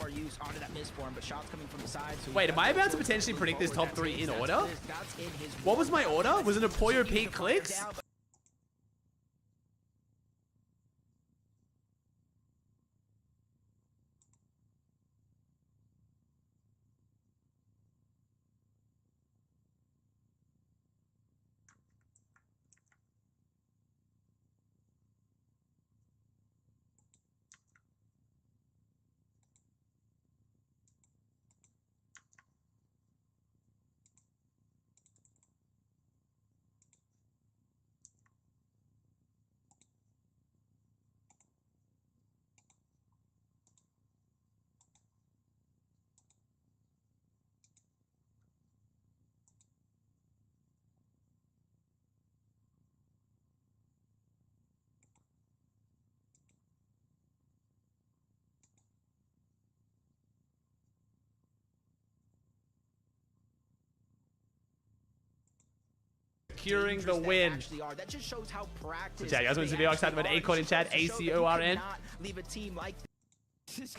more use onto that misform, but shots coming from the side. So wait, am I about to potentially predict this top 3 in order? What was my order? Was it a Poyo Pete clicks? Securing the win. That just shows how practice. Yeah, you guys want to be excited about Acorn in chat? ACORN. Leave a team like this.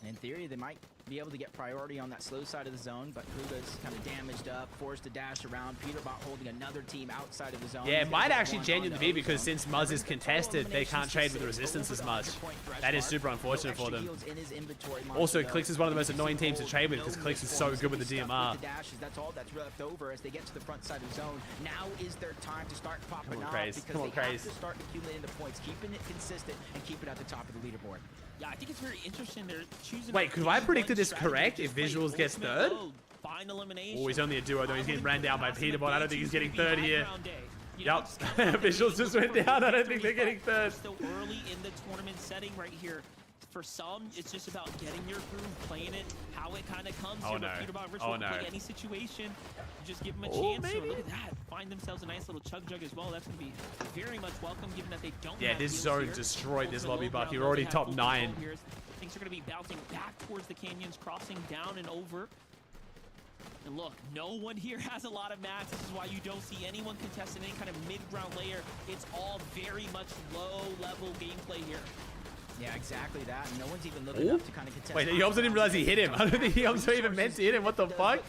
In theory, they might be able to get priority on that slow side of the zone, but Kruga's kind of damaged up, forced to dash around. Peterbot holding another team outside of the zone. Yeah, it might actually genuinely be because since Muzz is contested, they can't trade with resistance as much. That is super unfortunate for them. Also, Clix is one of the most annoying teams to trade with because Clix is so good with the DMR. That's all that's left over as they get to the front side of the zone. Now is their time to start popping off because they have to start accumulating the points, keeping it consistent and keep it at the top of the leaderboard. Yeah, I think it's very interesting. They're choosing. Wait, could I predicted this correct? If Visuals gets third? Find elimination. Oh, he's only a duo though. He's getting ran down by Peterbot. I don't think he's getting third here. Yep. Visuals just went down. I don't think they're getting third. Still early in the tournament setting right here. For some, it's just about getting your groove, playing it how it kind of comes. Oh, no. Oh, no. Play any situation, just give them a chance. So look at that. Find themselves a nice little chug jug as well. That's going to be very much welcome, given that they don't. Yeah, this zone destroyed this lobby, Buck. You're already top 9. Things are going to be bouncing back towards the canyons, crossing down and over. And look, no one here has a lot of mats. This is why you don't see anyone contesting any kind of mid-ground layer. It's all very much low-level gameplay here. Yeah, exactly that. And no one's even looking up to kind of contest. Wait, he also didn't realize he hit him. I don't think he also even meant to hit him. What the fuck?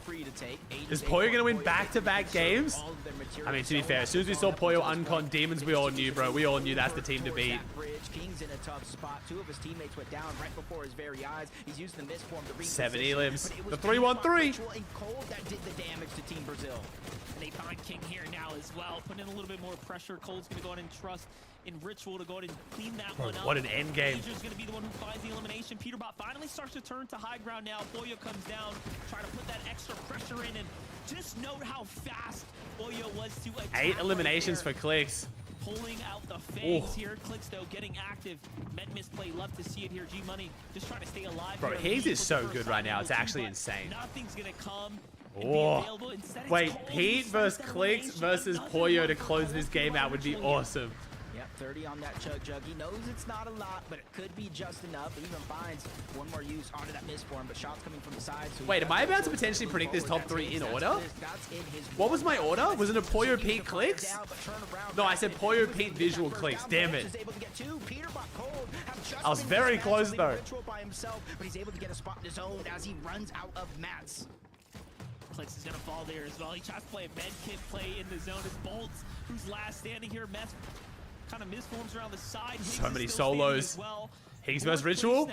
Is Poyo going to win back-to-back games? I mean, to be fair, as soon as we saw Poyo uncon Demons, we all knew, bro. We all knew that's the team to beat. King's in a tough spot. 2 of his teammates went down right before his very eyes. He's using the misform to 7 elims. The 3-1-3. And Cold that did the damage to Team Brazil. And they find King here now as well, putting in a little bit more pressure. Cold's going to go ahead and trust in Ritual to go ahead and clean that one up. What an end game. Major's going to be the one who finds the elimination. Peterbot finally starts to turn to high ground now. Poyo comes down, trying to put that extra pressure in, and just note how fast Poyo was to attack. 8 eliminations for Clix. Pulling out the fangs here. Clicks though getting active. Med misplay, love to see it here. G Money just trying to stay alive. Bro, Higgs is so good right now. It's actually insane. Nothing's gonna come. Oh. Wait, Pete versus Clix versus Poyo to close this game out would be awesome. Yep, 30 on that chug jug. He knows it's not a lot, but it could be just enough. He even finds one more use onto that misform, but shots coming from the side. So wait, am I about to potentially predict this top 3 in order? What was my order? Was it a Poyo Pete Clix? No, I said Poyo Pete Visual Clix. Damn it. I was very close though. But he's able to get a spot in his own as he runs out of mats. Clix is going to fall there as well. He tries to play a med kit play in the zone as Bolts, who's last standing here, kind of misforms around the side. So many solos. Higgs versus Ritual.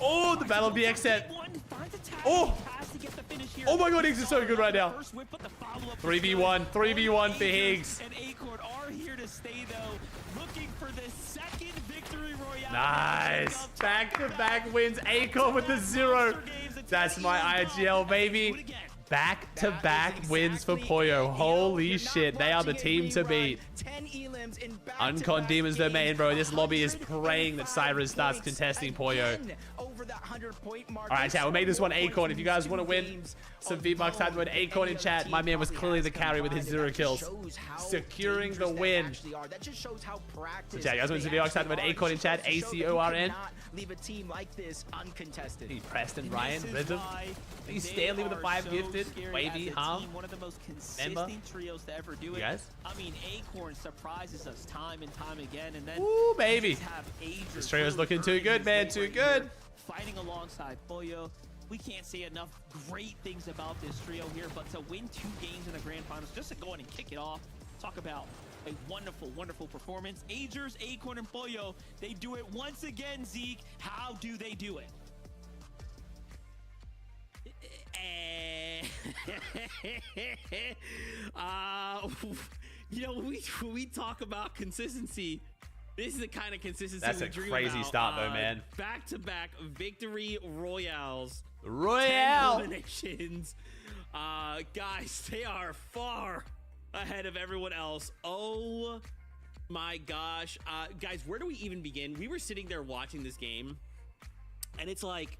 Oh, the battle of the X set. Oh! Oh my god, Higgs is so good right now. 3v1. 3v1 for Higgs. And Acorn are here to stay though, looking for the second victory royale. Nice. Back-to-back wins. Acorn with the 0. That's my IGL, baby. Back-to-back wins for Poyo. Holy shit, they are the team to beat. Uncon Demons domain, bro. This lobby is praying that Cyrus starts contesting Poyo. Alright, chat, we'll make this one Acorn. If you guys want to win some V-Bucks, type the word Acorn in chat. My man was clearly the carry with his 0 kills. Securing the win. So chat, you guys want some V-Bucks, type the word Acorn in chat. ACORN. Leave a team like this uncontested. Preston, Ryan, Rhythm. He's Stanley with a 5 gifted. Wavy, Harm. One of the most consistent trios to ever do it. Yes. I mean, Acorn surprises us time and time again, and then ooh, baby. have AJ Agers. trio's looking too good, man. Too good. Fighting alongside Pollo. We can't say enough great things about this trio here, but to win 2 games in the grand finals, just to go in and kick it off, talk about a wonderful, wonderful performance. Agers, Acorn, and Pollo, they do it once again, Zeke. How do they do it? You know, when we talk about consistency, this is the kind of consistency That's we a dream crazy about. start, though, man. Back-to-back victory royales. Royale. 10 eliminations. Guys, they are far ahead of everyone else. Oh my gosh. Guys, where do we even begin? We were sitting there watching this game, and it's like,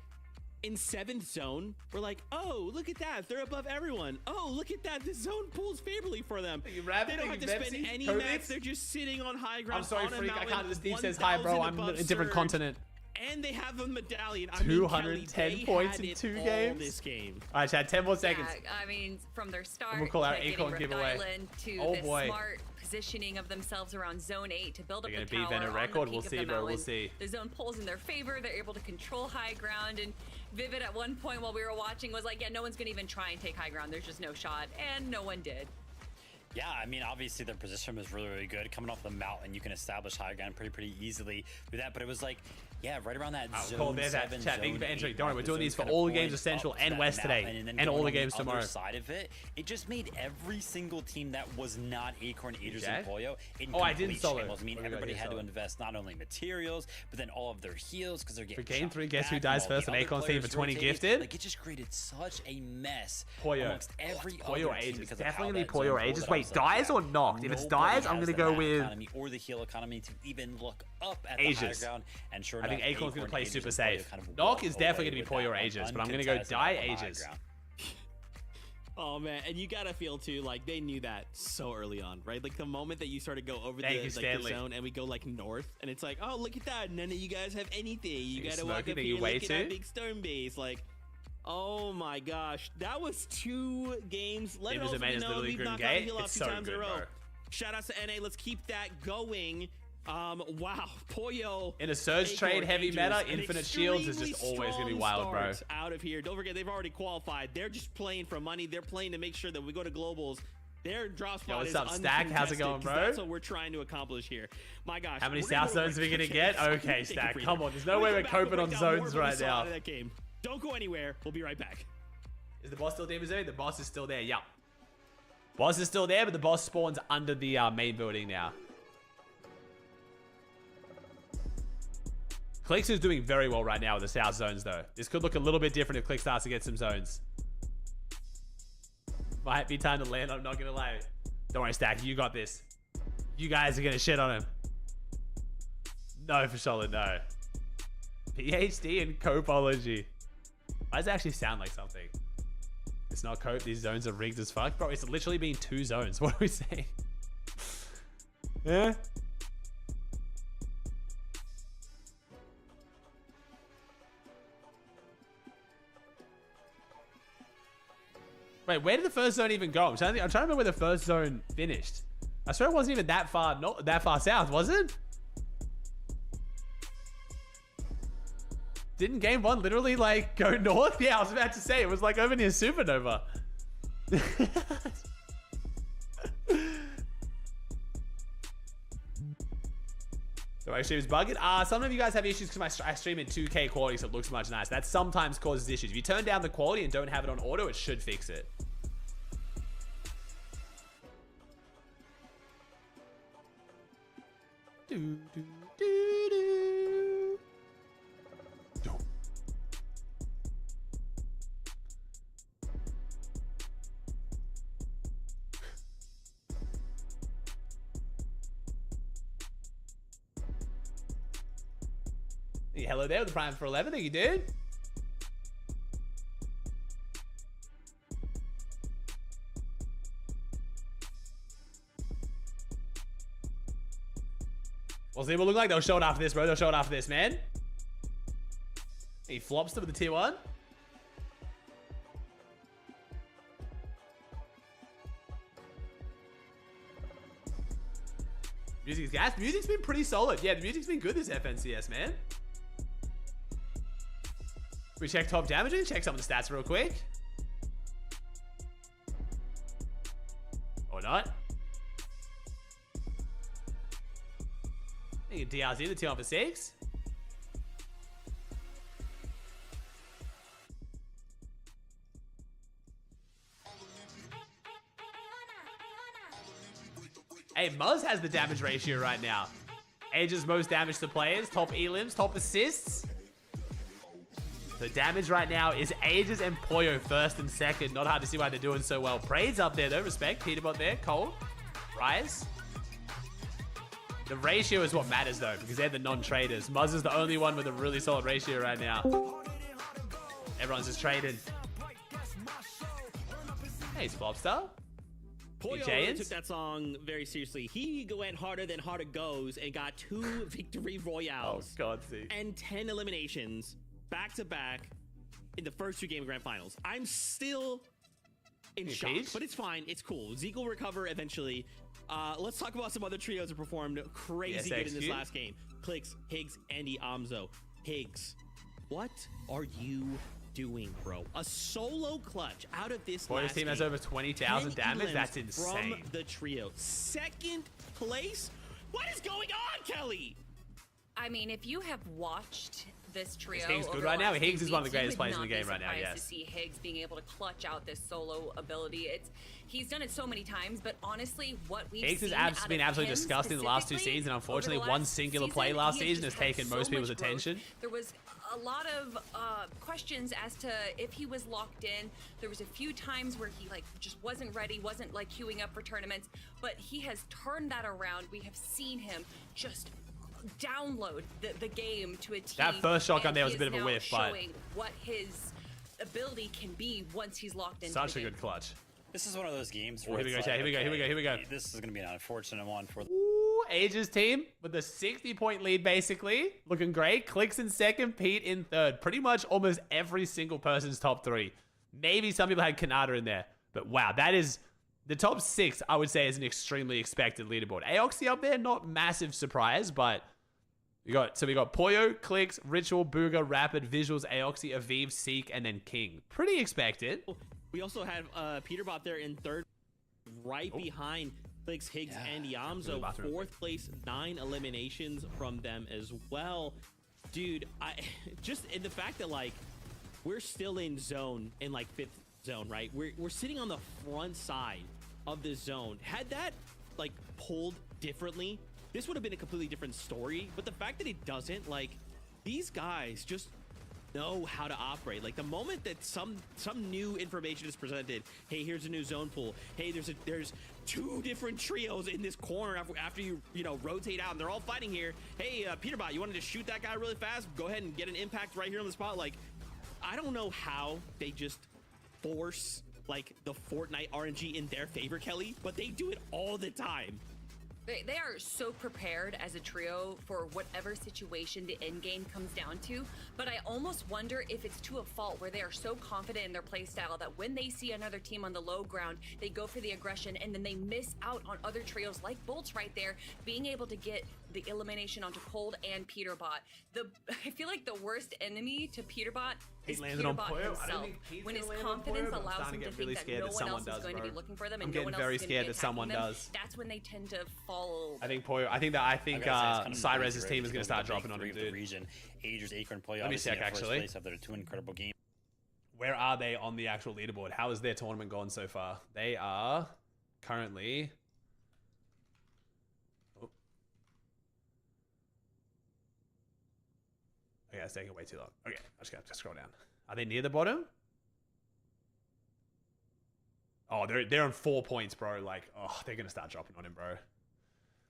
in 7th zone, we're like, oh, look at that. They're above everyone. Oh, look at that. This zone pulls favorably for them. They don't have to spend any mats. They're just sitting on high ground. I'm sorry, on a freak. I mountain can't. Steve with says hi, bro. 1,000 I'm above in a different surge. continent. And they have a medallion. 210 points in 2 games. This game. All right, Chad, 10 more seconds. Yeah, I mean, from their start, We'll call out to Acorn getting giveaway. Rhode Island to Oh, the boy. smart positioning of themselves around Zone 8 to build up They're the gonna beat tower Venom on record. the We'll peak see, of the bro. We'll mountain. see. The zone pulls in their favor. They're able to control high ground. And Vivid at one point while we were watching was like, yeah, no one's going to even try and take high ground. There's just no shot. And no one did. Yeah, I mean, obviously their position was really, really good. Coming off the mountain, you can establish high ground pretty easily through that. But it was like, yeah, right around that zone 7, Chat, thank you for zone entering. 8 Don't worry, we're mark, doing the these for zone kind all of the games points Essential up to and that West mountain, today, then and all going the on games other tomorrow. Side of it, it just made every single team that was not Acorn, Agers, and Pollo in I didn't complete solo. shambles. I mean, everybody had to invest not only materials, but then all of their heals because they're getting For game shot 3, guess who back dies from all first the on other Acorn's team for players 20 rotating. gifted? Like, it just created such a mess Pollo. amongst every Pollo other team Ages. because of Definitely how gonna be that Pollo zone Ages. pulled. Wait, I was dies like, or knocked? If it's nobody dies, I'm has gonna the go map with economy or the heal economy to even look up at the Ages. high ground. And sure I think enough, Acorn's gonna Acorn, play Agers, super and Pollo safe. kind of Knock walk is definitely away gonna be with Pollo that one Ages, but I'm gonna go uncontested die on the high Ages. ground. Oh man, and you gotta feel too like they knew that so early on, right? Like the moment that you started to go over the zone and we go like north, and it's like, oh look at that, none of you guys have anything. You gotta walk up here, look at that big stone base, like. Oh my gosh, that was 2 games. Let it also be known we've knocked out the heal off 2 times in a row. Shout out to NA. Let's keep that going. Wow, Pollo in a surge trade heavy meta, infinite shields is just always gonna be wild, bro. Out of here. Don't forget they've already qualified. They're just playing for money. They're playing to make sure that we go to globals. Their drop spot is what's up, Stack? How's it going, bro? That's what we're trying to accomplish here. My gosh. How many South zones are we gonna get? Okay, Stack. Come on. There's no way we're coping on zones right now. Don't go anywhere. We'll be right back. Is the boss still there? The boss is still there. Yeah. Boss is still there, but the boss spawns under the main building now. Clix is doing very well right now with the South zones, though. This could look a little bit different if Clix starts to get some zones. Might be time to land, I'm not going to lie. Don't worry, Stack. You got this. You guys are going to shit on him. No, for sure, no. PhD in copology. Why does it actually sound like something? It's not cope. These zones are rigged as fuck. Bro, it's literally been 2 zones. What are we saying? Yeah? Wait, where did the first zone even go? I'm trying to remember where the first zone finished. I swear it wasn't even that far, not that far south, was it? Didn't game 1 literally like go north? Yeah, I was about to say it was like over near Supernova. So actually it was bugging. Some of you guys have issues because I stream in 2K quality, so it looks much nicer. That sometimes causes issues. If you turn down the quality and don't have it on auto, it should fix it. Do, do, do, do. Do. Hey, hello there with the Prime for 11. Thank you, dude. We'll see what it look like. They'll show it after this, bro. They'll show it after this, man. He flops to with the tier 1. Music's gas. Music's been pretty solid. Yeah, the music's been good this FNCS, man. We check top damage and check some of the stats real quick. Or not. I think DRZ, the 2 on for 6. Hey, Muzz has the damage ratio right now. Age's most damage to players, top elims, top assists. The damage right now is Ages and Poyo first and second. Not hard to see why they're doing so well. Prade's up there though, respect. Peterbot there, Cole, Rise. The ratio is what matters though, because they're the non-traders. Muzz is the only one with a really solid ratio right now. Everyone's just trading. Hey, it's Flopstar. Poyo really took that song very seriously. He went harder than harder goes and got 2 victory royales. Oh, God, see. And 10 eliminations back to back in the first 2 game grand finals. I'm still in shock, but it's fine. It's cool. Zeke will recover eventually. Let's talk about some other trios that performed crazy good in this last game. Clicks, Higgs, Andy, Amzo. Higgs, what are you doing, bro? A solo clutch out of this Boy's team has over 20,000 damage. That's insane. From the trio. Second place? What is going on, Kelly? I mean, if you have watched this trio, Higgs good right now? Higgs is one of the greatest players in the game right now, yes. To see Higgs being able to clutch out this solo ability, he's done it so many times, but honestly, what we've Higgs seen has been absolutely disgusting the last 2 seasons, and unfortunately, one singular play last season has taken most people's attention. There was a lot of questions as to if he was locked in. There was a few times where he just wasn't ready, wasn't queuing up for tournaments, but he has turned that around. We have seen him just download the game to a team. That first shotgun there was a bit of a whiff, but showing what his ability can be once he's locked in. Such a good clutch. This is one of those games where here we go. This is going to be an unfortunate one for the Ages team with a 60-point lead, basically. Looking great. Clicks in second, Pete in third. Pretty much almost every single person's top 3. Maybe some people had Kanata in there. But wow, that is... The top 6, I would say, is an extremely expected leaderboard. Aoxy up there, not massive surprise, but... we got Poyo, Clicks, Ritual, Booga, Rapid, Visuals, Aoxy, Aviv, Seek, and then King. Pretty expected. We also have Peterbot there in third, right behind Clicks, Higgs, and Yamzo. 4th place, 9 eliminations from them as well. Dude, just in the fact that we're still in zone in 5th zone, right? We're sitting on the front side of the zone. Had that pulled differently, this would have been a completely different story. But the fact that it doesn't, these guys just know how to operate. The moment that some new information is presented, hey, here's a new zone pool. Hey, there's 2 different trios in this corner after you rotate out, and they're all fighting here. Hey, Peterbot, you wanted to shoot that guy really fast? Go ahead and get an impact right here on the spot. I don't know how they just force the Fortnite RNG in their favor, Kelly, but they do it all the time. They are so prepared as a trio for whatever situation the end game comes down to, but I almost wonder if it's to a fault where they are so confident in their playstyle that when they see another team on the low ground, they go for the aggression, and then they miss out on other trios like Bolts right there, being able to get the elimination onto Cold and Peterbot. I feel like the worst enemy to Peterbot is Peterbot himself. When his confidence allows him to think that no one else is going to be looking for them, and no one else is going to be attacking them, that's when they tend to fall. I think Cyrez's team is going to start dropping on him, dude. Region. Agers, Acorn, Poyo. Let me check, actually. After 2 incredible games. Where are they on the actual leaderboard? How has their tournament gone so far? They are currently... Okay, it's taking way too long. Okay, I'm just going to scroll down. Are they near the bottom? Oh, they're on 4 points, bro. They're going to start dropping on him, bro.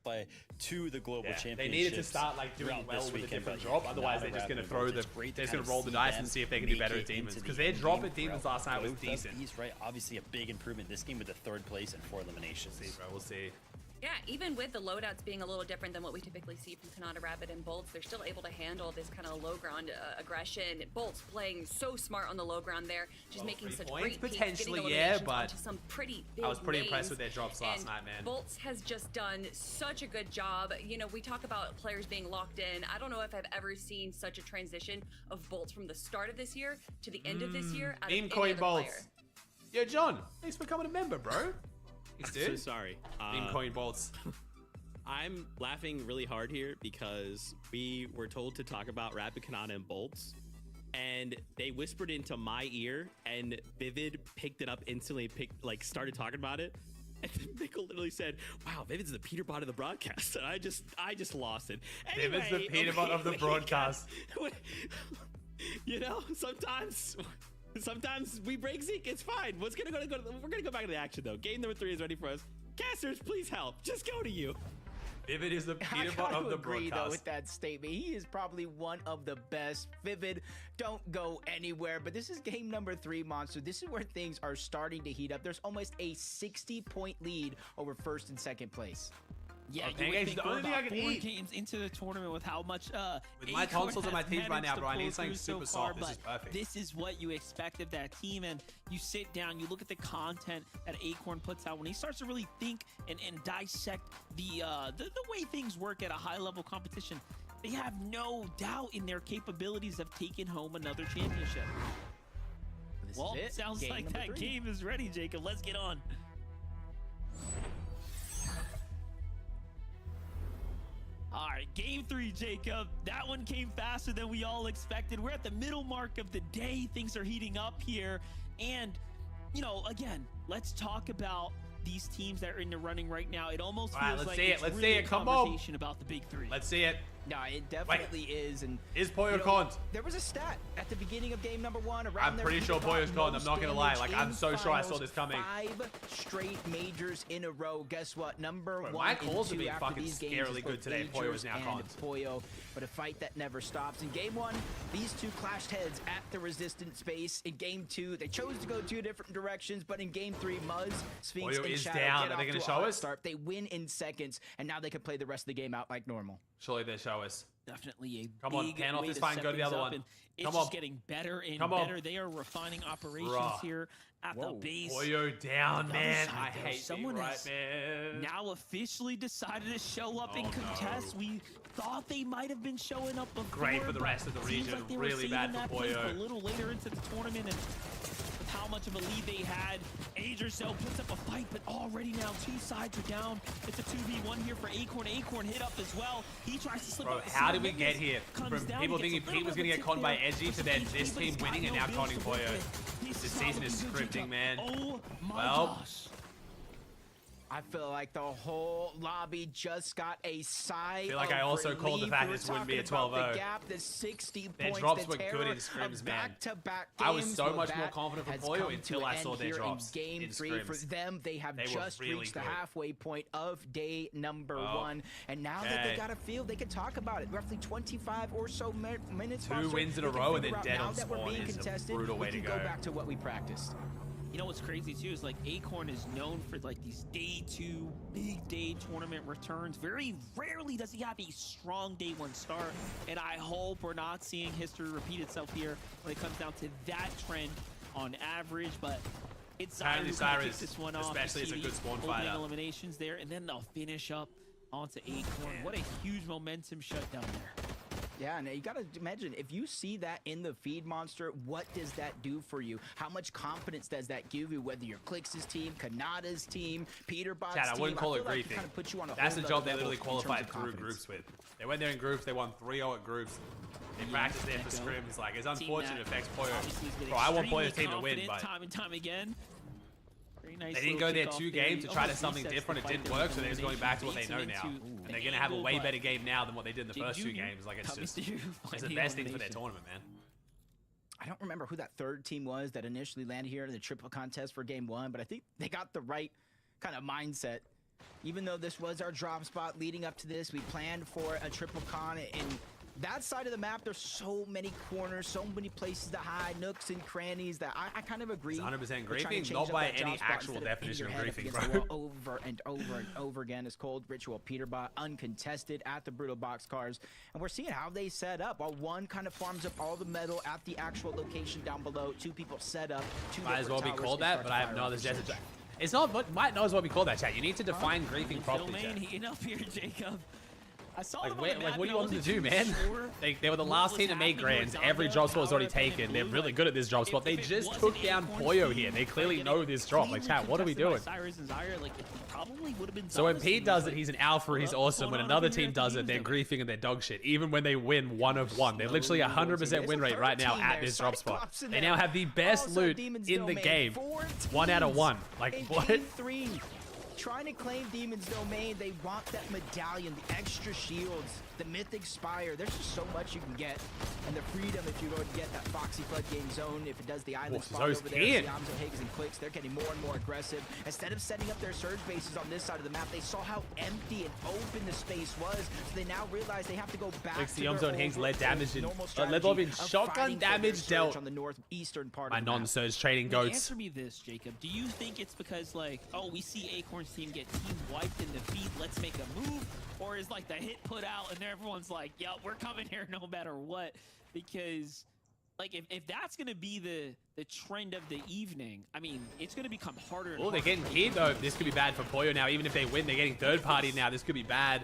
Play to the global championships. They needed to start doing well with a different drop. Otherwise, they're just going to they're just going to roll the dice and see if they can do better at Demons. Because their drop at Demons last night was decent. He's right. Obviously, a big improvement this game with the 3rd place and 4 eliminations. We'll see, bro. We'll see. Yeah, even with the loadouts being a little different than what we typically see from Kanata, Rabbit, and Bolts, they're still able to handle this kind of low ground aggression. Bolts playing so smart on the low ground there, just making such great peaks, potentially, getting yeah, but some pretty big I was pretty impressed names. with their drops last night, man. Bolts has just done such a good job. You know, we talk about players being locked in. I don't know if I've ever seen such a transition of Bolts from the start of this year to the end of this year out of any other player. Yo, John, thanks for becoming a member, bro. I'm so sorry. Coin Bolts. I'm laughing really hard here because we were told to talk about Rapid Kanata and Bolts, and they whispered into my ear, and Vivid picked it up instantly, started talking about it. And then Mickle literally said, "Wow, Vivid's the Peter Bot of the broadcast," and I just lost it. Anyway, Vivid's the Peter Bot of the broadcast. You know, sometimes we break Zeke. It's fine. We're gonna go back to the action though. Game number 3 is ready for us. Casters, please help. Just go to you. Vivid is the Peter Bot of the agree, broadcast. though, with that statement. He is probably one of the best. Vivid, don't go anywhere. But this is game number 3, Monster. This is where things are starting to heat up. There's almost a 60-point lead over first and second place. Yeah, Oh, you would think the we're only thing I about can 4 eat. games into the tournament with how much With my tonsils and my teeth right now, bro, I need something so super far, soft. This is but perfect. This is what you expect of that team, and you sit down, you look at the content that Acorn puts out when he starts to really think and dissect the way things work at a high-level competition. They have no doubt in their capabilities of taking home another championship. Well, sounds like that game is ready, Jacob. Let's get on. All right, game 3, Jacob. That one came faster than we all expected. We're at the middle mark of the day. Things are heating up here. And, you know, again, let's talk about these teams that are in the running right now. It almost feels like it's really a conversation about the big 3. Let's see it. No, it definitely is. And is Poyo conned? There was a stat at the beginning of game number 1. I'm pretty sure Poyo's conned. I'm not gonna lie. Like, I'm so sure I saw this coming. 5 straight majors in a row. Guess what? Number 1 my calls have and 2 been after fucking these games scarily good today. Poyo is now conned. Poyo, but a fight that never stops. In game 1, these two clashed heads at the resistance space. In game 2, they chose to go 2 different directions, but in game 3, Muzz, Sphinx, Poyo and is Shadow down. get Are they off gonna to a show hot us? start. They win in seconds, and now they can play the rest of the game out like normal. Surely they show us. Definitely a Come on, big pan off way this to fight and set go to the things other up, one. and it's Come just on. getting better and Come on. better. They are refining operations Bruh. here at the base. Poyo down, The other man. side, I though, hate someone being has right, man. now officially decided to show up and Oh, contest. no. We thought they might have been showing up before. Great for the but rest of the seems region. like they were Really saving bad for that place Poyo. a little later into the tournament, and with how much of a lead they had, Agerso puts up a fight, but already now 2 sides are down. It's a 2v1 here for Acorn. Acorn hit up as well. He tries to slip Bro, up. how did we get here? Comes From down, people gets a thinking little Pete was bit going to of get a conned by tip Edgy to then this team winning and now conning Poyo. This season is scripting, man. Oh my Well, gosh. I feel like the whole lobby just got a sigh. I feel like I also called the fact this wouldn't be a 12-0. The gap, the 60 Their points, drops the were good terror in scrims, of man. back-to-back I was games. so Well, much more that confident for has Poyo come until to I an saw end their here drops in game in 3 for scrims. them. They have They were just really reached the good. halfway point of day number 1, and now that Okay. they got a feel, they can talk about it. Roughly 25 or so minutes. 2 Monster, wins in they a can row and figure then out dead now on that we're spawn being is a contested, brutal we way to can go. go back to what we practiced. You know what's crazy too is like Acorn is known for like these day 2 big day tournament returns. Very rarely does he have a strong day 1 start, and I hope we're not seeing history repeat itself here when it comes down to that trend on average. But it's Apparently Cyrus Cyrus, this one off. especially, is a good spawn fighter. Eliminations there, and then they'll finish up onto Acorn. What a huge momentum shutdown there. Yeah, and you gotta imagine, if you see that in the feed, Monster, what does that do for you? How much confidence does that give you, whether you're Clix's team, Kanata's team, Peterbot's team? Chad, I wouldn't call it feel like griefing. kind of puts you on a That's the whole job they other literally level in terms qualified of through confidence. groups with. They went there in groups, they won 3-0 at groups. They practiced there for scrims. Like, it's unfortunate it affects Poyo. Bro, I want Poyo's team to win, but time and time again. Very nice. they didn't go there 2 games to try to something different. It didn't work, so they're just going back to what they know now. And they're going to have a way better game now than what they did in the first 2 games. Like, it's just, it's the best thing for their tournament, man. I don't remember who that third team was that initially landed here in the triple contest for game 1, but I think they got the right kind of mindset. Even though this was our drop spot leading up to this, we planned for a triple con, and that side of the map, there's so many corners, so many places to hide, nooks and crannies that I kind of agree. It's 100% with trying to griefing, change not up by that job any spot actual instead definition of hitting your head griefing, up against bro. the wall over and over and over again. Is called Ritual Peterbot, uncontested at the Brutal Boxcars. And we're seeing how they set up. While one kind of farms up all the metal at the actual location down below, two people set up. Might as well be called that, but I have no other desert. It's not, but might not as well be called that, chat. You need to define griefing properly, Domain chat. heating up here, Jacob. I saw Like, them on the map, what do you I want them to wasn't do, too man? sure They were the what last was team to make happening grands. with Every Zonda, drop spot was already power up in taken. They're blue, really like, good at this drop spot. They if it just wasn't took down Acorn's Poyo team, here. They like, clearly getting know this drop. Like, cleanly chat, what are we contested by doing? Cyrus and Zyra, like, it probably would have been So when Zonda's Pete team, does like, it, he's an alpha, he's what's awesome. going When on another over here team at the does it, they're Evening? griefing and they're dog shit. Even when they win 1 of 1. They're literally 100% win rate right now at this drop spot. They now have the best Also, loot Demon's in the Domain, game. 4 1 out of teams 1. Like, in what? Game 3. Trying to claim Demon's Domain, they want that medallion, the extra shields, the Mythic Spire. There's just so much you can get. And the freedom if you go and get that Foxy Flood Game Zone, if it does the island spot those over there, can. Yamzo, Higgs, and Clicks, they're getting more and more aggressive. Instead of setting up their surge bases on this side of the map, they saw how empty and open the space was, so they now realize they have to go back Clicks, to the their Yamzo, and Higgs lead damage in. normal Lead strategy lob in of shotgun fighting for their damage surge dealt on the northeastern part by of the map. non-surge trading Now, goats. answer me this, Jacob. Do you think it's because, like, oh, we see Acorn's team get team wiped in defeat, let's make a move? Or is, like, the hit put out and everyone's like, yo, we're coming here no matter what? Because, like, if that's going to be the trend of the evening, I mean, it's going to become harder and Oh, they're harder getting to keyed, though. This could be bad for Poyo now. Even if they win, they're getting third party now. This could be bad.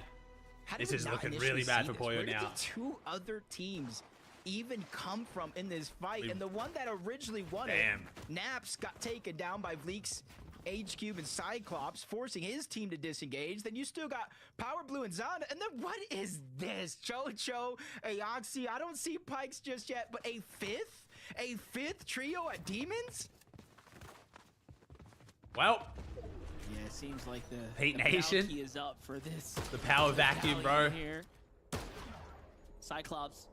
How did This we is not looking initially really bad see for this? Poyo Where did now. the two other teams even come from in this fight? And the one that originally won Damn. it, Naps, got taken down by Vleek's H-Cube and Cyclops, forcing his team to disengage. Then you still got Power Blue and Zonda. And then what is this? Jojo, Aoxy, I don't see Pikes just yet, but a fifth trio at Demons? Well, Yeah, it seems like the Hate the Nation. bounty is up for this. the power vacuum, bro. Here. Cyclops,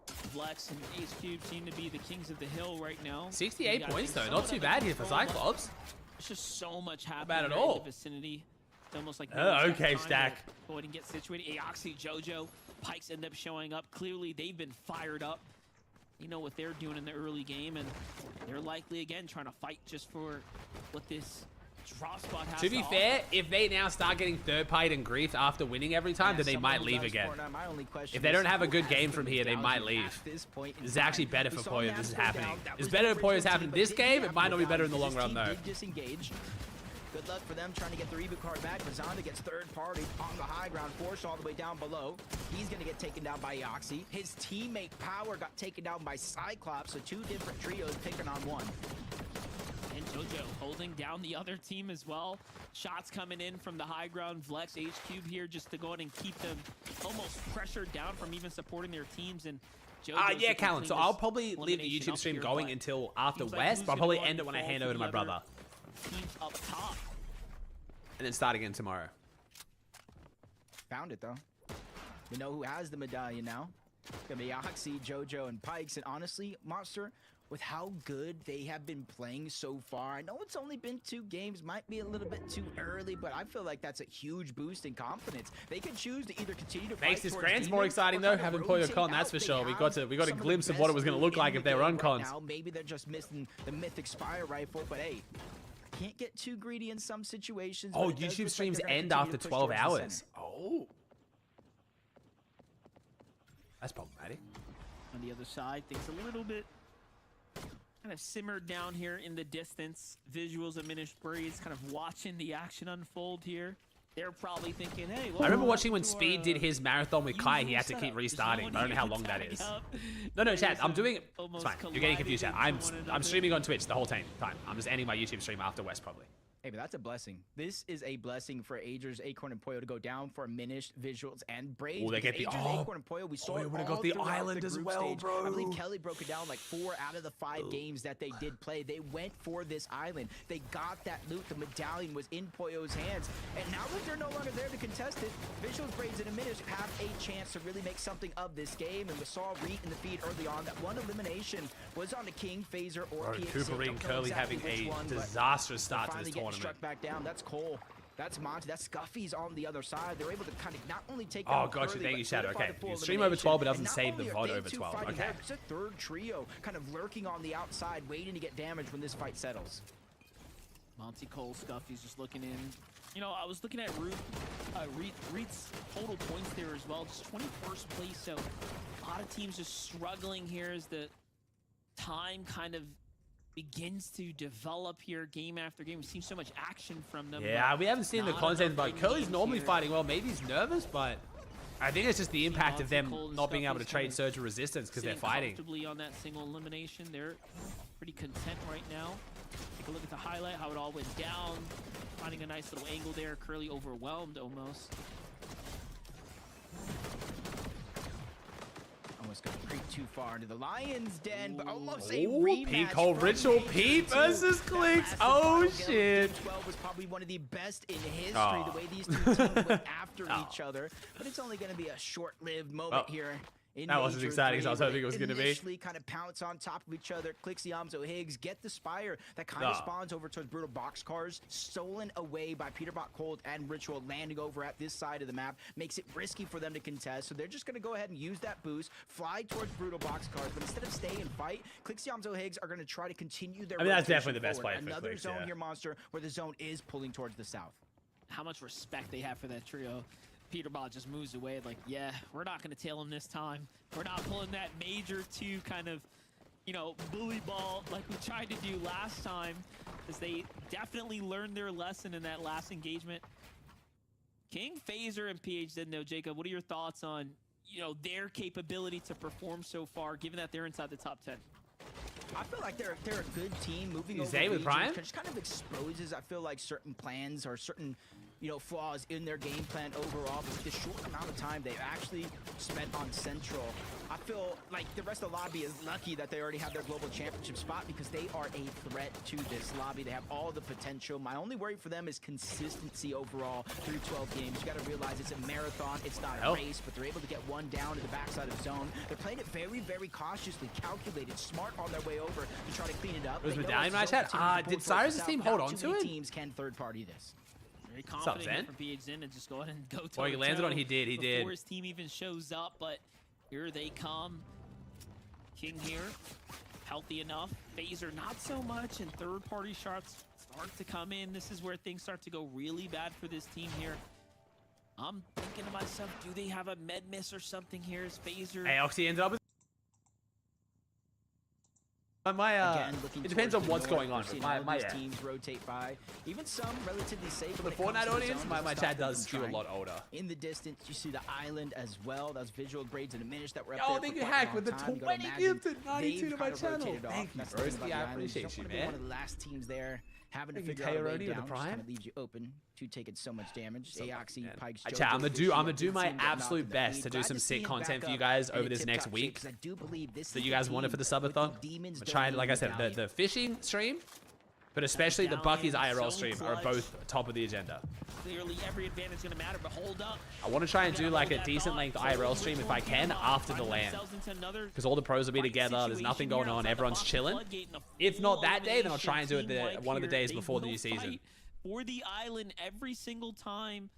Flex, and Ace Cube seem to be the kings of the hill right now. 68 You got points, though. somewhat Not too under bad here for control, but Cyclops. There's just so much happening bad at right all. in the vicinity. It's almost like Okay, Stack. Go ahead and get situated. Aoxy, Jojo, Pikes end up showing up. Clearly, they've been fired up. You know what they're doing in the early game, and they're likely again trying to fight just for what this drop spot has To be offer. fair, if they now start getting third party and griefed after winning every time, then they might leave again. If they don't have a good game from here, they might leave. This is actually better for Poyo. This is happening. It's better if Poyo's happening this game. It might not be better in the long run, though. Good luck for them trying to get the reboot card back, but Zonda gets third party on the high ground, forced all the way down below. He's going to get taken down by Yoxi. His teammate Power got taken down by Cyclops, so two different trios picking on one. And Jojo holding down the other team as well. Shots coming in from the high ground. Vlex, H-Cube here just to go ahead and keep them almost pressured down from even supporting their teams. And Jojo's Yeah, looking Callan. to So clean I'll this probably leave the elimination YouTube up stream here, going but until after seems like West, who's but I'll gonna probably go on end it to when I fall hand for over to the my other brother. Teams up top. And then start again tomorrow. Found it, though. We know who has the medallion now. It's going to be Yoxi, Jojo, and Pikes. And honestly, Monster, with how good they have been playing so far, I know it's only been 2 games, might be a little bit too early, but I feel like that's a huge boost in confidence. They can choose to either continue to Makes fight this towards Grands more Demons exciting or though, kind of having Poyo rotate con, that's for out. They sure. We have got a some of the glimpse of what it was best going to look loot like in if they were the on game right cons. now. Maybe they're just missing the Mythic Spire rifle, but hey, can't get too greedy in some situations. Oh, but it does YouTube look like streams they're gonna end continue after to push 12 towards the hours. center. Oh. That's problematic. On the other side, things a little bit kind of simmered down here in the distance. Visuals of Minish Breeze kind of watching the action unfold here. They're probably thinking, hey, I remember watching when Speed did his marathon with Kai, he had to keep restarting. I don't know how long that is. No, chat, I'm doing it. It's fine. You're getting confused, chat. I'm streaming on Twitch the whole time. I'm just ending my YouTube stream after West, probably. Hey, but that's a blessing. This is a blessing for Agers, Acorn, and Poyo to go down for Minish, Visuals, and Braids. Oh, they get the Acorn, and Poyo, we saw it would've all got the throughout island the as group well, stage. bro. I believe Kelly broke it down like 4 out of the 5 games that they did play. They went for this island. They got that loot. The medallion was in Poyo's hands. And now that they're no longer there to contest it, Visuals, Braids, and Minish have a chance to really make something of this game. And we saw Reet in the feed early on. That one elimination was on the King, Phaser, or Bro, PXC. Cooper Don't and know Curly exactly having which a one, but disastrous start to finally this getting tournament. struck back down. That's Cole. That's Monty. That's Scuffy's on the other side. They're able to kind of not only take Oh, down gotcha. Curly, Thank you, but Shadow. solidify Okay. the full You stream over 12, but elimination. doesn't save And the not VOD only are over they 12. two Okay. fighting, It's a third trio kind of lurking on the outside, waiting to get damage when this fight settles. Monty Cole, Scuffy's just looking in. You know, I was looking at Reed's total points there as well, just 21st place. So a lot of teams just struggling here as the time kind of begins to develop here game after game. We've seen so much action from them. Yeah, we haven't seen the not content, enough but Curly's games normally here. fighting well. Maybe he's nervous, but I think it's just the impact of them Monty Cole and not being able to Scuffy's trade kind of Surge of Resistance because they're sitting fighting. comfortably on that single elimination. They're pretty content right now. Take a look at the highlight, how it all went down. Finding a nice little angle there. Curly overwhelmed almost. Almost going to creep too far into the Lion's Den, but almost a Ooh, rematch. Peak Hole from Ritual Major Pete 2. versus That Clicks. lasted Oh, final game. shit. Game 12 was probably one of the best in history, Oh. the way these two teams went after each other. But it's only going to be a short-lived moment here. That wasn't as exciting as I was hoping it was going to be. Initially kind of pounce on top of each other. Clicks Yamzo Higgs, get the Spire. That kind of spawns over towards Brutal Boxcars. Stolen away by Peterbot Cold and Ritual, landing over at this side of the map. Makes it risky for them to contest. So they're just going to go ahead and use that boost, fly towards Brutal Boxcars. But instead of stay and fight, Clicks Yamzo Higgs are going to try to continue their that's rotation definitely the best forward. play for Another Clicks, zone yeah. here, Monster, where the zone is pulling towards the south. How much respect they have for that trio. Peterbot just moves away like, yeah, we're not going to tail him this time. We're not pulling that Major 2 kind of, you know, bully ball like we tried to do last time, as they definitely learned their lesson in that last engagement. King, Phaser, and PhD, though, Jacob, what are your thoughts on, you know, their capability to perform so far, given that they're inside the top 10? I feel like they're a good team moving Is over Zay with regions, Prime? just kind of exposes, I feel like, certain plans or certain, you know, flaws in their game plan overall. But with the short amount of time they've actually spent on Central, I feel like the rest of the lobby is lucky that they already have their global championship spot, because they are a threat to this lobby. They have all the potential. My only worry for them is consistency overall through 12 games. You got to realize it's a marathon, it's not a race, but they're able to get one down to the backside of zone. They're playing it very, very cautiously, calculated, smart on their way over to try to clean it up. Was They know Medallion it's match zone had? team Did pulled towards Cyrus' the south. team Not hold too on to many it? teams can third party this. Very up, confident Zen? from PhD and just go ahead and go to Oh, he landed on. He did. He did. before his team even shows up, but here they come. King here, healthy enough. Phaser not so much, and third-party shots start to come in. This is where things start to go really bad for this team here. I'm thinking to myself, do they have a med miss or something here? Is Phaser... Hey, Oxy ended up with. Again, looking It depends towards on the what's north. going on. We've seen but all my these yeah. teams rotate by. Even some relatively safe. For when the it comes Fortnite to the audience, zone, my doesn't chat stop them does from skew a trying. lot older. In the distance, you see the island as well. Those visual grades and diminish that were up Oh, there thank for you, quite a Hack, long with the time. You gotta 20 imagine gifted 92 they've to my kind of channel. rotated off. Thank you, That's the thing Broski. about the I island. appreciate don't you, wanna be man. one of the last teams there, having to Thank you, figure out a way Kaoroni with the down. Just Prime. kind of leaves you open to taking so much damage. Aoxy, Pikes, Chat, Jojo, I'm gonna Fishy, do that did my seem to get knocked absolute in the best lead. to do Glad some see sick him content back for you up guys in over a this next tip-top week. shape, 'cause I do believe this So is you the guys wanted for team the with subathon? demons I'm trying, like I said, dominating the fishing stream, but especially the Bucky's IRL stream are both top of the agenda. Clearly, every advantage is going to matter, but hold up. I want to try and do like a decent length IRL stream if I can after the LAN, because all the pros will be together. There's nothing going on. Everyone's chilling. If not that day, then I'll try and do it one of the days before the new season. For the island every single time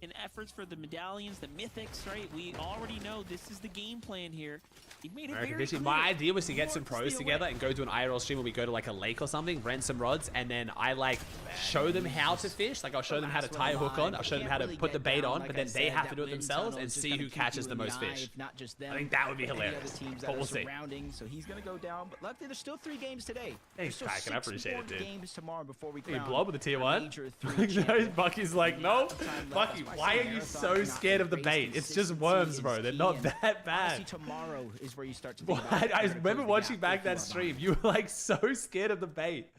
in efforts for the medallions, the mythics, right? We already know this is the game plan here. He made it American very Fishing. clear. My idea was to get some Wants pros the together away. and go to an IRL stream where we go to like a lake or something, rent some rods, and then I like show them how to fish. Like I'll show them how to tie a hook on, I'll show them how to put the bait on, but then they have to do it themselves and see who catches the most fish. Not just them, I think that would be but any other hilarious. teams But that are we'll see. surrounding, so he's gonna go down. But luckily, there's still 3 games today. Thanks, There's still Kraken. I 6 appreciate more it, dude. games tomorrow before we You crown blow up with the tier a 1? major 3 champion. Bucky's like, no. Bucky, That's why I are say you marathon so cannot scared of the be bait? raced. It's just Consistency worms, is bro. They're key, not and that bad. honestly, tomorrow is where you start to think Well, about I where to remember close the watching gap back if you that are stream. behind. You were like so scared of the bait.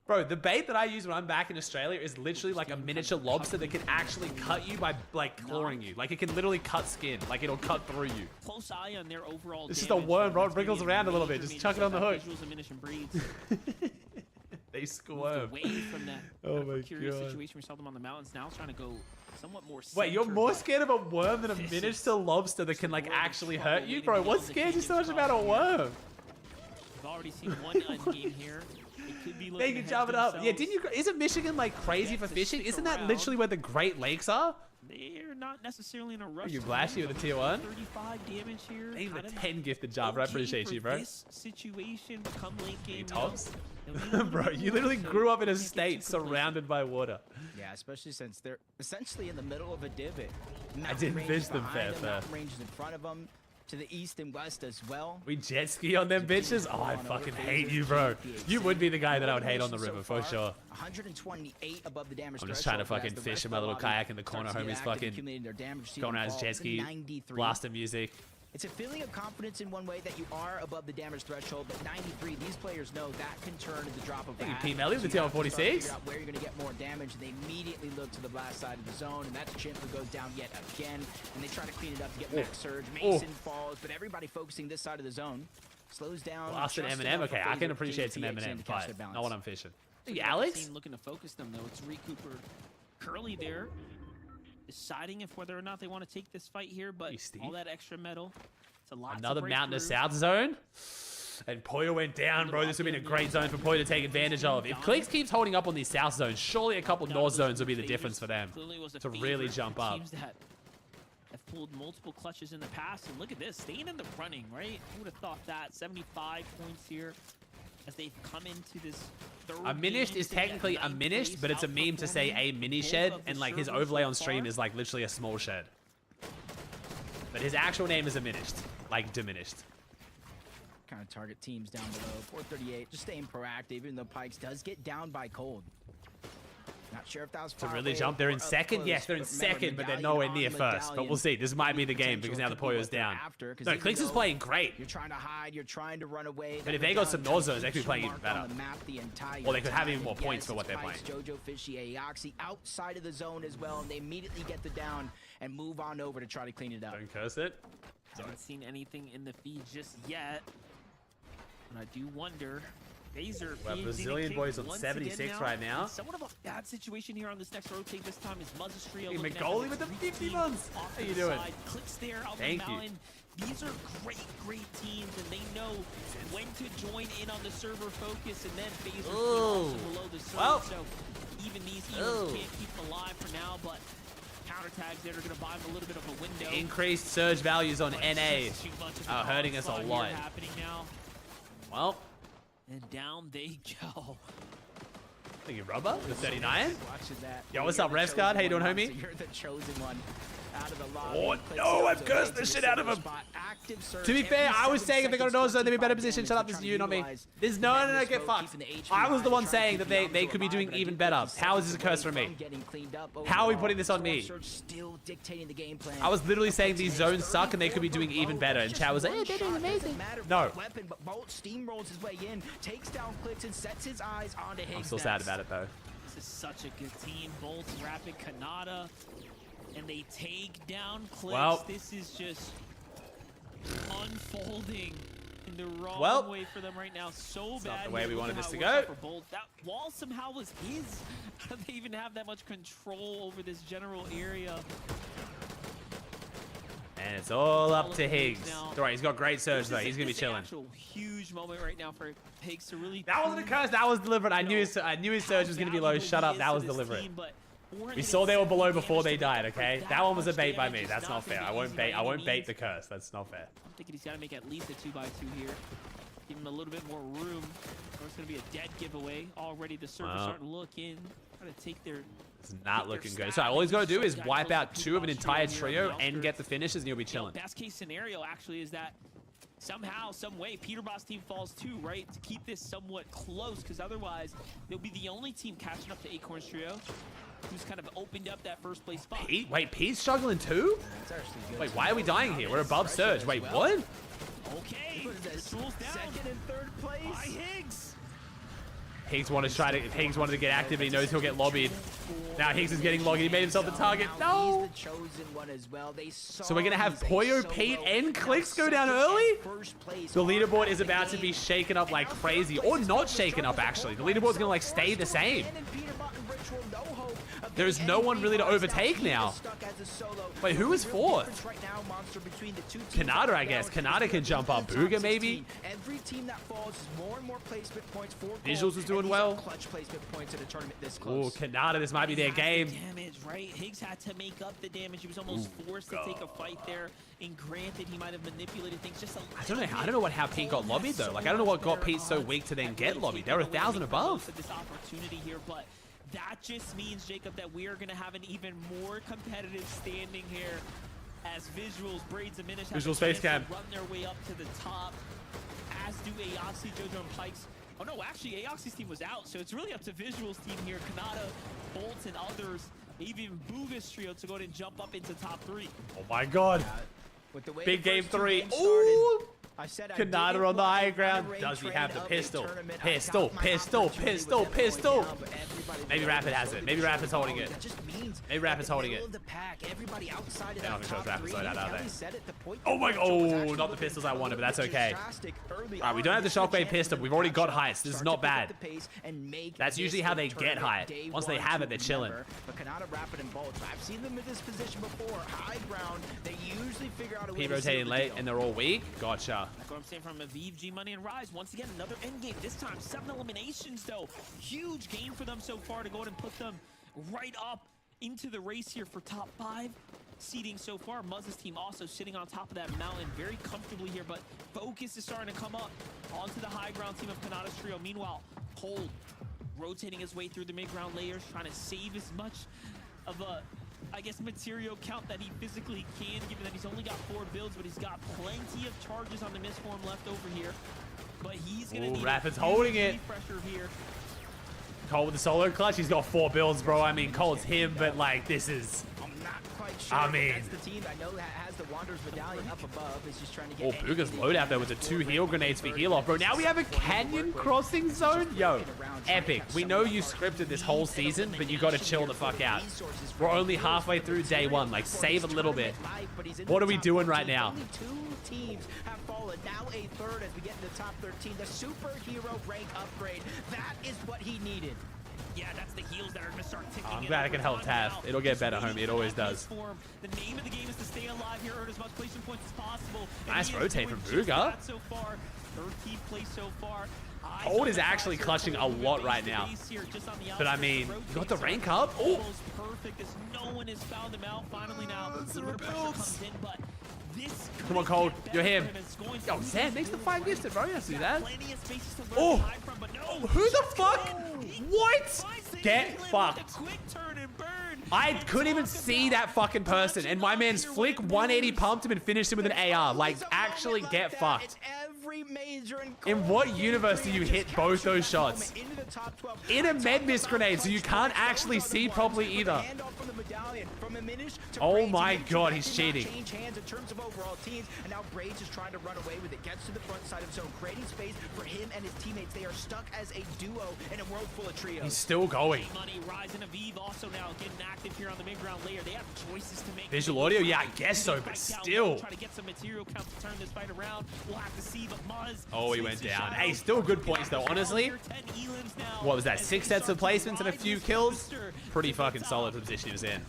Bro, the bait that I use when I'm back in Australia is literally like a miniature lobster that can actually cut you by like clawing you. Like it can literally cut skin. Like it'll cut through you. Close eye on their overall It's just damage, a worm, so bro. It it's gonna wriggles be around a little bit. major, Just chuck it on the hook. Visuals diminish and breeds. They Moved squirm. away from that Oh kind of my precarious God. situation. We saw them on the mountains. Now trying to go somewhat more. Wait, you're center, more but scared of a worm than a This miniature is lobster that can like more than actually trouble hurt you? waiting Bro, what beyond the scares you so much canyon's about a crossing here. worm? We've already seen one game here. It could be They looking can ahead jump it up. Yeah, themselves. didn't you? Isn't Michigan like crazy for to fishing? stick Isn't that around. literally where the Great Lakes are? They're not necessarily in a rush. You to flashy win. with a tier 1? 35 damage here. Even a kind of 10 gifted job. I okay appreciate for you, bro. This situation, but come late game, Tops? you know, it'll be a Bro, little bit you more, literally so grew up in a can't get state too complacent. surrounded by water. Yeah, especially since they're essentially in the middle of a divot. didn't Range fish them behind fair. Mountain range is in front of them, to the east and west as well. We jet ski on them bitches? Oh, I fucking hate you, bro. You would be the guy that I would hate on the river, for sure. 128 above the damage I'm just trying to threshold, fucking as the fish rest in my of the little lobby kayak in the corner, starts to get homies active, fucking accumulating their damage, going out his falls jet to ski, 93. blasting music. It's a feeling of confidence in one way that you are above the damage threshold, but 93, these players know that can turn at the drop of a Look at hat. P. Melly with the So you TL have to start to 46. figure out where you're going to get more damage, and they immediately look to the blast side of the zone, and that's Chimp who goes down yet again, and they try to clean it up to get Max Surge. Mason falls, but everybody focusing this side of the zone. Slows down. Blasted just Eminem. enough for Okay, I Phaser can appreciate some to get Eminem, in to catch but their not balance. what I'm fishing. Hey, The Alex? team looking to focus them though. It's Recooper, Curly there, deciding if whether or not they want to take this fight here. But Hey, Steve. all that extra metal, it's a lot. Another to break mountainous through. south zone. And Poyo went down, bro. This would have been a great zone for Poyo to take advantage of. If Clicks keeps holding up on these south zones, surely a couple north zones will be the difference for them Clearly was a to favor really for jump up. Teams that have pulled multiple clutches in the past, and look at this, staying in the running, right? Who would have thought that? 75 points here as they've come into this. A minished is technically a minished, but it's a meme to say a mini shed, and like his overlay on stream is like literally a small shed. But his actual name is a minished, like diminished. Kind of target teams down below. 438, just staying proactive, even though Pikes does get down by cold. Not sure if that was To far really away jump, they're or in up second. close, Yes, they're in but remember, second, but they're medallion nowhere on near first. But we'll medallion. see. This might be the game because now the Potential Poyo's could be what down. they're after, 'cause No, even Clicks is though playing great. You're trying to hide, you're trying to run away. But if that they got medallion some north zones, they keeps could be playing you even marked on better. the map the entire Or they could have time. even more And points yes, for what it's they're Pikes, Jojo, Fishy, Aoxy outside of the zone as well, and they immediately get the down and move on over to try to clean it up. Don't curse it. Haven't seen anything in the feed just yet, but I do wonder. Phaser Well, is Brazilian in a boys kick on once 76 again right now. And somewhat of a bad situation here on this next rotate. This time is Muzz's trio. Hey, looking at McGoley it. with the Three 50 teams months. off How to you the doing? side. Clicks there out Thank the you. mountain. These are great teams, and they know when to join in on the server focus, and then Phaser Ooh. also below the server. Well. So even these heroes Ooh. can't keep them alive for now, but counter tags there are going to buy them a little bit of a window. Increased surge values on But it's NA just too much of a are hurting us a onslaught lot. here happening now. Well, And down they go. thank you, Rubber, the 39. Watching that. Yo, what's You're up, the Refscard? chosen How you doing, one, homie? so you're the chosen one. Out of the lobby. Oh, Clicks no, I've goes cursed away the to shit out of him. spot. Active surge To be fair, every I was 7 saying if they got a seconds, nose zone, they'd be better 25 position. Shut up, damage. this is They're you, trying not to me. utilize There's no, Madness get smoke, fucked. keeping the HP I was the high, one trying to saying keep that the they envelope could be doing alive, but I even do better. think How is this a curse from me? from getting cleaned up How are we overall. putting this on Storm me? Surge still dictating the game plan. I was literally saying these zones suck and they could be doing even better. And Chad was like, hey, they're doing amazing. No. Weapon, but Bolt steamrolls his way in, takes down Clicks, and sets his eyes onto Higgs. I'm still sad about it, though. This is such a good team. Bolt, Rapid, Kanata, and they take down Clicks. Well. This is just unfolding in the wrong Well. way for them right now. So It's bad. not the way here. we Look wanted at this how to it works out go. For Bolt. That wall somehow was his. How do they even have that much control over this general area? And it's all up All to of the moves Higgs. now. All right, he's got great surge, though. He's going to be This is chilling. an actual huge moment right now for Higgs to really. That wasn't a prove curse. That was deliberate. I you knew know, his surge was going to be low. valuable Shut he up. is That to was this deliberate. team, but We saw they were below 407 before they damage died, to okay? that That one was a much bait by damage me. is That's not gonna fair. be I won't easy bait. by I won't any bait means. the curse. That's not fair. I'm thinking he's got to make at least a 2x2 here. Give him a little bit more room. Or it's going to be a dead giveaway. Already the server's Wow. starting to look in. Trying to take their... It's not looking good. So all he's got to do is wipe out 2 of an entire trio and get the finishes, and you'll be chilling. Best case scenario, actually, is that somehow, some way, Peterboss team falls too, right? To keep this somewhat close, because otherwise, they'll be the only team catching up to Acorn's trio who's kind of opened up that first place spot. Pete? Wait, Pete's struggling too? That's actually good. Wait, why are we dying here? We're above surge. Wait, what? Okay, What is that, Ritual's down second and third place? by Higgs. Higgs wanted to get active, and he knows he'll get lobbied. Now Higgs is getting logged. He made himself the target. No! He's the chosen one as well. They So we're gonna have saw Poyo, he's a Pete, solo. and Now Clicks go down second early? and first place The are leaderboard out is the about to game. be shaken up like And now crazy. third Or place not is shaken up, struggle. actually. The leaderboard's gonna like stay the same. And Peter Button Ritual, no hope of There's no one really to overtake now. Wait, who is fourth? Kanata, I guess. Kanata can jump up. Booga, maybe? Every team that falls is more and more placement points for Visuals is doing well. Clutch placement points in a tournament this Oh, close. Kanata, this might be their game. Damage, right? Higgs had to make up the damage. He was almost forced to take a fight there. And granted, he might have manipulated things just a little I don't know how Pete got lobbied though. Like, I don't know what got Pete so weak to then get lobbied. They were 1,000 above. This opportunity here, but that just means, Jacob, that we are going to have an even more competitive standing here as Visuals, Braids, and Minish Visuals face cam run their way up to the top, as do Aoxy, Jojo, and Pikes. Oh no, actually, Aoxy's team was out, so it's really up to Visuals' team here. Kanata, Bolts, and others, even Booga's trio to go ahead and jump up into top 3. Oh my god. With the way Big the game first two 3. games started, Ooh. I said I Kanata didn't on the want high to ground. run a Does he trend have the of a pistol? tournament. I Pistol, got my pistol, opportunity pistol, with that pistol. point down, but everybody Maybe knows Rapid has so it. Maybe the Rapid's holding it. That just means Maybe Rapid's at the holding middle it. of the pack, everybody outside of I don't that think top Rapid's three, slowed out, are Kelly they? said it, the point Oh my, differential was oh, actually not the looking pistols I wanted, but that's just okay. drastic early Alright, we on. don't have the This is a shockwave chance pistol. for We've them already to got catch up, heights. This is start not to pick up bad. the pace and make That's this usually how a they get tournament height. day Once they one have to it, they're chilling. remember. But Kanata, Rapid, and Bolts, I've seen them in this position before. High ground, they usually figure out a way Pete to seal rotating the late, deal. and they're all weak. Gotcha. That's what I'm saying from Aviv, G Money, and Rise. Once again, another end game. This time, 7 eliminations, though. Huge game for them so far to go ahead and put them right up into the race here for top 5 seeding so far. Muzz's team also sitting on top of that mountain very comfortably here, but focus is starting to come up onto the high ground team of Kanata's trio. Meanwhile, Cold rotating his way through the mid-ground layers, trying to save as much of a, I guess, material count that he physically can, given that he's only got 4 builds, but he's got plenty of charges on the misform left over here. But he's gonna need Rapid's a holding huge it. refresher here. Cole with the solo clutch. He's got 4 builds, bro. I mean, Cole's him, but like, this is... I'm not quite sure. I but mean- that's the team I know that has the Wanderers Medallion up above. Is just trying to get. Oh, Booga's loadout there with the 2 heal grenades for heal off, bro. Now we have a canyon crossing zone? Yo, epic. We know you scripted this whole season, but you gotta chill the fuck out. We're only halfway through day 1. Like, save a little bit. What are we doing right now? Only 2 teams have fallen. Now a third as we get into the top 13. The superhero rank upgrade. That is what he needed. Yeah, that's the heals that are going to start ticking. I'm in glad I over can help time Taff. now. It'll get Just better, waiting homie. It for always that does. misform. The name of the game is to stay alive here, earn as much placement points as possible. And Nice he is rotate doing from just Booga. that so far. 13th place so far. Eyes Cold on is the actually prize here. clutching a Cold lot base right to now. base here, just on the But I outskirts. mean, Rotates you got the around. rank up? Oh! Almost perfect as no one has found him out. Finally now, a little bit of pressure builds. comes in, but this Come on, could Cold. get You're better him. for It's going Yo, to Sam be makes the builds, 5 right? gifted, bro. You have to do Got that. plenty of spaces to learn Oh! to hide from, but no. Who the fuck? What? Get With a fucked. quick turn and burn. I couldn't even see that fucking person, and my man's flick 180 pumped him and finished him with an AR. Like, actually get fucked. In what universe do you hit both those shots? In a med miss grenade, so you can't actually see properly either. Oh my god, he's cheating. Change hands in terms of overall teams, and now Braids is trying to run away with it. Gets to the front side of zone, creating space for him and his teammates. They are stuck as a duo in a world full of trios. He's still going. Money, Rise, and Aviv also now getting active here on the mid-ground layer. They have choices to make. Visual audio? Yeah, I guess so, but still. Try to get some material count to turn this fight around. We'll have to see, but Muzz. Oh, he went down. Hey, still good points though, honestly. What was that, 6 sets of placements and a few kills? Pretty fucking solid position he was in.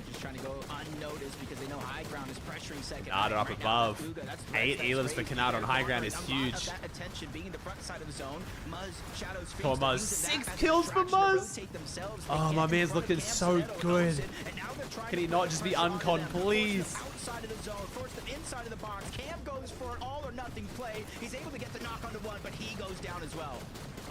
Just trying to go unnoticed because they know high ground is pressuring second. Kanata up right now. above. Booga, that's 8 that's elims for crazy. Kanata on high ground is A lot huge. of that attention being in the front side of the zone. Muzz, Shadows, Come on, Muzz. using 6 that as a kills for distraction to Muzz. rotate themselves. Oh, They my get in man's front of looking Cam so Settle, good. and now they're trying Can to he put not just be pressure on uncon, them, force them please? Outside of the zone, force them inside of the box. Cam goes for an all or nothing play. He's able to get the knock onto one, but he goes down as well.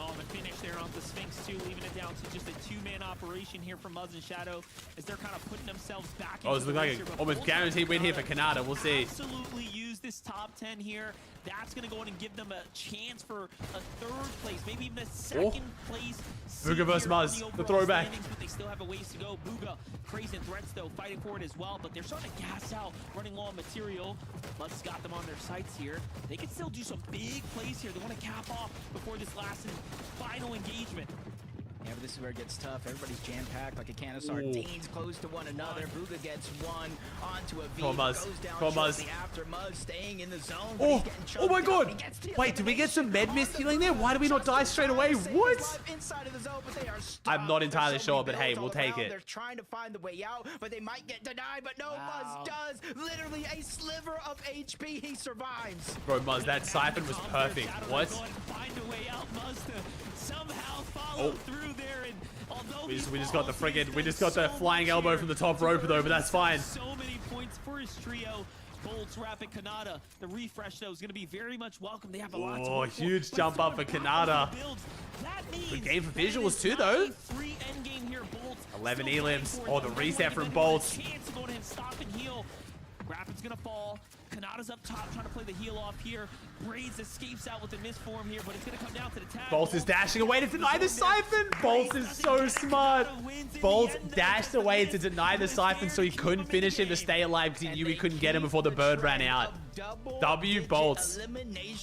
Oh, the finish there on the Sphinx too, leaving it down to just a 2-man operation here from Muzz and Shadow as they're kind of putting themselves back. Oh, this looks like an almost guaranteed win here for Kanata. We'll see. Absolutely use this top 10 here. That's going to go in and give them a chance for a 3rd place, maybe even a 2nd place. Booga versus Muzz, the throwback. But they still have a ways to go. Booga, crazy threats though, fighting for it as well, but they're starting to gas out, running low on material. Muzz's got them on their sights here. They can still do some big plays here. They want to cap off before this last and final engagement. Yeah, but this is where it gets tough. Everybody's jam-packed like a can of sardines, close to one another. Booga gets one onto a V. Come on, Muzz. Goes down Come on, Muzz. shortly after. Muzz staying in the zone. Oh, oh my god. Wait, did we get some med mist healing there? Why did we not die straight away? What? I'm not entirely sure, but hey, we'll take it. They're trying to find the way out, but they might get denied. But no, Muzz does. Literally a sliver of HP. He survives. Bro, Muzz, that siphon was perfect. What? Find a way out, Muzz, to somehow follow through there. And although We just got the friggin', we just got the flying elbow from the top rope though, but that's fine. So many points for his trio. Bolts, Rapid, Kanata. The refresh though is going to be very much welcome. They have a lot to work for, huge but jump so up for Kanata. That means Good game for that visuals is too, not though. a free endgame here, Bolts. 11 Still elims. fighting for Oh, it. the They reset might from even Bolts. have a chance to go ahead and stop and heal. Rapid's gonna fall. Kanata's up top trying to play the heal off here. Braids escapes out with the misform here, but it's gonna come down to the tag. Bolts is dashing away to deny the siphon. Bolts is so smart. Bolts dashed away to deny the siphon so he couldn't finish him to stay alive because he knew he couldn't get him before the bird ran out. W Bolts.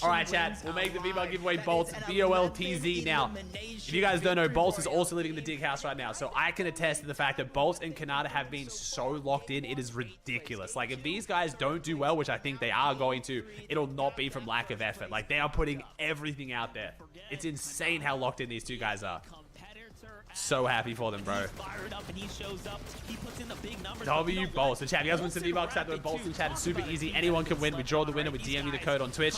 All right, chat. We'll make the V-Bar giveaway Bolts BOLTZ now. If you guys don't know, Bolts is also living in the dig house right now, so I can attest to the fact that Bolts and Kanata have been so locked in. It is ridiculous. Like, if these guys don't do well, which I think they are going to, it'll not be from lack of effort. Like, they are putting everything out there. It's insane how locked in these two guys are. So happy for them, bro. W Bolts. So chat, you guys want some V-Bucks out there? Bolts in chat. It's super easy. Anyone can win. We draw the winner. We DM you the code on Twitch.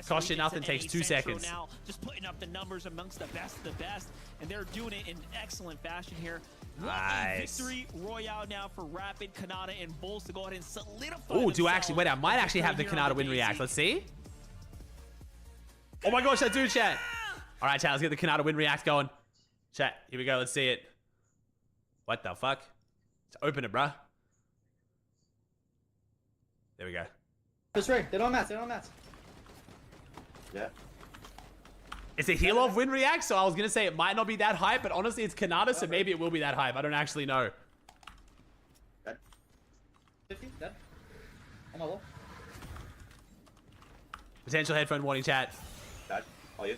Cost you nothing. Takes 2 seconds. Just putting up the numbers amongst the best of the best, and they're doing it in excellent fashion here. Nice. Victory royale now for Rapid, Kanata, and Bolts to go ahead and solidify. Oh, do I actually? Wait, I might actually have the Kanata win react. Let's see. Oh my gosh, I do, chat. All right, chat. Let's get the Kanata win react going. Chat, here we go. Let's see it. What the fuck? Let's open it, bruh. There we go. That's right. They don't match. They don't match. Yeah. It's a heal off win react, so I was gonna say it might not be that hype, but honestly, it's Kanata, so maybe it will be that hype. I don't actually know. Dead. 50. Dead. On my wall. Potential headphone warning, chat. Dead. All you.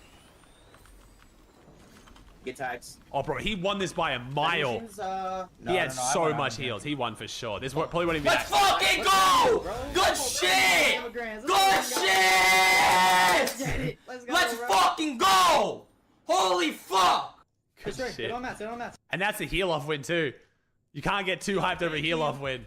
Get tags. Oh, bro, he won this by a mile. He had so much heals. He won for sure. This probably won't even be Let's fucking go! Good shit! Good shit! Let's fucking go! Holy fuck! Good That's right. They shit. don't match. They don't match. And that's a heal off win too. You can't get too hyped over a heal off win.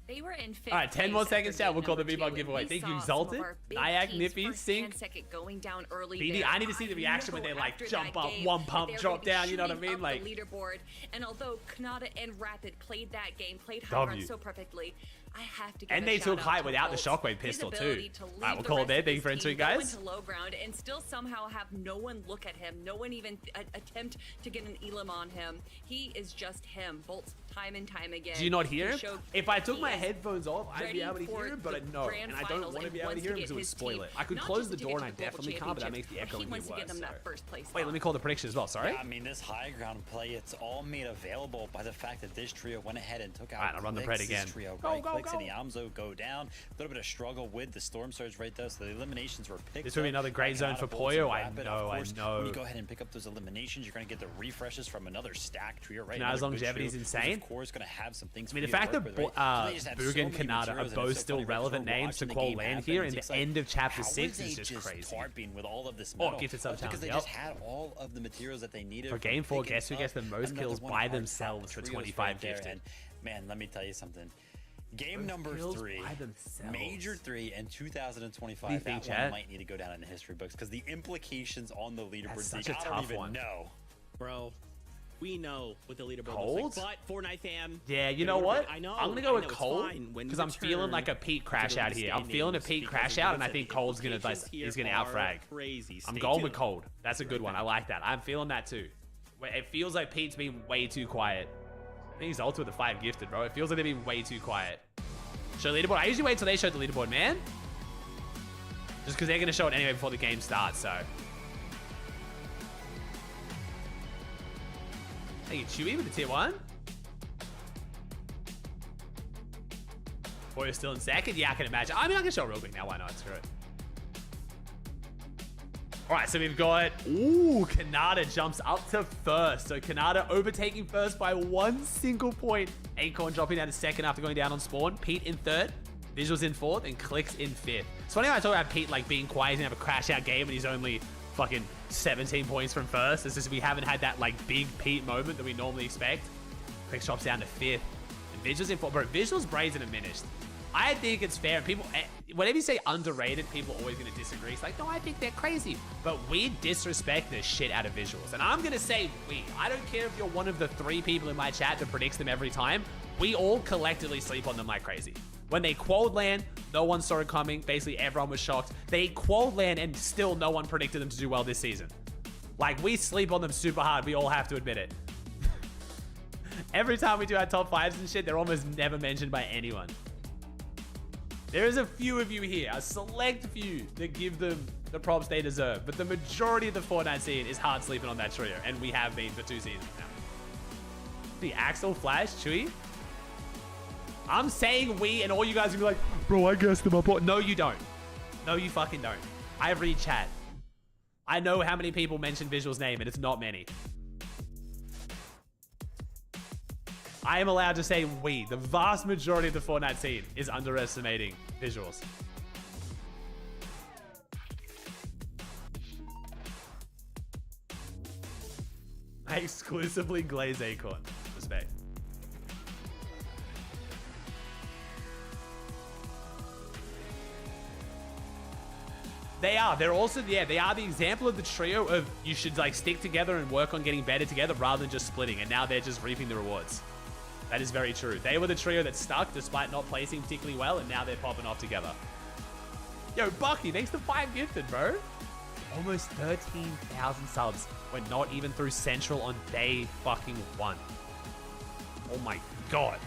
They were in fifth All right, 10 more place seconds, after chat. We'll game call the number V-Buck two, giveaway. and we Thank you, saw some of Exalted, our big Nyack, teams Nippy, first Sync. and second going down early BD, there. I need to see the reaction when know they, like, after jump that up, game one pump, they're drop gonna be down, you know what I shooting mean? up Like- the leaderboard. And although Kanata and Rapid played that game, played high W. ground so perfectly, I have to give And a they took shout out height to without the Bolts. shockwave His pistol, too. ability to All right, lead we'll the call it rest there. of Thank you his for entering, team, go guys. into low ground and still somehow have no one look at him, no one even attempt to get an elim on him. He is just him. Bolts time and time again. Do you not hear He him? showed If I took he my is headphones off, I'd be ready able to for hear him, but the I know. grand And I don't finals want to and be able to wants hear him get because it would his spoil team, it. I could not close just the to get door to and I the global definitely can't, but that makes the championship, echo he be wants to get worse. them So. that first place Wait, spot. let me call the prediction as well. Sorry. Yeah, I mean, this high ground play, it's all made available by the fact that this trio went ahead and took out All right, I'll run the Clicks. pred again. This trio, Go, right? go, Clicks go. and the Amzo go down. A little bit of struggle with the Storm Surge right there, so the eliminations were picked This will be up another by great zone Kanata, for Bolts, Poyo. and I Rapid. know, Of I course, know. When you go ahead and pick up those eliminations, you're going to get the refreshes from another stack trio, right? Kanata's Another good longevity is trio, which, insane. Of course, going to have some things I mean, the for you to fact work that with, right? So they just have so Boog and many Kanata materials, are and it's both so still funny, right? relevant We're names to watching the qual game land happen, here, and and it's the like, end of Chapter how 6 are is they just crazy. tarping with all of this Oh, metal? gifted sub Because they challenge, just yep. had all of the materials that they needed. For from game 4, picking guess who gets the up most another kills one by of our themselves top for trios 25 right there. gifted? And man, let me tell you something. Game Most number kills 3, by themselves. Major 3 in 2025. What do you think, that one chat? might need to go down in the history books because the implications on the leaderboard, That's they such a don't tough even one. know. Bro, we know what the leaderboard Cold? looks like, but Fortnite fam. Yeah, you it know would've what? been- I know. I'm gonna go with I know, it's Cold fine when because you I'm feeling return like a peak crash to the out here. I'm feeling a standings peak because crash it out, means and I that think the Cold's gonna implications he's here gonna out are frag. Crazy. I'm Stay going with tuned. Cold. That's a good one. I like that. I'm feeling that too. It feels like Pete's been way too quiet. I think he's ulted with the 5 gifted, bro. It feels like they've been way too quiet. Show leaderboard. I usually wait till they show the leaderboard, man. Just because they're gonna show it anyway before the game starts, so. Thank you, Chewy, with the tier 1. Boy, you're still in second? Yeah, I can imagine. I mean, I can show it real quick now. Why not? Screw it. All right, so we've got, Kanata jumps up to first. So Kanata overtaking first by 1 single point. Acorn dropping down to second after going down on spawn. Pete in third, Visuals in fourth, and Clicks in fifth. It's funny how I talk about Pete like being quiet and have a crash out game and he's only fucking 17 points from first. It's just we haven't had that like big Pete moment that we normally expect. Clicks drops down to fifth. And Visuals in fourth. Bro, Visuals, Braids, and diminished. I think it's fair. People, whenever you say underrated, people are always going to disagree. It's like, no, I think they're crazy. But we disrespect the shit out of Visuals. And I'm going to say we. I don't care if you're one of the 3 people in my chat that predicts them every time. We all collectively sleep on them like crazy. When they quad land, no one saw it coming. Basically, everyone was shocked. They quad land and still no one predicted them to do well this season. Like, we sleep on them super hard. We all have to admit it. Every time we do our top 5s and shit, they're almost never mentioned by anyone. There is a few of you here, a select few, that give them the props they deserve. But the majority of the Fortnite scene is hard sleeping on that trio. And we have been for 2 seasons now. The Axel, Flash, Chewy. I'm saying we, and all you guys are gonna be like, bro, I guessed them up. No, you don't. No, you fucking don't. I read chat. I know how many people mention Visual's name, and it's not many. I am allowed to say we. The vast majority of the Fortnite scene is underestimating Visuals. I exclusively glaze Acorn. Respect. They are. They're also, yeah, they are the example of the trio of you should like stick together and work on getting better together rather than just splitting. And now they're just reaping the rewards. That is very true. They were the trio that stuck despite not placing particularly well, and now they're popping off together. Yo, Bucky, thanks to 5 gifted, bro. Almost 13,000 subs. We're not even through Central on day fucking 1. Oh my god.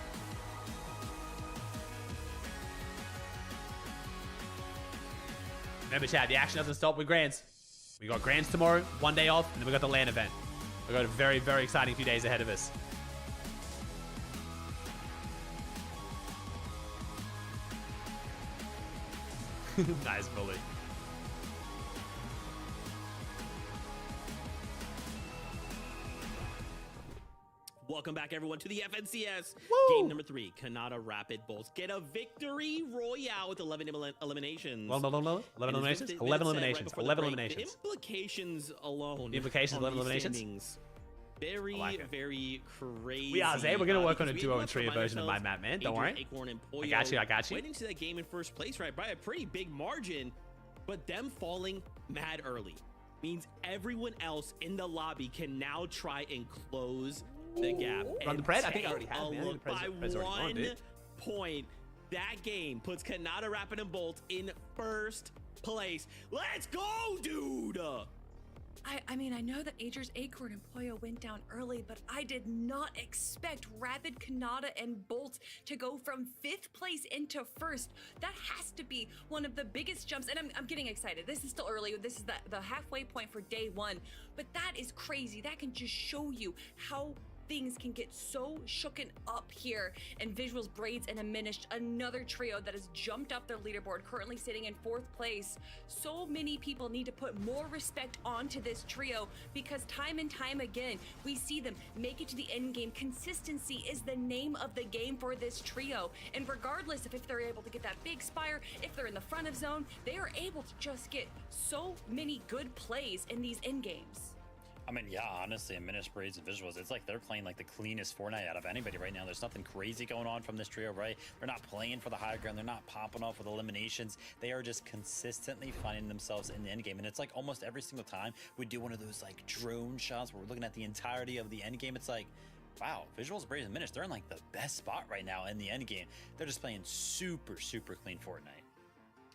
Remember, chat, the action doesn't stop with Grands. We got Grands tomorrow, 1 day off, and then we got the LAN event. We got a very, very exciting few days ahead of us. Nice bully. Welcome back, everyone, to the FNCS. Woo! Game number 3, Kanata Rapid Bulls get a victory royale with 11 eliminations. 11 eliminations? 11 eliminations. 11 eliminations. The implications alone. The implications, 11 eliminations? Standings, very, very crazy. We are, Zay. We're going to work on a duo and trio version of my map, man. Don't worry. Acorn and Poyo I got you. I got you. went into that game in first place, right, by a pretty big margin, but them falling mad early means everyone else in the lobby can now try and close the gap. Run the pred? I think I already have, man. Look, by 1 point, that game puts Kanata Rapid and Bolt in first place. Let's go, dude! I mean, I know that Ager's Acorn and Poyo went down early, but I did not expect Rapid, Kanata, and Bolt to go from 5th place into 1st. That has to be one of the biggest jumps, and I'm getting excited. This is still early. This is the halfway point for day 1, but that is crazy. That can just show you how things can get so shooken up here. And Visuals, Braids, and Diminished, another trio that has jumped up their leaderboard, currently sitting in 4th place. So many people need to put more respect onto this trio because time and time again, we see them make it to the end game. Consistency is the name of the game for this trio. And regardless of if they're able to get that big spire, if they're in the front of zone, they are able to just get so many good plays in these end games. I mean, yeah, honestly, Diminished, Braids, and Visuals, it's like they're playing like the cleanest Fortnite out of anybody right now. There's nothing crazy going on from this trio, right? They're not playing for the high ground. They're not popping off with eliminations. They are just consistently finding themselves in the end game. And it's like almost every single time we do one of those like drone shots where we're looking at the entirety of the end game. It's like, wow, Visuals, Braids, and Diminished, they're in like the best spot right now in the end game. They're just playing super, super clean Fortnite.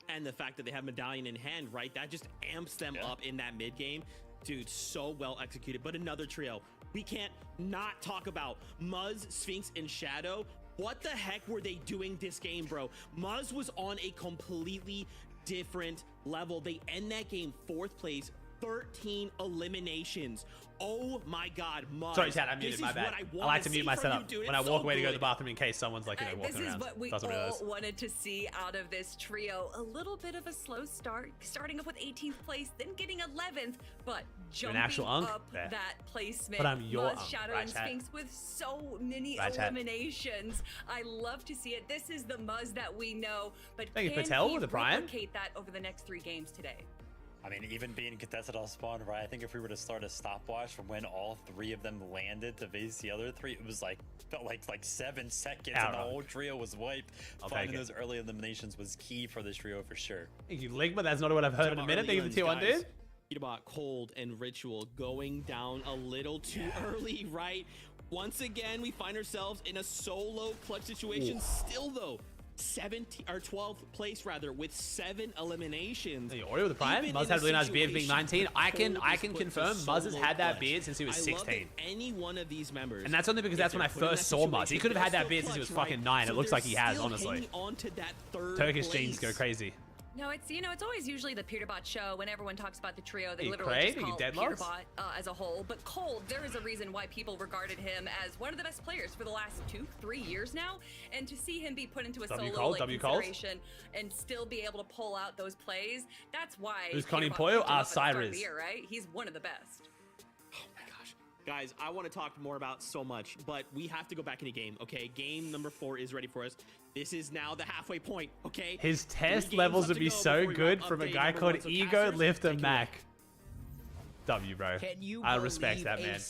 And the fact that they have Medallion in hand, right? That just amps them up in that mid game. Dude, so well executed. But another trio we can't not talk about. Muzz, Sphinx, and Shadow. What the heck were they doing this game, bro? Muzz was on a completely different level. They end that game 4th place, 13 eliminations. Oh my God, Mars. Sorry, Chad, I muted, my bad. I like to mute my setup when I walk away to go to the bathroom in case someone's like, walking this around. is what we all wanted to see out of this trio. A little bit of a slow start, starting up with 18th place, then getting 11th, but jumping up that placement. But I'm your Muzz, Shadow, and Sphinx with so many eliminations. I love to see it. This is the Muzz that we know, but can he replicate that over the next 3 games today? I mean, even being contested on spawn, right? I think if we were to start a stopwatch from when all 3 of them landed to face the other 3, it was like felt like 7 seconds, and the whole trio was wiped. Finding those early eliminations was key for this trio for sure. Thank you, Ligma. That's not what I've heard in a minute. Thank you for the tier 1, dude. About Cold and Ritual going down a little too early, right? Once again, we find ourselves in a solo clutch situation. Still, though, 12th place rather, with 7 eliminations. Hey, Oreo with the Prime. Muzz had a really nice beard being 19. I can confirm Muzz has had that beard since he was 16. Any one of these members, and that's only because that's when I first saw Muzz. He could have had that beard since he was fucking 9. It looks like he has, honestly. Turkish genes go crazy. No, it's, you know, it's always usually the PeterBot show when everyone talks about the trio. They literally just call PeterBot as a whole. But Cold, there is a reason why people regarded him as one of the best players for the last 2-3 years now. And to see him be put into a solo consideration and still be able to pull out those plays, that's why. Who's Connie Poyo? Cyrus. Right? He's one of the best. Guys, I want to talk more about so much, but we have to go back in a game, okay? Game number 4 is ready for us. This is now the halfway point, okay? His test levels would be so good from a guy called Ego Lifter Mac. W, bro. I respect that, man.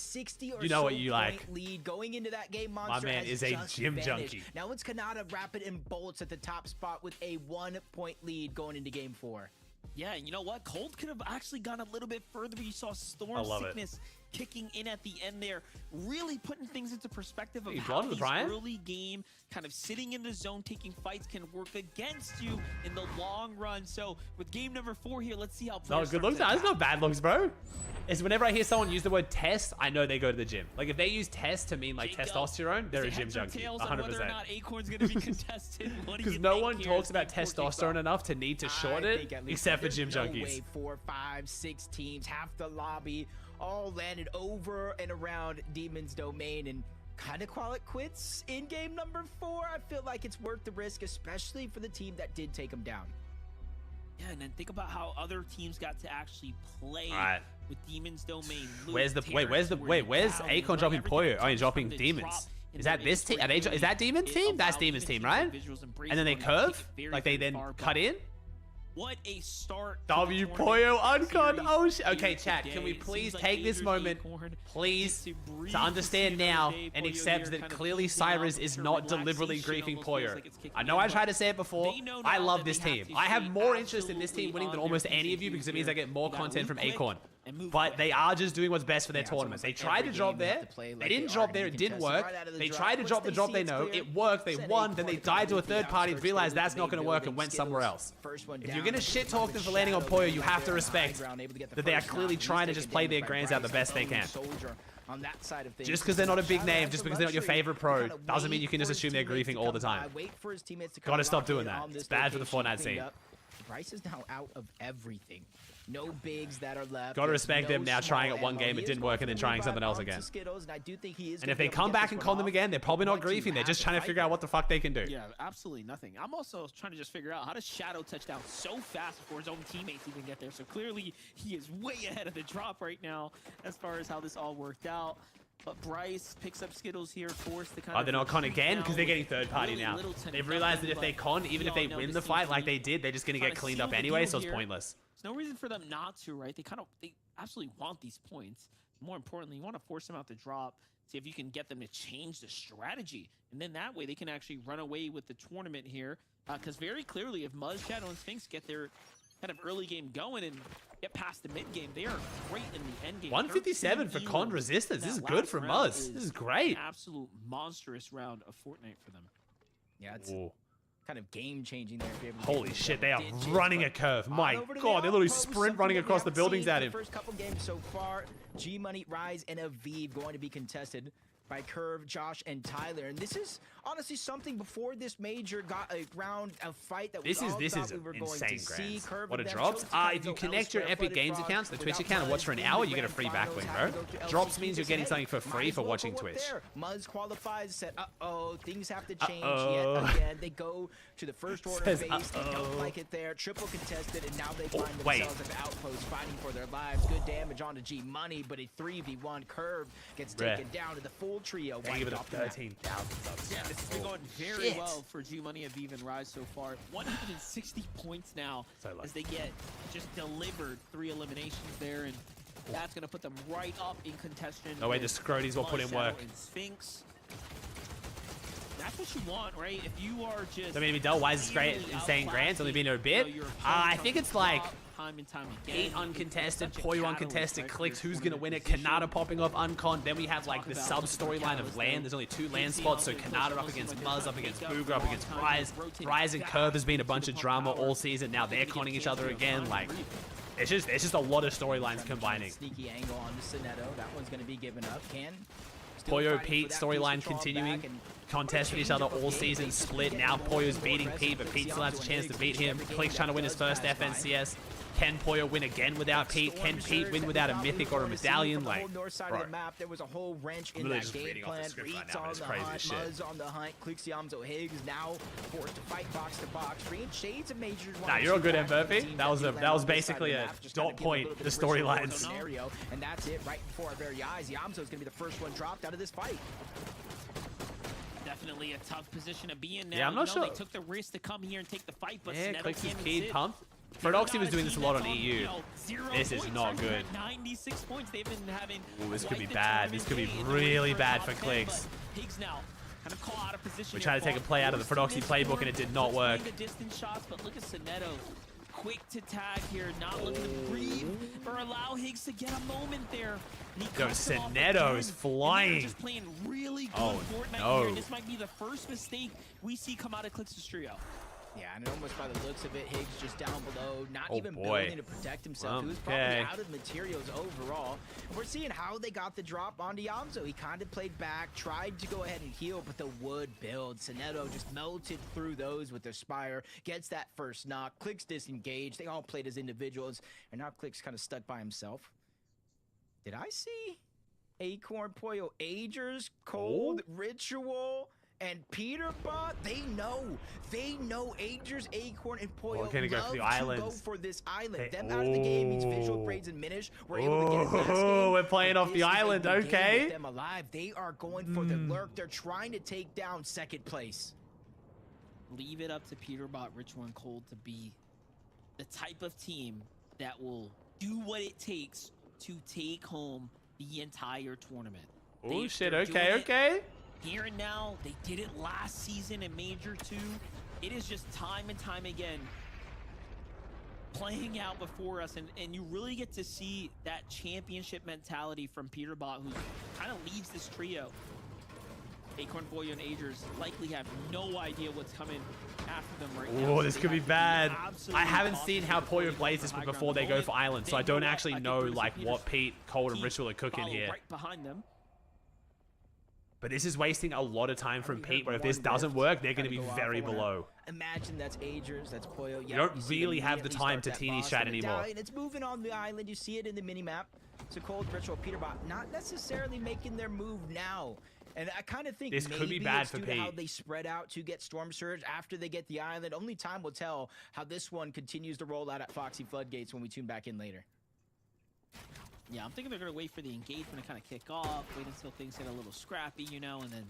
You know what you like. Lead going into that game, my man is a gym junkie. Now it's Kanata, Rapid, and Bolts at the top spot with a 1-point lead going into game 4. Yeah, and you know what? Cold could have actually gone a little bit further, but you saw Storm Sickness kicking in at the end there, really putting things into perspective of how these early game kind of sitting in the zone, taking fights can work against you in the long run. So with game number 4 here, let's see how players good looks. That's not bad looks, bro. Is whenever I hear someone use the word test, I know they go to the gym. Like if they use test to mean like testosterone, they're a gym junkie, 100%. Because no one talks about testosterone enough to need to short it, except for gym junkies. 4, 5, 6 teams, half the lobby, all landed over and around Demon's domain and kind of call it quits in game number 4. I feel like it's worth the risk, especially for the team that did take them down. Yeah, and then think about how other teams got to actually play with Demon's domain. Where's Akon dropping Poyo? Oh, he's dropping Demons. Is that this team? Is that Demon's team? That's Demon's team, right? And then they curve? Like they then cut in? What a start. W Poyo Uncon. Oh shit. Okay, chat, can we please take this moment, please, to understand now and accept that clearly Cyrus is not deliberately griefing Poyo. I know I tried to say it before. I love this team. I have more interest in this team winning than almost any of you because it means I get more content from Acorn. But they are just doing what's best for their tournament. They tried to drop there. They didn't drop there. It didn't work. They tried to drop the drop they know. It worked. They won. Then they died to a third party and realized that's not going to work and went somewhere else. If you're going to shit talk them for landing on Poyo, you have to respect that they are clearly trying to just play their Grands out the best they can. On that side of things, just because they're not a big name, just because they're not your favorite pro, doesn't mean you can just assume they're griefing all the time. Gotta stop doing that. It's bad for the Fortnite scene. Bryce is now out of everything. No bigs that are left. Gotta respect them now trying at one game, it didn't work, and then trying something else again. And if they come back and con them again, they're probably not griefing. They're just trying to figure out what the fuck they can do. Yeah, absolutely nothing. I'm also trying to just figure out how does Shadow touch down so fast before his own teammates even get there. So clearly he is way ahead of the drop right now as far as how this all worked out. But Bryce picks up Skittles here, forced to kind of... they're not con again because they're getting third party now. They've realized that if they con, even if they win the fight like they did, they're just going to get cleaned up anyway, so it's pointless. There's no reason for them not to, right? They absolutely want these points. More importantly, you want to force them out the drop, see if you can get them to change the strategy. And then that way they can actually run away with the tournament here. Because very clearly, if Muzz, Shadow, and Sphinx get their kind of early game going and get past the mid game, they are great in the end game. 157 for con resistance. This is good for Muzz. This is great. Absolute monstrous round of Fortnite for them. Yeah, it's kind of game-changing there. Holy shit, they are running a curve. My god, they're literally sprint running across the buildings at him. First couple games so far, G-Money, Rise, and Aviv going to be contested by Curve, Josh, and Tyler. And this is honestly something before this major got a fight that This we is all thought we were going insane, to see. Grants. Curve What and it them drops? chose to kind If of you go connect your elsewhere. Epic Flooded Games Frogs accounts, the Twitch without account, and watch for an Muzz hour, in you the get a free grand backlink, finals, bro. time to go to Drops LCQ means you're to getting say, something for hey, free might for as well watching go up Twitch. there. Muzz qualifies, said, things have to change Uh-oh. yet again. They go to the first order Says, base. They uh-oh. don't like it there. Triple contested, and now they find wait. themselves at the outpost fighting for their lives. Good damage onto G Money, but a 3v1 Curve gets taken down to the full trio. They give it a Wiped off the map. 13,000 subs. Yeah, this has been going very well for G Money and Even Rise so far. 160 points now So lucky. as they get just delivered 3 eliminations there, and that's going to put them right up in contention. No way, the with Scroties will put in Shadow work. and Sphinx. That's what you want, right? If you are just... I mean, Del Wise is great in saying Grants, only been here a bit. I think it's like time and time again. 8 uncontested, Such a Poyo catalyst, uncontested, right, for Clicks, your who's gonna win it? tournament Kanata popping off uncon. Then we have like the sub storyline of land. There's only 2 land spots, so Kanata up against Muzz, up against Booger, up against Rise. Rise and Curve has been a bunch of drama all season. Now they're conning each other again. Like, it's just a lot of storylines combining. Sneaky angle on the Sonetto. That one's going to be given up. Poyo Pete storyline continuing. Contested each other all season, split. Now Poyo's beating Pete, but Pete still has a chance to beat him. Click's trying to win his first FNCS. Can Poyo win again without Pete? Can Pete win without a mythic or a medallion? Like, bro. There was a whole wrench in literally that just game reading off the plan. script right Reed's now, on it's the crazy hunt, as shit. Muzz on the hunt. Clixiamzo Higgs now forced to fight box to box. Green shades of majors. Nah, you're a good MVP. That was basically a dot point, the storylines. Scenario, and that's it right before our very eyes. Yamzo's going to be the first one dropped out of this fight. Definitely a tough position to be in now. Yeah, I'm not You know, sure. They took the risk to come here and take the fight, but Yeah, Sonetto Clicks is can't keyed, sit. pumped. They're Fredoxy not was a doing team this a lot that's on on, EU. you know, 0 This is points, not they're good. at 96 points. They've been having Ooh, this could be quite the bad. This could be tournament day. really They're bad top for 10, Clicks. but Higgs now kind of call out of position. We tried to take a play out of the Fredoxy playbook and it did not work. The distance shots, but look at Sonetto. Quick to tag here, not looking to breathe or allow Higgs to get a moment there. And he Yo, cuts it off Sonetto again. is And flying. they're just playing really good Oh, Fortnite no. here. And this might be the first mistake we see come out of Clicks' trio. Yeah, and almost by the looks of it, Higgs just down below, not Oh, even boy. building to protect himself. He was Okay. probably out of materials overall. And we're seeing how they got the drop onto Yamzo. He kind of played back, tried to go ahead and heal, but the wood build. Sonetto just melted through those with their Spire, gets that first knock. Clicks disengaged. They all played as individuals, and now Clicks kind of stuck by himself. Did I see Acorn, Poyo, Agers, Cold, Ritual, and Peterbot? They know Agers, Acorn, and Poyo We're gonna go for the love to go islands. for this island. They- Them out of the game means visual Ooh. braids and Minish. We're able to get it last game, Oh, we're playing but off the this is a island, good game okay. with them alive. They are going for the lurk. They're trying to take down second place. Leave it up to Peterbot, Ritual, and Cold to be the type of team that will do what it takes to take home the entire tournament. Oh shit, they're okay, doing it okay. Here and now, they did it last season in Major 2. It is just time and time again playing out before us, and you really get to see that championship mentality from Peterbot, who kind of leads this trio. Acorn, Poyo, and Agers likely have no idea what's coming after them right now. Oh, so this they could be have to bad. absolutely I haven't cautious seen how before they Poyo go plays for this the high before ground. they go for island, so I They don't go up, actually I think know Bruce like Peters what Pete, Cold, and keep Ritual are cooking follow here. right behind them. But this is wasting a lot of time from We Pete, heard where if this one doesn't rift work, they're going to kinda be go off. very I wanna below. Imagine that's Agers, that's Poyo. You don't see them really have the immediately time start to that teeny boss strat and anymore. medallion. It's moving on the island. You see it in the mini-map. So Cold, Ritual, Peterbot not necessarily making their move now. And I kind of think This maybe could be bad it's for due to how Pete. they spread out to get Storm Surge after they get the island. Only time will tell how this one continues to roll out at Foxy Floodgates when we tune back in later. Yeah, I'm thinking they're going to wait for the engagement to kind of kick off, wait until things get a little scrappy, you know, and then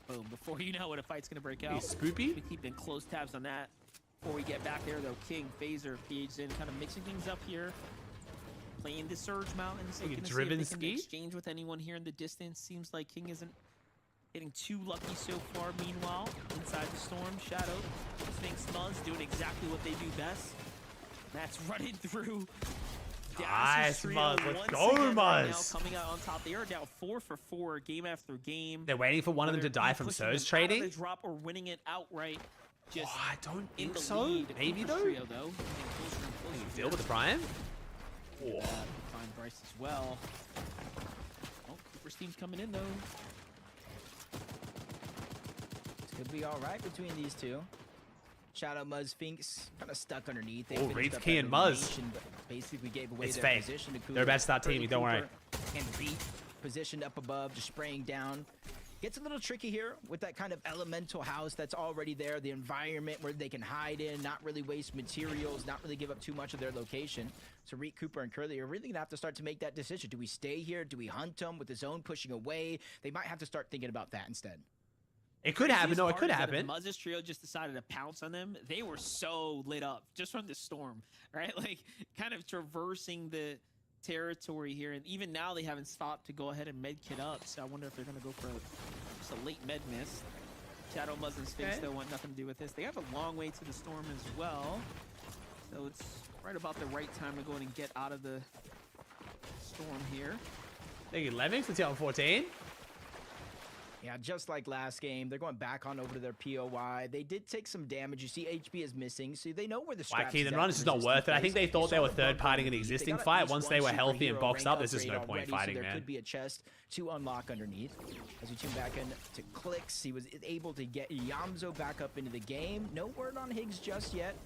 boom, before you know it, a fight's going to break out. Hey, Spoopy? We keeping close tabs on that. Before we get back there, though, King, Phaser, feeds in, kind of mixing things up here. Playing the Surge Mountains. Like a Looking to see if driven they can ski? exchange with anyone here in the distance. Seems like King isn't getting too lucky so far. Meanwhile, inside the storm, Shadow, Sphinx, Muzz doing exactly what they do best. That's running through. Nice, trio Muzz. Let's once go, again right now, Muzz. coming out on top. They are down 4 for 4, game after game. They're waiting for one of them to die from Pushing them Surge out of trading? the drop or winning it outright. Just Oh, I don't in think the so. lead. Maybe Cooper's though. Trio, though. Getting closer and closer Deal here. with the Prime? Oh. Find Bryce as well. Oh, Cooper's team's coming in though. Could be all right between these two. Shadow Muzz Finks kind of stuck underneath. They Oh, finished Wraith up Key that and Muzz. elimination, but basically gave away It's their fake. position to Cooper. They're about to start Curly teaming, don't worry. Cooper and Beat positioned up above, just spraying down. Gets a little tricky here with that kind of elemental house that's already there, the environment where they can hide in, not really waste materials, not really give up too much of their location. So Reek, Cooper, and Curly are really gonna have to start to make that decision. Do we stay here? Do we hunt them with the zone pushing away? They might have to start thinking about that instead. It could happen. No, it Part could is that if happen. Muzz's trio just decided to pounce on them. They were so lit up just from the storm, right? Like kind of traversing the territory here, and even now they haven't stopped to go ahead and med kit up. So I wonder if they're gonna go for just a late med miss. Shadow Muzz and Sphinx still want nothing to do with this. They have a long way to the storm as well, so it's right about the right time to go ahead and get out of the storm here. Thank you, Lemmings. Let's on 14. Yeah, just like last game, they're going back on over to their POI. They did take some damage. You see HP is missing, so they know where the Why scraps Keith is and at Run in is just not resistant worth it. I think they phase. thought they You were saw the third bump partying on an the beat. They existing got at fight. least Once one they were healthy and superhero boxed rank up, there's just no upgrade point already, fighting, so there man. could be a chest to unlock underneath. As we tune back in to Clicks, he was able to get Yamzo back up into the game. No word on Higgs just yet.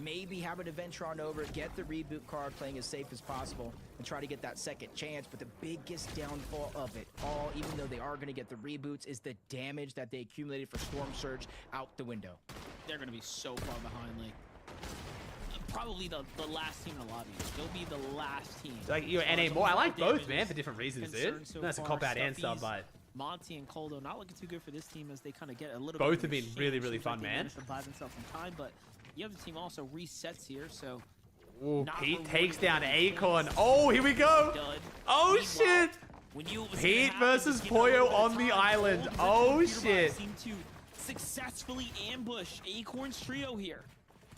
Maybe have an adventure on over, get the reboot card, playing as safe as possible, and try to get that second chance. But the biggest downfall of it all, even though they are going to get the reboots, is the damage that they accumulated for Storm Surge out the window. They're gonna be so far behind, like probably the last team in the lobby. They'll be the last team. Like you're As far NA as more. I overall like both, damage man, is for different reasons, dude. concerned so That's a far. cop out and sub, Stuffies, but Monty and Coldo not looking too good for this team as they kind of get a little Both bit have been of a really, shame. really Seems like fun, they man. managed to buy themselves some time, but the other team also resets here, so ooh, not Pete rewarding takes down for the Acorn. points. Oh, here we go. Dud. Oh, Meanwhile, shit. when you was Pete gonna happen versus was given a little Poyo bit of on the time. island. Cold Oh, versus Peterbot shit. seemed to successfully ambush Acorn's trio here.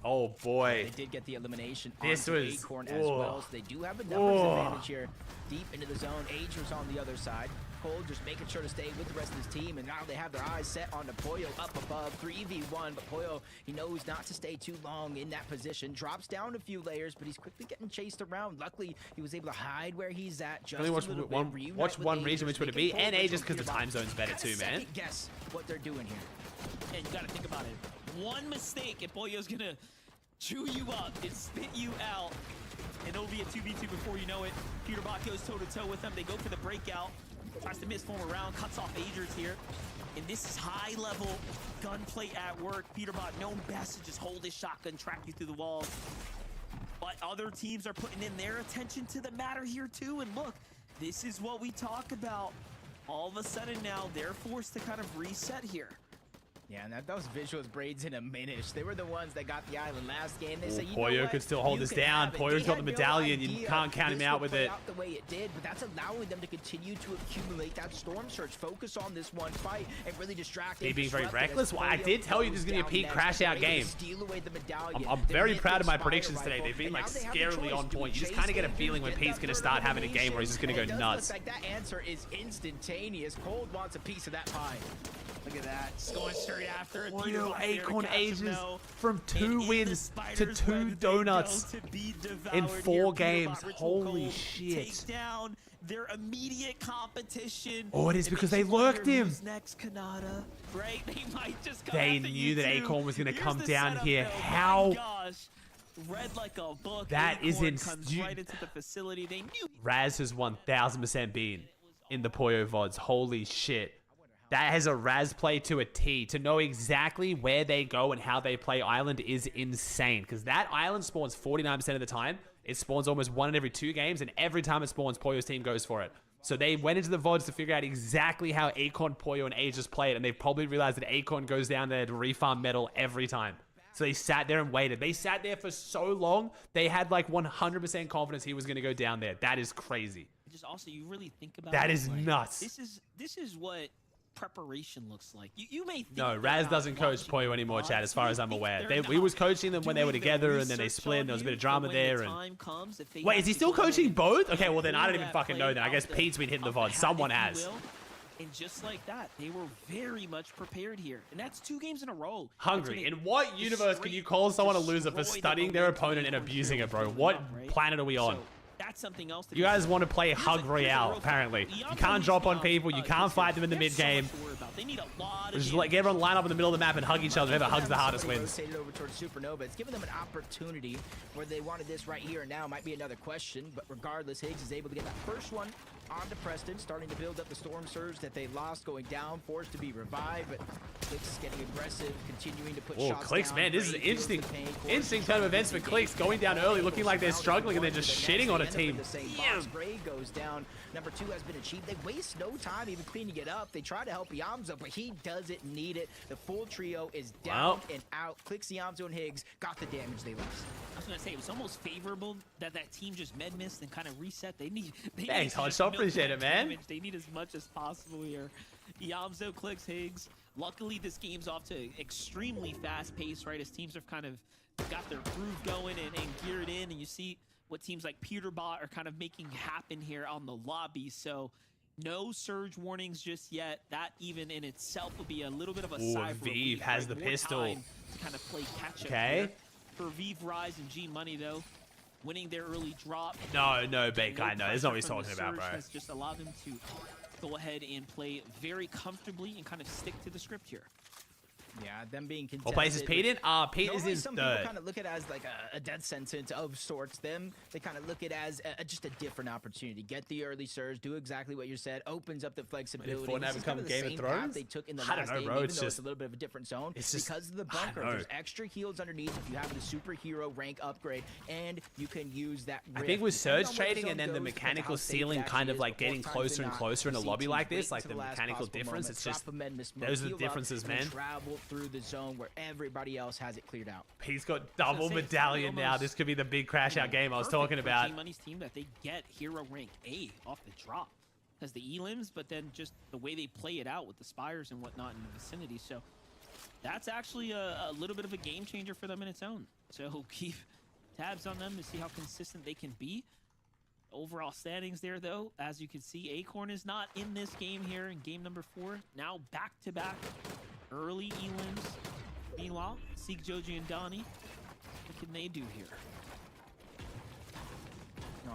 Oh, boy. They did get the elimination This onto was- Acorn as oh. well, so they do have a numbers advantage here. Deep into the zone, Agers on the other side. Cole just making sure to stay with the rest of his team, and now they have their eyes set on the Poyo up above, 3v1, but Poyo, he knows not to stay too long in that position, drops down a few layers, but he's quickly getting chased around. Luckily, he was able to hide where he's at just Only a watch little bit, one, reunite watch with one Agers, region, which would it making be? Cole NA look just because the Peterbot. time zone's better Gotta too, man. second guess what they're doing here. And you gotta think about it. One mistake and Pollo's gonna chew you up and spit you out. And it'll be a 2v2 before you know it. Peterbot goes toe-to-toe with them. They go for the breakout. Tries to misform around, cuts off Agers here. And this is high-level gunplay at work. Peterbot known best to just hold his shotgun, track you through the walls. But other teams are putting in their attention to the matter here too. And look, this is what we talk about. All of a sudden now, they're forced to kind of reset here. Yeah, and those visuals Braids in a minute. They were the ones that got the island last game. They Ooh, say, you know Poyo what? could still hold You this can down. have it. Poyo's They got had the no medallion. You idea can't count him this out would with play it. out the way it did, but that's allowing them to continue to accumulate that storm surge, focus on this one fight, and really distract. They and being very disrupt it as reckless? Well, I Poyo did tell you goes this is gonna be a down peak next. crash They're out able to game. steal away the medallion. I'm They very hit proud the of my Spire predictions today. rifle, They've been and like now they have the scarily choice. on Do we point. You just chase kind of get a it? Do feeling we when get Pete's that gonna third start having a game where he's just gonna go elimination? And it does nuts. look like that answer is instantaneous. Cold wants a piece of that pie. Look at that. Just going straight after it. Poyo Peterbot there to Acorn catch him, ages no. from And in 2 the wins to spider's 2 web they donuts go to be in devoured 4 here. games. Peterbot, Ritual Holy Cold shit. Takes down their immediate competition. Oh, it is It because makes they you wonder lurked him. who's next, Kanata? Right? They might just come They after knew you that too. Acorn was gonna Here's come the down setup, here. though. How- My gosh. Read like a book. That is Acorn comes instu- right into the facility. They knew. Raz has 1000% been in the Poyo VODs. Holy shit. That has a Raz play to a T. To know exactly where they go and how they play Island is insane. Because that Island spawns 49% of the time. It spawns almost 1 in every 2 games. And every time it spawns, Poyo's team goes for it. So they went into the VODs to figure out exactly how Acorn, Poyo, and Aegis play it. And they've probably realized that Acorn goes down there to refarm metal every time. So they sat there and waited. They sat there for so long. They had like 100% confidence he was going to go down there. That is crazy. Just also, you really think about That it, is like, nuts. This is what preparation looks like. You may think No, they're Raz not doesn't coach watching Poyo anymore, VODs. Chad, as far You as I'm think aware. they're We was not coaching them when they were doing the together, and then they research split, and on there was a bit you of for drama when the there. And time comes, if they wait, have is he to still go ahead coaching and both? Okay, well then I pull don't even that fucking know play then. I out guess the- Pete's been hitting the out the VOD. hat, Someone if you has. will. And just like that, they were very much prepared here. And that's 2 games in a row. Hungry. That's In what when universe can straight you call someone a loser for destroy the studying their momentum opponent and Acorn abusing Trio it, bro? building What up, right? planet are we on? So that's that's something else. You guys want to play Hug Royale, apparently. You can't drop on people. You can't fight them in the mid-game. They need a lot of Just let everyone line up in the middle of the map and hug each other. Whoever hugs the hardest wins. Rotated over towards Supernova. It's giving them an opportunity where they wanted this right here and now. Might be another question, but regardless, Higgs is able to get that first one onto Preston, starting to build up the Storm Surge that they lost, going down, forced to be revived, but Clicks getting aggressive, continuing to put shots Clicks, down. man, this is an interesting turn of events for Clicks, going down early, looking like they're struggling, and they're just shitting on a team. Gray goes down. Number 2 has been achieved. They waste no time even cleaning it up. They try to help Yamzo, but he doesn't need it. The full trio is down and out. Clicks, Yamzo, and Higgs got the damage they lost. I was gonna say it was almost favorable that team just med missed and kind of reset. They need. Thanks, Hodge. I appreciate it, man. Damage. They need as much as possible here. Yamzo, Clicks, Higgs. Luckily, this game's off to extremely fast pace, right? As teams have kind of got their groove going and geared in, and you see what teams like Peterbot are kind of making happen here on the lobby. So no surge warnings just yet. That even in itself will be a little bit of a sigh for Vive has the pistol. To kind of play catch up. Okay. For Vive Rise and G Money though, winning their early drop. No, bait guy. No, that's not what he's talking about, bro. Has just allowed them to go ahead and play very comfortably and kind of stick to the script here. Yeah, them being contested. What place is Pete in? Pete is in some third. people kind of look at it as like a death sentence of sorts. Them, they kind of look at it as just a different opportunity. Get the early surge, do exactly what you said, opens up the flexibility. Fortnite This is kind become of the Game of same Thrones? path they took in the I don't last know, game, bro. even It's though just- it's a little bit of a different zone. it's just- Because of the I don't bunker, know. there's extra heals underneath if you have the superhero rank upgrade, and you can use that. I think rift. with Depending surge on where trading zone and then the goes, depends mechanical how safe ceiling it kind of actually like is, but getting more times closer than and not, closer in a you see lobby teams like wait this, like to the last mechanical possible difference, moment, it's just drop 'em in, miss smoke, those are the heal up, differences, and then man. travel through the zone where everybody else has it cleared out. He's got double say, it's medallion now. almost, This could be the big crash out game I was talking about. G-Money's team that they get hero rank A off the drop as the elims, but then just the way they play it out with the spires and whatnot in the vicinity. So that's actually a little bit of a game changer for them in its own. So keep tabs on them to see how consistent they can be. Overall standings there, though, as you can see, Acorn is not in this game here in game number 4. Now back-to-back early elims. Meanwhile, Seek, Joji, and Donnie, what can they do here?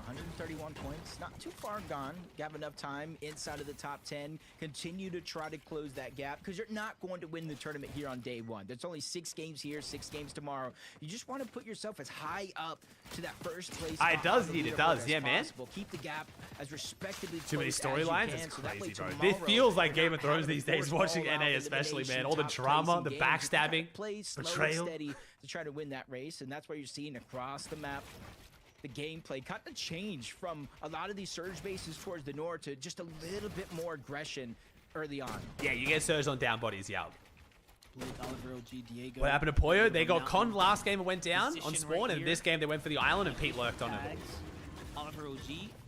131 points, not too far gone. Have enough time inside of the top 10. Continue to try to close that gap because you're not going to win the tournament here on day 1. There's only 6 games here, 6 games tomorrow. You just want to put yourself as high up to that first place. It does, yeah, man. Keep the gap as respectably Too many close as you storylines? can, It's so that way crazy, bro. tomorrow This feels like you're Game not of Thrones having these to days, force watching all NA out especially, man. elimination, All the top drama, placing the games. You just gotta backstabbing, play slow and betrayal. steady to try to win that race, and that's what you're seeing across the map. The gameplay kind of changed from a lot of these surge bases towards the north to just a little bit more aggression early on. Yeah, you get surged on down bodies, yeah. Blake, Oliver, OG, Diego. What happened to Pollo? They got conned last game and went down on Position spawn, right and here. this game they went for the island and Pete lurked on him. Tags. Oliver, OG.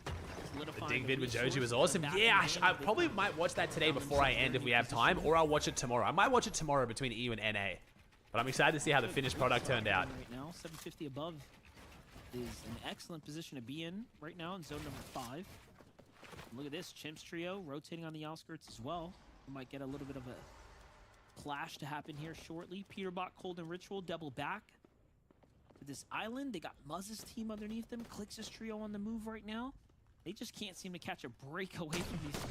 The solidifying dig vid with Joji resource was awesome. back Yeah, in the I game. probably might watch that today before I end if we have time, or I'll watch it tomorrow. I might watch it tomorrow between EU and NA. But I'm excited to see how the finished product turned out. Right now, 750 above is an excellent position to be in right now in zone number 5. Look at this, Chimps trio rotating on the outskirts as well. We might get a little bit of a clash to happen here shortly. Peterbot, Cold, and Ritual double back to this island. They got Muzz's team underneath them. Clix's trio on the move right now. They just can't seem to catch a break away from these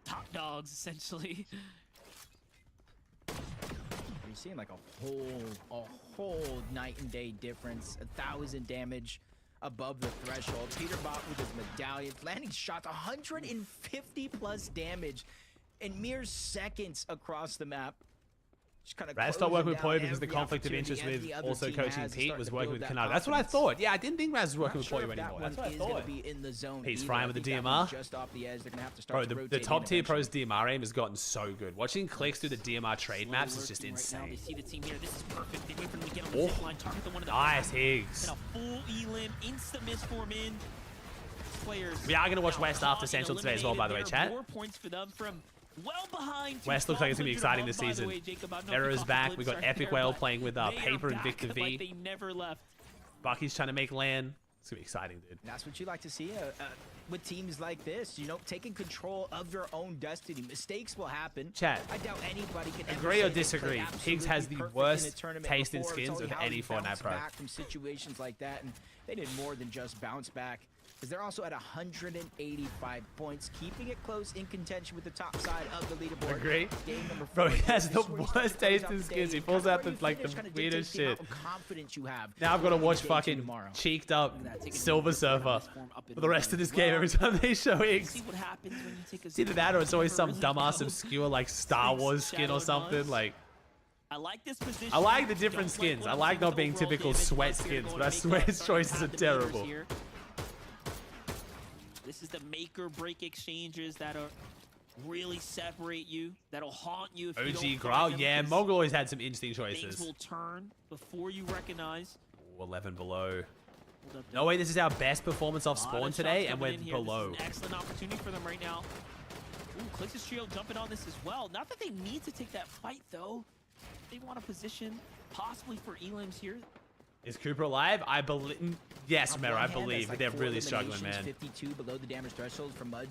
top dogs, essentially. You're seeing like a whole night and day difference. 1,000 damage above the threshold. Peterbot with his medallion, landing shots, 150 plus damage in mere seconds across the map. Brad stopped working with Pollo because of the conflict of interest with also coaching Pete was working with Canada. That's what I thought. Yeah, I didn't think Raz was working with Pollo anymore. That's what I thought. Pete's frying with the DMR. Just off the edge, they're gonna have to Bro, start the top tier pros DMR aim has gotten so good. Watching Clicks do the DMR trade maps is just Right now, insane. they see the team here. This is perfect. They wait for them to get on the zip line, target the one of the Nice, Higgs. and a full elim, instant misform in. Players. We are going to watch West caught after and Central today as well, by the way, eliminated. There are chat. More points for them from well behind. to West looks like it's going to be 1200 exciting this above, by the season. way, Jacob. I don't know if Error you is caught the back. glimpse We got right Epic there, Whale but playing with they are Paper and back Victor like V. they never left. Bucky's trying to make land. It's going to be exciting, dude. That's what you like to see with teams like this. You know, taking control of your own destiny. Mistakes will happen. Chat. I doubt anybody can ever Agree say or they played disagree? Higgs absolutely has the perfect worst in a tournament taste in before. It's skins only of how any he Fortnite bounced pro. back from situations like that, and they did more than just bounce back. as they're also at 185 points, keeping it close in contention with the top side of the leaderboard. Agree. Game number 4. Bro, he has the This is where you worst start to close taste out in the skins. He day. pulls Kind out of where the you like finish the kind of weirdest dictates the shit. amount of confidence you have. Now I've got to going watch into day 2 fucking tomorrow. cheeked up Look at that, taking Silver the Surfer form up in for the rest of as this game every well. time they show X. See what happens when you take a It's either that or it's always some really dumbass go. obscure like Star Wars skin or Shadow something. Nuts. Like, I like this position. I like the different Don't like skins. what I I'm like seeing not with being overall typical damage. sweat Plus, they're skins, going but I to make swear up his starting to choices have are the meters terrible. here. This is the make or break exchanges that are really separate you, that'll haunt you if you don't OG find Growl, them, yeah, because Mogul always had some interesting things choices. will turn before you recognize. Ooh, 11 below. Hold up, No way, this is our best performance off lot of spawn shots today, and coming we're in here. below. This is an excellent opportunity for them right now. Ooh, Clix's trio jumping on this as well. Not that they need to take that fight though. They want a position possibly for elims here. Is Cooper alive? I believe. Yes, On Mero, one I hand, that's believe. like They're 4 really struggling, eliminations, man. 52 below the damage threshold from Mudge,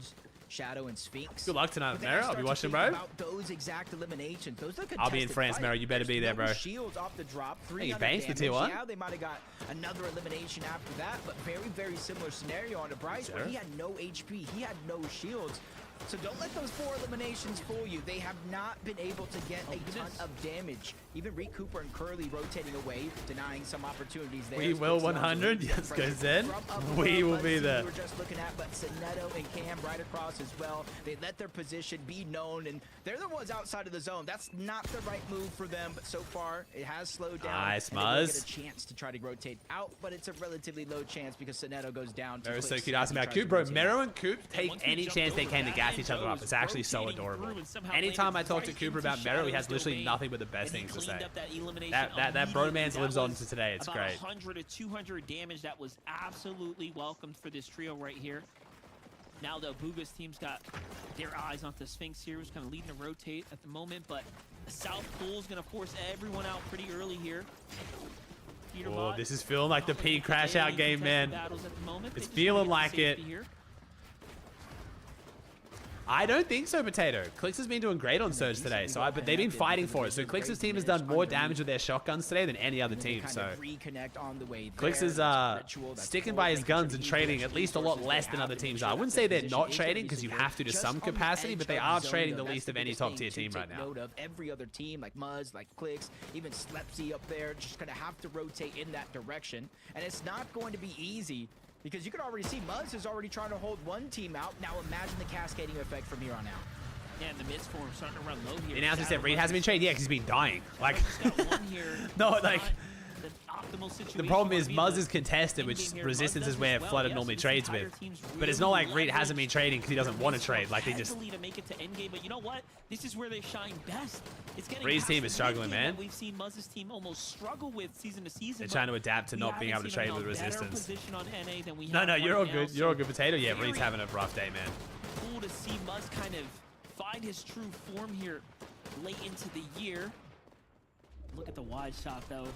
Shadow, and Sphinx. Good luck tonight, But then Mero. I I'll start be to watching, think bro. about those exact eliminations. Those are I'll be in contested France, fight. Mero. You better be There's there, no bro. Shields off the drop. Hey, you 300 banked the damage. tier 1? Yeah, they might have got another elimination after that, but very similar scenario on the Bryce where Sure. he had no HP. He had no shields. So don't let those 4 eliminations fool you. They have not been able to get a ton of damage. Even Reed Cooper and Curly rotating away, denying some opportunities there. We will 100. Yes, go Zen. We will be there. We were just looking at, but Sinetto and Cam right across as well. They let their position be known, and they're the ones outside of the zone. That's not the right move for them, but so far it has slowed down. Nice, and they will Muzz. get a chance to try to rotate out, but it's a relatively low chance because Sinetto goes down. To Mero's so Clix cute as asking he about tries to Coop, bro. rotate Mero out. and Coop take once we any jumped chance they over can to that, gas each other up. Joe It's actually so rotating adorable. through and somehow Anytime I landed talk to right Cooper into about Mero, he has Shadow's literally domain, nothing but the best and he things to cleaned say. up that elimination That immediately. bromance That lives on was to today. It's about great. 100 to 200 damage that was absolutely welcomed for this trio right here. Now though, Booga's team's got their eyes on the Sphinx here, who's kind of leading the rotate at the moment, but the South Pool is going to force everyone out pretty early here. Oh, this is feeling like the peak crash out game, man. It's feeling like it. I don't think so, Potato. Clix has been doing great on Surge today, but they've been fighting for it. So Clix's team has done more damage with their shotguns today than any other team. So Clix is sticking by his guns and trading at least a lot less than other teams are. I wouldn't say they're not trading because you have to some capacity, but they are trading the least of any top tier team right now. Every other team like Muzz, like Clix, even Slepsy up there, just gonna have to rotate in that direction, and it's not going to be easy. Because you can already see Muzz is already trying to hold one team out. Now imagine the cascading effect from here on out. Yeah, and the mid form starting to run low here. The announcer said Reed hasn't been traded yet because he's been dying. Like, Just got one here. no, It's like, not the optimal the situation problem for is being Muzz the is contested, which in-game here. Resistance Muzz is does where as well. Flooded Yes, normally this trades entire with. team's But it's really not like Reed hasn't leveraged been trading because he doesn't want to trade. Like, they just... heavily to make it to endgame, but you know what? This is where they shine best. It's getting Reed's past team the is struggling, mid-game man. that we've seen Muzz's team almost struggle with season to season. They're but trying to adapt to we not being able haven't to seen trade them with in a better Resistance. position on NA than we No, have no, you're right all now, good. so You're all good, Potato. Yeah, very Reed's having a rough day, man. cool to see Muzz kind of find his true form here late into the year. Look at the wide shot, though.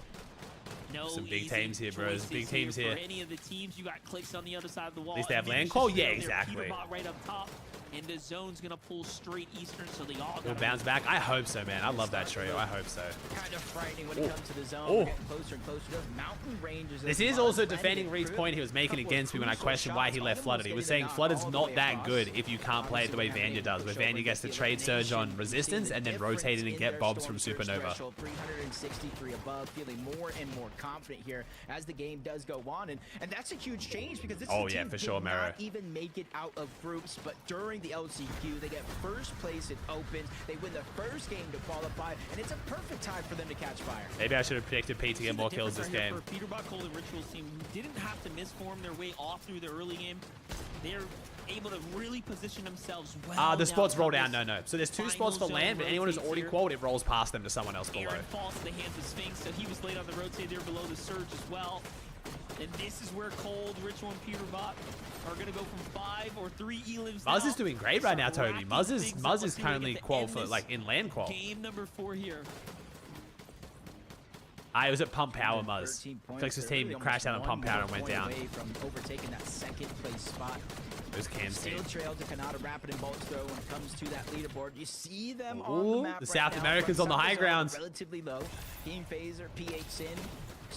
No Some big easy teams here, bros. choices Big teams here. For any of the teams, you got Clicks on the other side of the wall. At least they have and land Vinicius call? is Yeah, still there. exactly. Peterbot right up top, and the zone's gonna pull straight Eastern, so they all We'll got bounce back. I hope so, man. I love that trio. I hope so. Kind of frightening when it comes to the zone. Oh. We're getting closer and closer to those mountain ranges. This is also defending Reed's point he was making against me when I questioned why he left Flooded. He was saying Flooded's not that good if you can't play it the way Vanya does, where Vanya gets to trade Surge on Resistance and then rotate in and get Bobs from Supernova. 363 above, feeling more and more confident here as the game does go on, and that's a huge change because this Oh, team yeah, for sure, did Mero. not even make it out of groups, but during the LCQ they get first place in Opens, they win the first game to qualify, and it's a perfect time for them to catch fire. Maybe I should have predicted Pete to get more kills this game. For Peterbot, Cold, and Ritual's team, who didn't have to misform their way off through the early game, they're able to really position themselves well. The spots now roll for down. this No. So there's 2 final spots for zone land, but anyone who's rotates already here. qualled, it rolls past them to someone else below. Aaron falls to the hands of Sphinx, so he was late on the rotate there below the surge as well. And this is where Cold, Ritual, and Peterbot are going to go from 5 or 3 elims. Muzz now. is doing great right now, Start Toby. racking Muzz is things up. Let's see if we currently get to qual end for this like in land qual. Game number 4 here. I was at Pump Power, Muzz. 13 points. Clix's They're team really crashed out on almost Pump one Power more and went point down. away from overtaking that second place spot. It was Cam's team. Still trail to Kanata, Rapid, and Bolts, though, when it comes to that leaderboard. You see them on Ooh, the map the right South now, Americans from on the South high Zone, grounds. Relatively low. Team Phaser, PH Sin,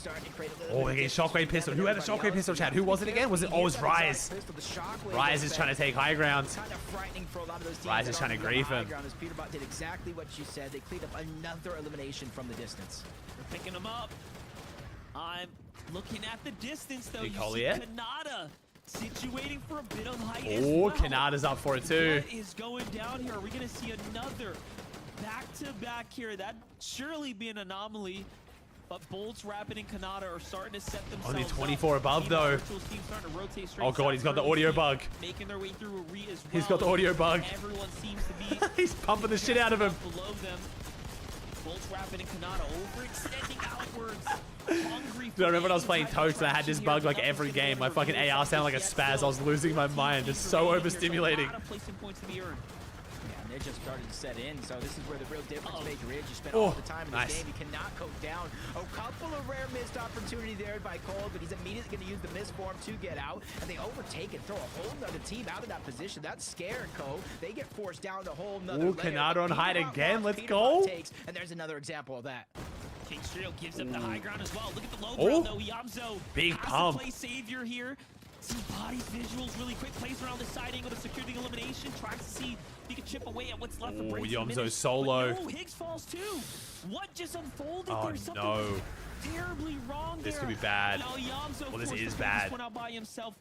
starting to create a little Oh, bit they of get distance shockwave between pistol. them Who and had a everybody shockwave pistol, else. Chad? Who was it again? Was it? Oh, it was Rise. Rise is trying to take high ground. Kind of frightening for a lot of those teams Rise that is aren't trying to on the grief high him. ground, as Peterbot did exactly what you said. They cleaned up another elimination from the distance. They're picking him up. I'm looking at the distance, though. Big You hole see here. Kanata situating for a bit of height as Oh, well. Kanada's up for it too. What is going down here? Are we going to see another back-to-back here? That'd surely be an anomaly. But Bolts, Rapid, and Kanata are starting to set themselves Only up. 24 above, Meanwhile, though. Virtual's team starting to rotate straight Oh, God, he's got the audio bug. Making their way through a re as well. He's got the audio bug. Everyone seems to be He's pumping the shit out of him. below them. Bolts, Rapid, and Kanata overextending outwards. Hungry Dude, I remember when I was playing Toast and I had this bug like every game. My fucking AR sounded like a spaz. I was losing my mind. It's so overstimulating. Placing points to be earned. Yeah, and they're just starting to set in, so this is where the real difference maker is. You spend Oh, all the time in this nice. game, you cannot go down. A couple of rare missed opportunity there by Cole, but he's immediately going to use the miss form to get out, and they overtake and throw a whole nother team out of that position. That's scared, Cole. They get forced down the whole nother Ooh, layer. Kanata on height Peterbot again. lost, Let's Peterbot go. takes, and there's another example of that. King's Trio gives up the high ground as well. Look at the low Oh. ground, though. Yamzo Big has pump. to play savior here. Some bodies, visuals, really quick plays around the side angle to secure the elimination. Tries to see if he can chip away at what's left. Oh, Breaks the Yamzo's minute. solo. But no, Higgs falls too. What just unfolded? Oh, There's something no. terribly wrong This there. could be bad. Now Yamzo Well, this forced is to figure bad. this one out by himself.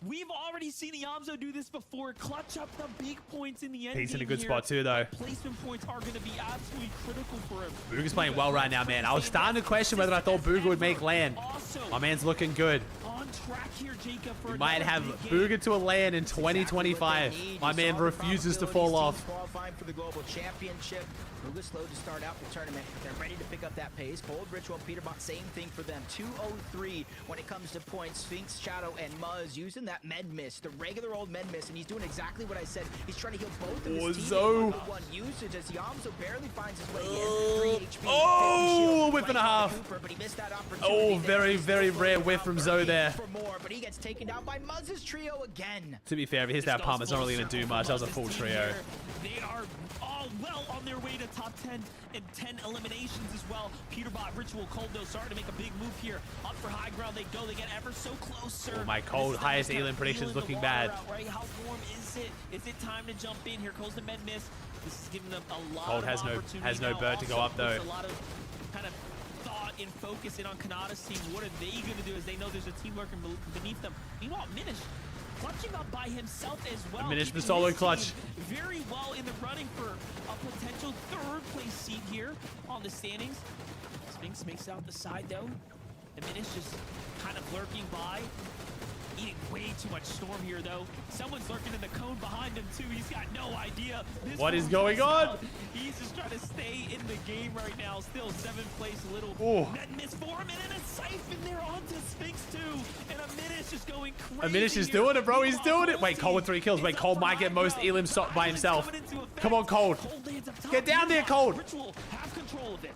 We've already seen Yamzo do this before. Clutch up the big points in the end. He's in a game good here. spot too, though. Placement points are going to be absolutely critical for him. Boog's playing well right now, man. I was starting to question whether I thought Booga would make land. Also, My man's looking good. on track here, Jacob, for We might another have big game. Booga to a land in 2025. My man refuses to fall off. Qualifying for the global championship. Booga's slow to start out the tournament, but they're ready to pick up that pace. Bold, Ritual, Peterbot, same thing for them. 203 when it comes to points. Sphinx, Shadow, and Muzz using that med miss, the regular old med miss, and he's doing exactly what I said. He's trying to heal both of his teams. Zo. One usage as Yamzo barely finds his way in. 3 HP. Oh, 50 whip and a shield. half. Cooper, but he missed that opportunity Oh, there. very, He's very still rare going whiff out from for Zo eight there. For more, but he gets taken down by Muzz's trio again. To be fair, if he hits that pump, it's not really going to do much. That was a full trio. They are all well on their way to top 10 and 10 eliminations as well. Peterbot, Ritual, Cold, though, starting to make a big move here. Up for high ground they go. They get ever so closer. Oh, my This Cold, is the highest kind of Elim predictions feeling the looking water bad. out, right? How warm is it? Is it time to jump in? Here goes the med miss. This is giving them a lot Cold of has no opportunity now. bird to go Also up, though. puts a lot of kind of thought and focus in on Kanata's team. What are they going to do as they know there's a team lurking beneath them? Meanwhile, Minish clutching up by himself as well. Minish the keeping solo his clutch. team very well in the running for a potential third place seat here on the standings. Sphinx makes it out the side though. And Minish just kind of lurking by. Eating way too much storm here though. Someone's lurking in the cone behind him too. He's got no idea. What is one going goes on? out. He's just trying to stay in the game right now. Still 7th place, little Oh. net miss for him, and then a siphon there onto Sphinx too. And a Minish just going crazy. A Minish is here. doing it, bro. He's Meanwhile, doing it. Wait, Cole with 3 kills. Wait, is Cole up might for get high most ground. Elim shot by Ryze is himself. coming into effect. Come on, Cold. Lands up top. Get down there, Cold. Ritual have control of it.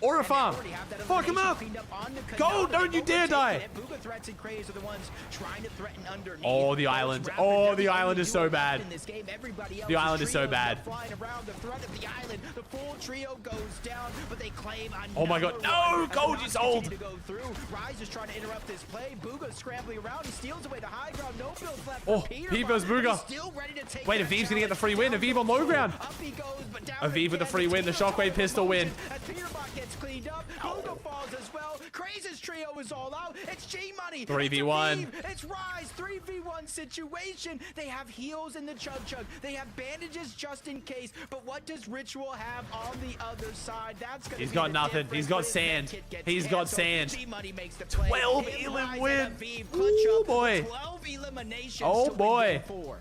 Or a And they farm. already have that Fuck him elimination up. cleaned on the Gold, Kanata. don't you They've dare die. overtaken it. Booga, Threats, and Craze are the ones trying to threaten underneath. Oh, the Those island. Raptors, Oh, they're the island only is so doing bad. left in this game. Everybody The else's island is so trios are bad. Flying around the threat of the island. The full trio goes down, but they claim Oh my God. another No, one. As Gold Knox is old. continue to go through. Ryze is trying to interrupt this play. Booga's scrambling around. He steals away the high ground. No builds left Oh, for Peter. Pete versus Booga. He's still ready to take Wait, that Aviv's gonna get the challenge. free win. Aviv on low ground. Up he goes, but down Aviv with the again. free win. The Team shockwave of pistol win. As Peterbot gets cleaned up, Booga falls as well. Craze's trio is all out. It's G-Money. 3v1. It's Ryze. 3v1 situation. They have heals in the Chug Chug. They have bandages just in case. But what does Ritual have on the other side? That's gonna He's be got the nothing. difference He's got when his sand. med kit gets He's got canceled. sand. G-Money makes the play. 12 Him, Elim Ryze, win. and Aviv clutch Ooh, up boy. 12 eliminations Oh, to win boy. game 4.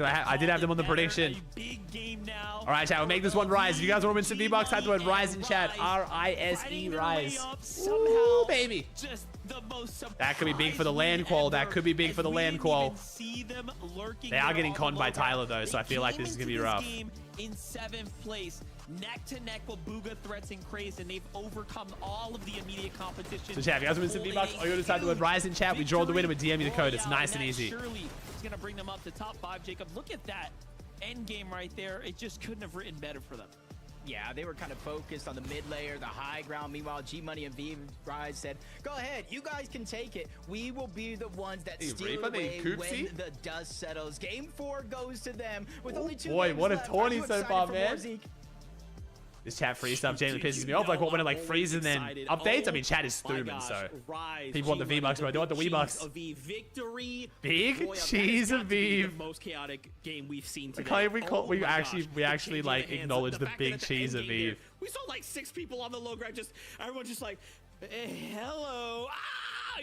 I did have them on the prediction. Big game now. All right, chat. We'll make this one Rise. If you guys want to win some V-Bucks, type the word Rise in chat. R-I-S-E, Fighting their Rise. way up Ooh, somehow. baby. Just the most That could be big for the land qual. That could be big for the land qual. They are getting conned by Tyler, though, so I feel like this is going to be rough. In 7th place, neck to neck with Booga, Threats, and Craze, and they've overcome all of the immediate competition. So, chat, if you guys want to win some V-Bucks, all you got to type the word Rise in chat. We draw the winner with DM you the code. It's nice and easy. Surely is going to bring them up to top 5. Jacob, look at that end game right there. It just couldn't have written better for them. Yeah, they were kind of focused on the mid layer, the high ground. Meanwhile, G Money and V Rise said, go ahead, you guys can take it. We will be the ones that steal it away when the dust settles. Game 4 goes to them with only 2 games what a left. tourney so far, for man. This chat free stuff genuinely pisses me off. Like, what, when it like freezes and then updates? I mean, chat is stupid, so people want the V-Bucks, bro. They want the V-Bucks. Victory. Big cheese of V. The most chaotic game we've seen today. We actually like acknowledge the big cheese of V. We saw like 6 people on the low ground, everyone just like, hello.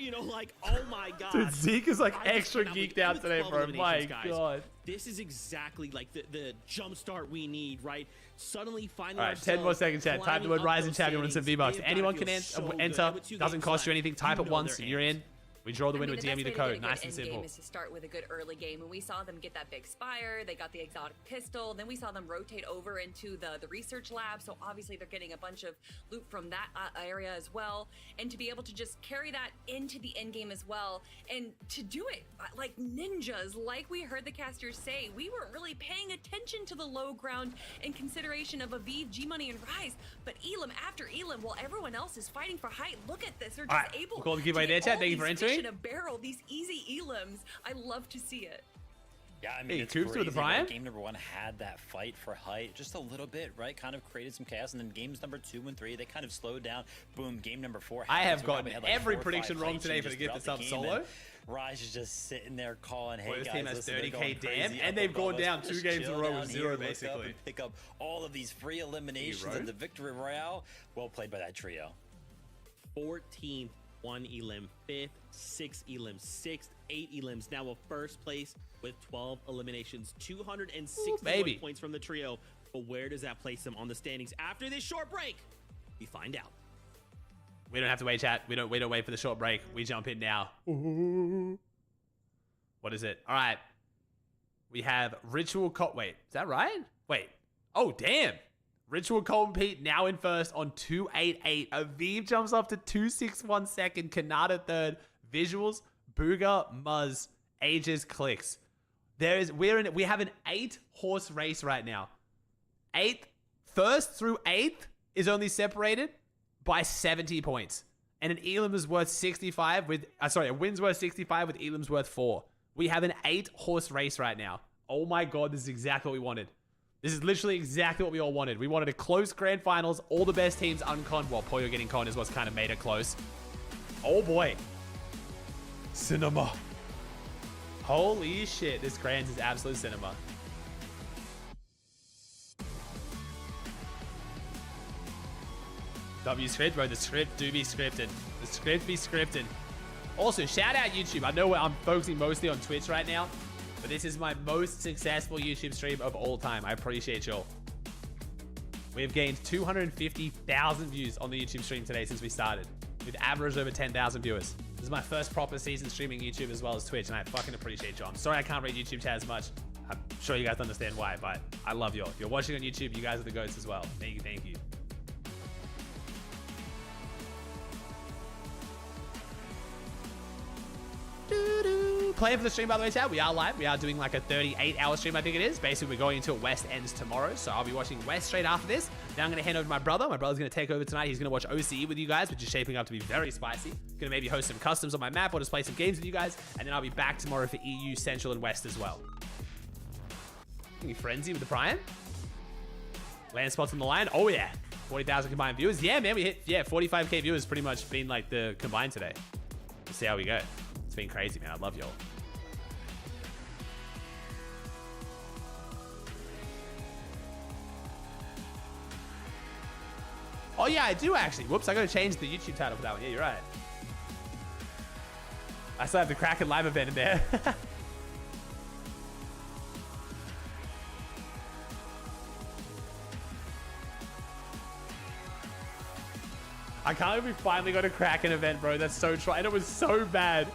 You know, like, oh my god. Dude, Zeke is like extra geeked out today, bro. My god. This is exactly like the jump start we need, right? Suddenly finding All right, 10 more seconds, chat. Type the word Rising Champion and some V-Bucks. Anyone can enter. Doesn't cost you anything. Type it once and you're in. We draw the win with DM the code. Nice and simple. Is to start with a good early game, and we saw them get that big spire. They got the exotic pistol. Then we saw them rotate over into the research lab. So obviously they're getting a bunch of loot from that area as well. And to be able to just carry that into the end game as well, and to do it like ninjas, like we heard the casters say, we weren't really paying attention to the low ground in consideration of Aviv, G Money, and Rise. But Elam after Elam, while everyone else is fighting for height, look at this. They're just able we'll call the giveaway there, chat. Thank you for entering. A barrel, these easy elims. I love to see it. Yeah, I mean, it's Coops with the Prime. Game number 1 had that fight for height just a little bit, right? Kind of created some chaos, and then games number 2 and 3, they kind of slowed down. Boom, game number 4. I have gotten every prediction wrong today for to get this up solo. Rise is just sitting there calling, hey this guys, team has listen, 30k damn, and they've gone down 2 games in a row with 0 basically. Pick up all of these free eliminations and the victory royale. Well played by that trio. 14th. 1 elim, 5th, 6 elims, 6th, 8 elims. Now a first place with 12 eliminations, 260 points from the trio. But where does that place them on the standings after this short break? We find out. We don't have to wait, chat. We don't wait for the short break. We jump in now. What is it? All right. We have Ritual wait, is that right? Wait. Oh, damn. Ritual Colton Pete now in first on 288. Aviv jumps up to 261 second. Kanata third. Visuals, Booga, Muzz, Ages, Clicks. We have an 8-horse race right now. 1st through 8th is only separated by 70 points. And an Elam is worth 65 with, a win's worth 65 with Elam's worth 4. We have an 8-horse race right now. Oh my god, this is exactly what we wanted. This is literally exactly what we all wanted. We wanted a close grand finals, all the best teams unconned. Well, Poyo getting conned is what's kind of made it close. Oh boy. Cinema. Holy shit, this Grands is absolute cinema. W script, bro. The script do be scripted. The script be scripted. Also, shout out YouTube. I know I'm focusing mostly on Twitch right now, but this is my most successful YouTube stream of all time. I appreciate y'all. We have gained 250,000 views on the YouTube stream today since we started, with average over 10,000 viewers. This is my first proper season streaming YouTube as well as Twitch, and I fucking appreciate y'all. I'm sorry I can't read YouTube chat as much. I'm sure you guys understand why, but I love y'all. If you're watching on YouTube, you guys are the goats as well. Thank you, thank you. Playing for the stream, by the way, chat. We are live. We are doing like a 38-hour stream, I think it is. Basically, we're going until West ends tomorrow. So I'll be watching West straight after this. Now I'm going to hand over to my brother. My brother's going to take over tonight. He's going to watch OCE with you guys, which is shaping up to be very spicy. Going to maybe host some customs on my map or just play some games with you guys. And then I'll be back tomorrow for EU, Central, and West as well. Any frenzy with the Prime? Land spots on the line. Oh, yeah. 40,000 combined viewers. Yeah, man. We hit, 45k viewers pretty much been like the combined today. We'll see how we go. It's been crazy, man. I love y'all. Oh, yeah, I do actually. Whoops, I got to change the YouTube title for that one. Yeah, you're right. I still have the Kraken live event in there. I can't believe we finally got a Kraken event, bro. That's so true. And it was so bad.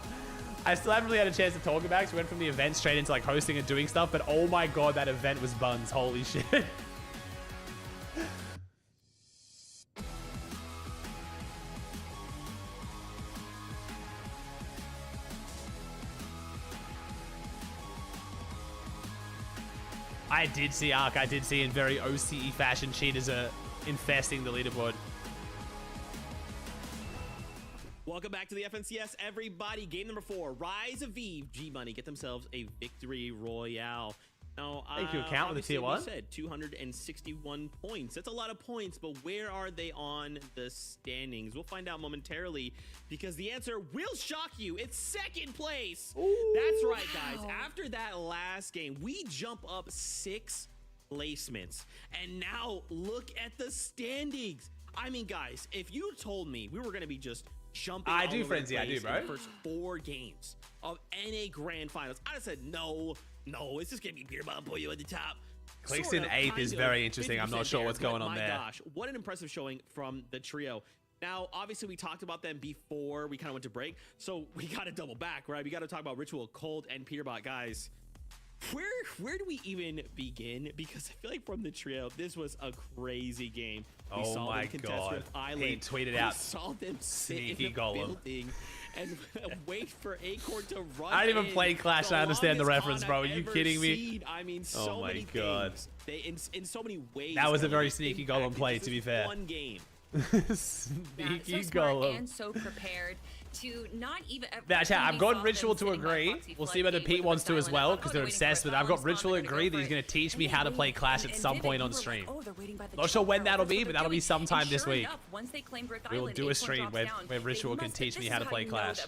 I still haven't really had a chance to talk about it because we went from the event straight into like hosting and doing stuff. But oh my god, that event was buns. Holy shit. I did see Arc. I did see in very OCE fashion cheaters are infesting the leaderboard. Welcome back to the FNCS, everybody. Game number 4, Rise of Eve. G-Money get themselves a victory royale. Now, Thank you, account with the tier 1. Said 261 points. That's a lot of points, but where are they on the standings? We'll find out momentarily because the answer will shock you. It's second place. Ooh, that's right, guys. After that last game, we jump up 6 placements. And now look at the standings. I mean, guys, if you told me we were going to be just jumping I do, Frenzy. I do, bro. in the first 4 games of NA Grand Finals, I'd have said no, it's just gonna be Beer Bomb Pollo at the top. Clicks in 8th is very interesting. I'm not sure what's going on there. My gosh, what an impressive showing from the trio. Now, obviously, we talked about them before we kind of went to break, so we got to double back, right? We got to talk about Ritual, Cold, and Peterbot, guys. Where do we even begin? Because I feel like from the trio, this was a crazy game. We Oh saw my them contest god! with Island. He tweeted out, We saw them sit sneaky in the golem. building and wait for Acorn to run. I didn't even in. play Clash. I understand the longest reference, con bro. Are I've you ever kidding me? seen. I mean, so Oh my many god! things. They in so many ways. That was a they very just sneaky impacted golem play, just to be this fair. One game. Sneaky so smart golem. and so prepared to not even. Now, chat, I've got Ritual to agree. We'll see whether Pete wants to as well, because they're obsessed with it. I've got Ritual to agree that he's going to teach me how to play Clash at some point on stream. Not sure when that'll be, but that'll be sometime this week. We will do a stream where Ritual can teach me how to play Clash.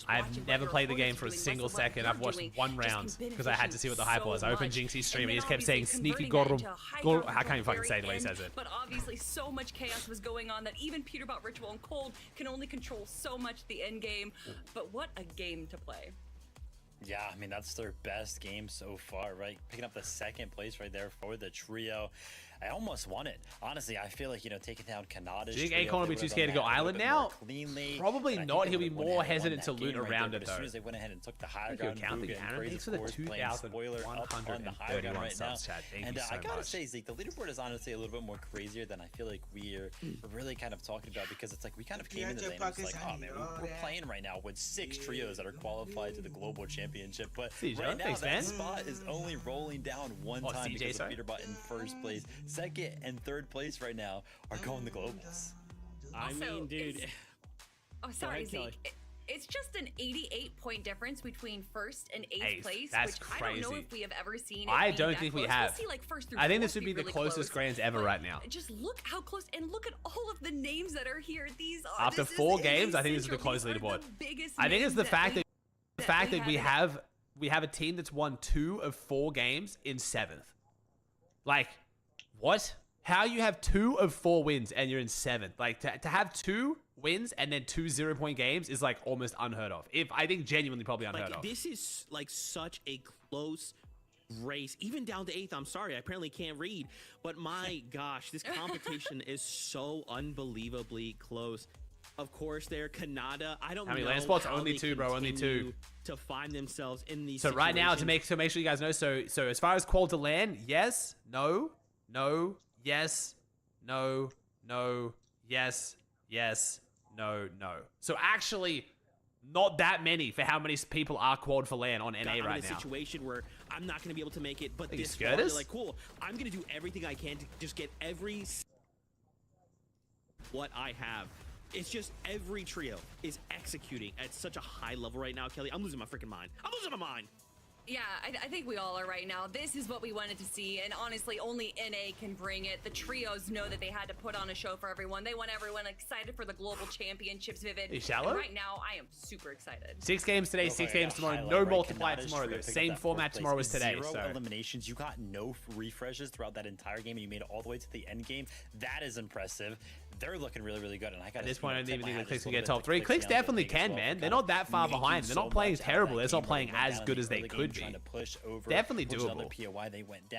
I've never played the game for a single second. I've watched 1 round because I had to see what the hype was. I opened Jinxie's stream and he just kept saying sneaky golem. I can't even fucking say the way he says it. But obviously, so much chaos was going on that even Peterbot, Ritual, and Cold can only control so much the end game. But what a game to play. Yeah, I mean, that's their best game so far, right? Picking up the 2nd place right there for the trio. I almost won it. Honestly, I feel like, taking down Canada's. Do you think Acorn will be too scared to go Island now? Probably not. He'll be more hesitant to loot around it, though. As soon as they went ahead and took the high Thank you, ground, account. Thanks for the 2,131 subs, chat. Thank you so much. I gotta say, Zeke, the leaderboard is honestly a little bit more crazier than I feel like we're really kind of talking about, because it's like we kind of came into the lane and it's like, oh man, we're playing right now with 6 trios that are qualified to the global championship, but right now that spot is only rolling down 1 time because of Peterbot in 1st place. 2nd and 3rd place right now are going to globals. I mean, dude. Oh, sorry, Zeke. It's just an 88-point difference between 1st and 8th place, that's which crazy. I don't know if we have ever seen. I don't think we have. We'll see, like, 1st through I think 4th this would be the really closest close, Grands ever right now. Just look how close, and look at all of the names that are here. These are After 4 games, I think this is the closest leaderboard. I think it's the fact that we have a team that's won 2 of 4 games in 7th. Like, what? How you have 2 of 4 wins and you're in 7th? Like, to have 2 wins and then 2 0-point games is like almost unheard of. I think genuinely probably unheard of. This is like such a close race, even down to 8th. I'm sorry, I apparently can't read, but my gosh, this competition is so unbelievably close. Of course, they're Canada. I don't know. How many land spots? How Only they 2, bro. Only 2. To find themselves in these. So right now, to make sure you guys know, so as far as qual to land, yes, no, yes, no, yes, no. So actually, not that many for how many people are qualled for land on NA right now. A situation where I'm not going to be able to make it, but this far, they're like, cool, I'm going to do everything I can to just get what I have. It's just every trio is executing at such a high level right now, Kelly. I'm losing my freaking mind. I'm losing my mind. Yeah, I think we all are right now. This is what we wanted to see, and honestly, only NA can bring it. The trios know that they had to put on a show for everyone. They want everyone excited for the global championships, Vivid. Is shallow? And right now, I am super excited. 6 games today, 6 games tomorrow. No multiplier tomorrow, though. Same format tomorrow as today. 0 eliminations. You got no refreshes throughout that entire game, and you made it all the way to the end game. That is impressive. They're looking really, really good. And I got at this point, I don't even think the Clicks can get top 3. Clicks definitely can, man. They're not that far behind. They're not playing terrible. They're not playing as good as they could be. Definitely doable.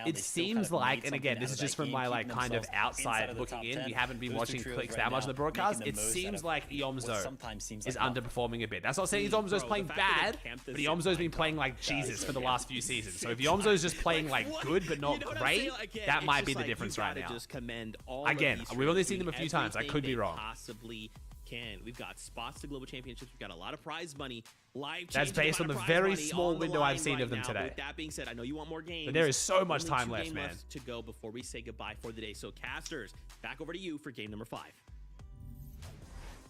It seems like, and again, this is just from my like kind of outside looking in. We haven't been watching Clicks that much on the broadcast. It seems like Eomzo is underperforming a bit. That's not saying Eomzo's playing bad, but Eomzo's been playing like Jesus for the last few seasons. So if Eomzo's just playing like good but not great, that might be the difference right now. Again, we've only seen them a few times. I could be wrong. Possibly can. We've got spots to global championships. We've got a lot of prize money. That's based on the very small window I've seen of them today. With that being said, I know you want more games. But there is so much Only time 2 left, games man. to go before we say goodbye for the day. So casters, back over to you for game number 5.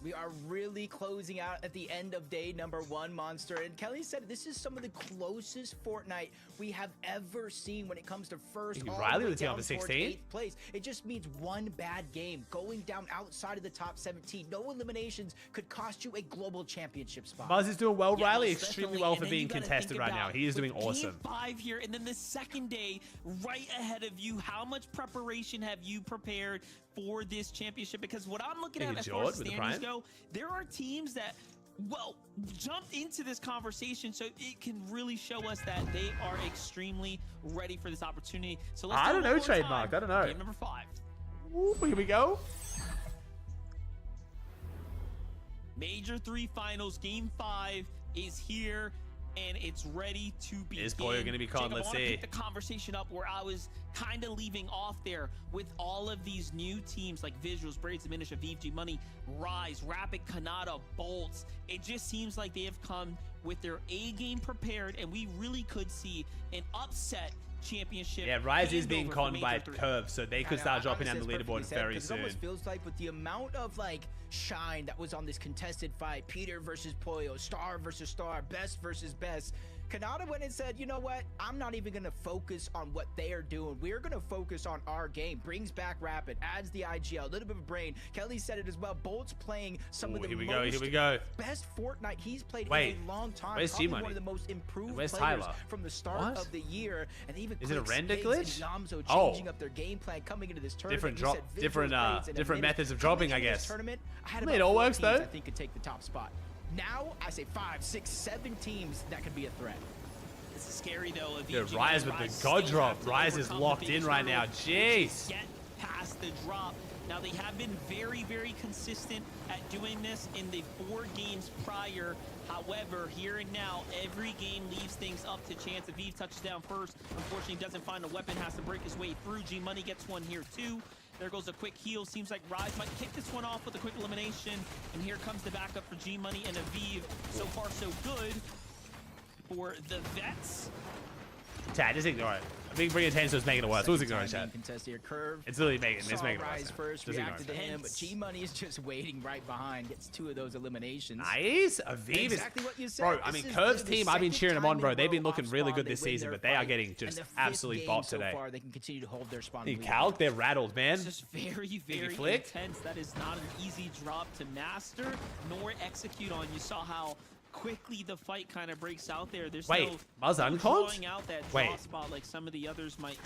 We are really closing out at the end of day number 1, Monster. And Kelly said this is some of the closest Fortnite we have ever seen when it comes to first all Riley the way with the down other towards 16? 8th place. It just means one bad game. Going down outside of the top 17. No eliminations could cost you a global championship spot. Buzz is doing well. Yeah, Riley most extremely definitely. well And for then being you gotta contested think right now. about He is with doing awesome. Game 5 here, and then the second day right ahead of you. How much preparation have you prepared for this championship? Because what I'm looking Thank at you, as far as Jord, with the standings prime. go, there are teams that, well, jumped into this conversation, so it can really show us that they are extremely ready for this opportunity. So let's I do don't it know, one more Trademark. time. I don't know. Game number 5. Ooh, here we go. Major 3 finals, game 5 is here, and it's ready to begin. Is Poyo gonna be called? Jacob, Let's I wanna see. pick the conversation up where I was kind of leaving off there with all of these new teams like Visuals, Braids, Diminish, Aviv, G Money, Rise, Rapid, Kanata, Bolts. It just seems like they have come with their A game prepared, and we really could see an upset championship. Yeah, Rise is handover being for conned by Major 3. Curve, so they could start dropping down the leaderboard very It soon. almost feels like with the amount of like shine that was on this contested fight, Peter versus Poyo, Star versus Star, Best versus Best, Kanata went and said, you know what? I'm not even going to focus on what they are doing. We're going to focus on our game. Brings back Rapid, adds the IGL, a little bit of brain. Kelly said it as well. Bolt's playing some of the Here we most go. best Fortnite he's played Wait, in a long time. where's Probably G-Money? one of the most improved Where's players Tyler? from the start What? of the year. And even Is it a Quick render Spades glitch? and Yamzo Oh. changing up their game plan coming into this tournament. Different You drop, said Visuals, different Braids, and different Diminish. methods of Coming dropping, I into this guess. tournament, I had I mean, it about all 4 works, teams though. I think could take the top spot. Now I say 5, 6, 7 teams that could be a threat. This is scary though. If Dude, EG Rise and with the still God have drop. to Rise is overcome the locked in biggest right now. hurdle, which is Jeez. get past the drop. Now they have been very, very consistent at doing this in the 4 games prior. However, here and now, every game leaves things up to chance. Aviv touches down first. Unfortunately, doesn't find a weapon, has to break his way through. G Money gets one here too. There goes a quick heal. Seems like Rise might kick this one off with a quick elimination. And here comes the backup for G Money and Aviv. So far, so good for the Vets. Chad, just ignore it. I think bringing attention is making it worse. Who's ignoring Chad? Contest here, Curve. It's literally making it Saw worse. Rise now. first, Just ignore reacted to it. him, but G Money is just waiting right behind. Gets 2 of those eliminations. Nice. Aviv is... Exactly what you said. Bro, I This mean, is Curve's the team, I've been second cheering them on, time bro. in a They've been row looking off really spawn good they this win season, their but they are fight. getting And just the 5th absolutely game bopped so today. far, they can continue to hold their spot. Hey, Calc, they're rattled, man. It's just very, very flicked? intense. That is not an easy drop to master nor execute on. You saw how quickly the fight kind of breaks out there. There's Wait, no Buzz no unconned? drawing out that draw Wait. spot like some of the others might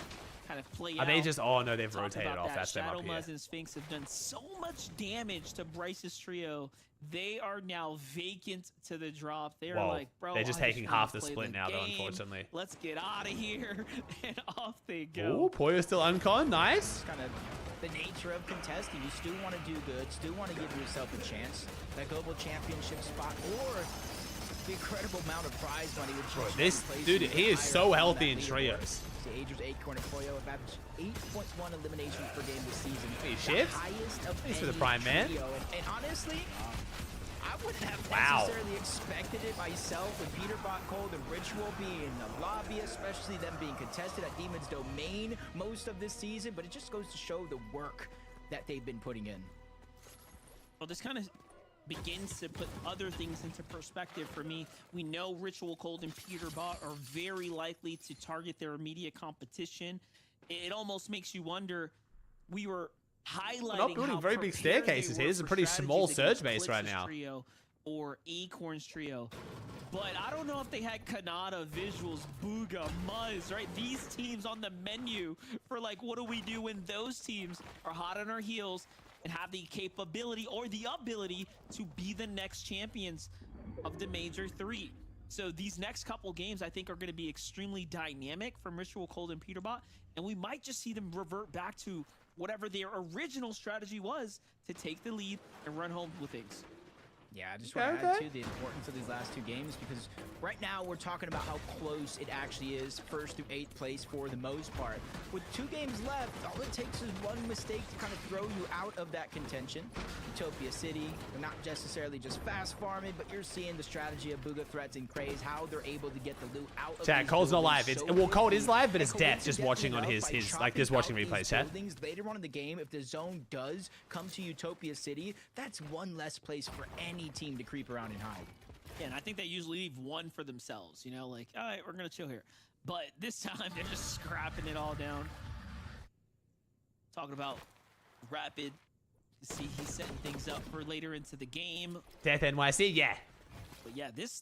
kind of play Are out. they just... Oh, no, they've Talk rotated about off. that. That's them Shadow up here. Muzz and Sphinx have done so much damage to Bryce's trio. They are now vacant to the drop. They're Whoa, like, bro, they're just I taking wanna half the play split now, though, game. unfortunately. Let's get out of here. And off they go. Ooh, Poyo still uncon. Nice. Kind of the nature of contesting. You still want to do good, still want to give yourself a chance. That global championship spot or the incredible amount of prize money. Which Bro, is this places dude, you he get is higher so up on healthy that in leaderboard. trios. The Aegis, Acorn, and Poyo have averaged 8.1 eliminations per game this season. He The shifts? highest of Thanks for any the prime, man. trio. And honestly, I wouldn't have Wow. necessarily expected it myself with Peter Bot Cold and Ritual being in the lobby, especially them being contested at Demon's Domain most of this season, but it just goes to show the work that they've been putting in. Well, this kind of begins to put other things into perspective for me. We know Ritual Cold and Peter Bot are very likely to target their immediate competition. It almost makes you wonder, we were highlighting not building how very big prepared staircases they here. were This is a for pretty small strategies surge base against right Blitz's now. Trio or Acorn's trio. But I don't know if they had Kanata, Visuals, Booga, Muzz, right? These teams on the menu for like, what do we do when those teams are hot on our heels and have the capability or the ability to be the next champions of the Major 3. So these next couple games, I think, are going to be extremely dynamic from Ritual Cold and Peterbot, and we might just see them revert back to whatever their original strategy was to take the lead and run home with things. Yeah, I just want to add to the importance of these last two games because right now we're talking about how close it actually is, 1st through 8th place for the most part. With 2 games left, all it takes is one mistake to kind of throw you out of that contention. Utopia City, they're not necessarily just fast farming, but you're seeing the strategy of Booga Threats and Craze, how they're able to get the loot out of Chat, Cole's not live. It's well, Cole is live, but it's death just watching on his like this watching replays, chat. Later on in the game, if the zone does come to Utopia City, that's one less place for any team to creep around and hide. Yeah, and I think they usually leave one for themselves, you know, like, all right, we're gonna chill here. But this time they're just scrapping it all down. Talking about Rapid. See, he's setting things up for later into the game. Death NYC, yeah. But yeah, this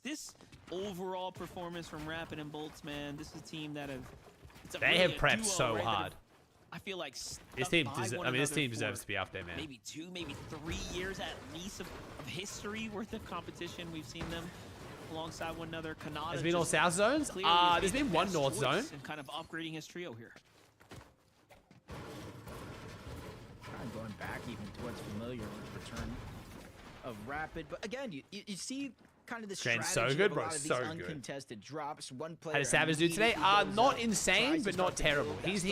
overall performance from Rapid and Bolts, man, this is a team that they have prepped so hard. I feel like this team deserves to be up there, man. Maybe 2, maybe 3 years at least of history worth of competition. We've seen them alongside one another. Kanata has been all south zones. There's been one north zone. And kind of upgrading his trio here. Kind of going back even to what's familiar with the return of Rapid, but again, you see kind of the GRANDS strategy so good, of a bro. lot of these So good. uncontested drops. One player How does Savage do today? Not insane, but not terrible. He's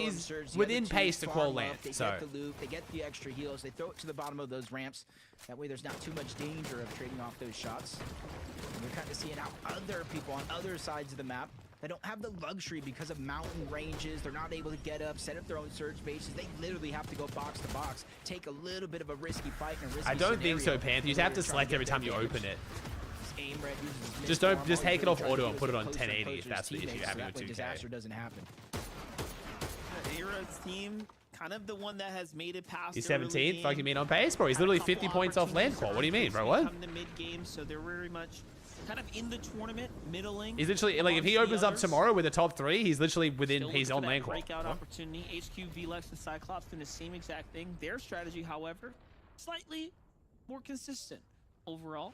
within pace to quall land. So They get the loot, they get the extra heals, they throw it to the bottom of those ramps. That way there's not too much danger of trading off those shots. And we're kind of seeing how other people on other sides of the map, they don't have the luxury because of mountain ranges. They're not able to get up, set up their own surge bases. They literally have to go box to box, take a little bit of a risky fight and a risky I don't think so, Panther. You have to select every time you open it. Just take it off auto and put it on 1080 if that's the issue you're having with 2K. Disaster doesn't happen. Era's team, kind of the one that has made it past. He's 17th. Fuck, you mean on pace, bro? He's literally 50 points off land call. What do you mean, bro? What? Come to mid game, so they're very much kind of in the tournament, middling. He's literally like if he opens up tomorrow with a top 3, he's literally within his own land call. Breakout opportunity. HQ, VLEX, and Cyclops doing the same exact thing. Their strategy, however, slightly more consistent overall.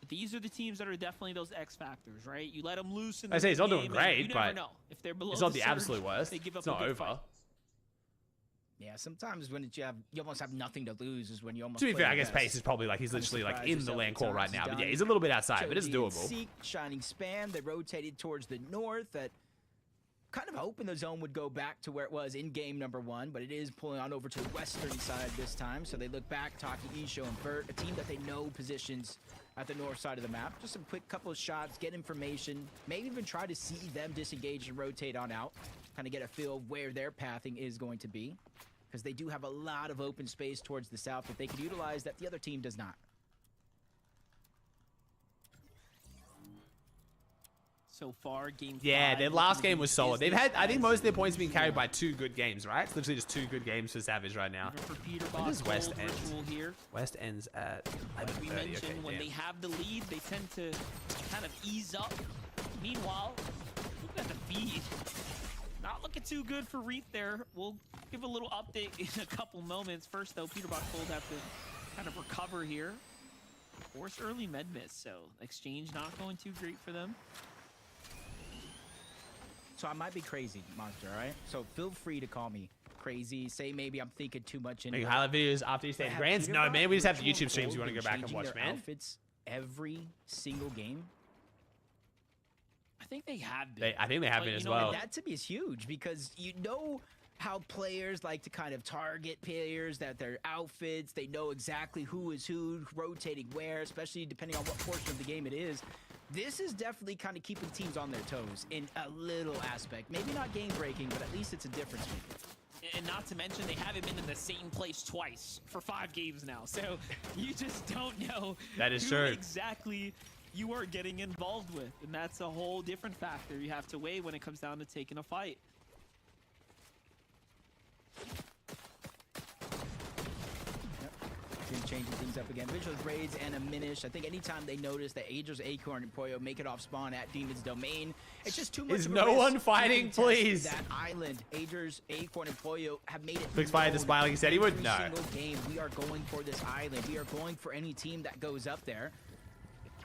But these are the teams that are definitely those X factors, right? You let them loose in the I say he's not doing game, great, you never but know. If they're below it's not the the surge, absolute worst. they give up It's not a big over. fight. Yeah, sometimes when you almost have nothing to lose is when you almost. To be play fair, I your guess best. pace is probably like he's literally like Surprise in the yourself land call every right time now. it's But yeah, done. he's a little bit outside, but it's Choji and doable. Seek, Shining Span, they rotated towards the north. That kind of hoping the zone would go back to where it was in game number 1, but it is pulling on over to the western side this time. So they look back, Taki, Isho, and Bert, a team that they know positions at the north side of the map. Just some quick couple of shots, get information, maybe even try to see them disengage and rotate on out, kind of get a feel of where their pathing is going to be, because they do have a lot of open space towards the south that they could utilize that the other team does not. So far, game 5. Yeah, their last game was solid. They've had, I think most of their points have been carried by 2 good games, right? It's literally just 2 good games for Savage right now. When does West end? West ends at 11:30. We Okay, mentioned when damn. they have the lead, they tend to kind of ease up. Meanwhile, look at the feed. Not looking too good for Reef there. We'll give a little update in a couple moments. First, though, Peter Box Gold have to kind of recover here. Forced early med miss, so exchange not going too great for them. So I might be crazy, Monster, all right? So feel free to call me crazy. Say maybe I'm thinking too much into Make it. highlight videos after you stay in Grands? No, man, we just have YouTube streams you want to go back and watch, man. Outfits every single game. I think they have been. I think they have been as well. And that to me is huge because you know how players like to kind of target players, that their outfits, they know exactly who is who, rotating where, especially depending on what portion of the game it is. This is definitely kind of keeping teams on their toes in a little aspect. Maybe not game-breaking, but at least it's a difference maker. And not to mention, they haven't been in the same place twice for 5 games now. So you just don't know that is who true. exactly you are getting involved with. And that's a whole different factor you have to weigh when it comes down to taking a fight. Changing things up again. Visuals, Raids, and a Minish. I think anytime they notice that Ager's, Acorn, and Poyo make it off spawn at Demon's Domain, it's just too much Is of a no risk one to fighting, contest please? that island. Ager's, Acorn, and Poyo have made it Fix fired the known smile like he said he would? every No. single game. We are going for this island. We are going for any team that goes up there.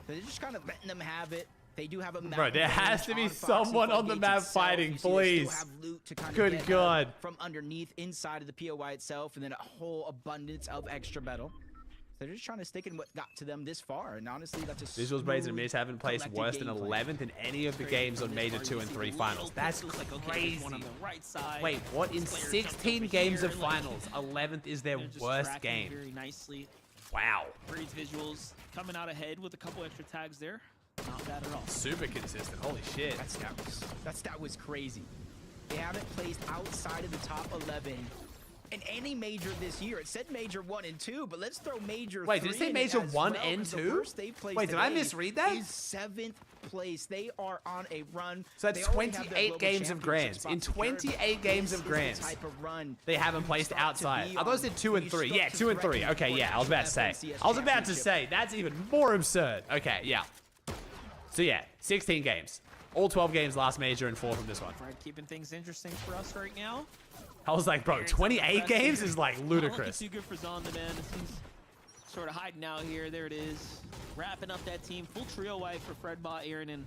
So they're just kind of letting them have it. They do have a map. Bro, there has to be on Foxy someone on the Floodgates map itself. fighting, You see they please. still have loot to kind of Good get, God. from underneath inside of the POI itself, and then a whole abundance of extra metal. They're just trying to stick in what got to them this far, and honestly, that's a Visuals, Braids, and smooth, Miz haven't placed collected worse than gameplay. 11th in any of the games on Major 2 and 3 finals. That's crazy. Wait, what? In 16 games of finals, 11th is their worst game. Very nicely. Wow. Braids visuals coming out ahead with a couple extra tags there. Not bad at all. Super consistent. Holy shit. That stat was crazy. They haven't placed outside of the top 11 in any major this year. It said major 1 and 2, but let's throw major 3. Wait, did it say major as 1 well, and 'cause the 2? worst they placed Wait, did I today misread that? is 7th place. They are on a run. So that's They only have their 28 global games of championship Grands. spot In secured. 28 games This of is the Grands, type of run they haven't you placed start to outside. be I thought it on said 2 and when you 3. start Yeah, to 2 and 3. threaten Okay, for yeah, I was about to say. FNCS I was about to championship. say, that's even more absurd. Okay, yeah. So yeah, 16 games. All 12 games last major and 4 from this one. Right, keeping things interesting for us right now. I was like, bro, 28 games is like Not ludicrous. looking too good for Zonda, man. He's sort of hiding out here. There it is. Wrapping up that team. Full trio wipe for Fredbot, Aaron, and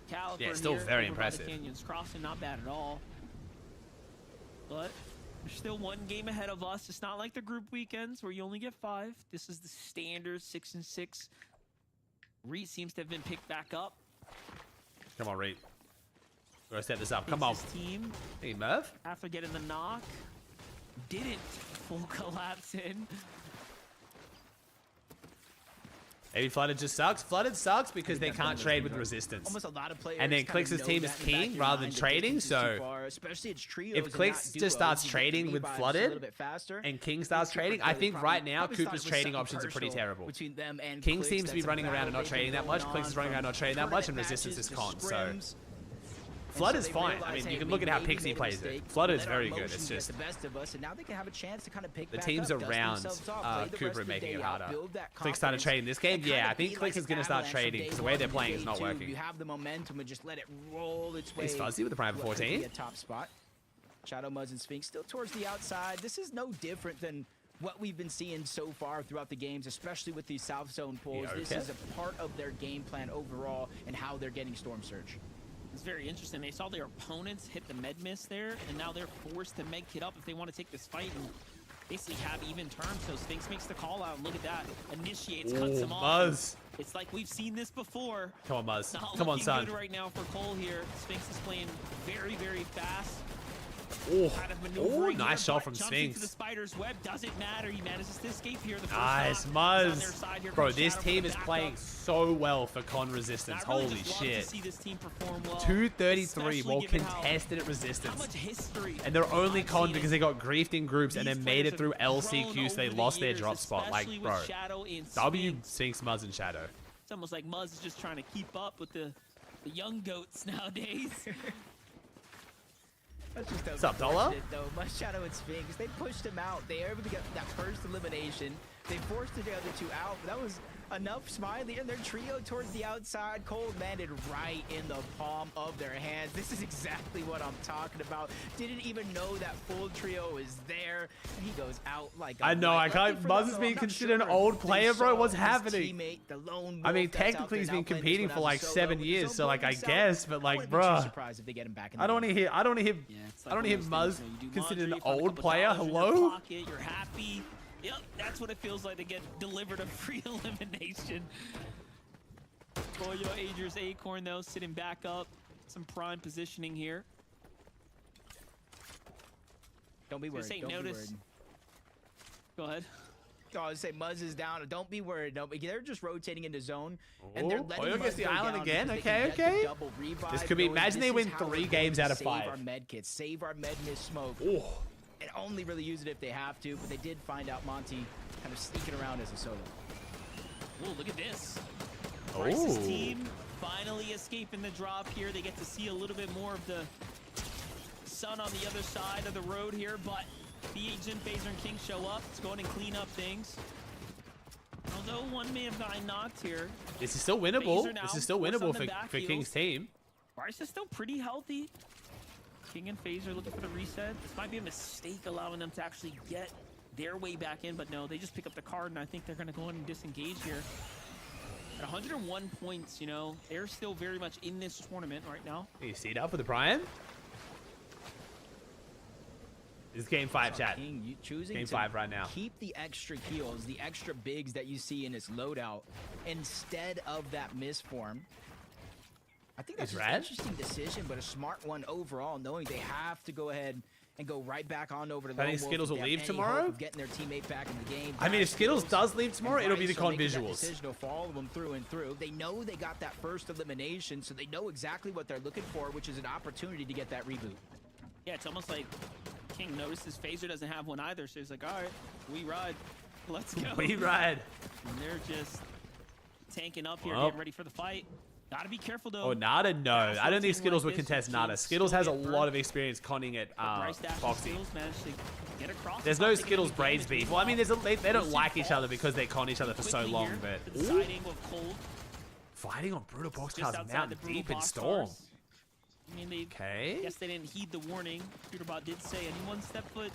Caliper. Yeah, still here very over by the impressive. Canyons Crossing, not bad at all. But there's still one game ahead of us. It's not like the group weekends where you only get 5. This is the standard 6 and 6. Reed seems to have been picked back up. Come on, Reed. We're gonna set this up. Come on. His team, Hey, Merv. after getting the knock, didn't full collapse in. Maybe Flooded just sucks. Flooded sucks because they can't trade with resistance. Almost a lot of players And then kind of Clix' know team that is in the back king of your rather than mind, the trading, distance is too so far, especially it's trios if and Clix not just duos, starts you get trading with revives Flooded a little bit faster. and King starts Super trading, I Flooded think probably- right now probably thought Cooper's it was trading something options are pretty personal terrible. between them and King Clix. seems to be That's a running around and not battle trading they've that much. been Clix is going running around on not trading that from much, and tournament resistance is matches to con. So scrims. Flood And is so they fine. I realized, mean, hey, you can we look at how maybe Pixie made a plays it. mistake. Flood We is let our very good. emotions It's get just the best of us, and now they can have a chance to kind of pick the back teams up, dust around themselves off, play the rest Cooper of the making day it out, harder. build that Clix started confidence, trading this game. and Yeah, kinda I think be Clix like is going to an start avalanche from trading day because the way they're one to playing is day not 2. working. You have the momentum and just let it roll its way. He's fuzzy with the Prime to what could be 14. a top spot. Shadow Muzz and Sphinx still towards the outside. This is no different than what we've been seeing so far throughout the games, especially with these South Zone pulls. This okay. is a part of their game plan overall and how they're getting Storm Surge. It's very interesting. They saw their opponents hit the med miss there, and now they're forced to med kit up if they want to take this fight and basically have even terms. So Sphinx makes the call out. Look at that. Initiates, cuts him off. Muzz. It's like we've seen this before. Come on, Muzz. Not Come on, looking son. good right now for Cole here. Sphinx is playing very, very fast. Oh, Kind of maneuvering nice here, shot but from jumps into the Sphinx. spider's web. Doesn't matter. He manages to escape here. The first Nice, knock is on their Muzz. side here Bro, from this Shadow team for the is backup. playing so well for con resistance. I really Holy just love to shit. see this team perform well, 233 especially while given how contested at resistance. much history And they're only I've con seen because it. they got griefed in groups and These then made players it through have grown LCQ, so they over the lost their years, drop spot. Like, especially bro, with Shadow and W, Sphinx. Sphinx, Muzz, and Shadow. It's almost like Muzz is just trying to keep up with the young goats nowadays. That's just What's up, Dollar? unfortunate, though. My Shadow and Sphinx, they pushed him out. They were able to get that first elimination. They forced the other two out, but that was enough. Smiley and their trio towards the outside. Cole landed right in the palm of their hands. This is exactly what I'm talking about. Didn't even know that full trio was there. And he goes out like a I know, light. I can't- Lucky for Muzz them, is though, being I'm not considered an sure old they player, bro. saw What's his happening? teammate, the lone I mean, wolf that's out technically there he's now been playing this competing one for as a like solo 7 with his years, own so like I himself. guess, but I like, wouldn't be too bruh. surprised if they get him back in the I don't want to game. hear. I don't want to hear. Yeah, it's I like don't one hear of those Muzz things, you know, you do considered an laundry, find a old couple player. dollars in your Hello. pocket, you're happy. Yep, that's what it feels like to get delivered a free elimination. Boyo Ager's Acorn though sitting back up, some prime positioning here. Don't be worried. This ain't Don't be notice. worried. Go ahead. Oh, I was say Muzz is down. Don't be worried. No, they're just rotating into zone, and they're Oh, letting Boyo Muzz gets the go island down again. because they can Okay, get the okay. double revive This could be. going. Imagine they This win is how 3 we're going games to out of save 5. our med kits, save our med miss smoke, Oh, and only really use it if they have to. But they did find out Monty kind of sneaking around as a solo. Whoa, look at this. Bryce's Oh. team finally escaping the drop here. They get to see a little bit more of the sun on the other side of the road here, but the agent, Phaser, and King show up. Let's go in and clean up things. Although one may have gotten knocked here, this is still winnable. Phaser now, This is still force on winnable the for back King's heels. team. Bryce is still pretty healthy. King and Phaser looking for the reset. This might be a mistake allowing them to actually get their way back in, but no, they just pick up the card, and I think they're going to go in and disengage here. At 101 points, you know, they're still very much in this tournament right now. You see it up for the Prime. It's game 5, chat. King, you choosing Game to 5 right now. Keep the extra heals, the extra bigs that you see in his loadout instead of that misform. I think that's Is just an Rad? interesting decision, but a smart one overall, knowing they have to go ahead and go right back on over to I think Lone Wolf Skittles if will they have leave any tomorrow. hope of getting their teammate back in the game. I mean, if Skittles does leave and tomorrow, it'll be the Bryce are con making that visuals. decision to follow them through and through. They know they got that first elimination, so they know exactly what they're looking for, which is an opportunity to get that reboot. Yeah, it's almost like King notices Phaser doesn't have one either, so he's like, all right, we ride. Let's go. We ride. And they're just tanking up here, Well. getting ready for the fight. Gotta be careful, though. Oh, Nada, no. I don't think team Skittles like would this, contest you Nada. can Skittles still has a get lot burned. of experience conning at Bryce Dash and Foxy. Skittles managed to get across. There's the no top, taking Skittles any Braids damage. beef. Well, I mean, they don't We'll like see each other Paul because they con each other for so quickly long, here but for the side angle of Cold. fighting on Brutal Just Boxcars outside the Mountain brutal Deep in box Storm. cars. I mean, they Okay. guess they didn't heed the warning. Peterbot did say, anyone step foot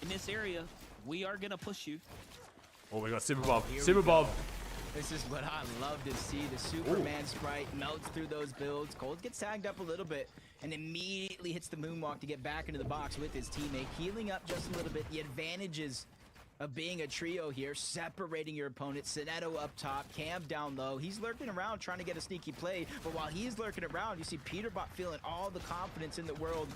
in this area, we are gonna push you. Oh, we got Super Bob. Here we Super go. Bob. This is what I love to see. The Superman sprite melts through those builds. Cold gets tagged up a little bit and immediately hits the moonwalk to get back into the box with his teammate, healing up just a little bit. The advantages of being a trio here, separating your opponent. Sinetto up top, Cam down low. He's lurking around trying to get a sneaky play, but while he's lurking around, you see Peterbot feeling all the confidence in the world.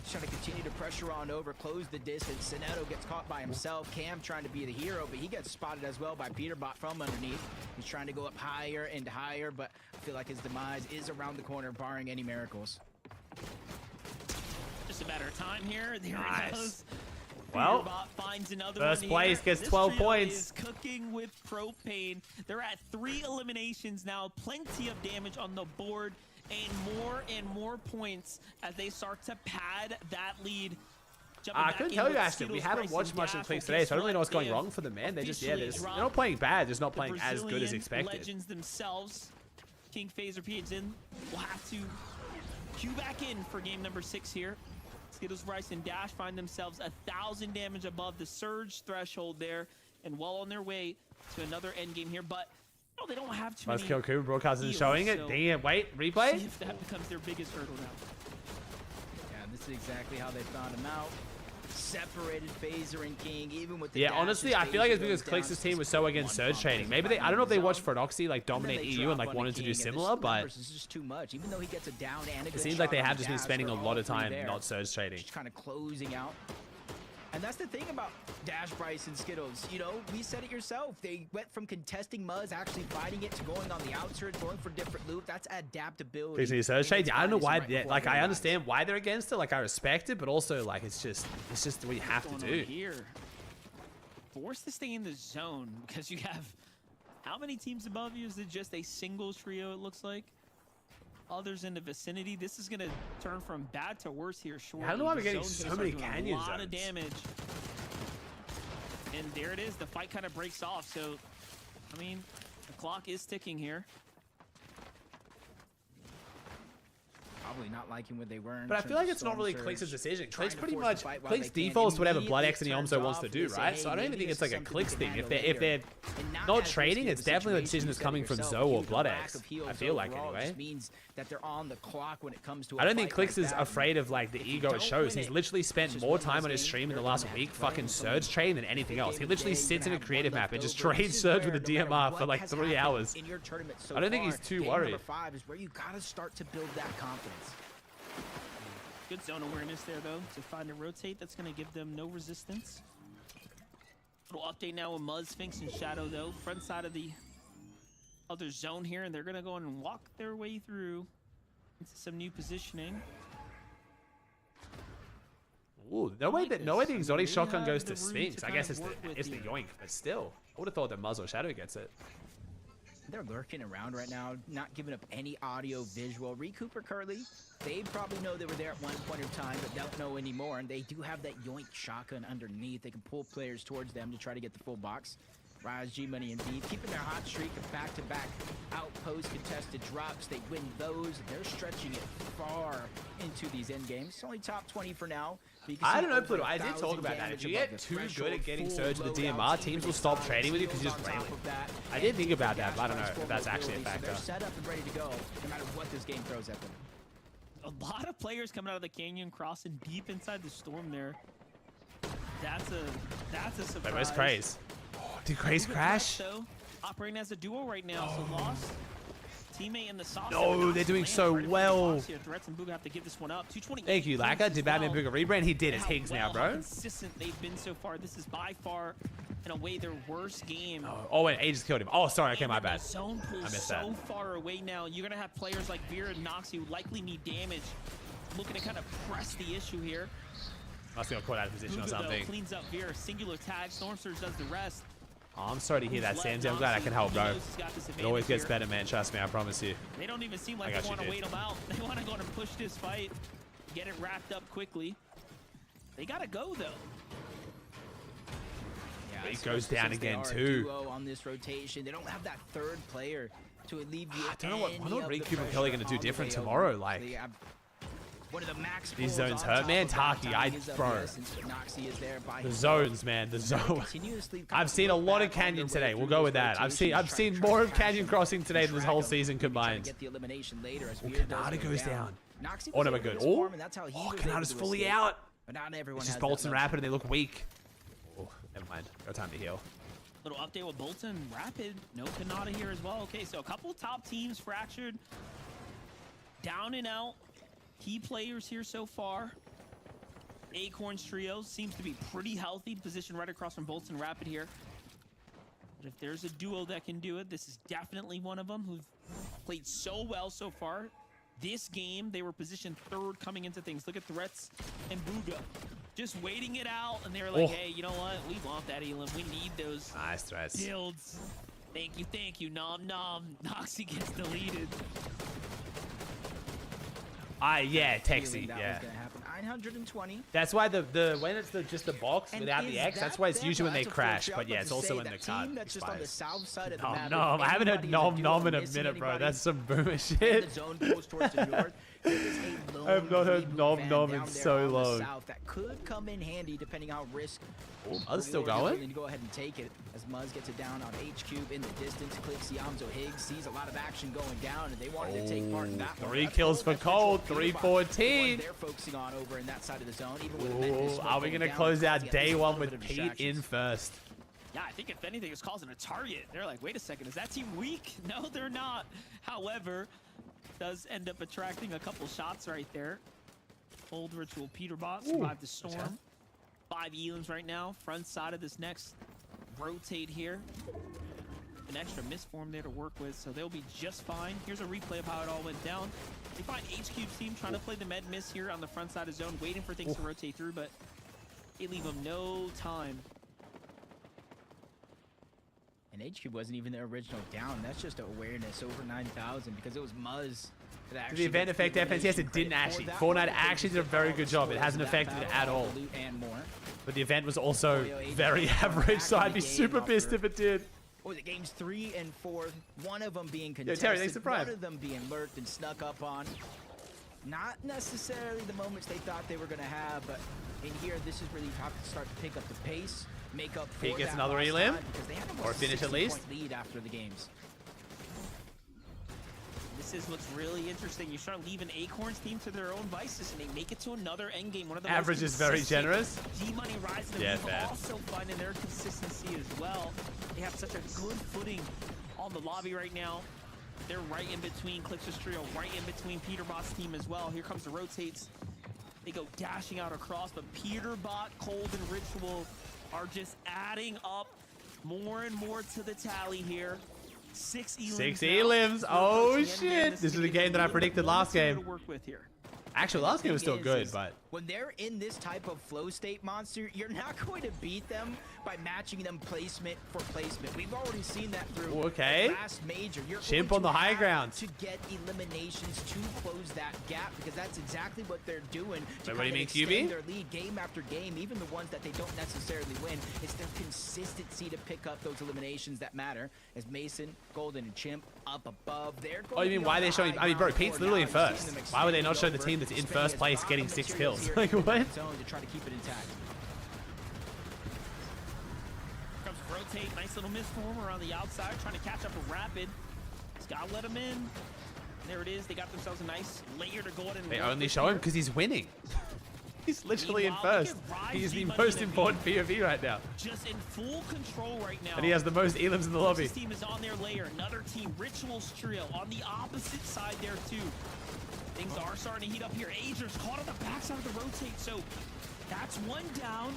He's trying to continue to pressure on over, close the distance. Sinetto gets caught by himself. Cam trying to be the hero, but he gets spotted as well by Peterbot from underneath. He's trying to go up higher and higher, but I feel like his demise is around the corner, barring any miracles. Just a matter of time here. There Nice. it goes. Well, Peterbot finds another first one place here. gets This 12 trio points. Is cooking with propane. They're at 3 eliminations now. Plenty of damage on the board and more points as they start to pad that lead. I couldn't tell you, Ashton. We haven't watched much of Clicks today, so I don't really know what's going wrong for them, man. They just, yeah, they're not playing bad, just not playing as good as expected. Legends themselves, King Phaser PHN will have to queue back in for game number 6 here. Skittles, Bryce, and Dash find themselves 1,000 damage above the surge threshold there, and well on their way to another end game here. But no, they don't have too Let's many. kill Cooper. Broadcast isn't heals, showing it. so Damn, wait, see replay? if that becomes their biggest hurdle now. Yeah, this is exactly how they found him out. Separated Phaser and King, even with the Yeah, dash, honestly, I feel like it's because Phaser goes Clicks' down team was just so against one surge pump. trading. Maybe they, I don't know if they watched Phrodoxy like dominate EU and like wanted to do similar, but it's just too much. Even though he gets a down and a it good seems like shot they on have the just been dash spending a for lot all of three time there. not surge trading. Just kind of closing out. And that's the thing about Dash, Bryce, and Skittles. You know, we said it yourself. They went from contesting Muzz, actually fighting it, to going on the outskirts, going for different loot. That's adaptability. Fixing your surge trade. in its I don't know finest why. right Yeah, before like their I eyes. understand why they're against it. Like I respect it, but also like it's just what you have to What's going on do. here? Forced to stay in the zone because you have how many teams above you? Is it just a single trio? It looks like. Others in the vicinity. This is gonna turn from bad to worse here shortly. I don't know why we're The getting zone's so gonna many start doing canyon a lot of zones. damage. And there it is. The fight kind of breaks off. So, I mean, the clock is ticking here. Probably not liking what they were. in But I terms feel like of it's not Storm really Surge. Clicks' decision. Trying Clicks to pretty force the much fight while Clicks they can. defaults whatever Blood Immediately X and turns Yomzo wants off, to they do, say, right? hey, So I don't even maybe think it's this like is a Clicks something thing. we If can they're handle later. And not as risky trading, of it's a definitely the situation decision you that's said coming from yourself, Zoe or the Blood lack X. of heals I feel like overall anyway. just means that they're on the clock when it comes to a I don't think fight Clicks like is that. afraid of like the If you ego it don't shows. win He's it, literally it's spent just more one of time those on his games stream in the they're last gonna have week to play fucking with surge trading than anything else. He Game of literally the day, sits in you're a gonna creative have map one and just left over. trades This is surge with where the no matter DMR what for like has 3 happened hours. in your tournament so I don't think far, he's too game worried. Number 5 is where you gotta start to build that confidence. Good zone awareness there, though, to find a rotate that's going to give them no resistance. Little update now with Muzz, Sphinx, and Shadow, though. Front side of the other zone here, and they're going to go and walk their way through into some new positioning. Ooh, no way like no way this. the exotic They shotgun have goes the to room Sphinx. to I kind guess of work with it's the here. yoink, but still. I would have thought that Muzz or Shadow gets it. They're lurking around right now, not giving up any audio visual. Recoup or Curly, they probably know they were there at one point in time, but don't know anymore. And they do have that yoink shotgun underneath. They can pull players towards them to try to get the full box. Rise, G-Money, and Beef keeping their hot streak of back-to-back outpost contested drops. They win those. They're stretching it far into these end games. It's only top 20 for now. But you can I see don't know, over Pluto. I did 1,000 talk about that. damage If you above get the too good threshold, at getting full surge with the loadouts, DMR, even teams will the stop size, trading with you because you skills just on rail top it. of that, I did and think about that, Dash but I don't know Bryce if that's actually a vulnerability, so factor. they're set up and ready to go no matter what this game throws at them. A lot of players coming out of the canyon, crossing deep inside the storm there. That's a surprise. Wait, where's Craze? Oh, did Craze crash? So, operating as a duo right now, so lost teammate in the sauce. No, they're doing so well. Threats and Booga have to give this one up. 220. Thank you, Laka. Did Batman Booga rebrand? He did. It's Higgs now, How bro. consistent they've been so far. This is by far, in a way, their worst game. Oh, wait, Aegis killed him. Oh, sorry. Okay, my bad. The zone pool I missed so that. far away now. You're gonna have players like Vera and Noxy who likely need damage, looking to kind of press the issue here. Must be caught out of position or Booga, though, something. cleans up Vera, singular tag. Storm Surge does the rest. Oh, I'm sorry to hear that, Samsy. I'm glad I can help, bro. It always gets better, man. Trust me. I promise you. They don't even seem like I they got you, want to dude. wait him out. They want to go and push this fight, get it wrapped up quickly. They gotta go though. Yeah, It goes especially down since they again, are a too. duo on this rotation. They don't have that third player to alleviate. I don't know what any of the Recube and pressure Kelly gonna do on the different way over. tomorrow, like. They have one of the max These pulls zones on hurt, top man. of that. Taki, Timing is of bro. the essence, but Noxy is there by The himself. zones, man. The They're zone. continuously kind I've of seen a look lot of back on Canyon their way today. We'll through go these with that. I've seen rotations, trying to more of catch Canyon them, Crossing today than this whole track them, season and try to combined. get the elimination later as Oh, Weird Kanata goes down. Noxy Oh, was no, we're able to good. swarm, Oh, and that's how he oh, was able Kanata's to fully escape. out. But not everyone It's has just that Bolts and luxury. Rapid, and they look weak. Oh, never mind. No time to heal. Little update with Bolton, Rapid, no Kanata here as well. Okay, so a couple top teams fractured, down and out. Key players here so far. Acorns trio seems to be pretty healthy, positioned right across from Bolton Rapid here. But if there's a duo that can do it, this is definitely one of them who've played so well so far. This game, they were positioned third coming into things. Look at Threats and Booga. Just waiting it out, and they were like, Oh. hey, you know what? We want that Elam. We need those Nice threats. builds. Thank you, nom nom. Noxy gets deleted. Yeah, Feeling Texi, that yeah. was gonna happen. 920. That's why the when it's just the box And without is the X, that's that why it's fair? usually when they That's a full crash. trip, But yeah, to it's also say when the that card team that's just on the expires. south side of the Nom map. nom. if I haven't heard anybody's a nom duo nom in a missing minute, bro. anybody, That's some boomer and shit. the zone goes towards the north. There is a lone I have not heard reboot nom fan nom in down there so on the long. south that could come in handy depending how risk. Oh, Muzz still Warriors are going? willing to go ahead and take it as Muzz gets it down on H-Cube in the distance. Clicks Yamzo Higgs, sees a lot of action going down, and they wanted to take part in that one. 3 That's kills all for that's Cold, control. 314. They're focusing on over in that side of the zone. Even with the Memphis Ooh, smoke are we going gonna down, close it's out causing at day least a one little with bit of Pete distractions. in first? Yeah, I think if anything, it's causing a target. They're like, wait a second, is that team weak? No, they're not. However, does end up attracting a couple shots right there. Old Ritual Peterbot survived the storm. 5 Elans right now. Front side of this next rotate here. An extra misform there to work with, so they'll be just fine. Here's a replay of how it all went down. They find H-Cube's team trying to play the med miss here on the front side of zone, waiting for things to rotate through, but they leave them no time. And H-Cube wasn't even their original down. That's just awareness over 9,000 because it was Muzz. that Did the actually event gets affect defense? Yes, elimination it didn't credit actually. for that Fortnite one because actually it's did a very all good job. It scores hasn't of that affected it at battle, all. loot and more. But the event was also Polio, H very coming average, back so in I'd the be game super pissed after- if it did. Or the games 3 and 4, one of them being Terry, contested, thanks for Prime. one of them being lurked and snuck up on. Not necessarily the moments they thought they were going to have, but in here, this is where you have to start to pick up the pace, make up for Pete gets that another lost elim, time, because they had almost or a finish at 60-point least. lead after the games. This is what's really interesting. You start leaving Acorn's team to their own vices, and they make it to another endgame. One of the Average most is very consistent. generous. G-Money rising, Yeah, and fair. Viva also finding their consistency as well. They have such a good footing on the lobby right now. They're right in between Clix's trio, right in between Peterbot's team as well. Here comes the rotates. They go dashing out across, but Peterbot, Cold, and Ritual are just adding up more and more to the tally here. 6 elims. 6 now. elims. We're Oh approaching shit! endgame. This is gonna the be game that I little predicted bit last to game. work with here. Actually, last game was still Thing good, is, but when they're in this type of flow state monster, you're not going to beat them by matching them placement for placement. We've already seen that through Okay. the last major. You're Chimp going on the to high have ground. to get eliminations to close that gap because that's exactly what they're doing to Wait, what do you kind of mean, extend QB? their lead game after game. Even the ones that they don't necessarily win, it's their consistency to pick up those eliminations that matter. As Mason, Golden, and Chimp up above, they're going oh, you to mean be why on they the showing? high I mean, bro, ground Pete's for literally in now. You've first. seen them Why would they expand not show the over, team that's in spending first his place bottom getting 6 materials kills? here Like in the what? zone to try to keep it intact. Comes rotate, nice little misform around the outside, trying to catch up with Rapid. Just gotta let him in. There it is. They got themselves a nice layer to go ahead and They work only with show him here. because he's winning. He's literally in Meanwhile, look first. at Rise He's the debugging most the important game. POV right now. Just in full control right now. And he has the most elims in the lobby. This team is on their layer. Another team, Rituals Trio, on the opposite side there too. Things are starting to heat up here. Azer's caught on the backside of the rotate, so that's one down.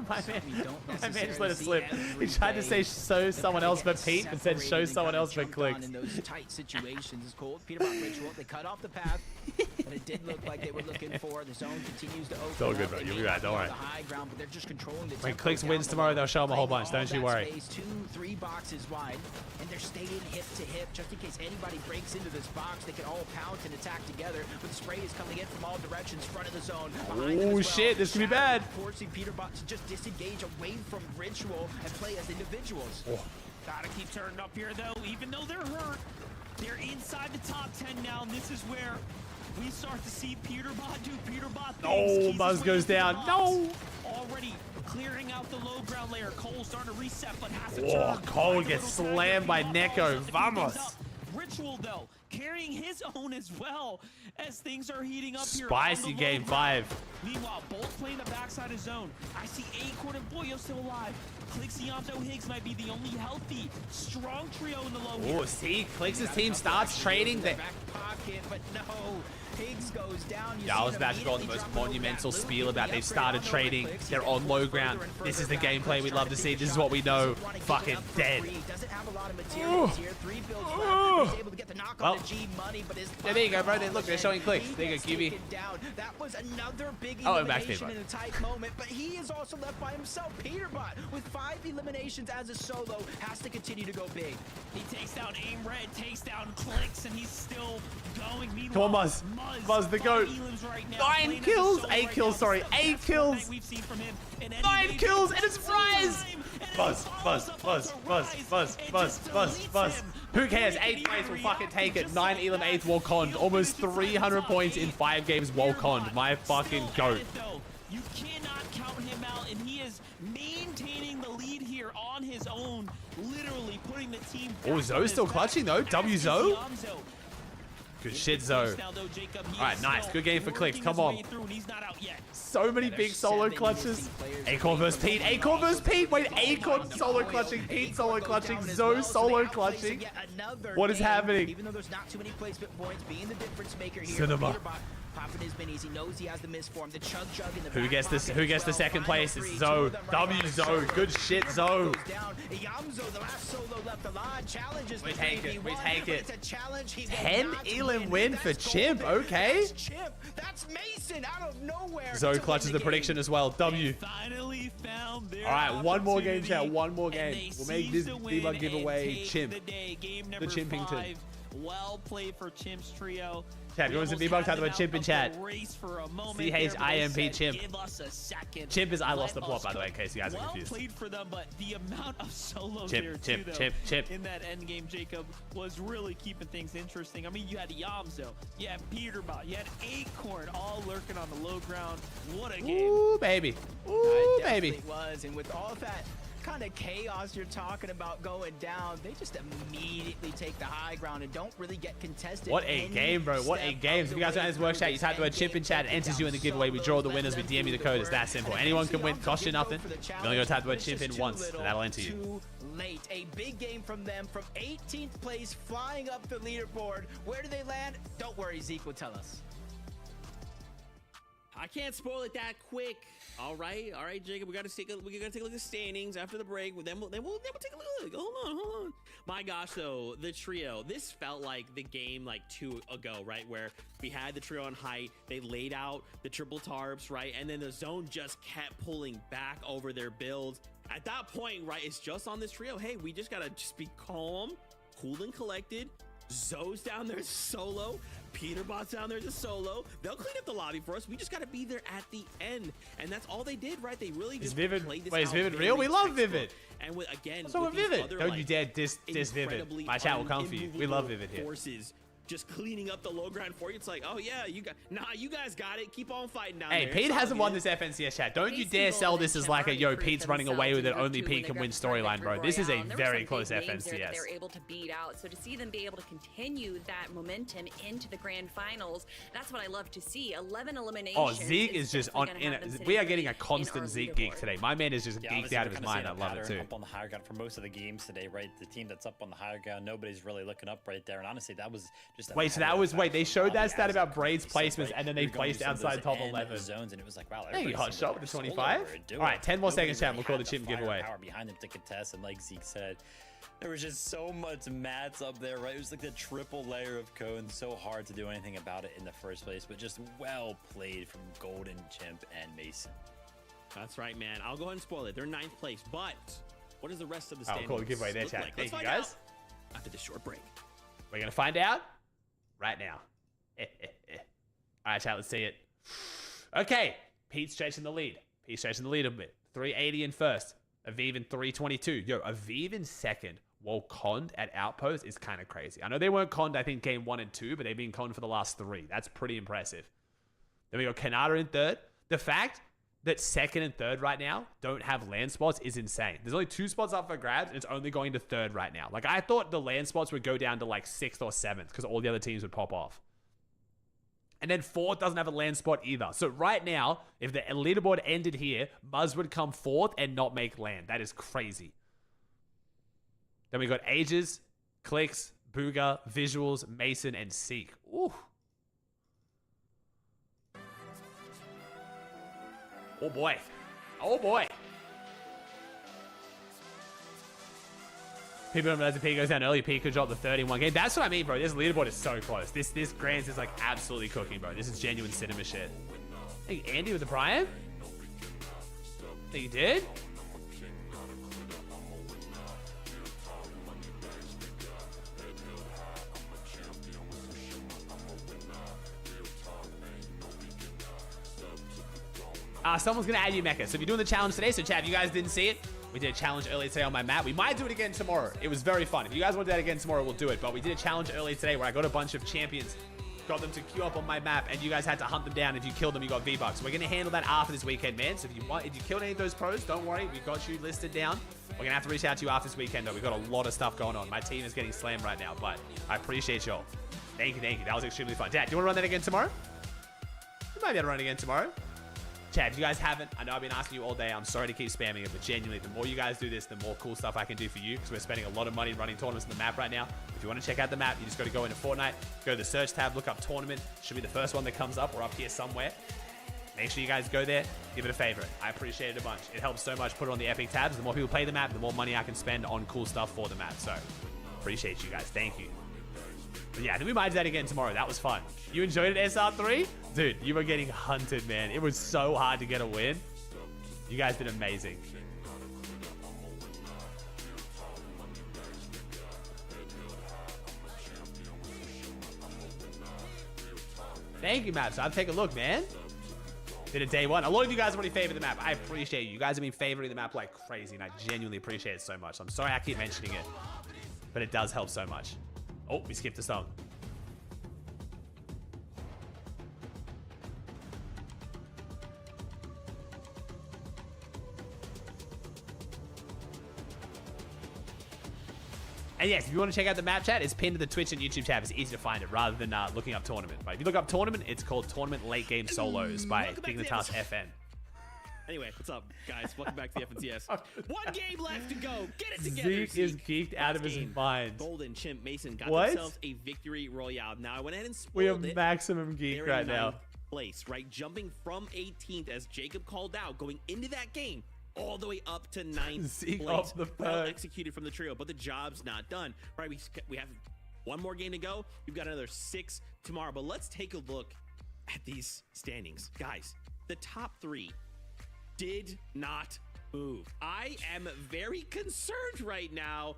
My man just let it slip. He tried to say show someone else but Pete and said show someone else but Clicks. In those tight situations is cool. Peterbot Ritual, they cut off the path, but it did look like they were looking for. The zone continues to open. It's all good, bro. You'll be right. Don't worry. The high ground, but they're just controlling the When tempo Clicks down wins tomorrow, below, they'll show him a whole bunch. playing Don't you all worry. that space, 2-3 boxes wide, and they're staying hip to hip just in case anybody breaks into this box. They can all pounce and attack together. But the spray is coming in from all directions, front of the zone. behind them as Oh well. shit, this could be Shadow bad. Forcing Peterbot to just disengage away from Ritual and play as individuals. Gotta keep turning up here though, even though they're hurt. They're inside the top 10 now, and this is where we start to see Peterbot do Peterbot things. Oh, Keys Buzz his way goes into the down. box. No. Already clearing out the low ground layer. Cole starting to reset, but has to Oh, turn. Cole Finds a gets little slammed by frag, Neko. to keep things Vamos. up. Ritual though, carrying his own as well as things are heating up here. Spicy on the game low ground. 5. Meanwhile, both playing the backside of zone. I see Acorn and Boyo still alive. Clicks, Yamzo, Higgs might be the only healthy, strong trio in the low here. Oh, see, Clicks' team starts trading. Back pocket, but no. Higgs goes down. You Yeah, I see was him about to go on the immediately most drop a little monumental back loop, spiel get about the they've upgrade started on the trading. Clicks. He They're gets on low further ground. and This is further the back. gameplay Clicks we trying love to to take see. a This is shot. what we know. Doesn't wanna give it Fucking up for dead. free. Doesn't have a lot of materials here. 3 builds left. He's able to get the knock Well, on the G money, but his yeah, there you go, bro. Look, they're showing Clicks. He There you go, gets QB. taken down. That was another big Oh, and back elimination Peterbot. in a tight moment, but he is also left by himself. Peterbot with 5 eliminations as a solo has to continue to go big. He takes down Aim Red, takes down Clicks, and he's still going. Meanwhile, Come on, Muzz. Muzz, the 5 goat. elims right now, 9 playing as a kills. solo 8 right kills, now. sorry. This is the 8 best kills. Fortnite we've seen from him in any 9 major kills, and event it's in Rise. time. And Buzz, he buzz, follows up buzz, onto buzz, Rise buzz, and buzz, just buzz, deletes buzz. him. Who cares? He 8 didn't plays even will fucking react, take he it. just 9 like elim, that. 8th wall conned. He'll Almost finish inside the 300 top points in 8. 5 games wall conned. My fucking Still at goat. it, though. You cannot count him out, and he is maintaining the lead here on his own, literally putting the team. Oh, back Zoe's on his still back. clutching, though. As W is Zoe. Yamzo. Good shit, Zoe. Now, though, Jacob, he All right, is nice. still Good game for Clicks. working Come his on. way through, and he's not out yet. So many big solo clutches. Acorn versus Pete. Acorn versus Pete. Wait, Acorn solo clutching. Pete solo clutching. Zoe solo clutching. What is happening? Even though there's not too many placement points, being the difference maker here. Cinema. Peterbot popping his minis. He knows he has the misform. The chug chug in the Who back gets this? pocket Who as gets the well. second Final place? It's three, Zoe. two of them right W now. Zoe. Good shit, Peterbot Zoe. goes down. Yamzo, the last solo left alive, challenges We the take it, 3v1, we take but it. It's a challenge he will 10 not elim win for That's Chimp, golden. okay. That's Chimp. That's Mason out of nowhere. Zoe to clutches win the game. prediction as well. W. Finally found their All right, one more game, chat. opportunity, One more and game. they We'll make seize this the debug win giveaway and take Chimp. the day. Game number Chimpington. 5. Well played for Chimp's trio. Chat, We go to almost debug, had type them the word out Chimp in of chat. the race for a moment CHIMP, there, but they said, Chimp. "Give us a second. Chimp is I lost the Let plot, us by the way, in go." case you guys are Well confused. played for them, but the amount of solos Chimp, there Chimp, too, though, Chimp, Chimp. in that end game, Jacob, was really keeping things interesting. I mean, you had Yamzo, you had Peterbot, you had Acorn, all lurking on the low ground. What a game! Ooh, baby. Ooh, It baby. definitely was, and with all that kind of chaos you're talking about going down, they just immediately take the high ground and don't really get contested. What a any game, bro. What a step game. of If the you guys way are in this through work chat, you this type the word endgame, Chimp in chat. It take enters you in the down giveaway. We draw the solos, winners. We let DM you the them code. do It's the that work. simple. And Anyone then can win. Yamzo Cost you did go nothing. for the You only got to type the word challenge, Chimp but in it's just once, too and that'll enter you. Too late. A big game from them from 18th place, flying up the leaderboard. Where do they land? Don't worry, Zeke will tell us. I can't spoil it that quick. All right, Jacob. We gotta take a look at the standings after the break. Then we'll take a look. Hold on. My gosh, though, the trio. This felt like the game like 2 ago, right? Where we had the trio on height. They laid out the triple tarps, right? And then the zone just kept pulling back over their builds. At that point, right, it's just on this trio. Hey, we just gotta just be calm, cool and collected. Zoe's down there solo. Peterbot's down there to solo. They'll clean up the lobby for us. We just got to be there at the end. And that's all they did, right? They really just Vivid. played this Wait, is out Vivid very real? We love textbook. Vivid. And again, What's wrong with these Vivid? other, Don't like, you dare diss Vivid. incredibly My chat will come for you. We love Vivid here. Forces just cleaning up the low ground for you. It's like, oh yeah, you guys got it. Keep on fighting down Hey, there. Pete It's all hasn't won good. this FNCS chat. Don't you dare sell this as like a, yo, Pete's running away with it, only Pete can win storyline, bro. This is a very close FNCS. They're able to beat out. So to see them be able to continue that momentum into the grand finals, that's what I love to see. 11 eliminations. Oh, Zeke is just on. We are getting a constant Zeke geek today. My man is just geeked out of his mind. I love it too. Up on the higher ground for most of the games today, right? The team that's up on the higher ground, nobody's really looking up right there. And honestly, that was just. Wait, so that was they showed that stat about Braid's placements, and then they placed outside top 11 zones, and it was like, wow. Hey, hot shot with the 25. All right, 10 more seconds, chat. We'll call the chip giveaway. Power behind them to contest, and like Zeke said, there was just so much mats up there, right? It was like the triple layer of cones. So hard to do anything about it in the first place, but just well played from Golden, Chimp, and Mason. That's right, man. I'll go ahead and spoil it. They're 9th place, but what does the rest of the Oh, standings cool. The giveaway there, chat. like? Thank Let's you, find guys. out after this short break. We're gonna find out right now. All right, chat. Let's see it. Okay, Pete's chasing the lead. Pete's chasing the lead a bit. 380 in first. Aviv in 322. Yo, Aviv in second. While conned at Outpost is kind of crazy. I know they weren't conned, I think, game 1 and 2, but they've been conned for the last 3. That's pretty impressive. Then we got Kanata in third. The fact that second and third right now don't have land spots is insane. There's only 2 spots up for grabs, and it's only going to third right now. Like, I thought the land spots would go down to like 6th or 7th because all the other teams would pop off. And then 4th doesn't have a land spot either. So right now, if the leaderboard ended here, Muzz would come 4th and not make land. That is crazy. Then we got Ages, Clicks, Booga, Visuals, Mason, and Seek. Ooh. Oh boy. Oh boy. People don't realize if P goes down early, P could drop the 30 in one game. That's what I mean, bro. This leaderboard is so close. This Grands is like absolutely cooking, bro. This is genuine cinema shit. Hey, Andy with the Prime? Think you did? Someone's gonna add you Mecha. So if you're doing the challenge today, so chat, if you guys didn't see it, we did a challenge earlier today on my map. We might do it again tomorrow. It was very fun. If you guys want to do that again tomorrow, we'll do it. But we did a challenge earlier today where I got a bunch of champions, got them to queue up on my map, and you guys had to hunt them down. If you killed them, you got V-Bucks. We're gonna handle that after this weekend, man. So if you killed any of those pros, don't worry, we got you listed down. We're gonna have to reach out to you after this weekend, though. We've got a lot of stuff going on. My team is getting slammed right now, but I appreciate y'all. Thank you, thank you. That was extremely fun. Dad, do you want to run that again tomorrow? You might be able to run it again tomorrow. Chat, if you guys haven't, I know I've been asking you all day. I'm sorry to keep spamming it, but genuinely, the more you guys do this, the more cool stuff I can do for you, because we're spending a lot of money running tournaments on the map right now. If you want to check out the map, you just got to go into Fortnite, go to the search tab, look up tournament. Should be the first one that comes up or up here somewhere. Make sure you guys go there, give it a favorite. I appreciate it a bunch. It helps so much. Put it on the epic tabs. The more people play the map, the more money I can spend on cool stuff for the map. So, appreciate you guys. Thank you. But yeah, I think we might do that again tomorrow. That was fun. You enjoyed it, SR3? Dude, you were getting hunted, man. It was so hard to get a win. You guys did amazing. Thank you, Matt. So I'll take a look, man. Did it day 1. A lot of you guys already favored the map. I appreciate you. You guys have been favoring the map like crazy, and I genuinely appreciate it so much. I'm sorry I keep mentioning it, but it does help so much. Oh, we skipped a song. And yes, if you want to check out the map chat, it's pinned to the Twitch and YouTube tab. It's easy to find it rather than looking up tournament. But if you look up tournament, it's called Tournament Late Game Solos by Dignitas FN. Anyway, what's up, guys? Welcome back to the FNCS. One game left to go. Get it together, Zeke is geeked out of his mind. Golden, Chimp, Mason got What? themselves a victory royale. Now, I went ahead and We spoiled are it. maximum geek They're right in now. 9th place, right? Jumping from 18th, as Jacob called out, going into that game, all the way up to 9th Zeke place. off the Well perk. executed from the trio, but the job's not done. Right, we have one more game to go. We've got another 6 tomorrow, but let's take a look at these standings. Guys, the top 3 did not move. I am very concerned right now,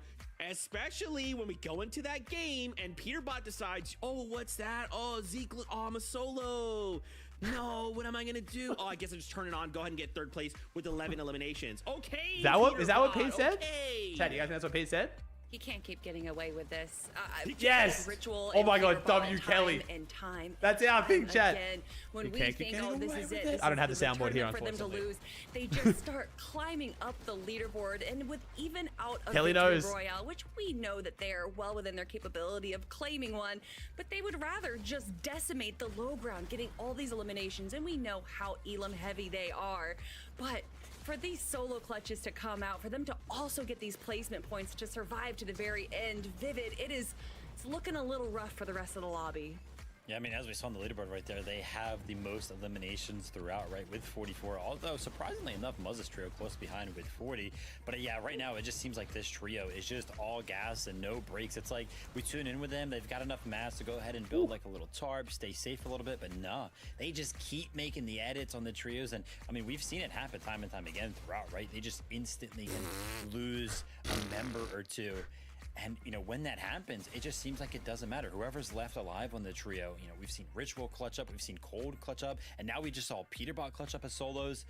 especially when we go into that game and Peterbot decides, oh, what's that? Oh, Zeke, oh, I'm a solo. No, what am I gonna do? Oh, I guess I just turn it on. Go ahead and get 3rd place with 11 eliminations. Okay. Is that what Pete said? Okay. Chad, you guys think that's what Pete said? He can't keep getting away with this. Yes! Ritual Oh my and God, Fireball W. time Kelly. and time. That's our thing, chat. Again, when You we can't keep think, oh, getting this away is with it. it. This I don't is have the soundboard here, tournament for them to unfortunately. lose. They just start climbing up the leaderboard, and with even out of Kelly Victory knows. Royale, which we know that they are well within their capability of claiming one, but they would rather just decimate the low ground, getting all these eliminations, and we know how Elam heavy they are. But for these solo clutches to come out, for them to also get these placement points to survive to the very end, Vivid, it's looking a little rough for the rest of the lobby. Yeah, I mean, as we saw on the leaderboard right there, they have the most eliminations throughout, right, with 44. Although, surprisingly enough, Muzz's trio close behind with 40. But yeah, right now, it just seems like this trio is just all gas and no breaks. It's like we tune in with them. They've got enough mass to go ahead and build like a little tarp, stay safe for a little bit. But nah, they just keep making the edits on the trios. And I mean, we've seen it happen time and time again throughout, right? They just instantly can lose a member or two. And, you know, when that happens, it just seems like it doesn't matter. Whoever's left alive on the trio, you know, we've seen Ritual clutch up, we've seen Cold clutch up, and now we just saw Peterbot clutch up as solos.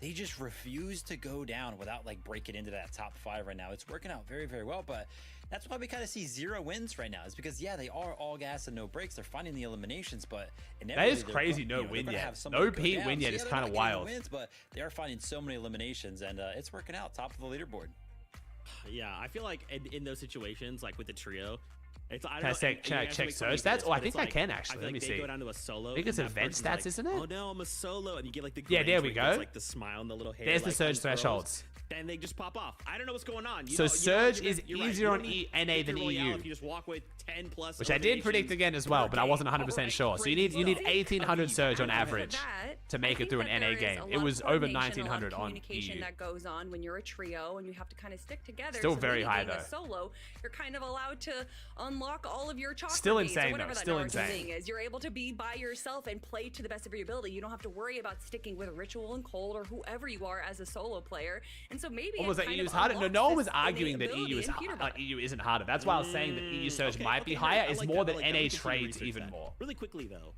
They just refuse to go down without, like, breaking into that top 5 right now. It's working out very, very well, but that's why we kind of see 0 wins right now. It's because, yeah, they are all gas and no breaks. They're finding the eliminations, but that is crazy. No win yet. No P win yet. It's kind of wild. Wins, but they are finding so many eliminations, and it's working out. Top of the leaderboard. Yeah, I feel like in those situations, like with the trio, it's I Can I check Surge stats? Oh, I think I can actually. Let me see. Go down to a solo. I think it's event stats, isn't it? Oh no, I'm a solo, and you get like the yeah. There we go. Like the smile and the little hair. There's the like, Surge thresholds. Then they just pop off. I don't know what's going on. So Surge is easier on NA than EU. If you just walk with 10 plus, which I did predict again as well, but I wasn't 100% sure. So you need 1800 Surge on average to make it through an NA game. It was over 1900 on EU. That goes on when you're a trio and you have to kind of stick together. Still very high though. A solo, you're kind of allowed to unlock all of your chakra. Still insane though. Still insane. You're able to be by yourself and play to the best of your ability. You don't have to worry about sticking with Ritual and Cold or whoever you are as a solo player. And so maybe what was that? EU is harder. No one was arguing that EU isn't harder. That's why I was saying that EU Surge might be higher. It's more that NA trades even more. Really quickly though,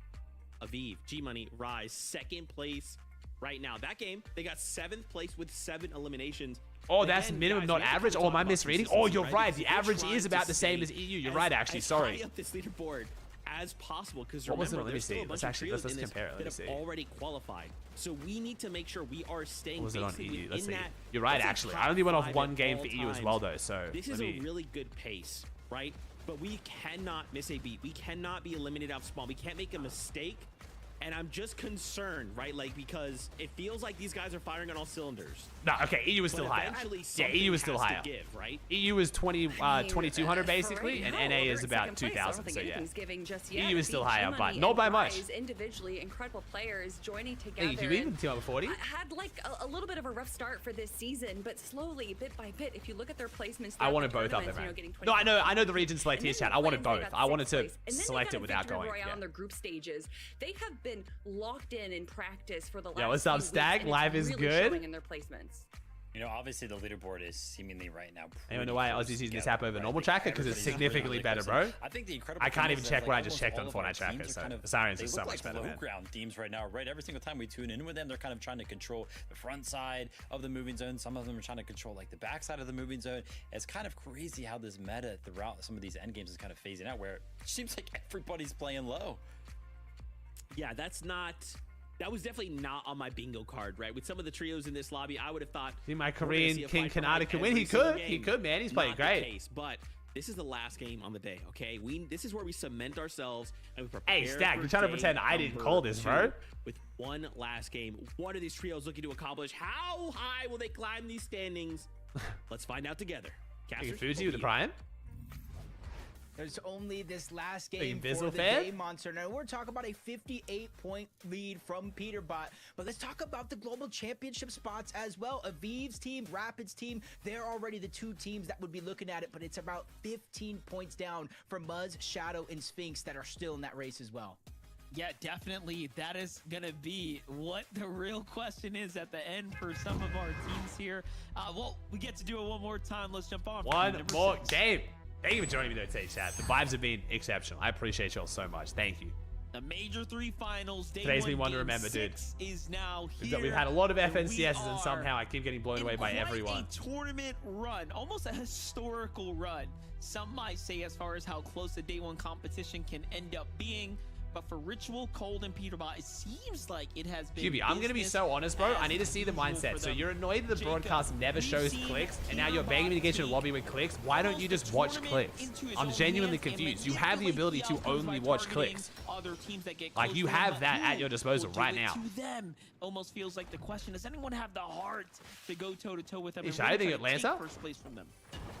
Aviv, G Money, Rise, 2nd place right now. That game, they got 7th place with 7 eliminations. Oh, that's minimum, not average. Oh, am I misreading? Oh, you're right. The average is about the same as EU. You're right, actually. Sorry. Up this leaderboard as possible, because what was it? Let me see. Let's compare it. Let me see. Already qualified, so we need to make sure we are staying. Was it on EU? Let's see. You're right, actually. I only went off 1 game for EU as well, though. So this is a really good pace, right? But we cannot miss a beat. We cannot be eliminated out of spawn. We can't make a mistake. And I'm just concerned, right? Like, because it feels like these guys are firing on all cylinders. No, okay, EU is still higher. Yeah, EU is still higher. Give, right? EU is 2200 basically, and NA is about 2000. So yeah, EU is still higher, but not by much. Individually, incredible players joining together. Hey, can we even team up 40? Had like a little bit of a rough start for this season, but slowly, bit by bit, if you look at their placements, I wanted both up there, man. No, I know the region select here, chat. I wanted both. I wanted to select it without going. Yeah. On their group stages, they have been locked in practice for the last. Yeah, what's up, Stag? Live is good. In their placements. You know, obviously the leaderboard is seemingly right now. I know why Aussie's using this app over normal tracker, because it's significantly better, bro. I think the incredible. I can't even check what I just checked on Fortnite tracker. So the Sirens is so much better, man. Ground teams right now, right? Every single time we tune in with them, they're kind of trying to control the front side of the moving zone. Some of them are trying to control like the back side of the moving zone. It's kind of crazy how this meta throughout some of these end games is kind of phasing out, where it seems like everybody's playing low. Yeah, that was definitely not on my bingo card, right? With some of the trios in this lobby, I would have thought... See, my Korean King Kanata can win. He could, man. He's playing great. Case, but this is the last game on the day, okay? This is where we cement ourselves and we prepare. Hey, Stack, you're trying to pretend I didn't call this, bro. With one last game, what are these trios looking to accomplish? How high will they climb these standings? Let's find out together. Fuji with the Prime? There's only this last game for the day, Monster. Now, we're talking about a 58-point lead from Peterbot. But let's talk about the global championship spots as well. Aviv's team, Rapid's team, they're already the 2 teams that would be looking at it. But it's about 15 points down for Muzz, Shadow, and Sphinx that are still in that race as well. Yeah, definitely. That is going to be what the real question is at the end for some of our teams here. Well, we get to do it one more time. Let's jump on. One more game. Thank you for joining me though today, chat. The vibes have been exceptional. I appreciate y'all so much. Thank you. The Major 3 finals. Today's been one to remember, dude. Is now here. We've had a lot of FNCSs, and somehow I keep getting blown away by everyone. A tournament run, almost a historical run. Some might say as far as how close the day one competition can end up being. But for Ritual, Cold, and Peterbot, it seems like it has been. QB, I'm going to be so honest, bro. I need to see the mindset. So you're annoyed that the broadcast never shows clicks, and now you're begging me to get you to lobby with clicks. Why don't you just watch clicks? I'm genuinely confused. You have the ability to only watch clicks. Like, you have that at your disposal right now. To them, almost feels like the question, does anyone have the heart to go toe-to-toe with them? I think Atlanta? First place from them?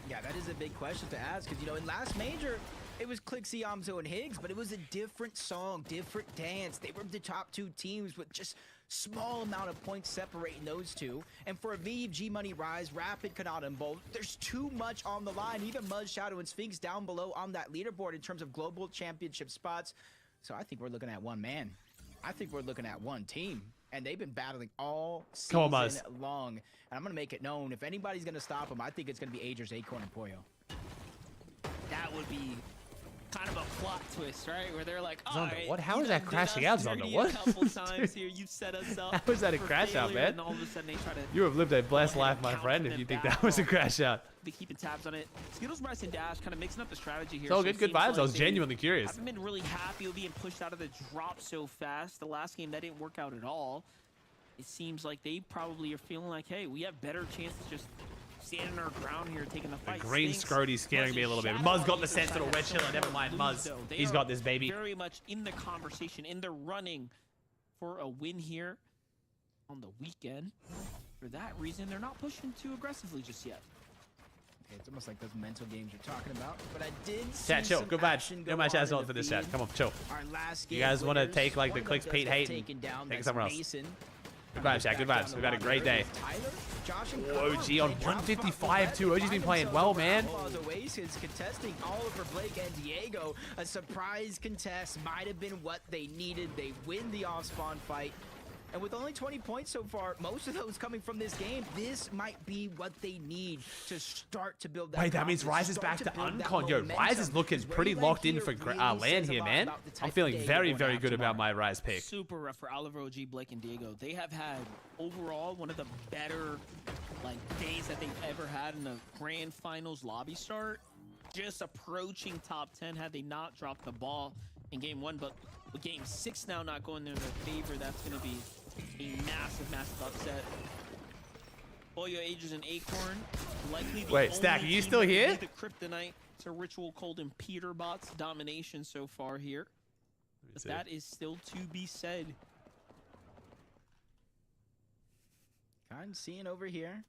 Yeah, that is a big question to ask, because, you know, in last major, it was Click, Siamzo, and Higgs, but it was a different song, different dance. They were the top 2 teams with just small amount of points separating those two. And for Aviv, G-Money, Rise, Rapid, Kanata, and Bolt, there's too much on the line. Even Mud, Shadow, and Sphinx down below on that leaderboard in terms of global championship spots. So I think we're looking at one man. I think we're looking at one team. And they've been battling all season long. And I'm going to make it known, if anybody's going to stop them, I think it's going to be Agers, Acorn, and Pollo. That would be kind of a plot twist, right? Where they're like, all right, what? How is that crashing out, Zonda? What? A couple times here, you've set us up. How is that a crash out, man? And all of a sudden they try to you have lived a blessed life, my friend, if you think that was a crash out. Be keeping tabs on it. Skittles, Bryce, and Dash kind of mixing up the strategy here. It's all good vibes. Like I was genuinely curious. I've been really happy with being pushed out of the drop so fast. The last game, that didn't work out at all. It seems like they probably are feeling like, hey, we have better chances just standing our ground here, taking the fight. The green Scrody's scaring me a little bit. Muzz got the sense of a wedge chiller. Never mind, Muzz. He's got this, baby. Very much in the conversation, in the running for a win here on the weekend. For that reason, they're not pushing too aggressively just yet. Okay, it's almost like those mental games you're talking about. But I did see chat, chill. Good vibes. No my chat's not for this chat. Come on, chill. You guys want to take like the clicks Pete hate and take it somewhere else. Good vibes, Jack. Good vibes. We've had a great day. OG on 155 too. OG's been playing well, man. Oasis contesting Oliver, Blake, and Diego. A surprise contest might have been what they needed. They win the off-spawn fight. And with only 20 points so far, most of those coming from this game, this might be what they need to start to build that. Wait, that means Rise is back to Uncon. Yo, Rise is looking pretty locked in for land here, man. I'm feeling very, very good about my Rise pick. Super rough for Oliver, OG, Blake, and Diego. They have had, overall, one of the better days that they've ever had in the Grand Finals lobby start. Just approaching top 10 had they not dropped the ball in game 1. But with game 6 now not going in their favor, that's going to be a massive, massive upset. Pollo, Agers, and Acorn likely the Wait, Stack, are you still here? The Kryptonite to Ritual, Cold, and Peterbot's domination so far here. But that is still to be said. I'm seeing over here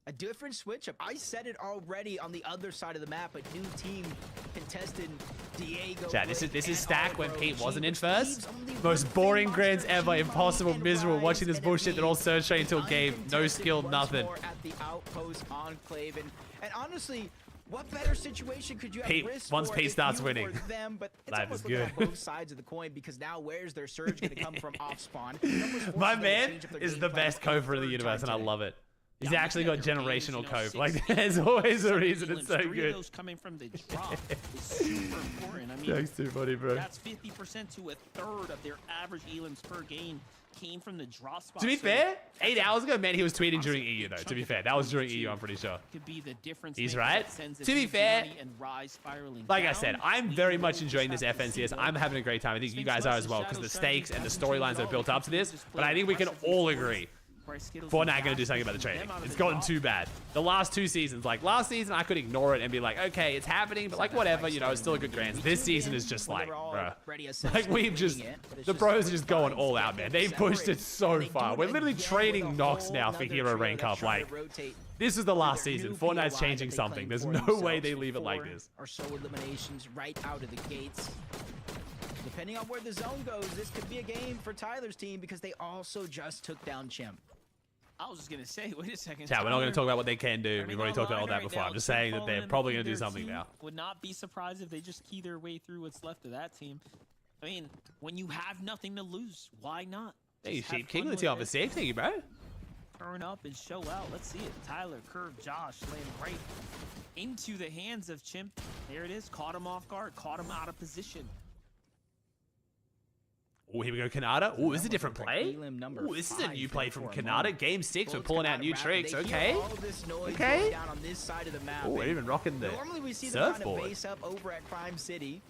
a different switch up. I said it already on the other side of the map. A new team contested Diego. Chat, this is Stack when Pete wasn't in first. Most boring grands ever. Impossible, miserable. Watching this bullshit that all surge straight into a game. No skill, nothing. At the outpost enclave, and honestly, what better situation could you have Pete, risk once for Pete if starts you winning, were them, but it's life is almost looking good. at both sides of the coin, because now where's their surge going to come from off spawn? My man is the best cover in the universe, and I love it. He's actually got generational cove. Like, there's always a reason it's so good. Those coming from the drop is super important. I mean, Jack's too funny, bro. That's 50% to a third of their average elims per game came from the drop spot. To be fair, 8 hours ago, man, he was tweeting during EU, though. To be fair, that was during EU, I'm pretty sure. Could be the difference. He's right. To be fair, like I said, I'm very much enjoying this FNCS. I'm having a great time. I think you guys are as well, because the stakes and the storylines that are built up to this. But I think we can all agree Fortnite going to do something about the trading. It's gotten too bad. The last 2 seasons, like last season, I could ignore it and be like, okay, it's happening, but like whatever, you know, it's still a good Grands. This season is just like, bruh. Like we've just, the pros are just going all out, man. They've pushed it so far. We're literally trading Nox now for hero rank up. Like, this is the last season. Fortnite's changing something. There's no way they leave it like this. Or so eliminations right out of the gates. Depending on where the zone goes, this could be a game for Tyler's team, because they also just took down Chimp. I was just going to say, wait a second. Chat, we're not going to talk about what they can do. We've already talked about all that before. I'm just saying that they're probably going to do something now. Would not be surprised if they just key their way through what's left of that team. I mean, when you have nothing to lose, why not? Hey, you Sheep King, the team for safe. Thank you, bro. Turn up and show out. Let's see it. Tyler, Curve, Josh laying right into the hands of Chimp. There it is. Caught him off guard. Caught him out of position. Oh, here we go, Kanata. Oh, this is a different play. Elim number Oh, this is a 5 new play there from for a Kanata. moment. Game 6, we're Bullets pulling come out new rapid. tricks. They hear Okay. all this noise Okay. going down on this side of the map. Oh, we're even rocking the Normally we see them kind of surfboard. base up over at Crime City,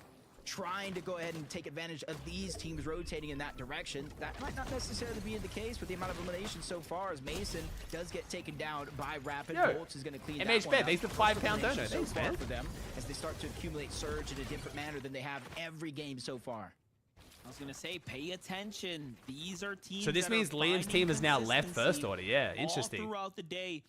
trying to go ahead and take advantage of these teams rotating in that direction. That might not necessarily be the case with the amount of elimination so far, as Mason does get taken down by Rapid. Yo, Bolts is going to clean that MH one Bet, up. thanks for First £5 elimination donor. so Thanks, far man. for them as they start to accumulate Surge in a different manner than they have every game so far. I was gonna say, pay attention. These are teams. So this that are means Liam's finding team is now left first consistency order. Yeah, all interesting. throughout the day.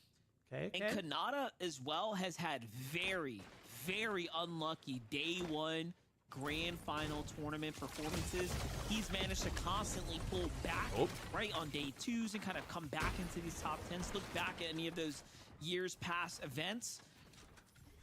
Okay, And okay. Kanata as well has had very, very unlucky day one grand final tournament performances. He's managed to constantly pull back right on day twos and kind of come back into these top 10s. Look back at any of those years past events.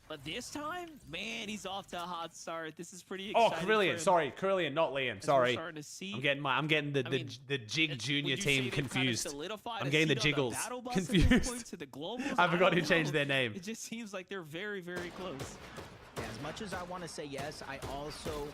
But this time, man, he's off to a hot start. This is pretty Oh, exciting. Carillion. Sorry, Carillion, not Liam. As we're Sorry. starting to see. I'm getting the I mean, Jig Junior would you say team they've kind of confused. solidified I'm a getting the seat on Jiggles battle bus at this confused. point to the globals? I forgot don't who changed know. their name. It just seems like they're very, very close. Yeah, as much as I want to say yes, I also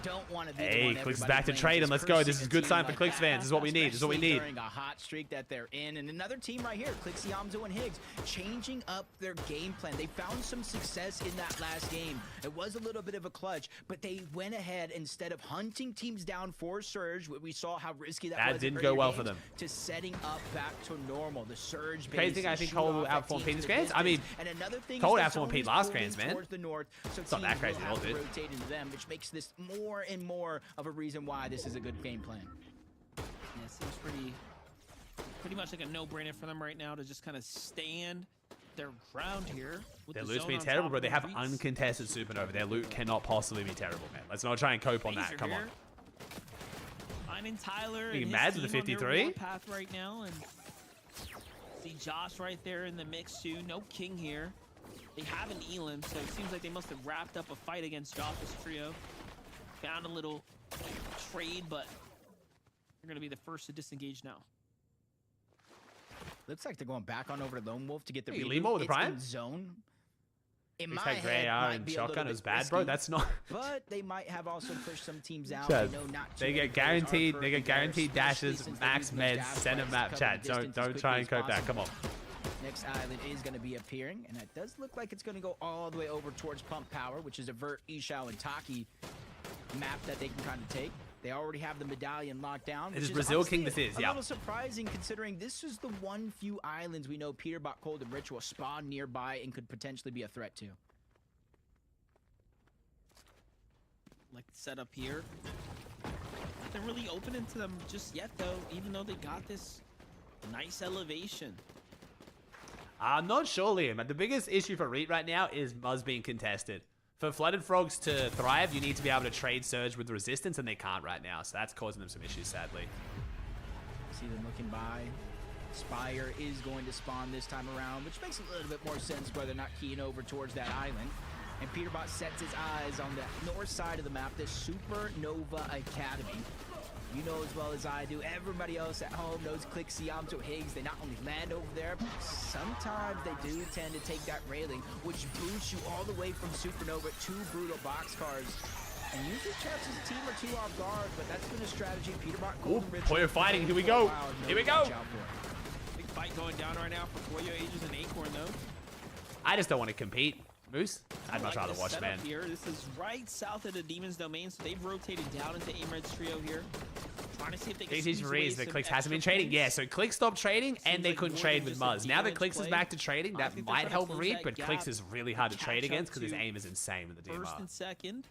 don't want to be the Hey, one Clicks everybody back to blames trading. as Let's go. This cursing is a good team sign for like Clicks that, fans. This is what we need. This is what we especially need. during a hot streak that they're in. And another team right here, Clixy, Amzo, and Higgs, changing up their game plan. They found some success in that last game. It was a little bit of a clutch, but they went ahead instead of hunting teams down for Surge. We saw how risky that was. didn't in go earlier well games, for them. to setting up back to normal. The Surge Crazy thing, I think Cole outperformed Pete's Grands. I mean, and another thing Cole is the outperformed zone Pete is last moving Grands, man. towards the north, so It's not that teams crazy will at all, have to dude. rotate into them, which makes this more and more of a reason why this is a good game plan. Yeah, it seems pretty much like a no-brainer for them right now to just kind of stand their ground here. With Their the loot's zone been on terrible, top bro. of They the have Reeds. uncontested Supernova. Their loot cannot possibly be terrible, man. Let's not try and cope on that. Phaser Come on. here. Finding Tyler Being and mad his with the team on their 53? warpath right now, and see Josh right there in the mix too. No king here. They have an Elim, so it seems like they must have wrapped up a fight against Josh's trio. Found a little trade, but they're gonna be the first to disengage now. Looks like they're going back on over to Lone Wolf to get the Hey, reboot. Limo with the It's Prime? in zone. In He's my had head, Grey AR might and be a Shotgun. little It was bit bad, bro. risky, That's not... But they might have also pushed some teams out. Chad, I know not they too many get players are guaranteed. They currently get guaranteed there, especially dashes, since they max use those meds, dash send a plays to map. cover Chat. the Don't distance as try quickly and as cope that. possible. Come on. Next island is going to be appearing, and it does look like it's going to go all the way over towards Pump Power, which is a Vert, Ishao, and Taki map that they can kind of take. They already have the medallion locked down. This which is Brazil honestly King, this is, a yeah. little surprising considering this is the one few islands we know Peterbot, Cold, and Ritual spawn nearby and could potentially be a threat to. Like the setup here. Nothing really opening to them just yet, though, even though they got this nice elevation. I'm not sure, Liam. But the biggest issue for Reet right now is Muzz being contested. For Flooded Frogs to thrive, you need to be able to trade Surge with resistance, and they can't right now. So that's causing them some issues, sadly. See them looking by. Spire is going to spawn this time around, which makes a little bit more sense whether they're not keying over towards that island. And Peterbot sets his eyes on the north side of the map, this Supernova Academy. You know as well as I do, everybody else at home knows Clixy, Amzo, Higgs. They not only land over there, but sometimes they do tend to take that railing, which boosts you all the way from Supernova to Brutal Boxcars. And usually traps his team or two off guard, but that's been a strategy. Peterbot, Golden Ridge. Poyo fighting. Here we go. Here we go. Big fight going down right now for Poyo, Aegis, and Acorn, though. I just don't want to compete. Moose? I'd much I like rather the watch, setup man. Here. This is right south of the Demon's Domain, so they've rotated down into Aimred's trio here. Trying to see if they can GG's squeeze away Reese, the some Clicks hasn't been extra trading. points. Yeah, so Clicks stopped trading, and Seems they like couldn't more trade than with just a Muzz. Now that damage Clicks is play. back to trading, I that think they're might trying to help close Reet, that but gap Clicks is really hard to catch trade up against because his to aim is insane with the First DMR. and second.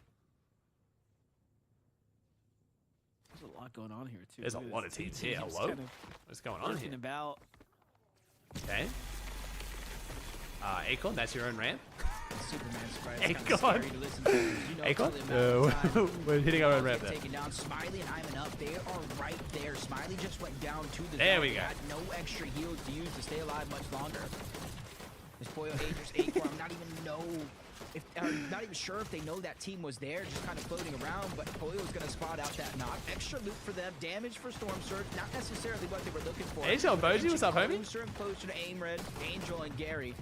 There's a lot going on here, too. There's a Look at lot this. of teams Two here. Hello? kind of What's going on lurking here? about. Okay. Acorn, that's your own ramp. Superman Sprite. Hey, It's kinda God. scary to listen to, 'cause you know Acorn? it's only a matter of time. We're hitting our own ramp Get there. taken down. Smiley and Iman up. They are right there. Smiley just went down to the There zone. we He go. had no extra heals to use to stay alive much longer. This Poyo, Aegis, Acorn, I'm not even sure if they know that team was there, just kind of floating around, but Poyo's going to spot out that knock. Extra loot for them, damage for Storm Surge, not necessarily what they were looking for. Hey, Joe but Boji, what's up, homie? Closer and closer to Aimred, Angel, and Gary.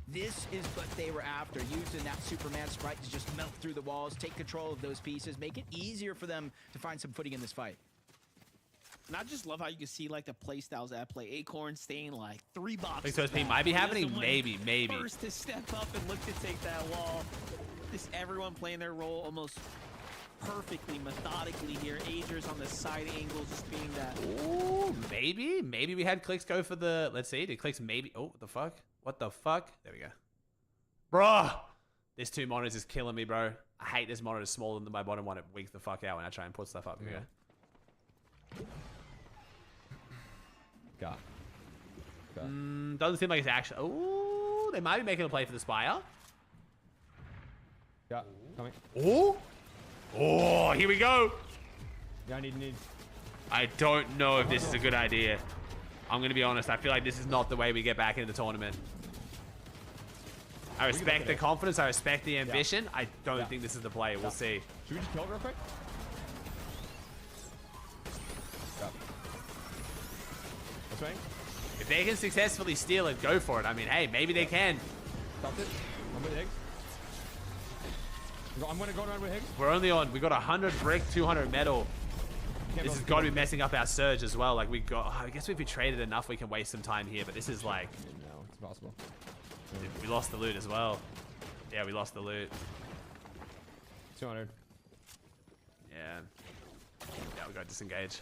This is what they were after, using that Superman Sprite to just melt through the walls, take control of those pieces, make it easier for them to find some footing in this fight. And I just love how you can see like the play styles at play. Acorn staying like 3 boxes. So this back. might be He happening. doesn't Maybe, maybe. First to step up and look to take that wall. Just everyone playing their role almost perfectly, methodically here. Agers on the side angle, just being that. Ooh, maybe. Maybe we had Clicks go for the. Let's see. Did Clicks maybe? Oh, what the fuck? What the fuck? There we go. Bruh. This 2 monitors is killing me, bro. I hate this monitor smaller than my bottom one. It winks the fuck out when I try and put stuff up. Here we go. Got. Doesn't seem like it's actually. Oh, they might be making a play for the Spire. Got. Coming. Oh. Oh, here we go. Yeah, I need. I don't know if this is a good idea. I'm going to be honest. I feel like this is not the way we get back into the tournament. I respect the confidence. I respect the ambition. Yeah. I don't think this is the play. We'll see. Should we just kill it real quick? Yeah. That's right. If they can successfully steal it, go for it. I mean, hey, maybe they can. Stopped it. I'm with Higgs. I'm going to go around with Higgs. We're only on. We got 100 brick, 200 metal. This has got to be messing up our surge as well. Like we got. I guess if we traded enough, we can waste some time here. But this is like. No, it's impossible. We lost the loot as well. Yeah, we lost the loot. 200. Yeah. Yeah, we got disengaged.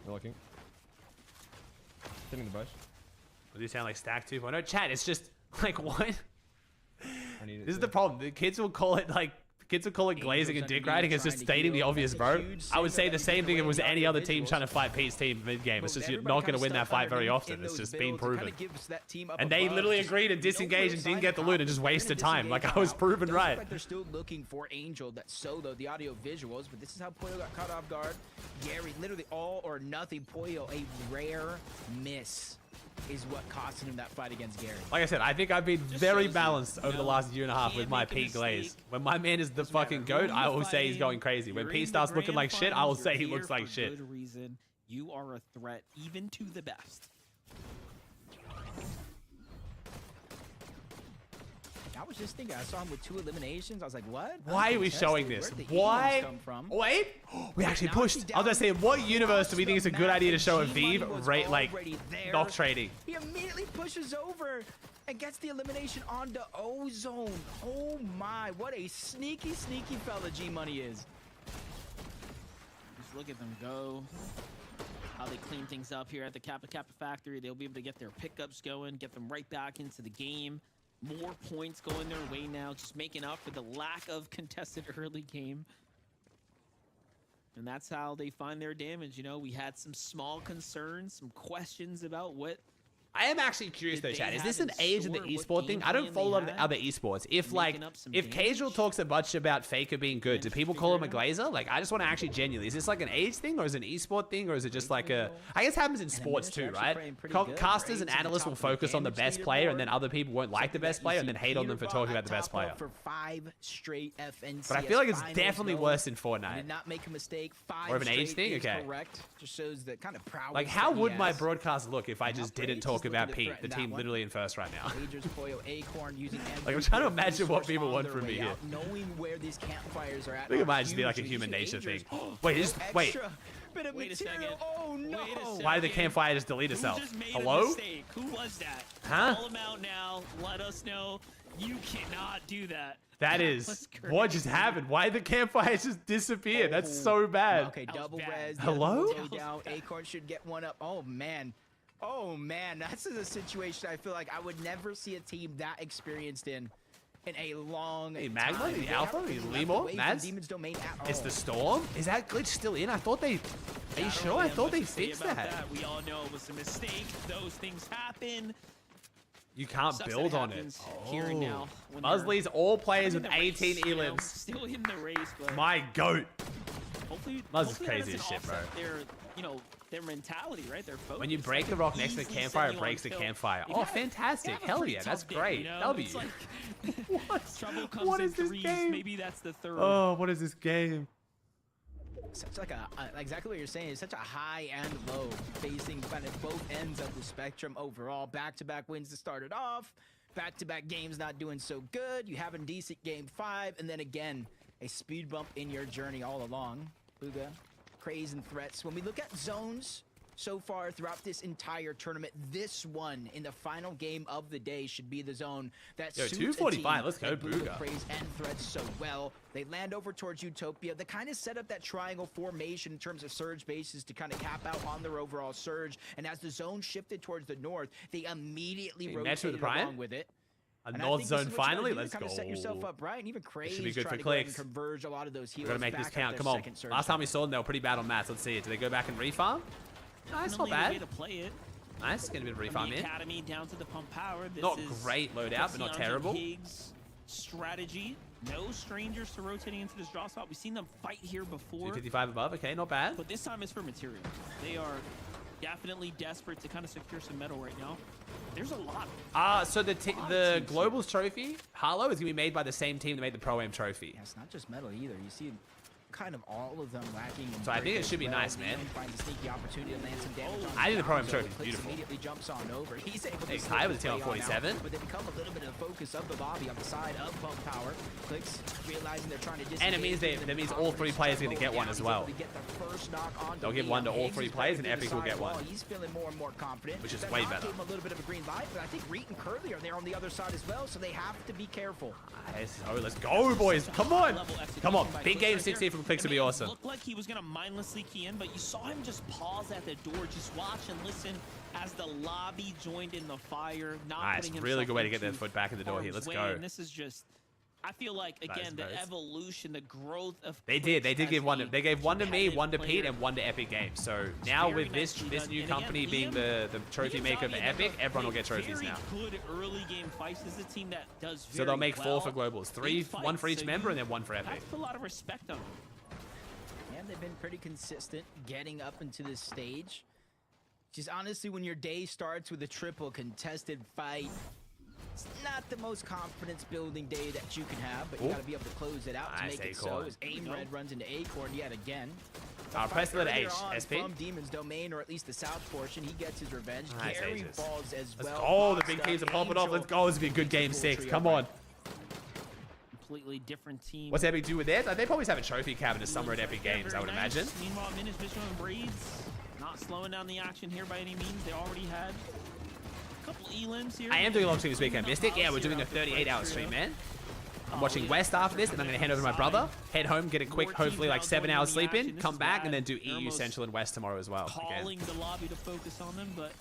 They're looking. Sitting in the bush. Do you sound like Stack 2.0? Chat, it's just like what? This is the problem. The kids will call it like. Kids will call it glazing and dick riding. It's just stating the obvious, bro. I would say the same thing if it was any other team trying to fight Pete's team mid-game. It's just you're not going to win that fight very often. It's just been proven. And they literally agreed and disengaged and didn't get the loot and just wasted time. Like I was proven right. Like they're still looking for Angel that soloed the audio visuals, but this is how Pollo got caught off guard. Gary, literally all or nothing. Pollo, a rare miss is what costed him that fight against Gary. Like I said, I think I've been very balanced over the last year and a half with my Pete glaze. When my man is the fucking GOAT, I will say he's going crazy. When Pete starts looking like shit, I will say he looks like shit. Good reason. You are a threat even to the best. I was just thinking, I saw him with 2 eliminations. I was like, what? Why are we showing this? Why? Wait, we actually pushed. I was gonna say, what universe do we think it's a good idea to show a Vive rate like knock trading? He immediately pushes over and gets the elimination onto Ozone. Oh my, what a sneaky, sneaky fella G Money is. Just look at them go. How they clean things up here at the Kappa factory. They'll be able to get their pickups going, get them right back into the game. More points going their way now, just making up for the lack of contested early game. And that's how they find their damage. You know, we had some small concerns, some questions about what I am actually curious though, Chad. Is this an age of the esport thing? I don't follow other esports. If Casual talks a bunch about Faker being good, do people call him a glazer? Like, I just want to actually genuinely, is this like an age thing or is it an esport thing or is it just like a, I guess it happens in sports too, right? Casters and analysts will focus on the best player and then other people won't like the best player and then hate on them for talking about the best player. For 5 straight FNCS. But I feel like it's definitely worse in Fortnite. Did not make a mistake. 5 or of an age thing? Okay. Correct. Just shows the kind of prowess. Like, how would my broadcast look if I just didn't talk about Pete, the team literally in first right now? Like, I'm trying to imagine what people want from me here. Knowing where these campfires are at. I think it might just be like a human nature thing. Wait, wait. Wait a second. Oh no! Why did the campfire just delete itself? Hello? Who was that? Huh? Call him out now. Let us know. You cannot do that. That is what just happened. Why did the campfire just disappear? That's so bad. Okay, double res. Hello? Down. Acorn should get one up. Oh man. Oh man, that's a situation I feel like I would never see a team that experienced in a long Magma, the Alpha, the Limo, Mads. It's the Storm. Is that glitch still in? I thought they. Are you sure? I thought they fixed that. We all know it was a mistake. Those things happen. You can't build on it. Here and now. Muzzley's all players with 18 elims. Still in the race, but my goat. Hopefully, Muzz is crazy as shit, bro. Their mentality, right? Their focus. When you break the rock next to the campfire, it breaks the campfire. Oh, fantastic. Hell yeah, that's great. W. What is this game? Maybe that's the third. Oh, what is this game? Such like exactly what you're saying. It's such a high and low, facing kind of both ends of the spectrum overall. Back-to-back wins to start it off. Back-to-back games not doing so good. You have a decent game 5, and then again, a speed bump in your journey all along. Booga. Craze and threats. When we look at zones so far throughout this entire tournament, this one in the final game of the day should be the zone that Yo, suits 245, a team let's go, that blew the Booga. Craze and threats so well. They land over towards Utopia. They kind of set up that triangle formation in terms of surge bases to kind of cap out on their overall surge. And as the zone shifted towards the north, they immediately Hey, match with rotated the Prime? along with it. A And I North think this Zone is what you gotta finally. do to Let's kinda go. set yourself up right, and even Craze should be good trying for to go ahead and clicks. converge a lot of those We heroes gotta make back this at count. their Come on. second surge Last time zone. we saw them, they were pretty bad on mats. Let's see it. Do they go back and refarm? Nice, not Definitely a way bad. to play it. Nice, getting a bit of From refarm the in. academy down to the pump power. This Not is great loadout, but not Jesse terrible. Higgs' strategy. No strangers to rotating into this draw spot. We've seen them fight here before, 255 above. Okay, not bad. but this time it's for material. They are definitely desperate to kind of secure some metal right now. There's a lot. So the teams Globals trophy, Harlow, is gonna be made by the same team that made the Pro Am trophy. Yeah, it's not just metal either. You see kind of all of them lacking. In So I think break it as should be well. nice, man. Leon finds a sneaky opportunity to land some damage on I think the Pro Am Gonzo. trophy is Clicks beautiful. Immediately jumps on over. He's able to Hey, slip Kai with his a team on way 47. out, but they become a little bit of focus of the lobby on the side of Pump Power. Clicks realizing they're trying to disengage. And it means giving them that means all three confidence players to are gonna go get one down. as He's well. able to get the first knock on They'll give Leon. one to all Higgs three is players, better and to the Epic will side get wall. one. He's feeling more and more confident. Which is That way knock better. gave him a little bit of a green light, but I think Reet and Curly are there on the other side as well, so they have to be careful. Nice. Oh, let's go, boys. Come on. Level execution Come on. by Big Clicks game right 60 there. from Clicks would I be mean, awesome. It looked like he was going to mindlessly key in, but you saw him just pause at the door, just watch and listen as the lobby joined in the fire. Not Nice. putting Really himself good way to get their into foot back in the door here. harm's Let's way, go. And this is just, I feel like, That is again, the nice. evolution, the growth of They did. They did Clicks give as one. a They gave one to me, competitive one to Pete, player. and one to Epic Games. So now Very with this nicely this done. new And again, company being Liam- the trophy Liam's maker of obviously Epic, got everyone will get trophies very now. good early game fights. This is a team that does So they'll make 4 for well Globals. in 3, one for fights, each so member, you and then 1 for have Epic. to put a lot of respect on them. And they've been pretty consistent getting up into this stage. Just honestly, when your day starts with a triple contested fight, it's not the most confidence building day that you can have, but you Ooh. got to be able to close it out to Nice make it so. Acorn. As Aim Red runs into Acorn yet again. Press the letter Earlier H, on SP. From Demon's Domain, or at least the south portion, he gets his revenge. Nice Gary ages. falls as Let's well. go. The boxed big up. teams are popping off. Angel Let's go. This will be a good game full 6. trio Come right on. Completely different team. What's Epic do with theirs? They probably have a trophy cabinet somewhere at Epic Yeah, Games, I very would nice. imagine. Meanwhile, Minish, Bishop, and Braids not slowing down the action here by any means. They already had a couple elims here. I am doing a long stream this weekend. Mystic? Yeah, we're doing a 38-hour stream, man. I'm watching West after this, and I'm going to hand over to my brother. Head home, get a quick, hopefully like 7 hours sleep in, come back, and then do EU Central and West tomorrow as well. Again. Calling the lobby to focus on them, but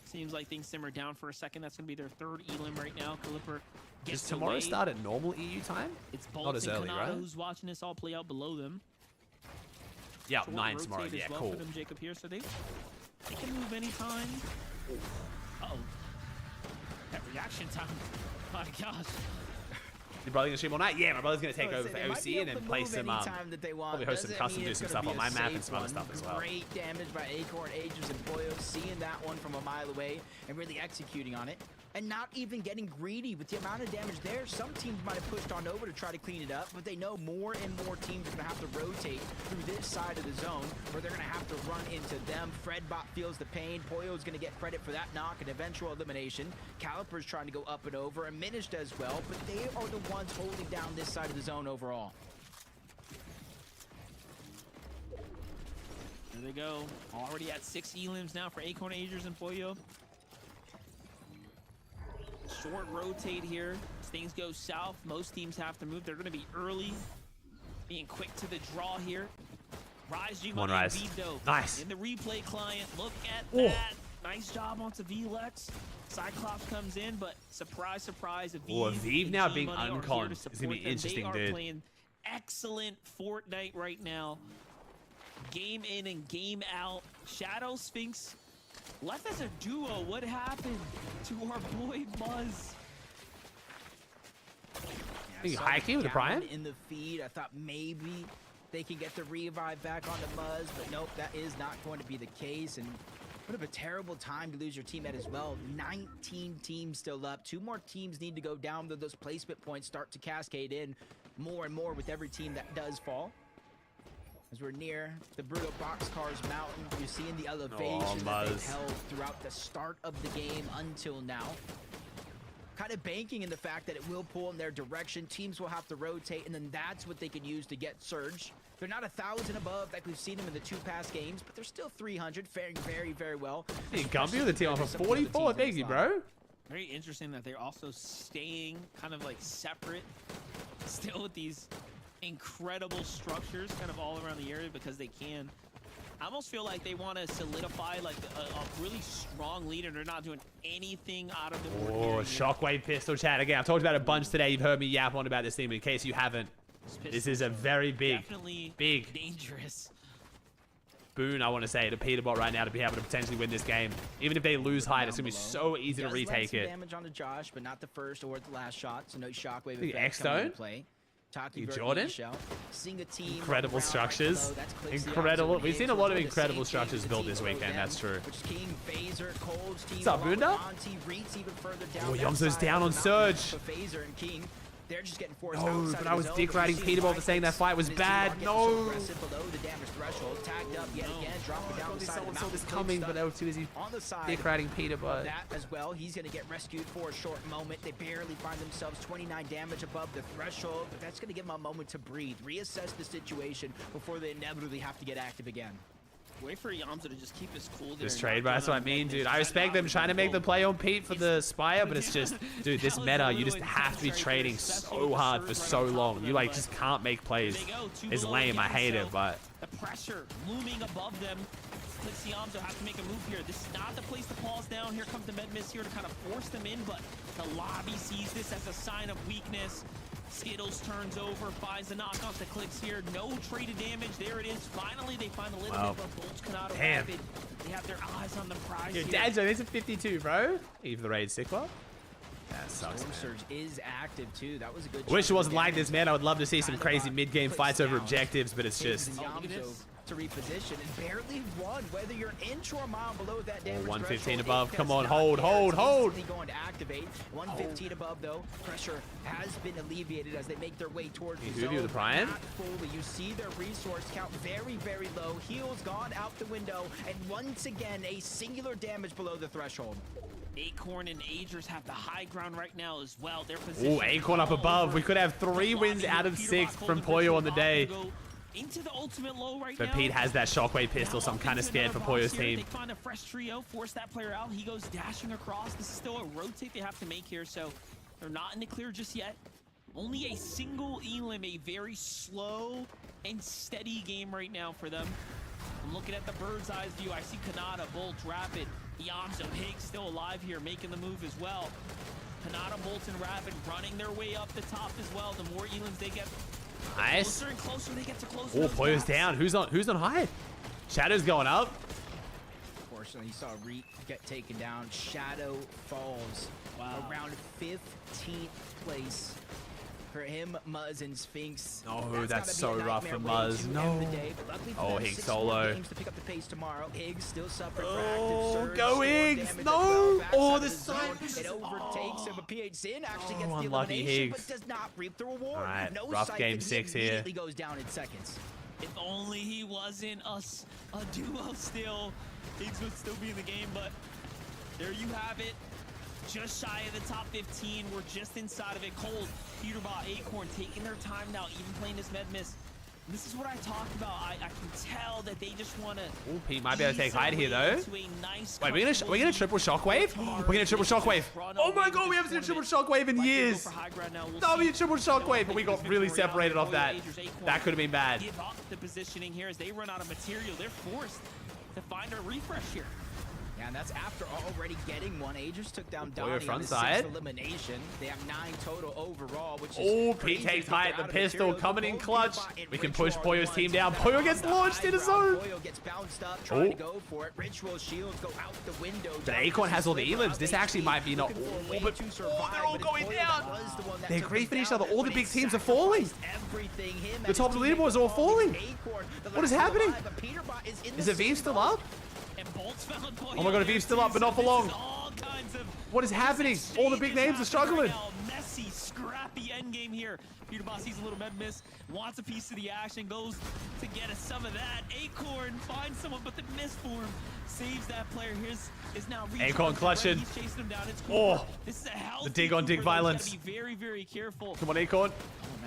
seems like things simmer down for a second. That's going to be their third elim right now. Caliper Does gets tomorrow away. start at normal EU time? It's Not Bolt as and early, Kanata right? who's watching this all play out below them. Yeah, Short 9 tomorrow. rotate Yeah, as well cool. for them, Jacob here, so they can move anytime. Uh-oh. That reaction time. My gosh. Your brother gonna stream all night? Yeah, my brother's gonna take I was over gonna for say, they OC might and be then able to play move some anytime that they want. probably host some Doesn't custom, mean do it's some gonna stuff on be my a map and safe some other one. stuff as well. Great damage by Acorn, Ages, and Boyo, seeing that one from a mile away and really executing on it. And not even getting greedy with the amount of damage there. Some teams might have pushed on over to try to clean it up, but they know more and more teams are going to have to rotate through this side of the zone, where they're going to have to run into them. Fredbot feels the pain. Poyo's going to get credit for that knock and eventual elimination. Caliper's trying to go up and over, and Minish does well, but they are the ones holding down this side of the zone overall. There they go. Already at 6 elims now for Acorn, Agers, and Poyo. Short rotate here. As things go south, most teams have to move. They're going to be early, being quick to the draw here. Rise, Come on, Rise. Nice. In the replay client, look at Oh. that. Nice job onto VLEX. Cyclops comes in, but surprise, surprise, Aviv. Oh, Aviv and now G being Money are here to unconned is support gonna be them. interesting, They are dude. playing excellent Fortnite right now. Game in and game out. Shadow Sphinx left as a duo. What happened to our boy Muzz? You saw high key with the down Prime? in the feed. I thought maybe they can get the revive back onto Muzz, but nope, that is not going to be the case. And what of a terrible time to lose your teammate as well. 19 teams still up. 2 more teams need to go down, though those placement points start to cascade in more and more with every team that does fall. As we're near the Brutal Boxcars Mountain, you're seeing the elevation that they've Muzz. held throughout the start of the game until now. Kind of banking in the fact that it will pull in their direction. Teams will have to rotate, and then that's what they can use to get Surge. They're not 1,000 above like we've seen them in the 2 past games, but they're still 300, faring very, very well. Hey, Gumpy with the team on for 44. Thank you, bro. Very interesting that they're also staying kind of like separate, still with these incredible structures kind of all around the area because they can. I almost feel like they want to solidify like a really strong lead, and they're not doing anything out of the ordinary. Oh, shockwave pistol chat again. I've talked about it a bunch today. You've heard me yap on about this thing, but in case you haven't, this is a very big, dangerous boon, I want to say, to Peterbot right now to be able to potentially win this game. Even if they lose height, it's going to be so easy to retake it. Damage onto Josh, but not the first or the last shot, so no shockwave The effect coming into X-Stone? play. Jordan? Seeing a team Incredible structures. Incredible. We've seen a lot of incredible structures built this weekend, that's true. What's up, Boonda? Oh, Yomzo's down on Surge. They're just getting forced No, outside but of I was the zone. dick riding Peterbot for saying that fight was bad. No. Below the damage threshold, tagged up yet again, dropping down the side of the Someone saw mountain, this coming, but they were too busy on the side dick riding Peterbot. that as well. He's going to get rescued for a short moment. They barely find themselves 29 damage above the threshold, but that's going to give them a moment to breathe, reassess the situation before they inevitably have to get active again. Wait for Yamza to just keep his cool there. This trade, bro, that's what I mean, dude. I respect them trying to make the play on Pete for the Spire, but it's just, dude, this meta, you just have to be trading so hard for so long. You, like, just can't make plays. It's lame, I hate it, but... The pressure looming above them. Clixie Yamza have to make a move here. This is not the place to pause down. Here comes the med miss here to kind of force them in, but the lobby sees this as a sign of weakness. Skittles turns over, finds the knock off the clicks here. No traded damage. There it is. Finally, they find a little bit, but Bolts cannot arrive it. They have their eyes on the prize. Yo, here. Dad, there's a 52, bro. Even the raid sick well. That sucks, Storm man. Surge is active too. That was a good. I wish it wasn't like this, man. I would love to see some crazy mid-game fights over objectives, but it's just... to reposition and barely won, whether you're inch or a mile below that damage 115 threshold, above. it Come does on, not hold, care. hold, It's hold. instantly going to activate. 115 above though, pressure has been alleviated as they make their way towards the zone. The Prime? Not fully. You see their resource count very, very low. Heals gone out the window, and once again a singular damage below the threshold. Acorn and Agers have the high ground right now as well. Their position. Oh, Acorn up above. We could have 3 wins out of 6 from Poyo on the day. Into the ultimate low right But now. Pete has that shockwave pistol, so I'm kind of scared for Poyo's team. They find a fresh trio, force that player out. He goes dashing across. This is still a rotate they have to make here, so they're not in the clear just yet. Only a single elim, a very slow and steady game right now for them. I'm looking at the bird's eye view. I see Kanata, Bolt, Rapid, Yamzo, Higgs still alive here, making the move as well. Kanata, Bolt, and Rapid running their way up the top as well. The more elims they get, Nice. closer and closer they get to close. Oh, Poyo's down. Who's on high? Shadow's going up. Unfortunately, he saw Reek get taken down. Shadow falls. Around 15th place for him, Muzz, and Sphinx. Oh, that's so rough for Muzz. No. Oh, Higgs solo. To pick up the pace tomorrow. Higgs still suffering Oh, go Higgs. No. Oh, the sun. It overtakes him, but PH Sin actually gets the unlucky elimination, Higgs. but does not reap the reward. All right, No rough sight, game and he 6 here. immediately goes down in seconds. If only he wasn't a duo still, Higgs would still be in the game, but there you have it. Just shy of the top 15. We're just inside of it. Cold, Peterbot, Acorn taking their time now, even playing this med miss. This is what I talked about. I can tell that they just want to. Oh, Pete might be able to take height here though. Nice Wait, we're gonna triple shockwave? We're gonna triple shockwave. Oh my god, we haven't seen a triple shockwave in years. W triple shockwave, but we got really separated off that. That could have been bad. Give up the positioning here as they run out of material. They're forced to find a refresh here. Yeah, and that's after already getting one. Agers took down Poyo Donnie front in the side. 6th elimination. They have 9 total overall, which is Oh, crazy Pete takes to get height. out The of pistol material. coming in Both clutch. Peterbot and We can Ritual push are Poyo's the team ones down. that Poyo are gets on launched the in a high zone. ground. Poyo gets bounced up, trying to go for it. Ritual shields go out the window. But Acorn has all the elims. This actually might be not all, but they're all going down. They're griefing each other. All the big teams are falling. The top of the leaderboard is all falling. What is happening? Is Aviv still up? Oh my god, Aviv's still up, but not for long. What is happening? All the big names are struggling. Messy, scrappy endgame here. Peterbot sees a little med miss, wants a piece of the action, goes to get some of that. Acorn finds someone, but the miss form saves that player. His is now Acorn clutching. He's chasing him down. It's cool. Oh, This is a healthy the dig on dig Cooper, though. He's violence. gotta be very, very careful. Come on, Acorn. Oh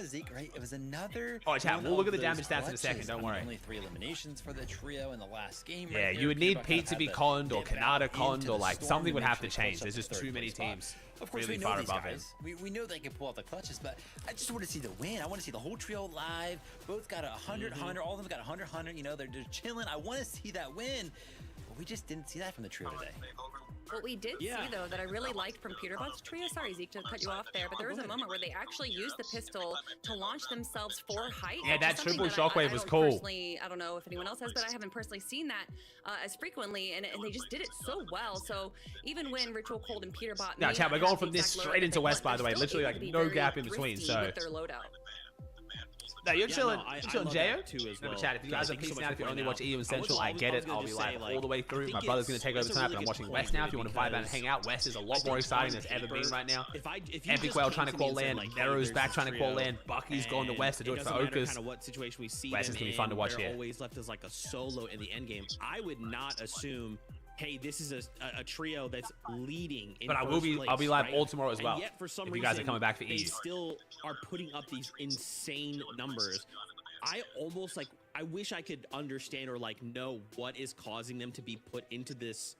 know, Zeke, right? It was another. Oh, chat, one we'll look at of the damage those stats in a second, clutches. don't I mean, worry. Only 3 eliminations for the trio in the last game. Yeah, right you there. would need Cuba Pete to had be to conned or dip Kanata out conned into or the like storm something to would make have sure to they change. clutch There's up just the too third many place spot. teams Of course, really we know far these above him. guys. We know they can pull out the clutches, but I just want to see the win. I want to see the whole trio live. Both got 100, 100. All of them got 100, 100. You know, they're chilling. killing. I want to see that win. But we just didn't see that from the trio today. What we did see, though, that I really liked from Peterbot's trio, sorry, Zeke, to cut you off there, but there was a moment where they actually used the pistol to launch themselves for height. Yeah, that triple shockwave was cool. Personally, I don't know if anyone else has, but I haven't personally seen that as frequently, and they just did it so well. So even when Ritual Cold and Peterbot... Now, chat, we're going from this straight into West, by the way. Literally, like, no gap in between, so... With their loadout. No, you're chilling. I You're chilling, love J.O. that too as well. Chat, if you guys are Thank you so peacing much out, if you for only pointing watch out. EU Central, I get it. I'll be live all the way through. My brother's going to take over the tonight, but I'm watching West now. If you want to vibe out and hang out, West is a lot more exciting than it's ever been right now. Epic Whale trying to call land. Nero's back trying to call land. Bucky's going to West to do it for Okas. What situation we see West is going to be fun to watch here. Always left as like a solo in the end game. I would not assume, hey, this is a trio that's leading in But I will first be, place, I'll be live right? all tomorrow as well. And yet, for some if you guys are reason, coming back for they EU. still are putting up these insane numbers. I almost like, I wish I could understand or like know what is causing them to be put into these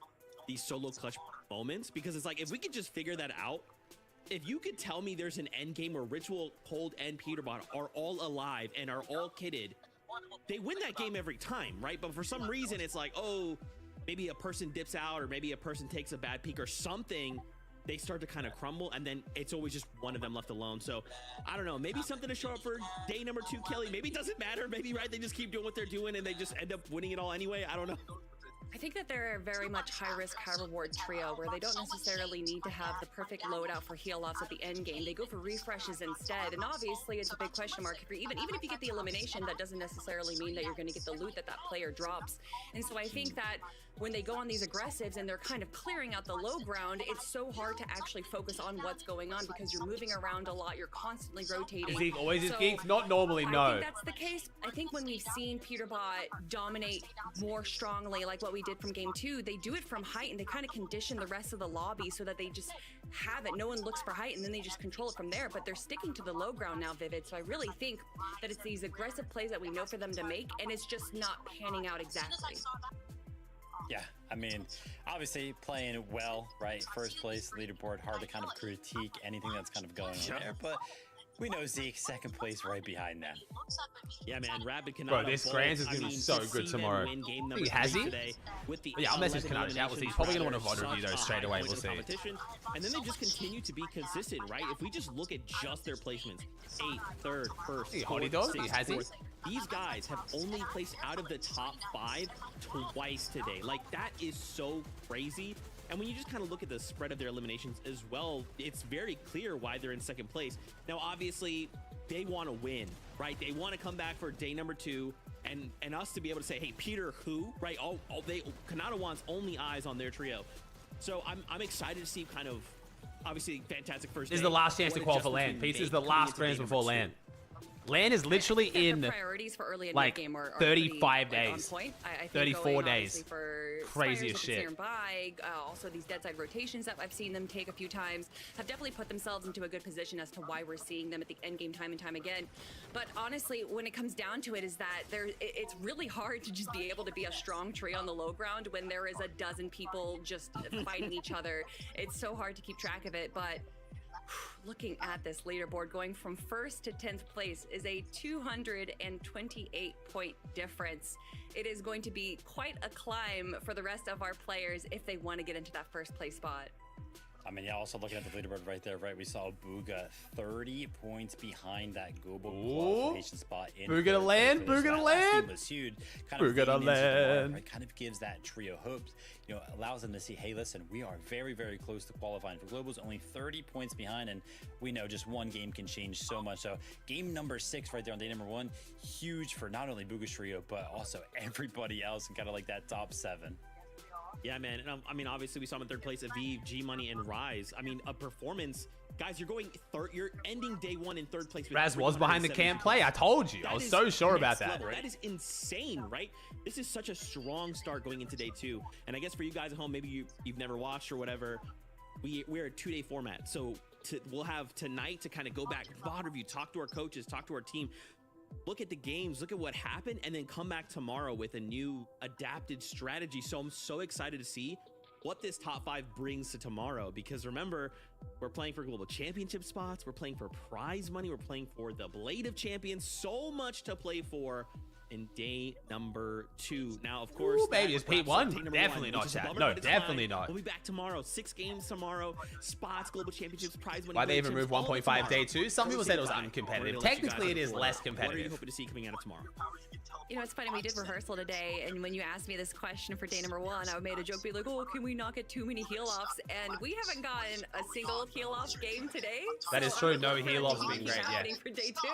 solo clutch moments, because it's like, if we could just figure that out, if you could tell me there's an end game where Ritual, Cold, and Peterbot are all alive and are all kitted, they win that game every time, right? But for some reason, it's like, oh, maybe a person dips out or maybe a person takes a bad peek or something, they start to kind of crumble, and then it's always just one of them left alone. So I don't know, maybe something to show up for day number 2, Kelly. Maybe it doesn't matter. Maybe, right, they just keep doing what they're doing and they just end up winning it all anyway. I don't know. I think that they're a very much high-risk, high-reward trio where they don't necessarily need to have the perfect loadout for heal-offs at the end game. They go for refreshes instead, and obviously it's a big question mark. Even if you get the elimination, that doesn't necessarily mean that you're going to get the loot that player drops. And so I think that when they go on these aggressives and they're kind of clearing out the low ground, it's so hard to actually focus on what's going on because you're moving around a lot, you're constantly rotating. Zeke always is So geeks? Not normally, no. I think that's the case. I think when we've seen Peterbot dominate more strongly, like what we did from game 2, they do it from height and they kind of condition the rest of the lobby so that they just have it. No one looks for height and then they just control it from there, but they're sticking to the low ground now, Vivid. So I really think that it's these aggressive plays that we know for them to make, and it's just not panning out exactly. Yeah, I mean, obviously playing well, right? First place leaderboard, hard to kind of critique anything that's kind of going on there, but we know Zeke, second place right behind them. Yeah, man, Rapid cannot. Bro, this Grands is going to be so good tomorrow. Wait, has he? Yeah, I'll message Kanata. Chat. We'll see. He's probably going to want to vote review those straight away. We'll see. And then they just continue to be consistent, right? If we just look at just their placements, 8th, 3rd, 1st, 4th, 6th, has he? 4th, these guys have only placed out of the top 5 twice today. Like, that is so crazy. And when you just kind of look at the spread of their eliminations as well, it's very clear why they're in second place. Now, obviously, they want to win, right? They want to come back for day number 2 and us to be able to say, hey, Peter, who, right? Kanata wants only eyes on their trio. So I'm excited to see kind of, obviously, fantastic first day. This is the last chance to qualify land. Pizza is the last Grands before land. Land is literally in priorities for early in like game are 35 pretty, days. on point. I think 34 days. For Crazy as shit. Nearby, also these dead side rotations that I've seen them take a few times have definitely put themselves into a good position as to why we're seeing them at the end game time and time again. But honestly, when it comes down to it, is that it's really hard to just be able to be a strong trio on the low ground when there is a dozen people just fighting each other. It's so hard to keep track of it, but looking at this leaderboard, going from 1st to 10th place is a 228-point difference. It is going to be quite a climb for the rest of our players if they want to get into that first place spot. I mean, yeah, also looking at the leaderboard right there, right? We saw Booga 30 points behind that global qualification spot. Booga to land, Booga to land. Was huge. Booga to land. Right? Kind of gives that trio hopes, you know, allows them to see, hey, listen, we are very, very close to qualifying for globals, only 30 points behind, and we know just one game can change so much. So game number 6 right there on day number 1, huge for not only Booga's trio, but also everybody else and kind of like that top 7. Yeah, man. And I mean, obviously, we saw him in 3rd place, Aviv, G Money, and Rise. I mean, a performance. Guys, you're going you're ending day 1 in 3rd place. Raz was behind the camp play. I told you. I was so sure about that. That is insane, right? This is such a strong start going into day 2. And I guess for you guys at home, maybe you've never watched or whatever. We're a 2-day format, so we'll have tonight to kind of go back, VOD review, talk to our coaches, talk to our team. Look at the games, look at what happened, and then come back tomorrow with a new adapted strategy. So I'm so excited to see what this top 5 brings to tomorrow, because remember, we're playing for global championship spots, we're playing for prize money, we're playing for the Blade of Champions, so much to play for. in day number 2. Now, of course, Ooh, baby, is Pete one? day number Definitely one, not, which is a chat. bummer, No, but it's definitely fine. not. We'll be back tomorrow. 6 games tomorrow. Spots, global championships, prize winning. Why they even move champs, all of it 1.5 day tomorrow. 2? Some people said it was We're gonna uncompetitive. let you guys Technically, it is report. less What are you competitive. hoping to see coming out of tomorrow? You know, it's funny, we did rehearsal today, and when you asked me this question for day number 1, I made a joke, be like, oh, can we not get too many heal-offs? And we haven't gotten a single heal-off game today. That is so true. I'm No looking for heal-offs what being great, yeah. happening for day 2.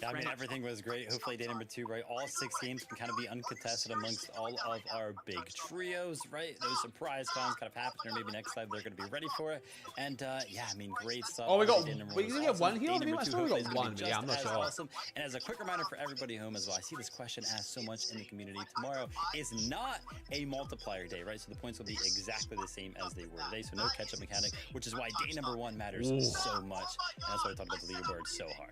Yeah, I mean, everything was great. Hopefully, day number 2, right? All 6 games can kind of be uncontested amongst all of our big trios, right? Those surprise cons kind of happen, or maybe next time they're going to be ready for it. And yeah, I mean, great stuff. Oh, we got. Day number We one didn't was get one awesome. heal. Day I number think I 2 still hopefully got is gonna one, be but yeah, I'm not just as sure. awesome. And as a quick reminder for everybody home as well, I see this question asked so much in the community. Tomorrow is not a multiplier day, right? So the points will be exactly the same as they were today. So no catch-up mechanic, which is why day number 1 matters so much. And that's why I talked about the leaderboard so hard.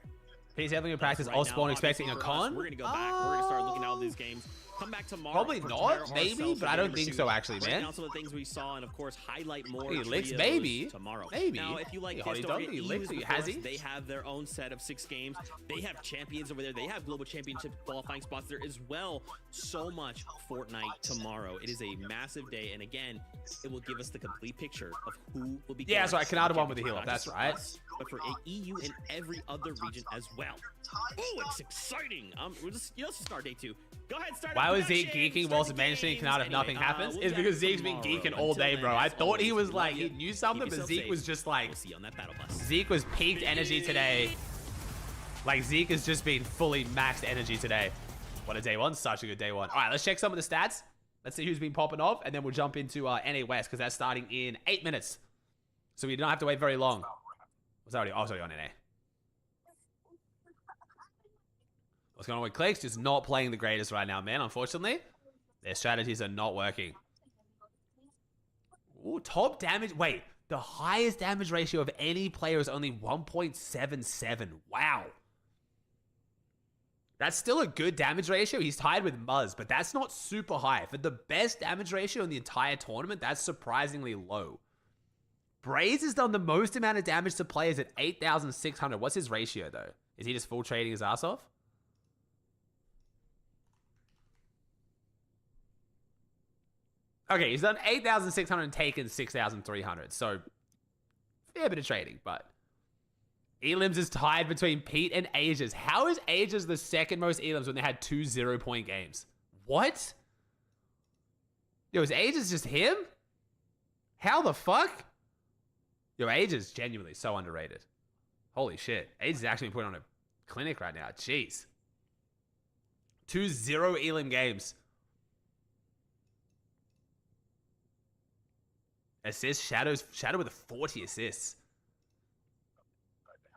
He's having a practice. Right all now, spawn expecting a obviously for us, con. We're gonna go back. We're gonna start looking at all these games. Come back tomorrow. Probably for not, tomorrow maybe, ourselves but for I day don't number think 2. so, actually, Break man. down some of the things we saw, and of course, highlight more. He licks, trios maybe. tomorrow. Maybe. Now, if you like Hey, this, Holly don't Dog, forget, he EU licks, is he before has us. he? They have their own set of 6 games. They have champions over there. They have global championship qualifying spots there as well. So much Fortnite tomorrow. It is a massive day, and again, it will give us the complete picture of who will be. Yeah, that's right. Canada won with the championship, heal up. not That's just right. us, but for EU and every other region as well. Oh, it's exciting. We'll just start day 2. Go ahead, start. Why up was Zeke production, geeking start whilst the mentioning games. Canada if nothing Anyway, happens? we'll It's be because back Zeke's been tomorrow. geeking all day, Until bro. then, I as thought he always, was like, love he ya. knew something, Keep but yourself Zeke safe. was just like, We'll see you on that battle bus. Zeke was peaked energy today. Like, Zeke has just been fully maxed energy today. What a day 1. Such a good day 1. All right, let's check some of the stats. Let's see who's been popping off, and then we'll jump into NA West, because that's starting in 8 minutes. So we don't have to wait very long. Was already on NA. What's going on with Clicks? Just not playing the greatest right now, man, unfortunately. Their strategies are not working. Ooh, top damage. Wait, the highest damage ratio of any player is only 1.77. Wow. That's still a good damage ratio. He's tied with Muzz, but that's not super high. For the best damage ratio in the entire tournament, that's surprisingly low. Braze has done the most amount of damage to players at 8,600. What's his ratio, though? Is he just full trading his ass off? Okay, he's done 8,600 and taken 6,300. So, fair bit of trading, but... Elims is tied between Pete and Aegis. How is Aegis the second most Elims when they had 2 0-point games? What? Yo, is Aegis just him? How the fuck? Yo, Aegis is genuinely so underrated. Holy shit. Aegis is actually putting on a clinic right now. Jeez. 2 0 Elim games. Assists, Shadow with a 40 assists.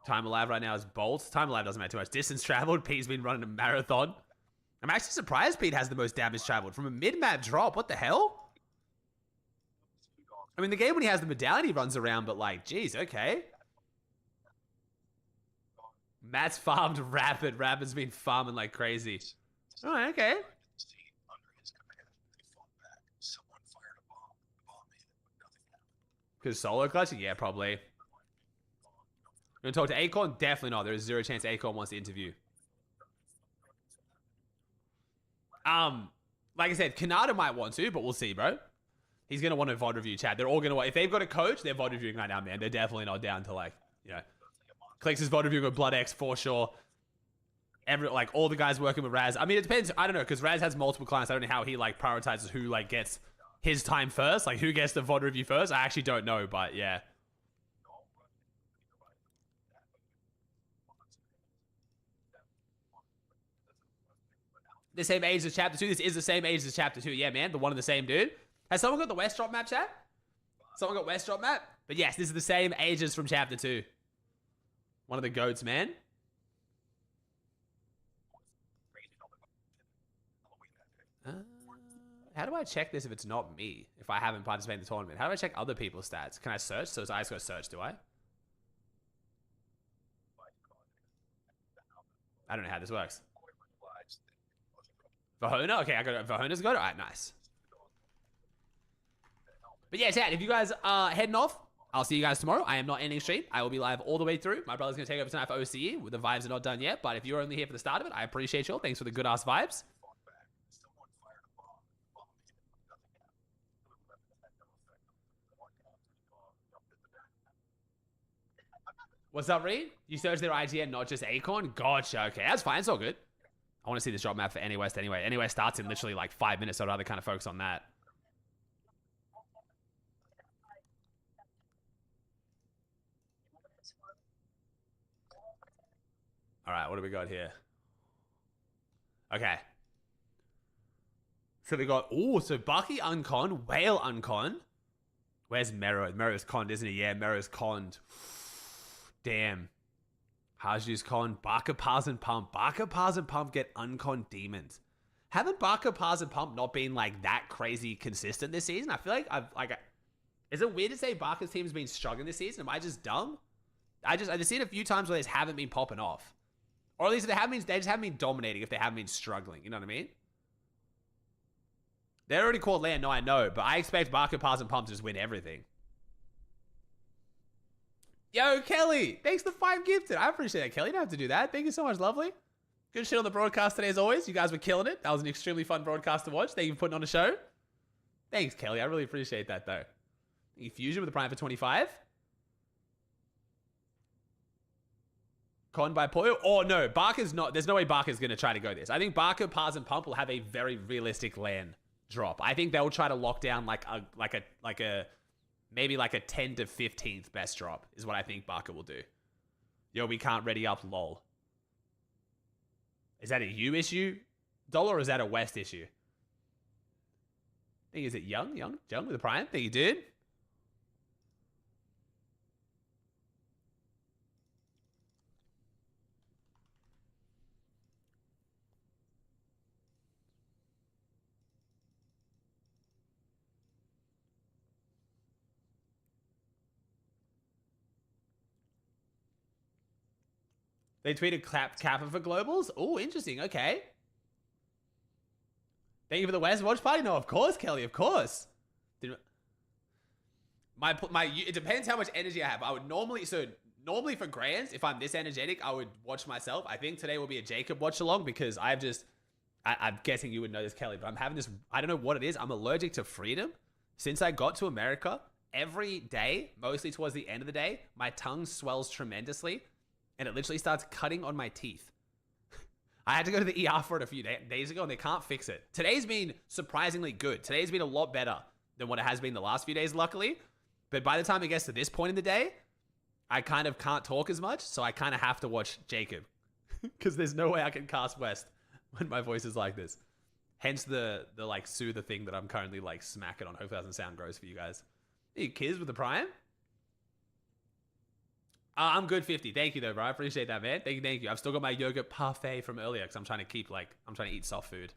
Time alive right now is Bolt. Time alive doesn't matter too much. Distance traveled. Pete's been running a marathon. I'm actually surprised Pete has the most damage traveled from a mid-map drop. What the hell? I mean, the game when he has the medallion, he runs around, but like, geez, okay. Matt's farmed Rapid. Rapid's been farming like crazy. Oh, okay. Because solo clutching? Yeah, probably. You want to talk to Acorn? Definitely not. There is 0 chance Acorn wants to interview. Like I said, Kanata might want to, but we'll see, bro. He's going to want a VOD review, chat. They're all going to want... If they've got a coach, they're VOD reviewing right now, man. They're definitely not down to, like, you know... Clicks is VOD reviewing with Blood X for sure. Like, all the guys working with Raz. I mean, it depends. I don't know, because Raz has multiple clients. I don't know how he, like, prioritizes who, like, gets his time first. Like, who gets the VOD review first. I actually don't know, but yeah. The same age as Chapter 2. This is the same age as Chapter 2. Yeah, man. The one and the same dude. Has someone got the West Drop map, chat? Someone got West Drop map? But yes, this is the same ages from Chapter 2. One of the goats, man. How do I check this if it's not me? If I haven't participated in the tournament? How do I check other people's stats? Can I search? So I just go search, do I? I don't know how this works. Vahona? Okay, I got Vahona's got it. Alright, nice. But yeah, chat, if you guys are heading off, I'll see you guys tomorrow. I am not ending stream. I will be live all the way through. My brother's going to take over tonight for OCE. The vibes are not done yet, but if you're only here for the start of it, I appreciate y'all. Thanks for the good ass vibes. What's up, Reed? You search their IGN, not just Acorn? Gotcha. Okay, that's fine. It's all good. I want to see this drop map for NA West anyway. NA West starts in literally like 5 minutes, so I'd rather kind of focus on that. All right, what do we got here? Okay. So we got, so Bucky uncon, Whale uncon. Where's Mero? Mero's conned, isn't he? Yeah, Mero's conned. Damn. Haju's con. Barker, Pars, and Pump. Barker, Pars, and Pump get uncon demons. Haven't Barker, Pars, and Pump not been like that crazy consistent this season? I feel like is it weird to say Barker's team's been struggling this season? Am I just dumb? I've seen a few times where they haven't been popping off. Or at least if they just haven't been dominating if they haven't been struggling. You know what I mean? They're already called land, no, I know. But I expect Barker, Pars, and Pump to just win everything. Yo, Kelly! Thanks for 5 gifted. I appreciate that, Kelly. You don't have to do that. Thank you so much, lovely. Good shit on the broadcast today, as always. You guys were killing it. That was an extremely fun broadcast to watch. Thank you for putting on a show. Thanks, Kelly. I really appreciate that, though. Thank you, Fusion, with the Prime for 25. Con by Poyo. Oh, no. Barker's not... There's no way Barker's going to try to go this. I think Barker, Pars, and Pump will have a very realistic LAN drop. I think they'll try to lock down maybe like a 10 to 15th best drop is what I think Barker will do. Yo, we can't ready up, lol. Is that a U issue, Dollar, or is that a West issue? I think, is it Young with the Prime? Thank you, dude. They tweeted Kappa for globals. Oh, interesting. Okay. Thank you for the West Watch Party. No, of course, Kelly. Of course. It depends how much energy I have. I would normally for Grands, if I'm this energetic, I would watch myself. I think today will be a Jacob watch along because I'm guessing you would know this, Kelly, but I'm having this, I don't know what it is. I'm allergic to freedom. Since I got to America, every day, mostly towards the end of the day, my tongue swells tremendously. And it literally starts cutting on my teeth. I had to go to the ER for it a few days ago, and they can't fix it. Today's been surprisingly good. Today's been a lot better than what it has been the last few days, luckily. But by the time it gets to this point in the day, I kind of can't talk as much, so I kind of have to watch Jacob. Because there's no way I can cast West when my voice is like this. Hence the like soother thing that I'm currently like smacking on. Hopefully that doesn't sound gross for you guys. Hey, kids with the Prime? I'm good 50. Thank you though, bro. I appreciate that, man. Thank you. I've still got my yogurt parfait from earlier because I'm trying to eat soft food.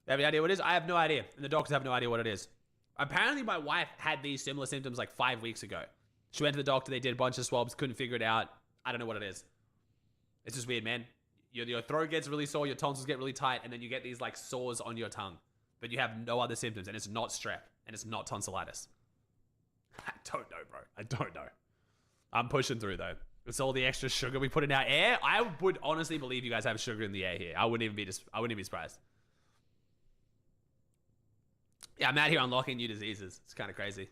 You have any idea what it is? I have no idea. And the doctors have no idea what it is. Apparently my wife had these similar symptoms like 5 weeks ago. She went to the doctor, they did a bunch of swabs, couldn't figure it out. I don't know what it is. It's just weird, man. Your throat gets really sore, your tonsils get really tight, and then you get these like sores on your tongue. But you have no other symptoms, and it's not strep, and it's not tonsillitis. I don't know, bro. I don't know. I'm pushing through, though. It's all the extra sugar we put in our air. I would honestly believe you guys have sugar in the air here. I wouldn't even be surprised. Yeah, I'm out here unlocking new diseases. It's kind of crazy.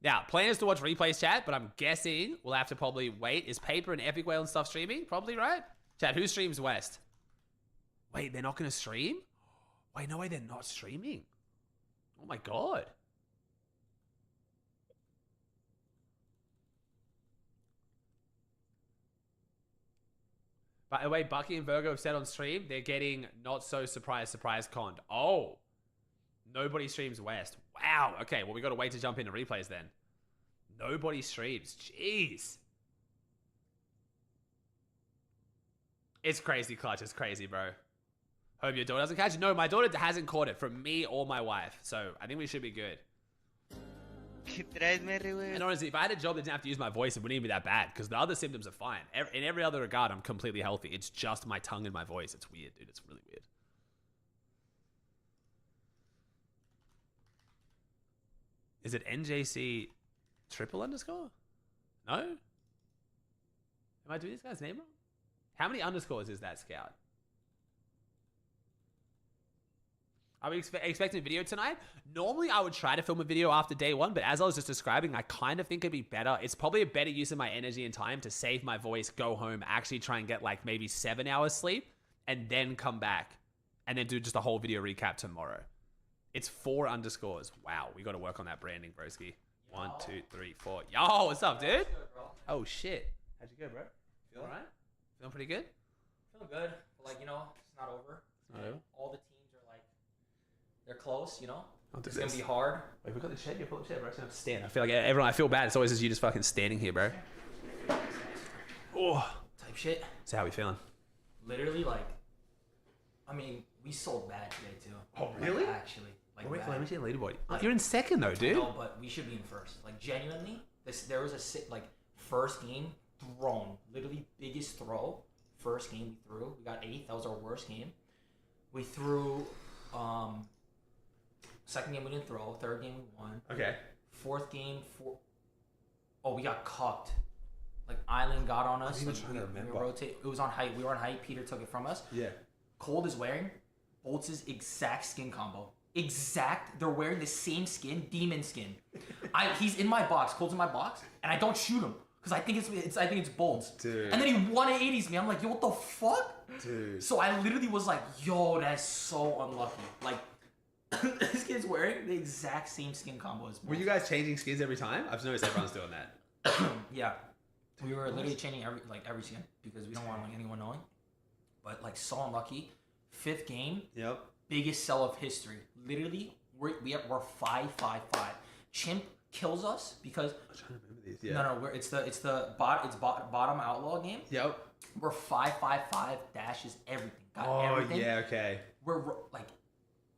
Now, plan is to watch replays, chat, but I'm guessing we'll have to probably wait. Is Paper and Epic Whale and stuff streaming? Probably, right? Chat, who streams West? Wait, they're not going to stream? Wait, no way, they're not streaming. Oh my god. By the way, Bucky and Virgo have said on stream, they're getting not so surprise conned. Oh. Nobody streams West. Wow. Okay, well, we got to wait to jump into replays then. Nobody streams. Jeez. It's crazy, Clutch. It's crazy, bro. Hope your daughter doesn't catch it. No, my daughter hasn't caught it from me or my wife. So I think we should be good. And honestly, if I had a job that didn't have to use my voice, it wouldn't even be that bad because the other symptoms are fine. In every other regard, I'm completely healthy. It's just my tongue and my voice. It's weird, dude. It's really weird. Is it NJC triple underscore? No? Am I doing this guy's name wrong? How many underscores is that, Scout? Are we expecting a video tonight? Normally, I would try to film a video after day one, but as I was just describing, I kind of think it'd be better. It's probably a better use of my energy and time to save my voice, go home, actually try and get like maybe 7 hours sleep, and then come back and then do just a whole video recap tomorrow. It's 4 underscores. Wow, we got to work on that branding, broski. 1, 2, 3, 4. Yo, what's up, dude? Oh, shit. How'd you go, bro? Feel all right? Feeling pretty good? Feeling good. But like, you know, it's not over. All the teams are like, they're close, you know? It's going to be hard. Wait, we got the shed? You pull up the shed, bro. It's going to have to stand. I feel like everyone, I feel bad. It's always just you just fucking standing here, bro. Oh. Type shit. So how we feeling? Literally, like, I mean, we sold bad today, too. Oh, really? Like, actually. Like, Wait, bad. let me see the leaderboard. Like, you're in second, though, dude. No, but we should be in first. Like, genuinely, there was a first game thrown. Literally, biggest throw. First game we threw. We got 8th. That was our worst game. We threw, second game we didn't throw. Third game we won. Okay. Fourth game, we got cucked. Like, Island got on us. I'm even Like, trying to remember. we rotate. It was on height. We were on height. Peter took it from us. Yeah. Cold is wearing Bolts' exact skin combo. Exact. They're wearing the same skin, demon skin. He's in my box. Cold's in my box, and I don't shoot him because I think it's Bolts. Dude. And then he 180s me. I'm like, yo, what the fuck? Dude. So I literally was like, yo, that's so unlucky. Like, this kid's wearing the exact same skin combo as Bolts. Were you guys changing skins every time? I've noticed everyone's doing that. Yeah. We were literally changing every skin because we don't want like anyone knowing. But like, so unlucky. 5th game. Yep. Biggest sell of history. Literally, we're 5-5-5. Chimp kills us because I'm trying to remember these. Yeah. no, it's the bottom outlaw game. Yep. We're 5-5-5 dashes everything. Got Oh everything. yeah. Okay. We're like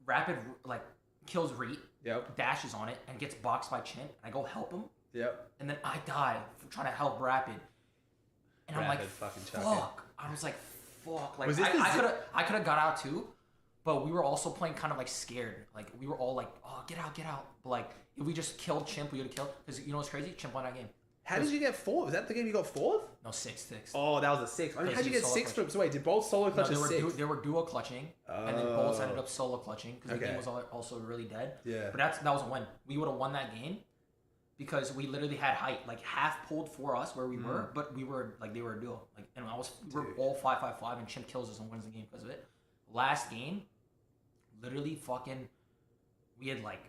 rapid like kills Reet. Yep. Dashes on it and gets boxed by Chimp. And I go help him. Yep. And then I die for trying to help Rapid. And I'm like, fucking fuck. I was like, fuck. Like, Was this I could have got out too, but we were also playing kind of like scared. Like, we were all like, oh, get out. But like, if we just killed Chimp, we would have killed. Because you know what's crazy? Chimp won that game. How did you get 4th? Was that the game you got 4th? No, 6th. Oh, that was a 6th. I mean, how'd you get 6th from? So wait, did both solo clutch No, a 6th? they were duo clutching, and then Bolts ended up solo clutching because the game was also really dead. Yeah. But that was a win. We would have won that game because we literally had height, like half pulled for us where we were, but we were like they were a duo. Like, and we're all 5-5-5, and Chimp kills us and wins the game because of it. Last game, literally fucking, we had like,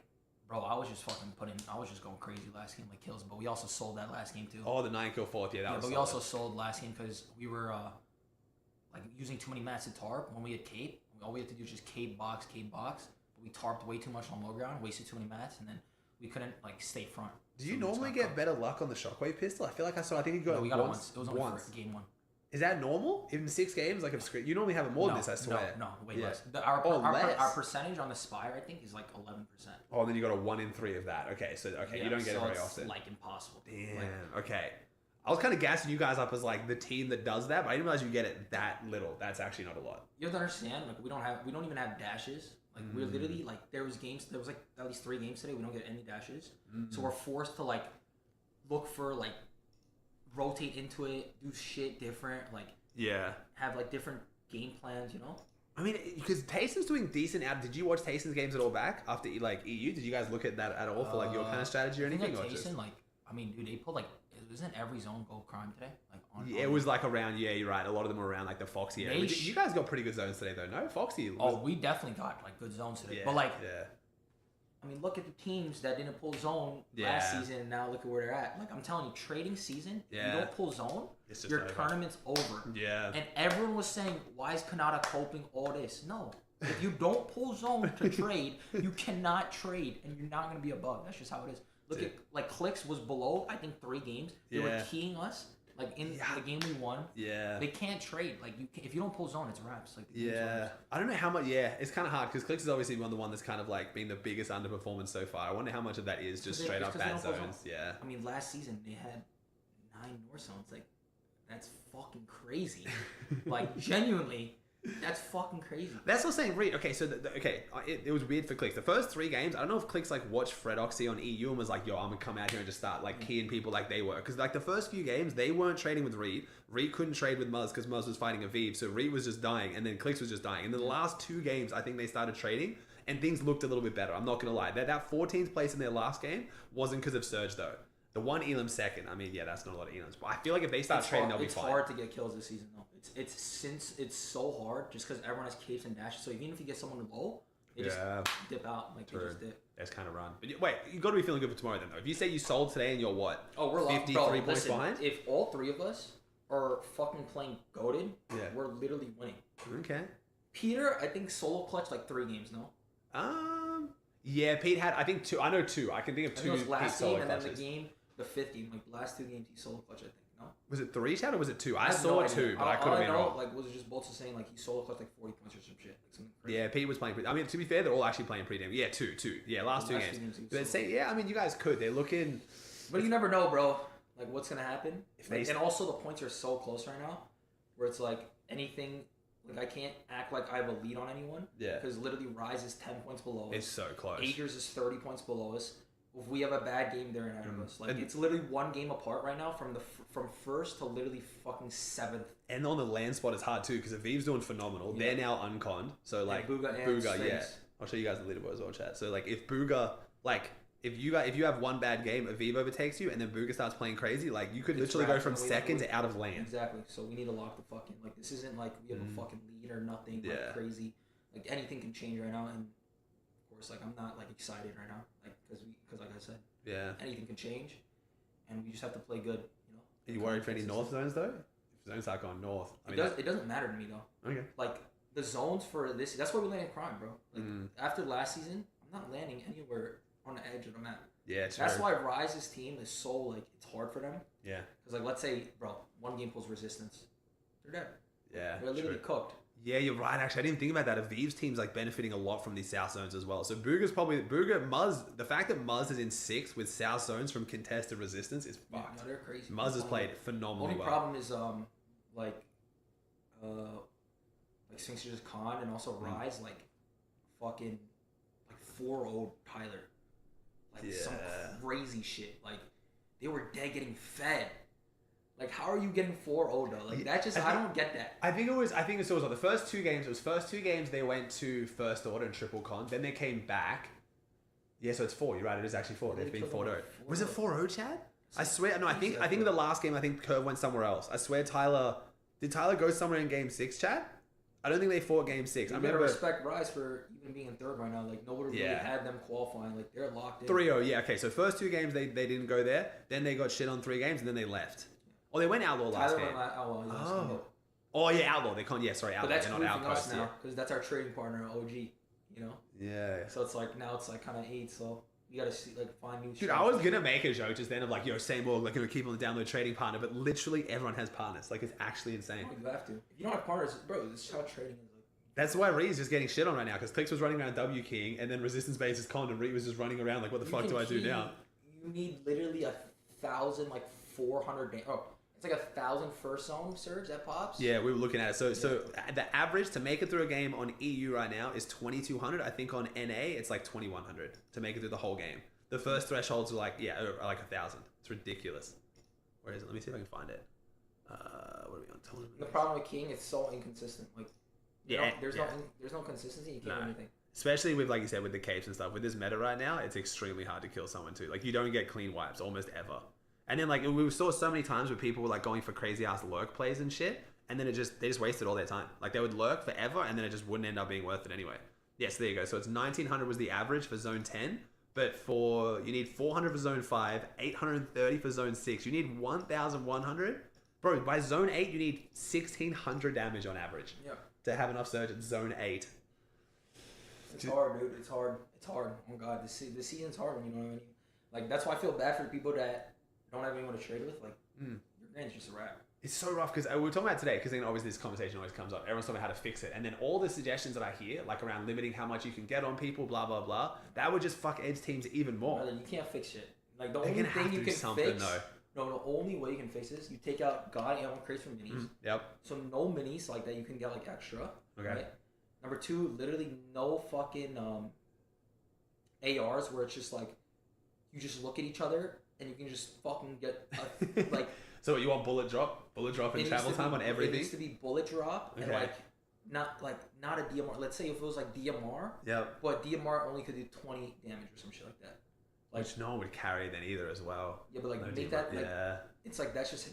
bro, I was just going crazy last game, like kills. But we also sold that last game too. Oh, the 9 kill 4th. Yeah, that was. But we solid. also sold last game because we were like using too many mats to tarp when we had cape. All we had to do was just cape box. But we tarped way too much on low ground, wasted too many mats, and then we couldn't like stay front. Do you normally get better luck on the shockwave pistol? I feel like I think you got No, it we got once. it once. It was only for game 1. Is that normal? In 6 games, like you normally have it more than this, I swear. No, way Yeah. less. less? Our percentage on the Spire, I think, is like 11%. Oh, and then you got a 1 in 3 of that. Okay, so you don't get it very often. Like impossible. Damn. Okay. I was kind of gassing you guys up as like the team that does that, but I didn't realize you get it that little. That's actually not a lot. You have to understand, like we don't even have dashes. Like we're literally like there was like at least 3 games today we don't get any dashes, so we're forced to like look for like rotate into it, do shit different, like have like different game plans, you know. I mean, because Tayson's doing decent out. Did you watch Tayson's games at all back after like EU? Did you guys look at that at all for like your kind of strategy or anything? Like or just... Tayson, like I mean, dude, they pulled like isn't every zone gold crime today? Like on, it was like around. Yeah, you're right. A lot of them were around like the Foxy area. You guys got pretty good zones today, though. No, Foxy. We definitely got like good zones today. But like, I mean, look at the teams that didn't pull zone last season, and now look at where they're at. Like I'm telling you, trading season, you don't pull zone, your tournament's over. Yeah. And everyone was saying, why is Kanata coping all this? No. If you don't pull zone to trade, you cannot trade, and you're not going to be above. That's just how it is. Look at, like, Clicks was below, I think, 3 games. They were keying us, like, in the game we won. Yeah. They can't trade. Like, if you don't pull zone, it's wraps. Like, I don't know how much, it's kind of hard, because Clicks is obviously the one that's kind of, like, been the biggest underperformance so far. I wonder how much of that is just straight up bad zones. Yeah. I mean, last season, they had 9 north zones. Like, that's fucking crazy. Like, genuinely, That's fucking crazy. That's what I'm saying, Reed. Okay, so it was weird for Clicks. The first 3 games, I don't know if Clicks like watched Fred Oxy on EU and was like, yo, I'm gonna come out here and just start like keying people like they were. Because like the first few games, they weren't trading with Reed. Reed couldn't trade with Muzz because Muzz was fighting Aviv, so Reed was just dying, and then Clicks was just dying. And then the last 2 games, I think they started trading, and things looked a little bit better. I'm not gonna lie. That 14th place in their last game wasn't because of Surge though. The one Elam second, I mean, yeah, that's not a lot of Elams. But I feel like if they start trading, they'll be fine. It's hard to get kills this season, though. It's so hard just because everyone has capes and dashes. So even if you get someone low, they just dip out. Like, they just dip. That's kind of run. But wait, you got to be feeling good for tomorrow then, though. If you say you sold today and you're what? Oh, we're 53 points behind? If all 3 of us are fucking playing goated, we're literally winning. Okay. Peter, I think solo clutched like 3 games, no? Yeah, Pete had, I think 2. I know 2. I can think of 2. It was last game and then clutches. the game, the 5th game, like the last 2 games he solo clutched, I think. No? Was it 3, Chad, or was it 2? I saw saw 2, but I could have been wrong. Like, was it just Bolts saying like he solo clutched like 40 points or some shit? Like something crazy. Yeah, Pete was playing I mean, to be fair, they're all actually playing pretty damn. Yeah, 2. Yeah, last 2 games. But say, yeah, I mean, you guys could. They're looking. But you never know, bro. Like, what's gonna happen? And also, the points are so close right now, where it's like anything. Like, I can't act like I have a lead on anyone. Yeah. Because literally, Rise is 10 points below us. It's so close. Agers is 30 points below us. If we have a bad game, they're ahead of us. Like, it's literally 1 game apart right now from first to literally fucking 7th. And on the land spot, it's hard too because Aviv's doing phenomenal. Yeah. They're now unconned. So like Booga, yeah. I'll show you guys the leaderboard as well, chat. So like if Booga, like if you have one bad game, Aviv overtakes you, and then Booga starts playing crazy, like you could literally go from second to out of land. Exactly. So we need to lock the fucking like this isn't like we have a fucking lead or nothing like crazy. Like anything can change right now, and of course like I'm not like excited right now, like because like I said, anything can change, and we just have to play good. You know. Are you worried for any north zones though? If zones start going north, I mean, it doesn't matter to me though. Okay. Like the zones for this, that's why we land in crime, bro. Like after last season, I'm not landing anywhere on the edge of the map. Yeah, that's why Rise's team is so like it's hard for them. Yeah. Because like let's say, bro, 1 game pulls resistance, they're dead. Yeah. They're literally cooked. Yeah, you're right. Actually, I didn't think about that. Aviv's team's like benefiting a lot from these south zones as well. So Muzz. The fact that Muzz is in 6th with south zones from contested resistance is fucked. No, they're crazy. Muzz has played phenomenally well. The only problem is like Sphinx's Con and also Rise like fucking like 4-0 Tyler. Like some crazy shit. Like they were dead getting fed. Like how are you getting 4-0 though? Like that just I don't get that. I think it was like the first 2 games. It was first 2 games they went to first order and triple con. Then they came back. Yeah, so it's 4. You're right. It is actually 4. They've been 4-0. Was it 4-0, Chad? I swear. No, I think the last game. I think Curve went somewhere else. I swear, Did Tyler go somewhere in game 6, Chad? I don't think they fought game 6. I remember. Respect Rise for even being in 3rd right now. Like nobody really had them qualifying. Like they're locked in. 3-0. Yeah. Okay. So first 2 games they didn't go there. Then they got shit on 3 games and then they left. Oh, they went Outlaw last game. Oh yeah, Outlaw. They can't. Yeah, sorry, Outlaw. But that's not Outpost now because that's our trading partner, OG. You know. Yeah. So it's like now it's like kind of 8. So you gotta see like find new. Dude, I was gonna make a joke just then of like, yo, same org, like gonna keep on the download trading partner, but literally everyone has partners. Like it's actually insane. Oh, you have to. If you don't have partners, bro, this is how trading is. Like. That's why Ree's just getting shit on right now because Clicks was running around W keying and then Resistance base is con and Ree was just running around like, what the fuck do I do now? You need literally 1,000 like 400. It's like 1,000 first zone surge that pops. Yeah, we were looking at it. So the average to make it through a game on EU right now is 2,200. I think on NA it's like 2,100 to make it through the whole game. The first thresholds are like 1,000. It's ridiculous. Where is it? Let me see if I can find it. What are we on? Tournament? The problem with King is so inconsistent. Like there's no consistency. You can't do anything. Especially with, like you said, with the capes and stuff. With this meta right now, it's extremely hard to kill someone too. Like you don't get clean wipes almost ever. And then like we saw so many times where people were like going for crazy ass lurk plays and shit, and then they just wasted all their time. Like they would lurk forever, and then it just wouldn't end up being worth it anyway. Yes, there you go. So it's 1,900 was the average for zone 10, but you need 400 for zone 5, 830 for zone 6. You need 1,100, bro. By zone 8, you need 1,600 damage on average. Yeah. To have enough surge at zone 8. It's hard, dude. It's hard. Oh god, this season's hard. You know what I mean? Like that's why I feel bad for the people that don't have anyone to trade with. Like your grand's just a wrap. It's so rough because we were talking about today because then obviously this conversation always comes up. Everyone's talking about how to fix it, and then all the suggestions that I hear, like around limiting how much you can get on people, blah blah blah, that would just fuck edge teams even more. Brother, you can't fix shit. Like the only thing you can fix. Though. No, the only way you can fix this, you take out God ammo crates from minis. Yep. So no minis like that you can get like extra. Okay. Right? Number 2, literally no fucking ARs where it's just like you just look at each other and you can just fucking get like. So you want bullet drop and travel time on everything? It needs to be bullet drop and Okay. not a DMR. Let's say if it was like DMR. Yep. But DMR only could do 20 damage or some shit like that. Like, which no one would carry then either as well. Yeah, but like No make DMR. that like Yeah. it's like that's just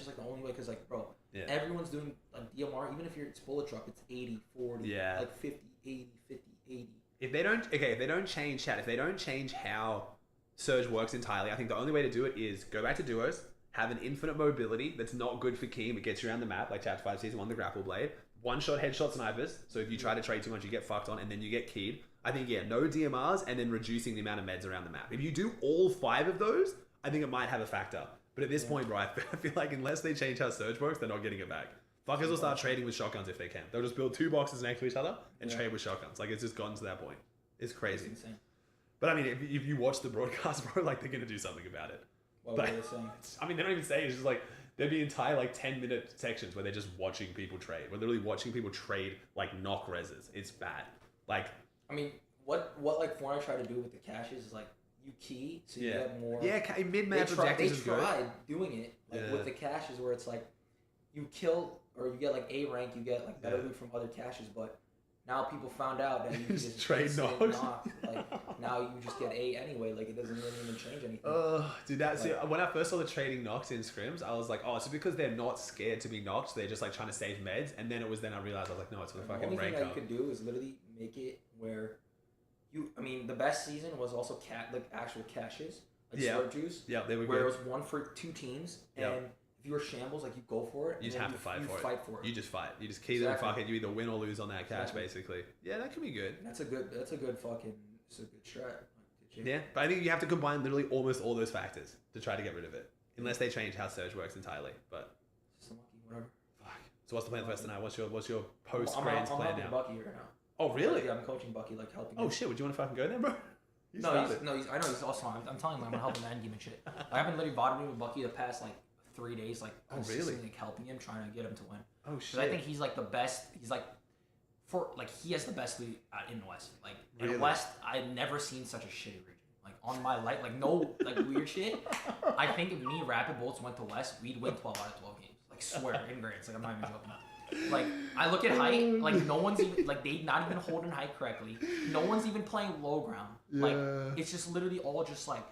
like the only way because like bro, Yeah. everyone's doing like DMR. Even if it's bullet drop, it's 80, 40, Yeah. like 50, 80, 50, 80. If they don't change chat, if they don't change how Surge works entirely, I think the only way to do it is go back to duos, have an infinite mobility that's not good for keying, but gets you around the map, like Chat 5 Season 1, the grapple blade. One-shot headshot snipers, so if you try to trade too much, you get fucked on, and then you get keyed. I think, yeah, no DMRs, and then reducing the amount of meds around the map. If you do all 5 of those, I think it might have a factor. But at this point, bro, I feel like unless they change how Surge works, they're not getting it back. Fuckers will start trading with shotguns if they can. They'll just build 2 boxes next to each other and trade with shotguns. Like, it's just gotten to that point. It's crazy. It's insane. But I mean, if you watch the broadcast, bro, like, they're going to do something about it. What are they saying? I mean, they don't even say it. It's just like, there'd be entire, like, 10-minute sections where they're just watching people trade. We're literally watching people trade, like, knock reses. It's bad. Like... I mean, what like Fortnite tried to do with the caches is like, you key, so you get more... Yeah, mid-map objectives is good. They tried doing it, like, with the caches where it's like, you kill, or you get, like, A rank, you get, like, better loot from other caches, but... Now people found out that you can just trade knocks. Like, now you just get A anyway. Like, it doesn't really even change anything. Dude, see, when I first saw the trading knocks in scrims, I was like, oh, it's because they're not scared to be knocked. They're just like trying to save meds. And then I realized, I was like, no, it's for the fucking rank up. The only thing that you could do is literally make it where I mean, the best season was also actual caches. Like Slurp Juice. Yeah, they were where good. it was 1 for 2 teams. And if you were shambles, like, you go for it. You just have to fight for it. You just fight. You just key them, fuck it. You either win or lose on that cache, basically. Yeah, that could be good. That's a good fucking, it's a good strat. Yeah, but I think you have to combine literally almost all those factors to try to get rid of it. Unless they change how Surge works entirely. But just unlucky, whatever. Fuck. So what's the plan for the rest of the night? What's your post-Grands plan now? I'm Bucky right now. Oh, really? Yeah, I'm coaching Bucky, like, helping Oh, him. shit. Would you want to fucking go there, bro? I know he's awesome. I'm telling him I'm gonna help him end game and shit. I haven't literally bothered with Bucky the past like 3 days, like consistently like, helping him, trying to get him to win. Oh shit! Because I think he's like the best. He's like he has the best lead in the West. Like in the West, I've never seen such a shitty region. Like on my life, like no like weird shit. I think if me and Rapid Bolts went to West, we'd win 12 out of 12 games. Like swear in grades. Like I'm not even joking. Like I look at height, like no one's even like they not even holding height correctly. No one's even playing low ground. Like it's just literally all just like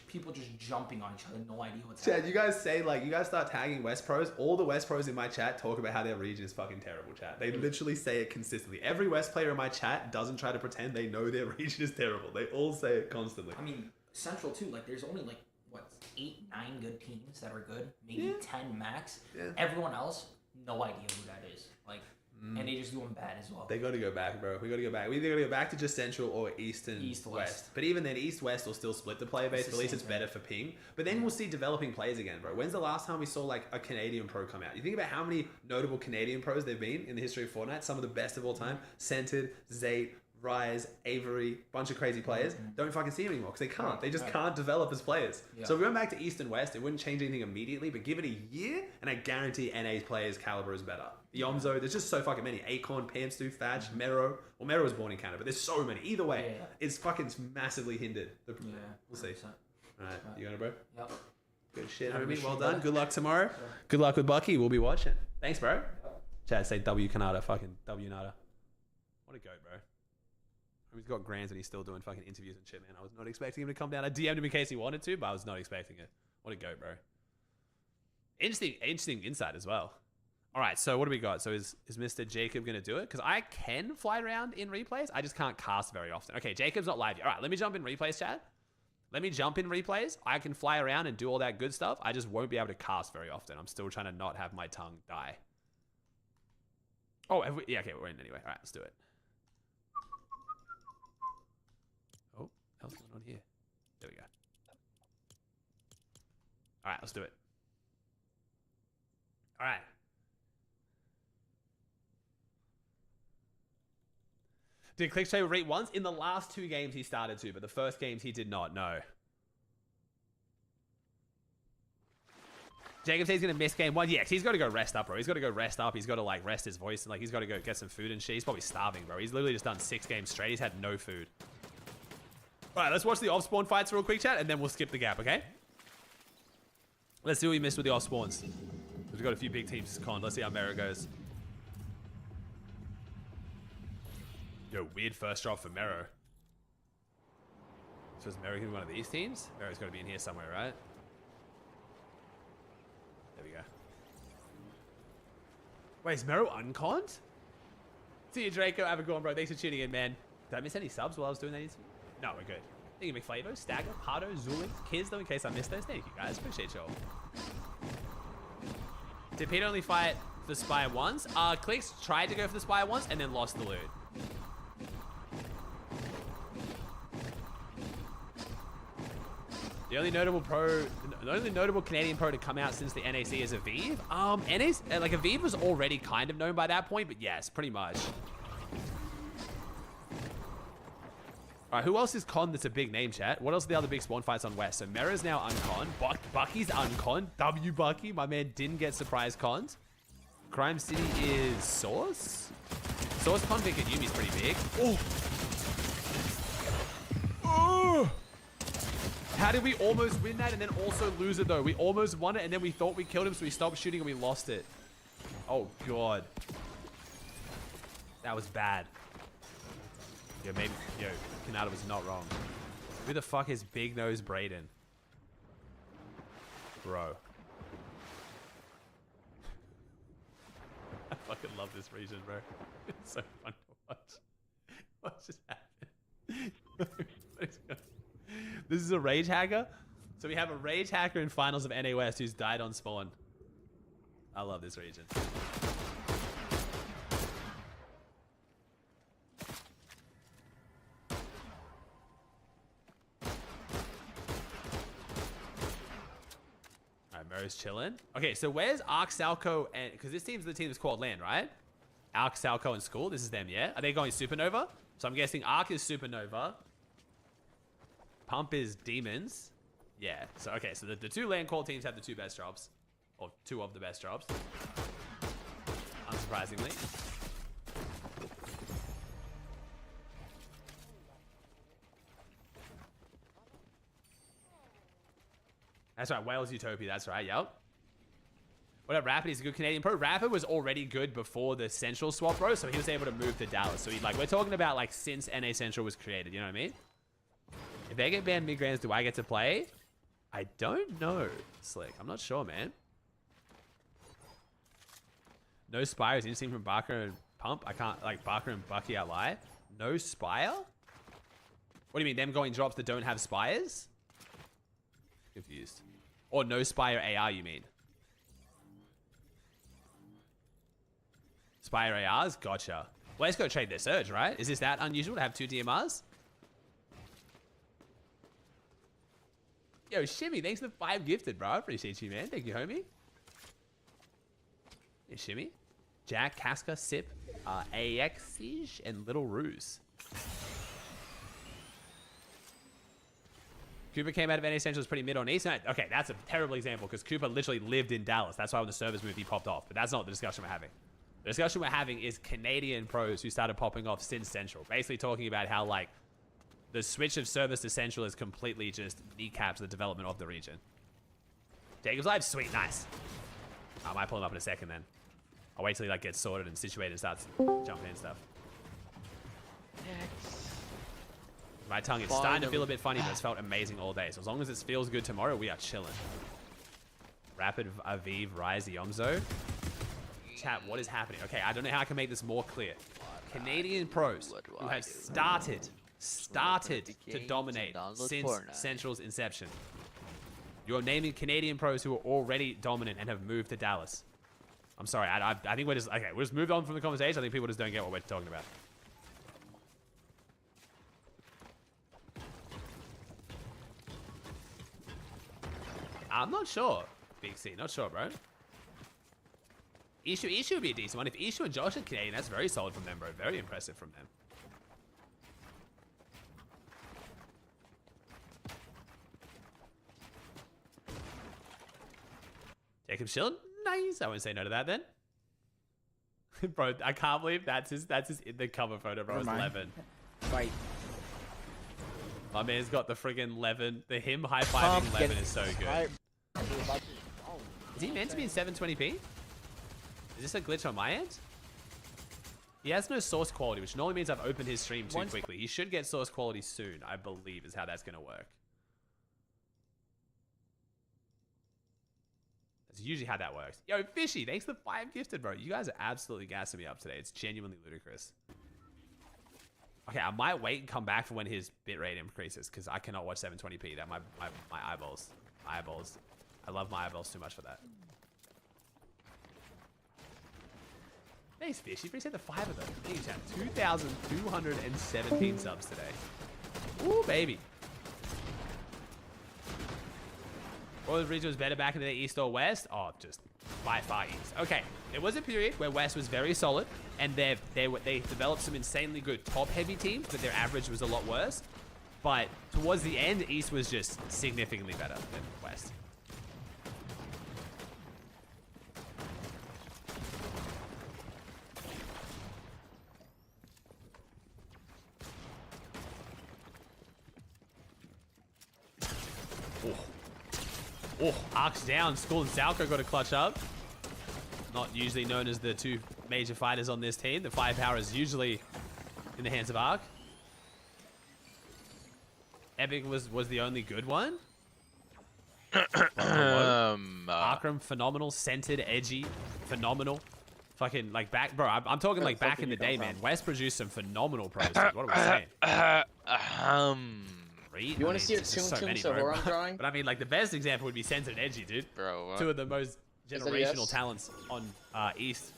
people just jumping on each other, no idea what's happening. Chad, you guys start tagging West Pros. All the West Pros in my chat talk about how their region is fucking terrible, chat. They literally say it consistently. Every West player in my chat doesn't try to pretend they know their region is terrible. They all say it constantly. I mean, Central too, like there's only like what 8, 9 good teams that are good, maybe 10 max. Everyone else, no idea who that is. Like and they just doing bad as well. They got to go back, bro. We got to go back. We either got to go back to just Central or East West. But even then, East West will still split the player base. But at least it's better for ping. But then we'll see developing players again, bro. When's the last time we saw like a Canadian pro come out? You think about how many notable Canadian pros there've been in the history of Fortnite. Some of the best of all time. Centered, Zate, Rise, Avery, bunch of crazy players. Don't fucking see them anymore because they can't. They just can't develop as players. So if we went back to East and West, it wouldn't change anything immediately, but give it a year and I guarantee NA's players' caliber is better. Yomzo, there's just so fucking many. Acorn, Pamstu, Thatch, Mero. Well, Mero was born in Canada, but there's so many. Either way, it's fucking massively hindered. We'll see. Alright, you got it, bro? Yep. Good shit, homie. Well done. Good luck tomorrow. Good luck with Bucky. We'll be watching. Thanks, bro. Chad, say W Canada. Fucking W Nada. What a goat, bro. He's got Grands and he's still doing fucking interviews and shit, man. I was not expecting him to come down. I DM'd him in case he wanted to, but I was not expecting it. What a goat, bro. Interesting insight as well. All right, so what do we got? So is Mr. Jacob going to do it? Because I can fly around in replays. I just can't cast very often. Okay, Jacob's not live yet. All right, let me jump in replays, Chad. Let me jump in replays. I can fly around and do all that good stuff. I just won't be able to cast very often. I'm still trying to not have my tongue die. Oh, yeah, okay, we're in anyway. All right, let's do it. Oh, what's going on here? There we go. All right, let's do it. All right. Did Clickstray rate once? In the last 2 games he started to, but the first games he did not, no. Jacob says he's gonna miss game 1. Yeah, 'cause he's got to go rest up, bro. He's got to go rest up. He's got to like rest his voice and like he's got to go get some food and shit. He's probably starving, bro. He's literally just done 6 games straight. He's had no food. All right, let's watch the off spawn fights real quick, chat, and then we'll skip the gap, okay? Let's see what we missed with the off spawns. We've got a few big teams con. Let's see how Mero goes. Yo, weird first drop for Mero. So is Mero gonna be one of these teams? Mero's gotta be in here somewhere, right? There we go. Wait, is Mero unconned? See you, Draco. Have a good one, bro. Thanks for tuning in, man. Did I miss any subs while I was doing that? No, we're good. Thank you, McFlavor, Stagger, Pardo, Zulin, Kiz, though, in case I missed those. Thank you, guys. Appreciate y'all. Did Peter only fight the Spire once? Clicks tried to go for the Spire once and then lost the loot. The only notable Canadian pro to come out since the NAC is Aviv. NAC, like Aviv was already kind of known by that point, but yes, pretty much. All right, who else is con that's a big name, chat? What else are the other big spawn fights on West? So Mera's now uncon. Bucky's uncon. W Bucky, my man didn't get surprise cons. Crime City is Source. Source con Vic at Yumi's pretty big. Oh. Oh. How did we almost win that and then also lose it though? We almost won it and then we thought we killed him, so we stopped shooting and we lost it. Oh god. That was bad. Yo, maybe, Kanata was not wrong. Who the fuck is Big Nose Brayden? Bro. I fucking love this region, bro. It's so fun to watch. What just happened? This is a rage hacker. So we have a rage hacker in finals of NA West who's died on spawn. I love this region. Mero's chilling. Okay, so where's Arc, Salco, and... Because this team's the team that's called Land, right? Arc, Salco, and School. This is them, yeah? Are they going Supernova? So I'm guessing Arc is Supernova. Pump is Demons. Yeah. So, okay, so the 2 Land Call teams have the 2 best jobs. Or 2 of the best jobs. Unsurprisingly. That's right, Wales Utopia, that's right, yep. What up, Rapid? He's a good Canadian pro. Rapid was already good before the Central swap, bro, so he was able to move to Dallas. So we're talking about like since NA Central was created, you know what I mean? If they get banned mid-grands, do I get to play? I don't know, Slick. I'm not sure, man. No Spire is interesting from Barker and Pump. I can't, like, Barker and Bucky I lie. No Spire? What do you mean, them going drops that don't have Spires? Confused. Or no Spire AR, you mean? Spire ARs? Gotcha. Well, let's go trade their Surge, right? Is this that unusual to have 2 DMRs? Yo, Shimmy, thanks for the 5 gifted, bro. I appreciate you, man. Thank you, homie. Hey, Shimmy. Jack, Casca, Sip, AX, and Little Ruse. Cooper came out of NA Central was pretty mid on East. Okay, that's a terrible example because Cooper literally lived in Dallas. That's why when the servers moved, he popped off. But that's not the discussion we're having. The discussion we're having is Canadian pros who started popping off since Central. Basically talking about how, like, the switch of service to Central is completely just kneecaps the development of the region. Jacob's live? Sweet, nice. I might pull him up in a second then. I'll wait till he, like, gets sorted and situated and starts jumping in and stuff. My tongue is starting to feel a bit funny, but it's felt amazing all day. So as long as it feels good tomorrow, we are chilling. Rapid Aviv Rise Yomzo. Chat, what is happening? Okay, I don't know how I can make this more clear. Canadian pros who have started to dominate since Central's inception. You're naming Canadian pros who are already dominant and have moved to Dallas. I'm sorry, I think we're just, okay, we'll just move on from the conversation. I think people just don't get what we're talking about. I'm not sure. Big C, not sure, bro. Issue would be a decent one. If Issue and Josh are Canadian, that's very solid from them, bro. Very impressive from them. Jacob chilling. Nice. I wouldn't say no to that then. Bro, I can't believe that's his the cover photo, bro. It's 11. Fight. My man's got the friggin' 11. The him high-fiving 11 is so good. Is he meant to be in 720p? Is this a glitch on my end? He has no source quality, which normally means I've opened his stream too quickly. He should get source quality soon, I believe, is how that's going to work. That's usually how that works. Yo, Fishy, thanks for the 5 gifted, bro. You guys are absolutely gassing me up today. It's genuinely ludicrous. Okay, I might wait and come back for when his bitrate increases, because I cannot watch 720p. That my eyeballs. My eyeballs. I love my eyeballs too much for that. Thanks, Fish. You appreciate the 5 of them. Thank you, chat. 2,217 subs today. Ooh, baby. What region was better back in the East or West? Oh, just by far East. Okay, there was a period where West was very solid, and they developed some insanely good top-heavy teams, but their average was a lot worse. But towards the end, East was just significantly better than West. Oh, Ark's down. Skull and Salco got a clutch up. Not usually known as the 2 major fighters on this team. The firepower is usually in the hands of Ark. Epic was the only good one. Arkram, phenomenal. Centered, edgy, phenomenal. Fucking, like, back... Bro, I'm talking, like, back in the day, man. West produced some phenomenal pros. What are we saying? You want to see a Toon Sahura I'm drawing? But I mean, like, the best example would be Centered Edgy, dude. Bro, what? 2 of the most generational talents on East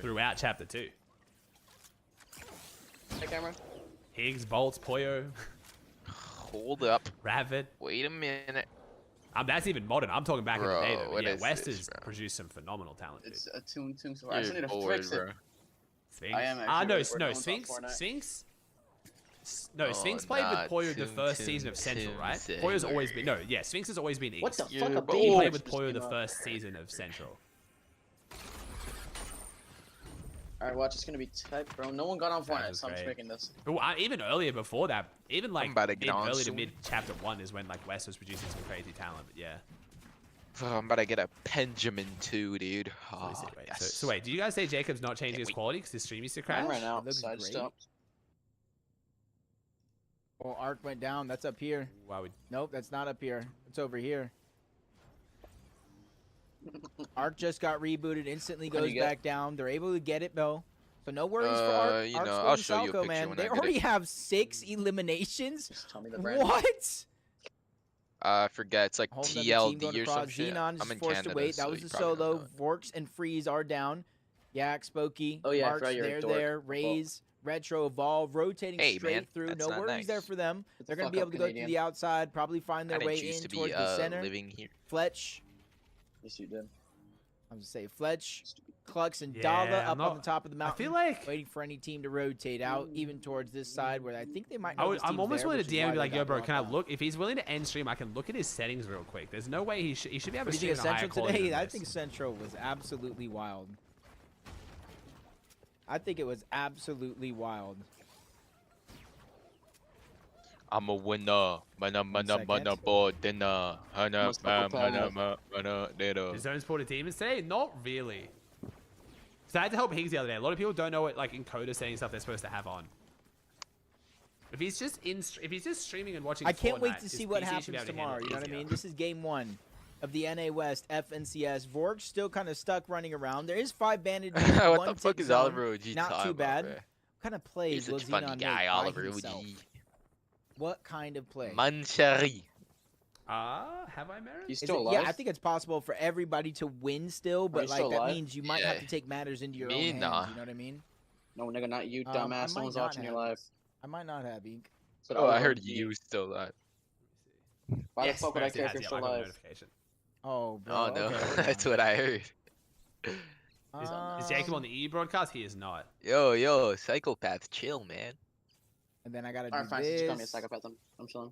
throughout Chapter 2. Hey, camera. Higgs, Bolts, Poyo. Hold up. Ravid. Wait a minute. That's even modern. I'm talking back in the day, though. What Yeah, is West this, has bro? produced some phenomenal talent, dude. It's a Toon Sahura. I just need to fix it. Sphinx? I am No, actually working no, on Sphinx. Fortnite. Sphinx. No, Sphinx played with Poyo the first season of Central, right? Poyo's always been... No, yeah, Sphinx has always been East. What the fuck? A But he baby played with just Poyo came the up. first season of Central. Alright, watch. It's gonna be tight, bro. No one got on Fortnite, so I'm just great. making this. Well, even earlier before that, even like I'm about to get on early to soon. mid chapter 1 is when like West was producing some crazy talent. But yeah. Oh, I'm about to get a Benjamin too, dude. Let me see, Oh, wait. yes. So wait, do you guys say Jacob's not changing Can't his wait. quality because his stream used to crash? I'm right now. It looks Side great. stopped. Oh, Arc went down. That's up here. Why would... Nope, that's not up here. It's over here. Arc just got rebooted. Instantly What do goes you get? back down. They're able to get it though. So no worries for Arc. you Arc's know, going I'll show you a Salco, picture man. when They I get already it. have 6 eliminations. Just tell me the brand. What? I forget. It's like Whole nother team going TLD or across. some shit. Xenon is I'm in forced Canada, to wait. That so was you the probably don't solo. know it. Vorks and Freeze are down. Yak, Spokey, Oh, yeah, I March, forgot you're a they're dork. there. Raze, Retro, Evolve, rotating Hey, straight man, through. that's No not worries there nice. for them. Get the They're going to fuck be up, able to go to Canadian. the outside, probably find I their way didn't choose in to be towards the center. living here. Fletch, Yes, you did. I was going to say Fletch, Clux, and Yeah, Dala I'm up not- on the top of the I mountain. feel like Waiting for any team to rotate out, even towards this side where I think they might. I'm almost willing to DM and be like, yo, bro, can I look? If he's willing to end stream, I can look at his settings real quick. There's no way he should be able What to do you stream think at a of higher Central quality today? than I this. think Central was absolutely wild. I think it was absolutely wild. I'm a winner. Mana board dinner. Must have a Is Zone Sport a demons today? Not really. So I had to help Higgs the other day. A lot of people don't know what like encoder setting stuff they're supposed to have on. If he's just streaming and watching, I can't wait Fortnite, to his see what PC should happens be able to tomorrow. handle You it know what I easier. mean? This is game 1 of the NA West FNCS. Vork's still kind of stuck running around. There is 5 bandages. What one the fuck tick is zone. Oliver OG Not talking too about, bad. bro? What kind of plays He's will such a funny Xenon guy, make by Oliver himself? OG. What kind of play? Manchari. Have I merit? He's Is still it- alive. yeah, I think it's possible for everybody to win still, but you like still that alive? means you might have Yeah. to take matters into your Me, own hands. nah. You know what I mean? No, nigga, not you, I dumbass. No might one's not watching your have. live. I might not have Ink. But Oh, I Oliver heard OG. you still alive. Why Yes, the fuck would I Mercy care has, if you're yeah, still I got a alive? notification. Oh, bro. Oh no, okay, we're that's done. what I heard. Is Jacob on the E broadcast? He is not. Yo, psychopath, chill, man. And then I gotta Alright, do fine. this. Since you call me a psychopath, I'm chilling.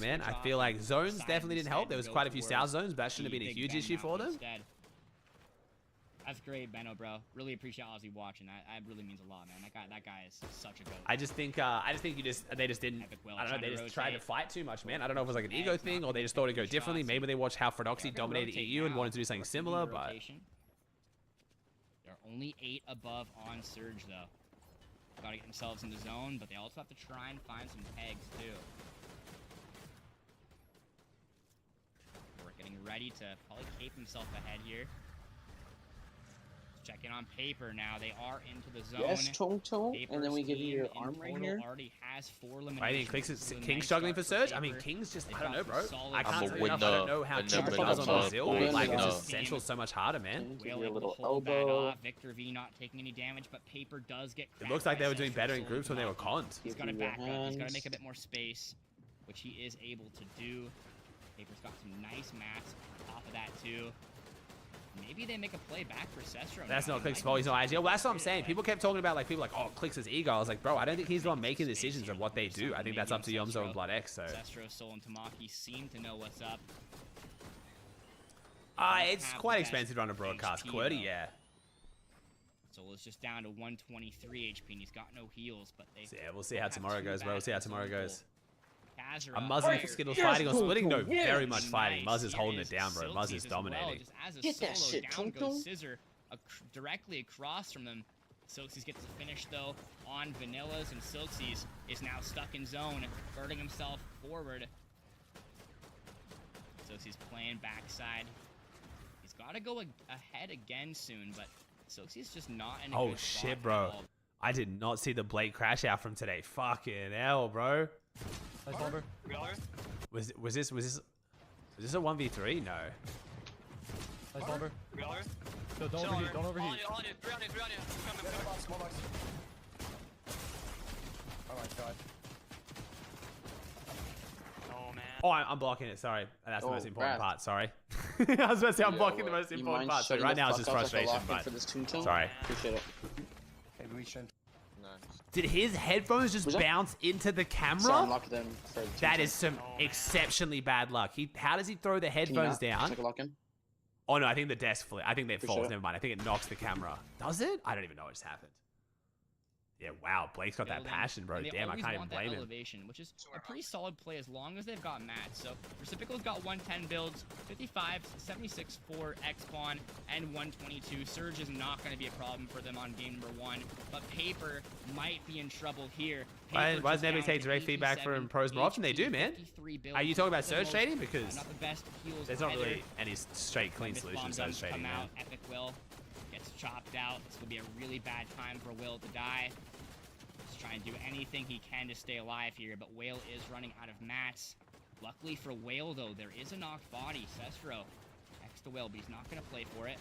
man. I feel like zones definitely didn't help. There was quite a few south zones, but that shouldn't have been a huge issue for them. That's great, Benno, bro. Really appreciate Ozzy watching. That really means a lot, man. That guy is such a goat. I just think they just didn't. I don't know. They just tried to fight too much, man. I don't know if it was like an ego thing or they just thought it'd go differently. Maybe they watched how Phrodoxy dominated EU and wanted to do something similar, but. They're only 8 above on Surge, though. Gotta get themselves in the zone, but they also have to try and find some tags, too. We're getting ready to probably cape himself ahead here. Checking on paper now. They are into the zone. Yes, Tong Tong. And then we give you your arm right here. Already has 4 eliminations. I think King's struggling for Surge. I mean, King's just, I don't know, bro. I can't say enough. I don't know how Chipper does on Brazil. Like, it's just Central so much harder, man. Whale able to hold that off. Victor V not taking any damage, but Paper does get cracked. It looks like they were doing better in groups when they were cons. He's got to back up. He's got to make a bit more space, which he is able to do. Paper's got some nice mats on top of that, too. Maybe they make a play back for Cestro. That's not Click's fault. He's not ideal. Well, that's what I'm saying. People kept talking about, like, people like, oh, Click's his ego. I was like, bro, I don't think he's the one making decisions of what they do. I think that's up to Yomzo and Blood X. So. Cestro, Soul, and Tamaki seem to know what's up. It's quite expensive on a broadcast. QWERTY, yeah. Soul is just down to 123 HP, and he's got no heals. But they. So yeah, we'll see how tomorrow goes, bro. We'll see how tomorrow goes. A Muzz and Skittles fighting or splitting? No, very much fighting. Muzz is holding it down, bro. Muzz is dominating. Get that shit, down goes Scissor directly across from them. Silksies gets the finish, though, on Vanillas, and Silksies is now stuck in zone, burning himself forward. Silksies playing backside. He's got to go ahead again soon, but Silksies just not in a good spot shit, bro. I did not see the Blake crash out from today. Fucking hell, bro. Was this a 1v3? No. Nice bomber. No, don't overheat. Don't overheat. On you. 3 on you. Small box. Oh my god. Oh man. Oh, I'm blocking it. Sorry, that's the most important part. Sorry. I was about to say I'm blocking the most important part. So right now it's just frustration, but sorry. Appreciate it. Maybe we should. Did his headphones just bounce into the camera? That is some exceptionally bad luck. How does he throw the headphones down? Oh no, I think the desk flipped. I think they falls. Never mind. I think it knocks the camera. Does it? I don't even know what just happened. Yeah, wow. Blake's got that passion, bro. Damn, I can't even blame him. Elevation, which is a pretty solid play as long as they've got mats. So Reciprocal's got 110 builds, 55, 76 for X-Spawn, and 122. Surge is not going to be a problem for them on game number 1, but Paper might be in trouble here. Why does nobody take direct feedback from pros more often? They do, man. Are you talking about Surge trading? Because there's not really any straight, clean solution to Surge trading, man. Epic Will gets chopped out. This will be a really bad time for Will to die. Try and do anything he can to stay alive here, but Whale is running out of mats. Luckily for Whale, though, there is a knocked body. Cestro next to Whale, but he's not going to play for it.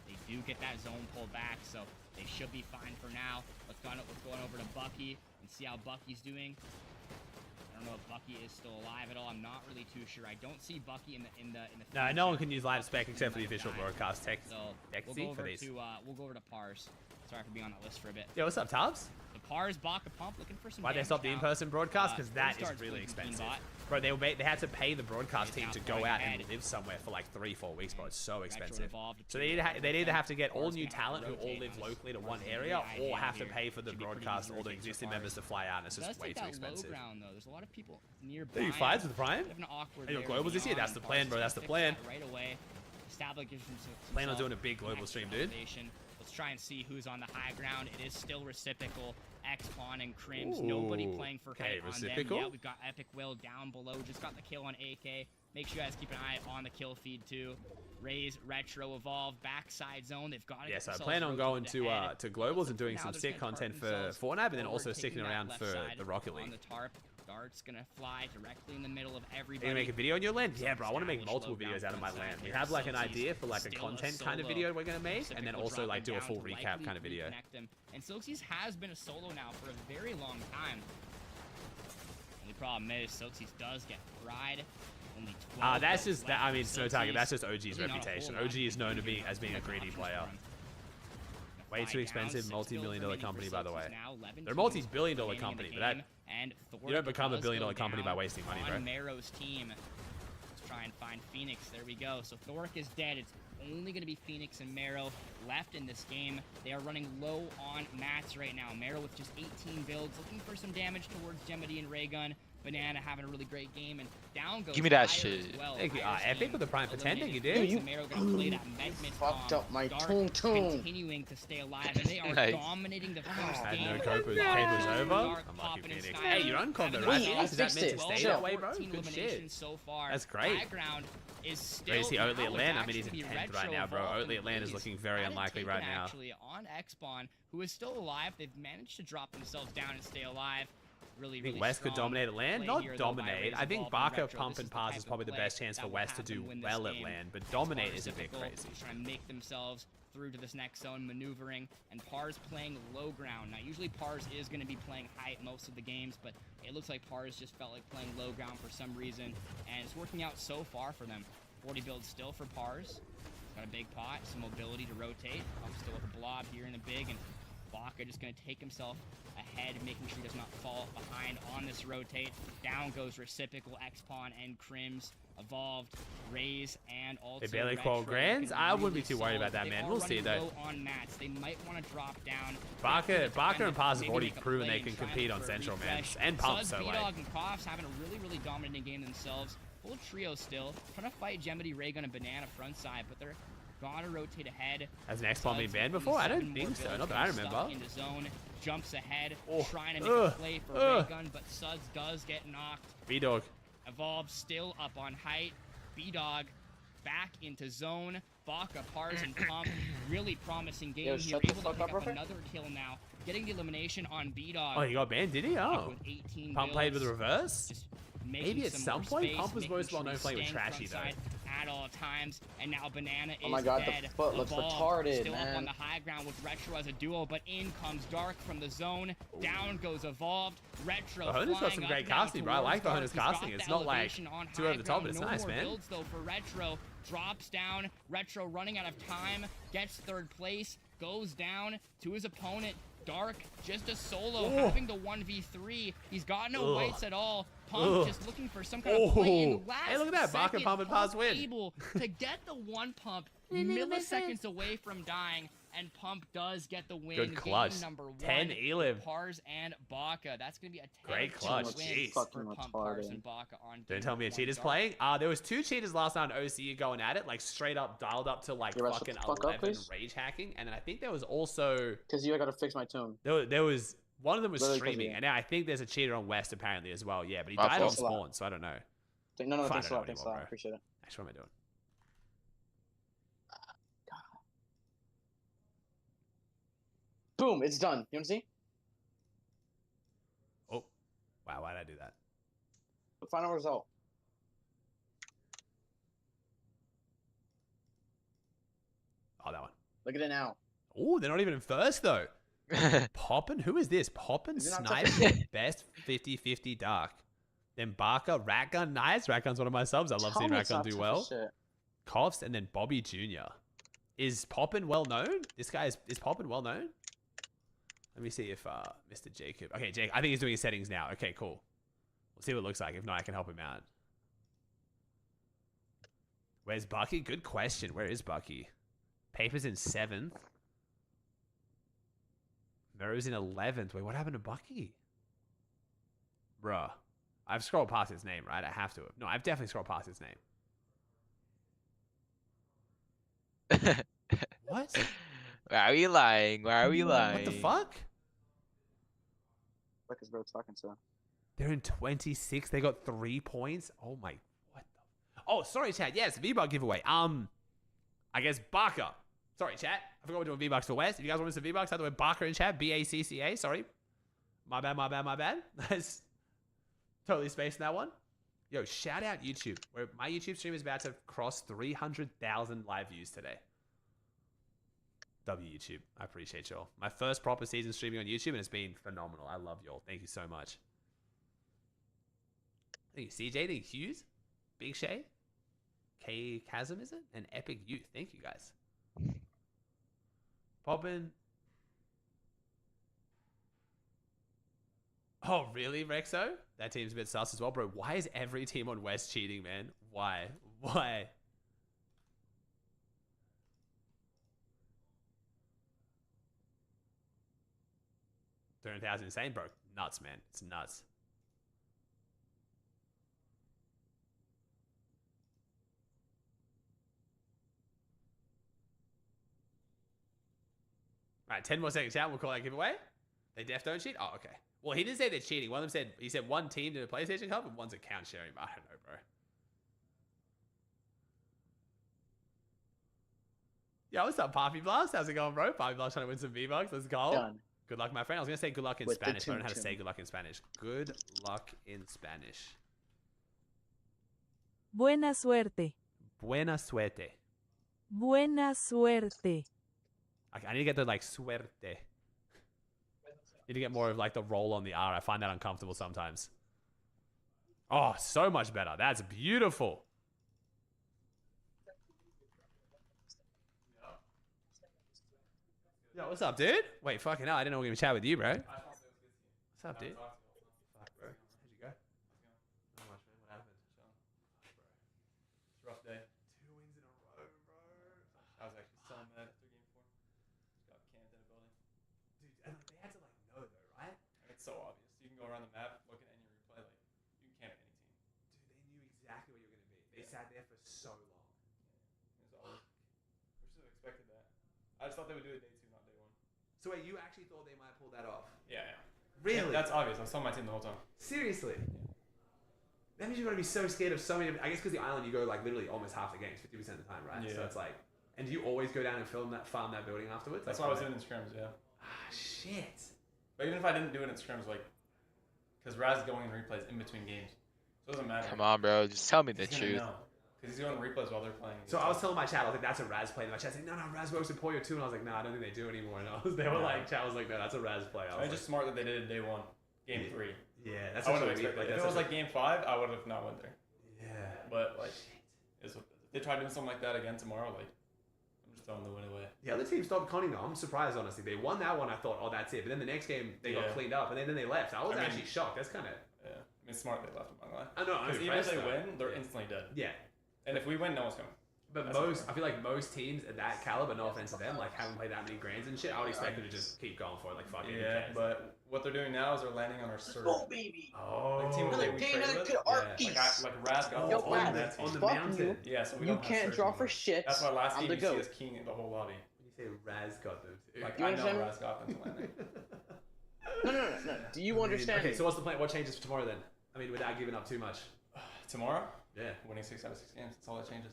They do get that zone pulled back, so they should be fine for now. Let's go over to Bucky and see how Bucky's doing. I don't know if Bucky is still alive at all. I'm not really too sure. I don't see Bucky in the no one can use live spec except for the official broadcast text. So we'll go over to Pars. Sorry for being on that list for a bit. Yo, what's up, Tubbs? The Pars Baka Pump looking for some. Why'd they stop the in-person broadcast? Because that is really expensive. Bro, they had to pay the broadcast team to go out and live somewhere for like 3-4 weeks, bro. It's so expensive. So they either have to get all new talent who all live locally to one area, or have to pay for the broadcast, all the existing members to fly out, and it's just way too expensive. There's a lot of people nearby. Are you fights with Brian? Hey, your globals this year? That's the plan, bro. That's the plan. Right away. Plan on doing a big global stream, dude. Let's try and see who's on the high ground. It is still Reciprocal, X-Pawn, and Crims. Nobody playing for height on them. Yeah, we've got Epic Will down below. Just got the kill on AK. Make sure you guys keep an eye on the kill feed, too. Raze, Retro, Evolve, backside zone. They've got it. Yes, I plan on going to globals and doing some sick content for Fortnite, but then also sticking around for the Rocket League. On the tarp. Dart's gonna fly directly in the middle of everybody. Are you gonna make a video on your land? Yeah, bro, I want to make multiple videos out of my land. We have like an idea for like a content kind of video we're gonna make, and then also like do a full recap kind of video. And Silksies has been a solo now for a very long time. Only problem is Silksies does get fried. Only 12. That's just that. I mean, Snow Target. That's just OG's reputation. OG is known to be as being a greedy player. Way too expensive, multi-million-dollar company, by the way. They're a multi-billion-dollar company, but that you don't become a billion-dollar company by wasting money, bro. On Marrow's team. Let's try and find Phoenix. There we go. So Thoric is dead. It's only going to be Phoenix and Marrow left in this game. They are running low on mats right now. Marrow with just 18 builds, looking for some damage towards Gemini and Raygun. Banana having a really great game, and down goes Give me that Fire shit. as well. Thank you. Fire's Epic team with the prime pretending, you eliminated. did. Marrow gonna play that med fucked up my Dark tung. continuing to stay alive, and they are Nice. dominating the first Had game. no Copa's over. Dark Unlucky popping Phoenix. inside. Hey, you're uncommon, Having right? Wait, a I Is that fixed meant to it. stay Chill. that way, bro? 14 Good shit. eliminations so far. That's great. Background is still Ready to see Oatly now Atlanta? I mean, it's he's in actually 10th right Retro now, bro. Vault Oatly and Atlanta is Blaze. looking very Had it unlikely taken right now. Actually, on Xbon, who is still alive, they've managed to drop themselves down and stay alive. Really, I think really West could strong dominate at land. play Not here, though, by dominate. Rays I think Evolve and Barca Retro. pump This and the pass type is of probably the play best chance that for will West to happen do when this well at game land, but gets dominate Pars is a bit difficult. crazy. Just trying to make themselves through to this next zone, maneuvering, and Pars playing low ground. Now, usually Pars is going to be playing high at most of the games, but it looks like Pars just felt like playing low ground for some reason, and it's working out so far for them. 40 builds still for Pars. Got a big pot, some mobility to rotate. I'm still with a blob here in the big, and Baka just going to take himself ahead, making sure he does not fall behind on this rotate. Down goes Reciprocal, X-Pawn, and Crims. Evolved, Raze, and also They barely Retro. call Grands? Looking I wouldn't be really too worried solid. about that, They man. are We'll see, running though. low on mats. They might want to drop down. Barca and Paz have Maybe already make a proven play they can and try compete to on look for a Central, man. refresh. And Pump, Suds, so like. B-Dog, and Coughs having a really, really dominating game themselves. Full trio still. Trying to fight Gemini, Raygun, and Banana front side, but they're gotta rotate ahead. Has an X-Pawn been Suds banned with before? I 7 don't more think so. builds Not that I getting stuck remember. into zone, jumps ahead, Oh, trying to make a play for Raygun, but Suds does get knocked. B-Dog. Evolve still up on height. B-Dog back into zone. Baka, Pars, and Pump. Really promising game Yo, here. shut the Able to fuck pick up, up Rupert. another kill now. Getting the elimination on B-Dog. Oh, he got banned, did he? Baka Oh. with 18 Pump played with builds. reverse? Just making Maybe at some more point? space, Pump was making most sure well known he's playing with staying Trashy, front side at all times. And now Banana is Oh my god, dead. the foot looks Evolve retarded, still up on man. the high ground with Retro as a duo, but in comes Dark from the zone. Down goes Evolved. Retro Vahona's got flying some up great now casting, bro. I like towards Vahona's Dark. He's got casting. It's that not like elevation on too high over the top, but ground. it's No nice, more man. builds, though, for Retro. Drops down. Retro running out of time. Gets third place. Goes down to his opponent. Dark, just a solo, having the 1v3. He's got no weights at all. Pump just looking for some kind of play in last Hey, look at that. Baka, second, Pump, and Paz Pump win. able to get the one pump milliseconds away from dying, and Pump does get the win. Good clutch. Game number 1. 10 Eliv. Pars and Baka. That's going to be a 10 Great clutch, win jeez. for Fucking Pump, Pars, retarded. and Baka on Don't game tell me a one. cheater's Dark. playing. There was 2 cheaters last night on OCE going at it, like straight up dialed up to like Yeah, Russ, shut fucking the fuck up, 11 please. rage hacking, and then I think there was also Because you gotta fix my tune. there was one of them was Literally 'cause of streaming, you. and now I think there's a cheater on West apparently as well. Yeah, but he Oh, died on fuck. spawn, so I don't know. No, I thanks don't a know lot, thanks a anymore, lot. bro. Appreciate it. Actually, what am I doing? Boom, it's done. You wanna see? Oh, wow, why did I do that? The final result. Oh, that one. Look at it now. Oh, they're not even in first though. Poppin'? Who is this? Poppin' Is it not Sniper tough? Best 50-50 Dark. Then Barker, Ratgun. Nice. Ratgun's one of my subs. I love Tell seeing me it's Ratgun not do tough well. as shit. Coughs, and then Bobby Jr. Is Poppin well known? This guy is Poppin well known? Let me see if Mr. Jacob. Okay, Jake. I think he's doing his settings now. Okay, cool. We'll see what it looks like. If not, I can help him out. Where's Bucky? Good question. Where is Bucky? Paper's in 7th. Mero's in 11th. Wait, what happened to Bucky? Bruh. I've scrolled past his name, right? I have to have. No, I've definitely scrolled past his name. What? Why are we lying? Why are we lying? What the fuck? Fuck is bro talking to? They're in 26. They got 3 points. Oh my. What the? Oh, sorry, chat. Yes, V-Buck giveaway. I guess Barker. Sorry, chat. I forgot we're doing V-Bucks for West. If you guys want me some V-Bucks, I have to word Barker in chat. B-A-C-C-A. Sorry. My bad, my bad, my bad. That's totally spaced in that one. Yo, shout out YouTube. Where my YouTube stream is about to cross 300,000 live views today. W YouTube. I appreciate y'all. My first proper season streaming on YouTube, and it's been phenomenal. I love y'all. Thank you so much. Thank you, CJ. Thank you, Hughes. Big Shay. K Chasm, is it? And Epic Youth. Thank you, guys. Poppin. Oh, really, Rexo? That team's a bit sus as well, bro. Why is every team on West cheating, man? Why? Why? 300,000 insane, bro. Nuts, man. It's nuts. All right, 10 more seconds out. We'll call that giveaway. They def don't cheat? Oh, okay. Well, he didn't say they're cheating. One of them said, he said one team did a PlayStation Cup and one's account sharing. I don't know, bro. Yo, what's up, Poppy Blast? How's it going, bro? Poppy Blast trying to win some V-Bucks. Let's go. Done. Good luck, my friend. I was going to say good luck in With the Spanish, but I don't know how to tum-tum. say good luck in Spanish. Good luck in Spanish. Buena suerte. Buena suerte. Buena suerte. I need to get the, like, suerte. Need to get more of, like, the roll on the R. I find that uncomfortable sometimes. Oh, so much better. That's beautiful. Yo, what's up, dude? Wait, fucking hell. I didn't know we were going to chat with you, bro. What's up, dude? Fuck, bro. How'd you go? Not much, man. What happened? It's a rough day. 2 wins in a row, bro. I was actually so mad after game 4. Just got camped in a building. Dude, and like, they had to, like, know, though, right? And it's so obvious. You can go around the map, look at any replay, like, you can camp any team. Dude, they knew exactly what you were going to be. They sat there for so long. It was always, we should have expected that. I just thought they would do it day 2, not day 1. So wait, you actually thought they might pull that off? Yeah, yeah. Really? That's obvious. I was telling my team the whole time. Seriously? That means you've got to be so scared of so many... I guess because the island, you go, like, literally almost half the games, 50% of the time, right? Yeah. So it's like... And do you always go down and farm that building afterwards? That's like, what I was doing in scrims, yeah. Ah, shit. But even if I didn't do it in scrims, like, because Raz is going in replays in between games. So it doesn't matter. Come on, bro. Just tell me the truth. Because he's going replays while they're playing. So I was telling my chat, I was like, that's a Raz play. And my chat's like, no, Raz works with Poyo too. And I was like, no, I don't think they do anymore. And they were like, chat was like, no, that's a Raz play. I was It's just smart that they did it day 1, game 3. Yeah, that's I what would I have mean. expected. Like, If it was like game 5, I would have not went there. Yeah. But like, if they try doing something like that again tomorrow, like, I'm just throwing the win away. The other team stopped conning though. I'm surprised, honestly. They won that one. I thought, oh, that's it. But then the next game, they got cleaned up, and then they left. I was actually shocked. That's kind of... Yeah. I mean, it's smart they left, I'm not gonna lie. I know, I'm Because even if impressed, they though. win, they're instantly dead. Yeah. And if we win, no one's coming. But I feel like most teams at that caliber, no offense to them, like haven't played that many grands and shit. I would expect them to just keep going for it, like fucking. Yeah, but what they're doing now is they're landing on our serve. Oh, baby. Oh. Like team Another we day, traded another with, good art yeah, piece. like Raz got Yo, on Raz, that team. on the fuck mountain. you. Yeah, so we You don't have can't surge draw anymore. for shit. That's why last I'm game the you see goat. us keying the whole lobby. When you say Raz got them too. Like You I know understand? Raz got them to landing. No. Do you understand? Okay, so what's the plan? What changes for tomorrow then? I mean, without giving up too much. Tomorrow, Yeah. winning 6 out of 6 games. That's all that changes.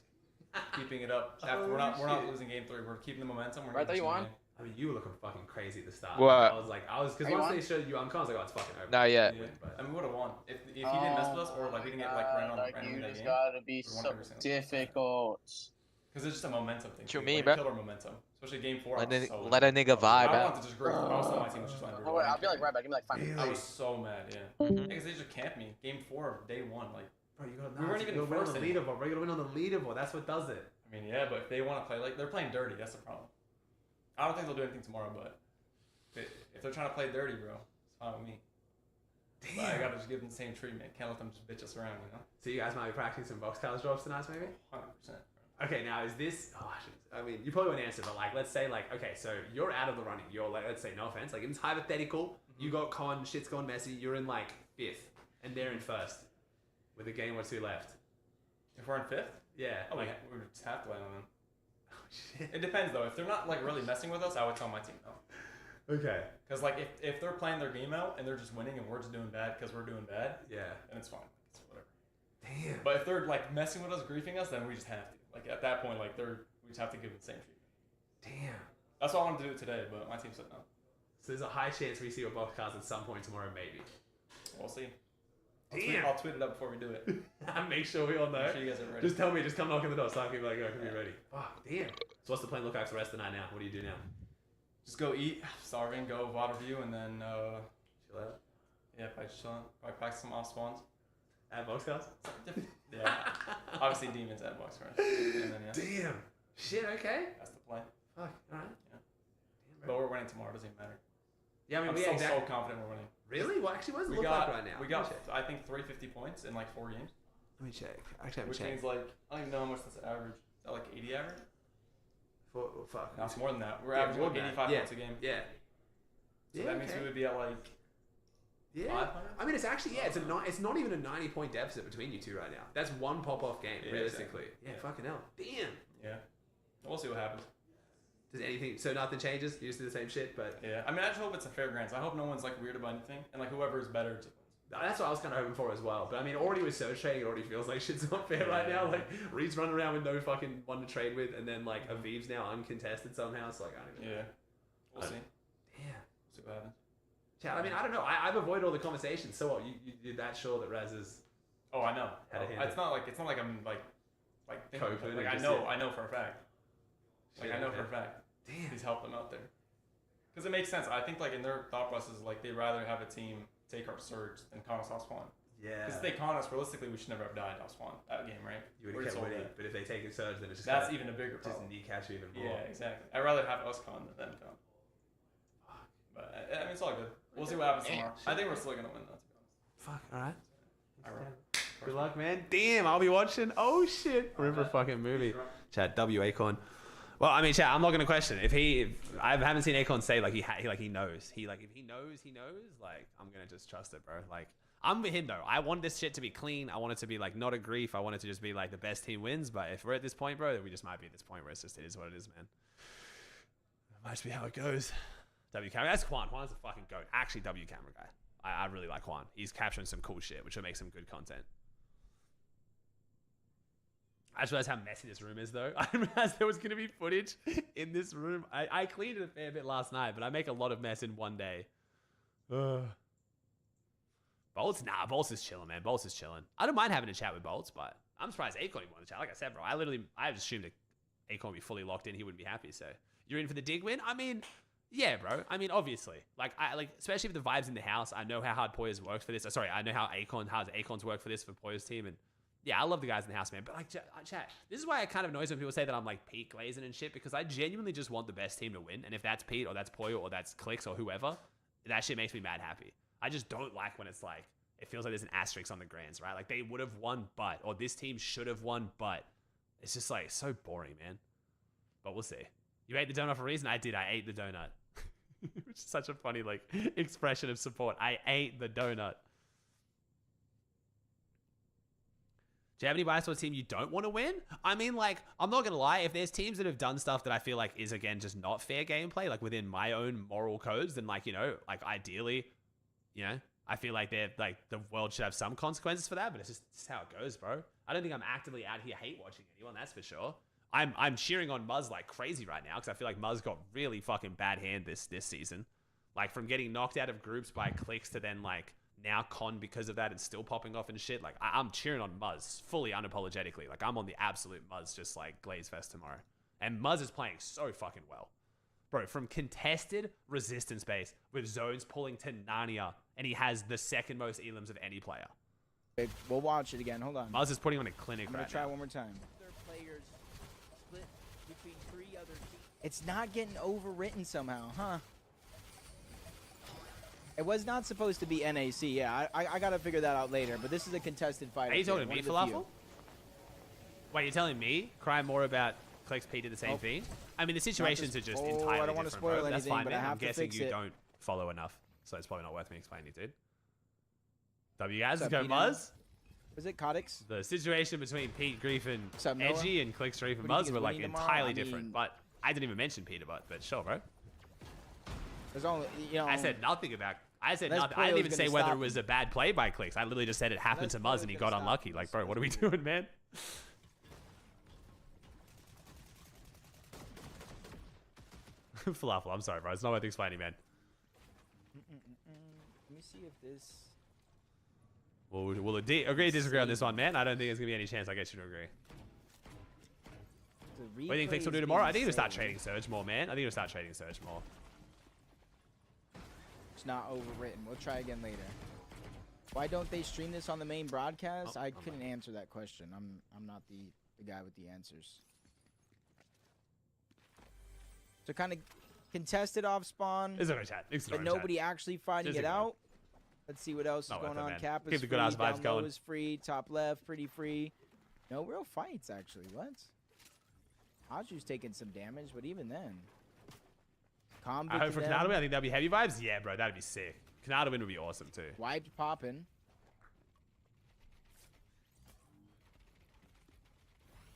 Keeping it up. After, we're not losing game 3. We're keeping the momentum. We're Right, not that you losing won? the game. I mean, you were looking fucking crazy at the start. What? Because Are you once on? they showed you uncon, I was like, oh, it's fucking over. Not yet. Yeah. I mean, we would have won if he didn't mess with us, or like we didn't get like ran on randomly that game. gotta be we won every single time. difficult. Because it's just a momentum thing. What you too. mean, Like, bro? Killed our momentum, especially game 4. Let a nigga vibe, I man. wanted to just grief. I was telling my team to just land. Oh wait, I'll be like right back. Give me like 5 minutes. I was so mad, yeah. Because they just camped me. Game 4 of day 1, like. Bro, you gotta We weren't even win on first the anymore. leaderboard. Bro, you gotta win on the leaderboard. That's what does it. I mean, yeah, but if they want to play like they're playing dirty, that's the problem. I don't think they'll do anything tomorrow, but if they're trying to play dirty, bro, it's fine with me. Damn. But I gotta just give them the same treatment. Can't let them just bitch us around, you know. So you guys might be practicing some box cows drops tonight, maybe? 100%. Okay, now is this? Oh, I mean, you probably won't answer, but like, let's say, like, okay, so you're out of the running. You're like, let's say, no offense, like, it's hypothetical. You got con, shit's gone messy. You're in like 5th, and they're in 1st, with a game or 2 left. If we're in 5th, Yeah. oh, like, we just have to land on them. oh shit. It depends though. If they're not like really messing with us, I would tell my team no. Okay. Because like if they're playing their game out and they're just winning and we're just doing bad because we're doing bad, Yeah. then it's fine. It's whatever. Damn. But if they're like messing with us, griefing us, then we just have to. Like at that point, like we just have to give them the same treatment. Damn. That's why I wanted to do it today, but my team said no. So there's a high chance we see your box cards at some point tomorrow, maybe. We'll see. Damn. I'll tweet it up before we do it. Make sure we all know. Make sure you guys are ready. Just tell me, just come knock on the door so I can be like, oh, I can be ready. Fuck, damn. So what's the plan look like for the rest of the night now? What do you do now? Just go eat, starving, go water view, and then Chill out. yeah, probably chill out. Probably practice some off spawns. Add box cards? Yeah. Obviously demons at box cards. And then yeah. Damn. Shit, okay. That's the plan. Fuck, alright. Yeah. Damn, But bro. we're winning tomorrow, doesn't even matter. Yeah, I mean, I'm we so confident we're winning. Really? Well, actually, what does it We look got like right now? we Let me got check. I think 350 points in like 4 games. Let me check. Actually, I haven't Which checked. means like I don't even know how much that's average. Is that like 80 average? Fuck. No, it's more than that. We're Yeah, averaging more like than 85 that. points a game. Yeah. So that means we would be at like. Yeah, 500? I mean, it's actually it's not even a 90-point deficit between you two right now. That's one pop-off game, realistically. Exactly. Yeah, fucking hell. Damn. Yeah. We'll see what happens. Does anything? So nothing changes. You just do the same shit, but yeah. I mean, I just hope it's a fair GRANDS. I hope no one's like weird about anything, and like whoever is better just wins. that's what I was kind of hoping for as well. But I mean, already with Surge trading, it already feels like shit's not fair right now. Like Reed's running around with no fucking one to trade with, and then like Aviv's now uncontested somehow. So like, I don't even know. Yeah. We'll see. Damn. We'll see what happens. Chad, I mean, I don't know. I've avoided all the conversations. So what? You're that sure that Raz is? Oh, I know. Had a hand It's not like I'm like thinking. Coping Like and I just know for a fact. Like I know for a fact. Damn. He's helped them out there. Because it makes sense. I think like in their thought process, like they'd rather have a team take our surge than con us off spawn. Yeah. Because if they con us, realistically, we should never have died off spawn that game, right? You would have kept winning. But if they take a surge, then it's just that's even a bigger just problem. kneecap you even more. Yeah, exactly. I'd rather have us con than them con. But I mean, it's all good. We'll see what happens tomorrow. I think we're still gonna win, though. To be honest. Fuck. All right. All right. Good luck, man. Damn, I'll be watching. Oh shit. We're in for a fucking movie. Chat, W Acorn. Well, I mean, chat, I'm not gonna question it. If I haven't seen Acorn say like he knows. If he knows. Like, I'm gonna just trust it, bro. Like, I'm with him though. I want this shit to be clean. I want it to be like not a grief. I want it to just be like the best team wins. But if we're at this point, bro, we just might be at this point where it's just it is what it is, man. It might just be how it goes. W camera. That's Juan. Juan's a fucking goat. Actually, W camera guy. I really like Juan. He's capturing some cool shit, which will make some good content. I just realized how messy this room is, though. I didn't realize there was going to be footage in this room. I cleaned it a fair bit last night, but I make a lot of mess in one day. Bolts? Nah, Bolts is chilling, man. Bolts is chilling. I don't mind having a chat with Bolts, but I'm surprised Acorn even wanted to chat. Like I said, bro, I assumed that Acorn would be fully locked in. He wouldn't be happy, so. You're in for the dig win? I mean, yeah, bro. I mean, obviously. Like, especially with the vibes in the house, I know how hard Poya's worked for this. Sorry, I know how Acorn's worked for this for Poya's team, and yeah, I love the guys in the house, man. But like, chat, this is why it kind of annoys when people say that I'm like Pete glazing and shit, because I genuinely just want the best team to win. And if that's Pete or that's Poya or that's Clicks or whoever, that shit makes me mad happy. I just don't like when it's like, it feels like there's an asterisk on the GRANDS, right? Like they would have won, but, or this team should have won, but it's just like so boring, man. But we'll see. You ate the donut for a reason? I did. I ate the donut. Which is such a funny like expression of support. I ate the donut. Do you have any bias to a team you don't want to win? I mean, like, I'm not going to lie. If there's teams that have done stuff that I feel like is, again, just not fair gameplay, like within my own moral codes, then, like, you know, like, ideally, you know, I feel like they're, like, the world should have some consequences for that, but it's just how it goes, bro. I don't think I'm actively out here hate watching anyone, that's for sure. I'm cheering on Muzz like crazy right now because I feel like Muzz got really fucking bad hand this season. Like, from getting knocked out of groups by Clicks to then, like, now con because of that and still popping off and shit. Like, I'm cheering on Muzz fully unapologetically. Like, I'm on the absolute Muzz just like Glaze Fest tomorrow. And Muzz is playing so fucking well. Bro, from contested resistance base with zones pulling to Narnia, and he has the second most elims of any player. We'll watch it again. Hold on. Muzz is putting on a clinic I'm right gonna try now. one more time. Their players split between 3 other teams. It's not getting overwritten somehow, huh? It was not supposed to be NAC. Yeah, I gotta figure that out later. But this is a contested fight. Are you talking to me, Falafel? Wait, you're telling me cry more about Clicks P to the same thing? I mean, the situations are just entirely I don't want to spoil anything, That's fine, but man. I have I'm to guessing fix you it. don't follow enough, so it's probably not worth me explaining, dude. W guys, What's let's up, go, Peter? Muzz. Was it Codex? The situation between Pete, Grief, and up, Noah? Edgy and Clicks, Grief, and What do you Muzz think were is like winning tomorrow? entirely I different. mean- But I didn't even mention Peter, but sure, bro. There's only, you know. I said nothing about. I said Unless nothing. I didn't Poyo's even say gonna whether stop it was a bad play by Clicks. I literally just said it happened to Muzz and he got unlucky. Like, bro, what are we doing, man? Falafel, I'm sorry, bro. It's not worth explaining, man. Let me see if this. Well, we'll agree to disagree on this one, man. I don't think there's going to be any chance I get you to agree. What do you think Clicks will do tomorrow? I think he'll start trading Surge more, man. I think he'll start trading Surge more. It's not overwritten. We'll try again later. Why don't they stream this on the main broadcast? I couldn't answer that question. I'm not the guy with the answers. So kind of contested off spawn. It's okay, chat. It's but okay, nobody chat. actually fighting Just it ignore out. Let's see what else is Not going worth it, on. man. Cap Keep is the free. good ass vibes Down low going. is free. Top left, pretty free. No real fights, actually. What? Aju's taking some damage, but even then. Convict I hope and for them. Canada win. I think that'd be heavy vibes. Yeah, bro, that'd be sick. Canada win would be awesome too. Wiped popping.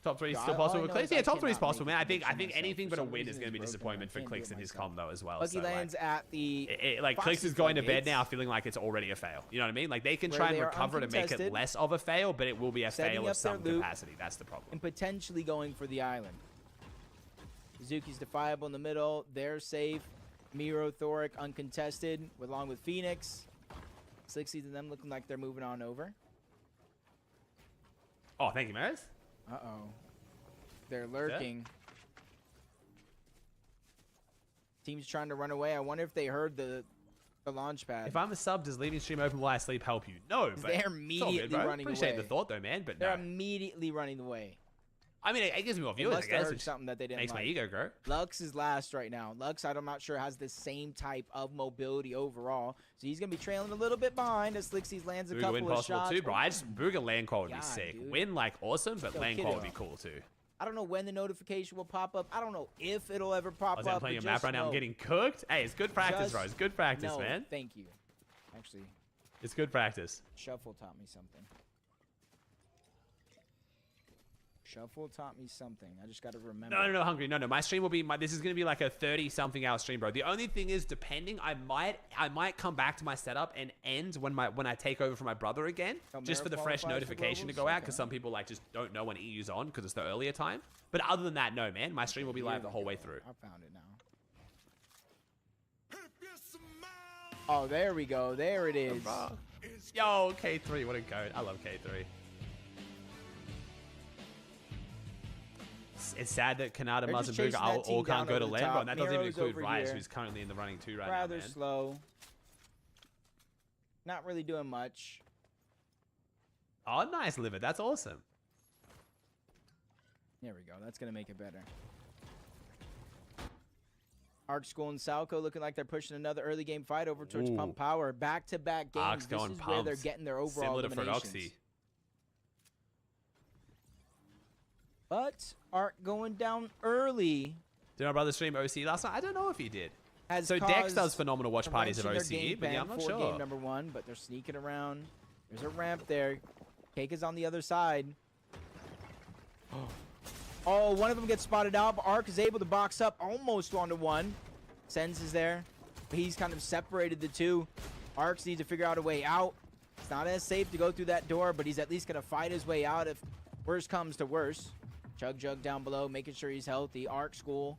Top 3 is All still I possible know with is clicks. I Yeah, top 3 is cannot possible, make man. a I think prediction anything myself. but a For win some is going to be reason, it's disappointment for broken. I Clicks can't and do it his myself. combo as well. Lucky So, lands at the like Clicks Foxy is going to bed floodgates, now feeling like it's already a fail. You know what I mean? Like they can where try and they are recover to make it uncontested, less of a fail, but it will be a setting fail up of some their loop, capacity. That's the problem. and potentially going for the island. Suzuki's defiable in the middle. They're safe. Miro, Thoric uncontested, along with Phoenix. Slixies and them looking like they're moving on over. Oh, thank you, Maris. Uh-oh. They're lurking. Team's trying to run away. I wonder if they heard the launch pad. If I'm a sub, does leaving stream open while I sleep help you? No, but They're it's all good, immediately bro. running Appreciate away. the thought, though, man. But They're no. immediately running away. I mean, it gives me more They viewers, I must have guess, heard which something that they didn't makes my like. ego grow. Lux is last right now. Lux, I'm not sure, has the same type of mobility overall. So he's going to be trailing a little bit behind as Slixies lands a Booga couple win of possible shots. too, bro. Booga land call would be God, sick. dude. Win, like, awesome, but Yo, land kiddo. call would be cool too. I don't know when the notification will pop up. I don't know if it'll ever pop I was up. playing a but map just right now. I'm know- getting cooked. Hey, it's good practice, just bro. It's good practice, know- man. Thank you. Actually, It's good practice. Shuffle taught me something. Shuffle taught me something. I just got to remember. No, Hungry. No. My stream will be this is gonna be like a 30-something hour stream, bro. The only thing is, depending, I might come back to my setup and end when I take over from my brother again, just for the fresh notification to go out, because some people like just don't know when EU's on because it's the earlier time. But other than that, no, man. My stream will be live the whole way through. I found it now. Oh, there we go. There it is. Yo, K3, what a goat. I love K3. It's sad that Kanata, They're Muzz, just and chasing Booga that team all can't down go to over the land, bro. top. And that doesn't even Miro's include over Rice, here. who's currently in the running too right Rather now, man. slow. Not really doing much. Oh, nice, Liver. That's awesome. There we go. That's going to make it better. Arc School and Salco looking like they're pushing another early game fight over towards Ooh. Pump Power. Back-to-back games. Arc's This going is where they're pumped. getting their overall Similar to eliminations. Ferdoxy. But Arc going down early. Did my brother stream OC last night? I don't know if he did. Has So Dex caused does phenomenal watch a parties of wrench in their OC, game but yeah, plan I'm not for sure. Game number 1, but they're sneaking around. There's a ramp there. Cake is on the other side. Oh, one of them gets spotted out, but Arc is able to box up almost 1-to-1. Sens is there, but he's kind of separated the two. Arcs needs to figure out a way out. It's not as safe to go through that door, but he's at least going to fight his way out if worse comes to worse. Chug Jug down below, making sure he's healthy. Arc School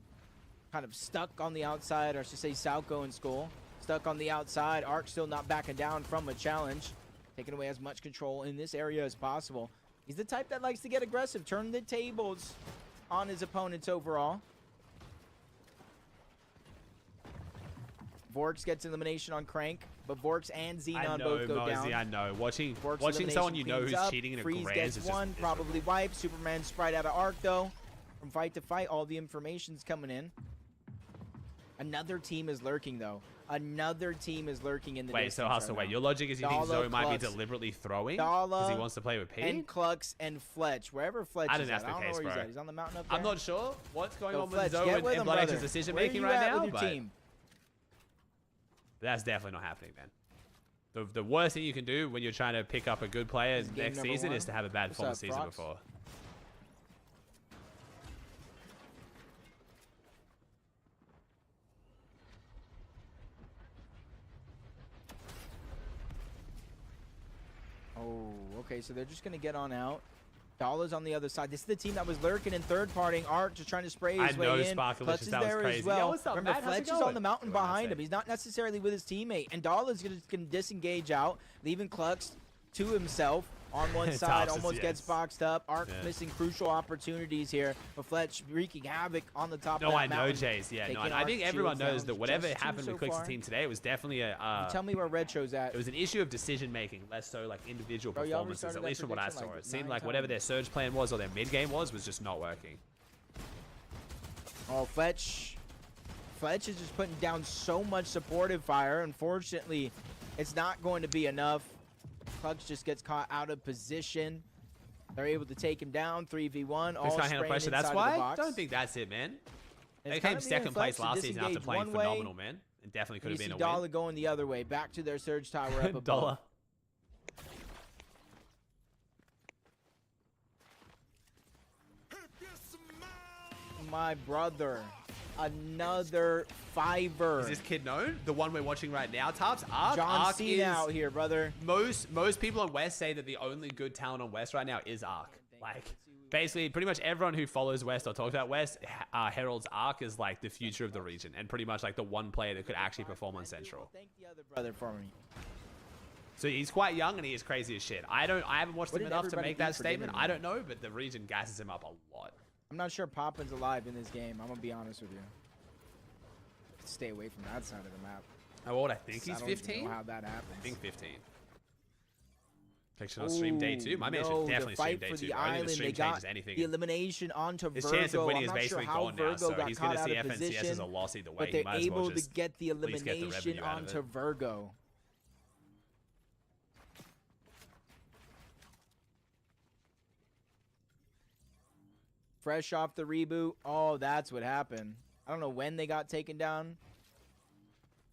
kind of stuck on the outside, or I should say Salco and School. Stuck on the outside. Arc still not backing down from a challenge. Taking away as much control in this area as possible. He's the type that likes to get aggressive, turn the tables on his opponents overall. Vorx gets elimination on Crank, but Vorx and Xenon both go Mosey, down. I know. Watching Vorx someone you elimination know who's cleans up. cheating in a Freeze Grands gets is just one, probably wipe. Superman sprite out of Arc though. From fight to fight, all the information's coming in. Another team is lurking though. Another team is lurking in the Wait, distance so Hustle, right wait. now. Your logic is you think Dala, Zoe might be Klux, deliberately throwing because he Dala wants to play with P? and Klux and Fletch. Wherever Fletch I is think that's at. the I don't know case, where he's bro. at. He's on the mountain up there. I'm not sure what's going So on Fletch, with Zoe get and with him, Blood X's brother. decision Where making you right at now, with your but team? that's definitely not happening, man. The worst thing you can do when you're trying to pick up a good player This is game next number season one. is to have a bad What's form up, season Frox? before. Oh, okay, so they're just going to get on out. Dala's on the other side. This is the team that was lurking in third-partying. Arc just trying to spray his I way know, in. Sparkalicious, Clutch is that was there crazy. as well. Yo, what's up, Remember, Matt? How's it Fletch is on going? the mountain What do I behind say? him. He's not necessarily with his teammate. And Dala's going to disengage out, leaving Clutch to himself on one side. Tosses, Almost gets yes. boxed up. Arc Yeah. missing crucial opportunities here. But Fletch wreaking havoc on the top No, of that I know, mountain. Jace. Yeah, no, Taking and I Arc think everyone shields knows down. that whatever Just two happened so with Clicks' far. team today, it was definitely a. Tell me where Red Show's at. It was an issue of decision making, less so like individual Bro, y'all performances. restarted At that least from what I prediction saw, like it seemed 9 like whatever their times. surge plan was or their mid game was just not working. Oh, Fletch is just putting down so much supportive fire. Unfortunately, it's not going to be enough. Clutch just gets caught out of position. They're able to take him down, 3v1. All Clicks can't handle spraying pressure. inside That's of the why. box. Don't think that's it, man. They came second place last season after playing phenomenal, man. It definitely could have been a Dollar win. going the other way, back to their surge tower up above. Dollar. My brother, another fiver. Is this kid known? The one we're watching right now, Tops? Arc. John Arc Cena is out here, brother. Most people on West say that the only good talent on West right now is Arc. Like, basically, pretty much everyone who follows West or talks about West heralds Arc as like the future of the region, and pretty much like the one player that could actually perform on Central. Thank the other brother for me. So he's quite young and he is crazy as shit. I haven't watched What him did enough to everybody make do that for statement. dinner, I don't know, but the region gasses him up a lot. I'm not sure Poppin's alive in this game. I'm gonna be honest with you. Stay away from that side of the map. How old? I think he's I don't even 15. know how that happens. I think 15. Should I stream day 2? My man should definitely stream day 2. I don't think the stream changes anything. The elimination onto His Virgo. chance of winning I'm is not basically sure how gone now, Virgo so got he's going to caught see out of FNCS as position, a loss either way. But He they're might as well able to just get the at least get the elimination revenue out of onto it. Virgo. Fresh off the reboot. Oh, that's what happened. I don't know when they got taken down.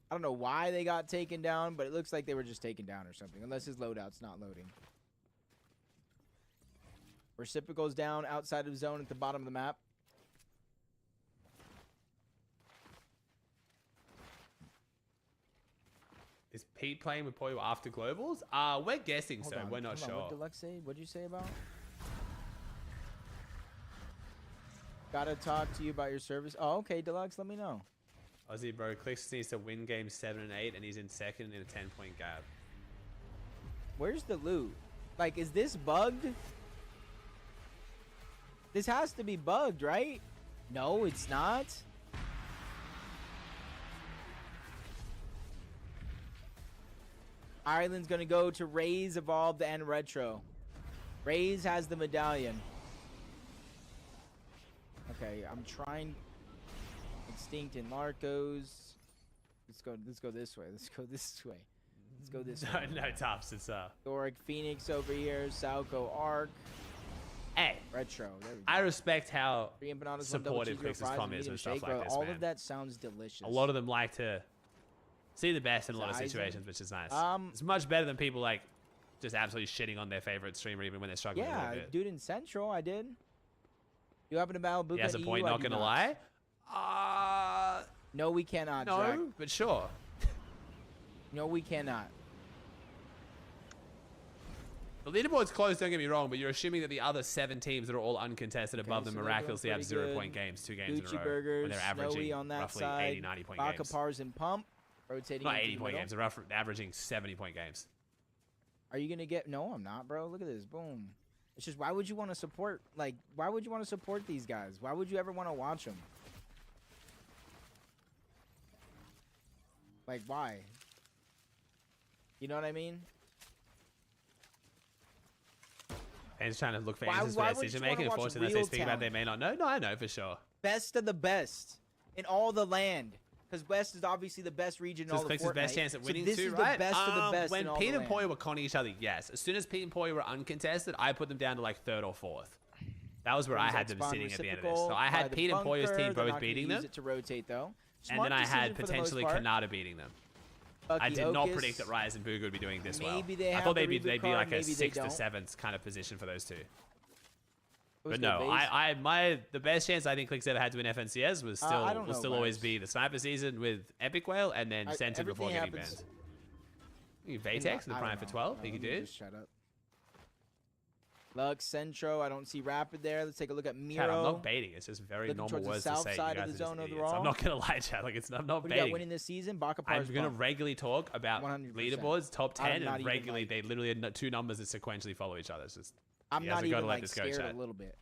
I don't know why they got taken down, but it looks like they were just taken down or something, unless his loadout's not loading. Reciprocal's down outside of zone at the bottom of the map. Is Pete playing with Poyo after Globals? We're guessing so. We're not sure. What did Deluxe say? What'd you say about? Gotta talk to you about your service. Oh, okay, Deluxe, let me know. Aussie bro, Clicks needs to win games 7 and 8, and he's in second in a 10-point gap. Where's the loot? Like, is this bugged? This has to be bugged, right? No, it's not. Ireland's gonna go to Raze, Evolved, and Retro. Raze has the medallion. Okay, I'm trying. Extinct and Larcos. Let's go this way. Let's go this way. Let's go this way. No, Tops. It's Doric Phoenix over here. Salco Arc. Hey, Retro. There we go. I respect how Three empanadas, supportive one double cheeseburger, Clicks' fries, com and is medium with stuff shake, like bro. this, All man. of that sounds delicious. A lot of them like to see the best in a lot of Size situations, which is nice. them. It's much better than people like just absolutely shitting on their favorite streamer even when they're struggling a Yeah, little bit. dude, in Central, I did. You happen to battle Buka He has a EU, point, I not do gonna lie. No, we cannot, No, Jack. but sure. No, we cannot. The leaderboard's close, don't get me wrong, but you're assuming that the other 7 teams that are all uncontested above them so they're miraculously doing have pretty 0-point good. games, 2 games in a Gucci row. Burgers, when they're Snowy averaging on that roughly side. 80, 90-point Baka games. Pars and Pump rotating Not into the 80-point middle. games, they're averaging 70-point games. Are you gonna get? No, I'm not, bro. Look at this. Boom. It's just, why would you want to support? Like, why would you want to support these guys? Why would you ever want to watch them? Like, why? You know what I mean? Fans trying to look for Why- answers why for would you decision wanna making. watch Unfortunately, unless real they speak about they may not know. No, I know for sure. Best of the best in all the land. Because West is obviously the best region in So all this the Clicks' best Fortnite. chance at So winning this too, is right? the best of the best When in all Pete the and land. Poyo were conning each other, yes. As soon as Pete and Poyo were uncontested, I put them down to like 3rd or 4th. That was where I had them Spawn sitting at the end of this. reciprocal So I by had the Pete and Poyo's bunker. team They're both not gonna beating use them. it to rotate though. And Smart then I had decision for the most potentially part. Kanata beating them. Bucky I did not Okus. predict that Rise and Booga would be doing this well. Maybe they I have thought the they'd be reboot like card, a maybe they 6th to don't. 7th kind of position for those two. Who's But their no, base? the best chance I think Clicks ever had to win FNCS was still I don't know, always guys. be the sniper season with Epic Whale and then Center before everything getting happens- banned. Vatex in the I Prime don't for know. 12. No, He could let do me it. just shut up. Lux, Centro, I don't see Rapid there. Let's take a look at Miro. Chad, I'm not baiting. It's just very Looking normal towards the words south to say. side You of guys the are zone just idiots. overall. I'm not gonna lie, Chad. Like I'm not Who do you got baiting. winning this season? Baka I'm Pars gonna Bump. regularly talk about 100%. leaderboards, top I'm 10, not and even, regularly like- they literally are 2 numbers that sequentially follow each other. It's just I'm you not guys have got even to let like this go, scared Chad. a little bit.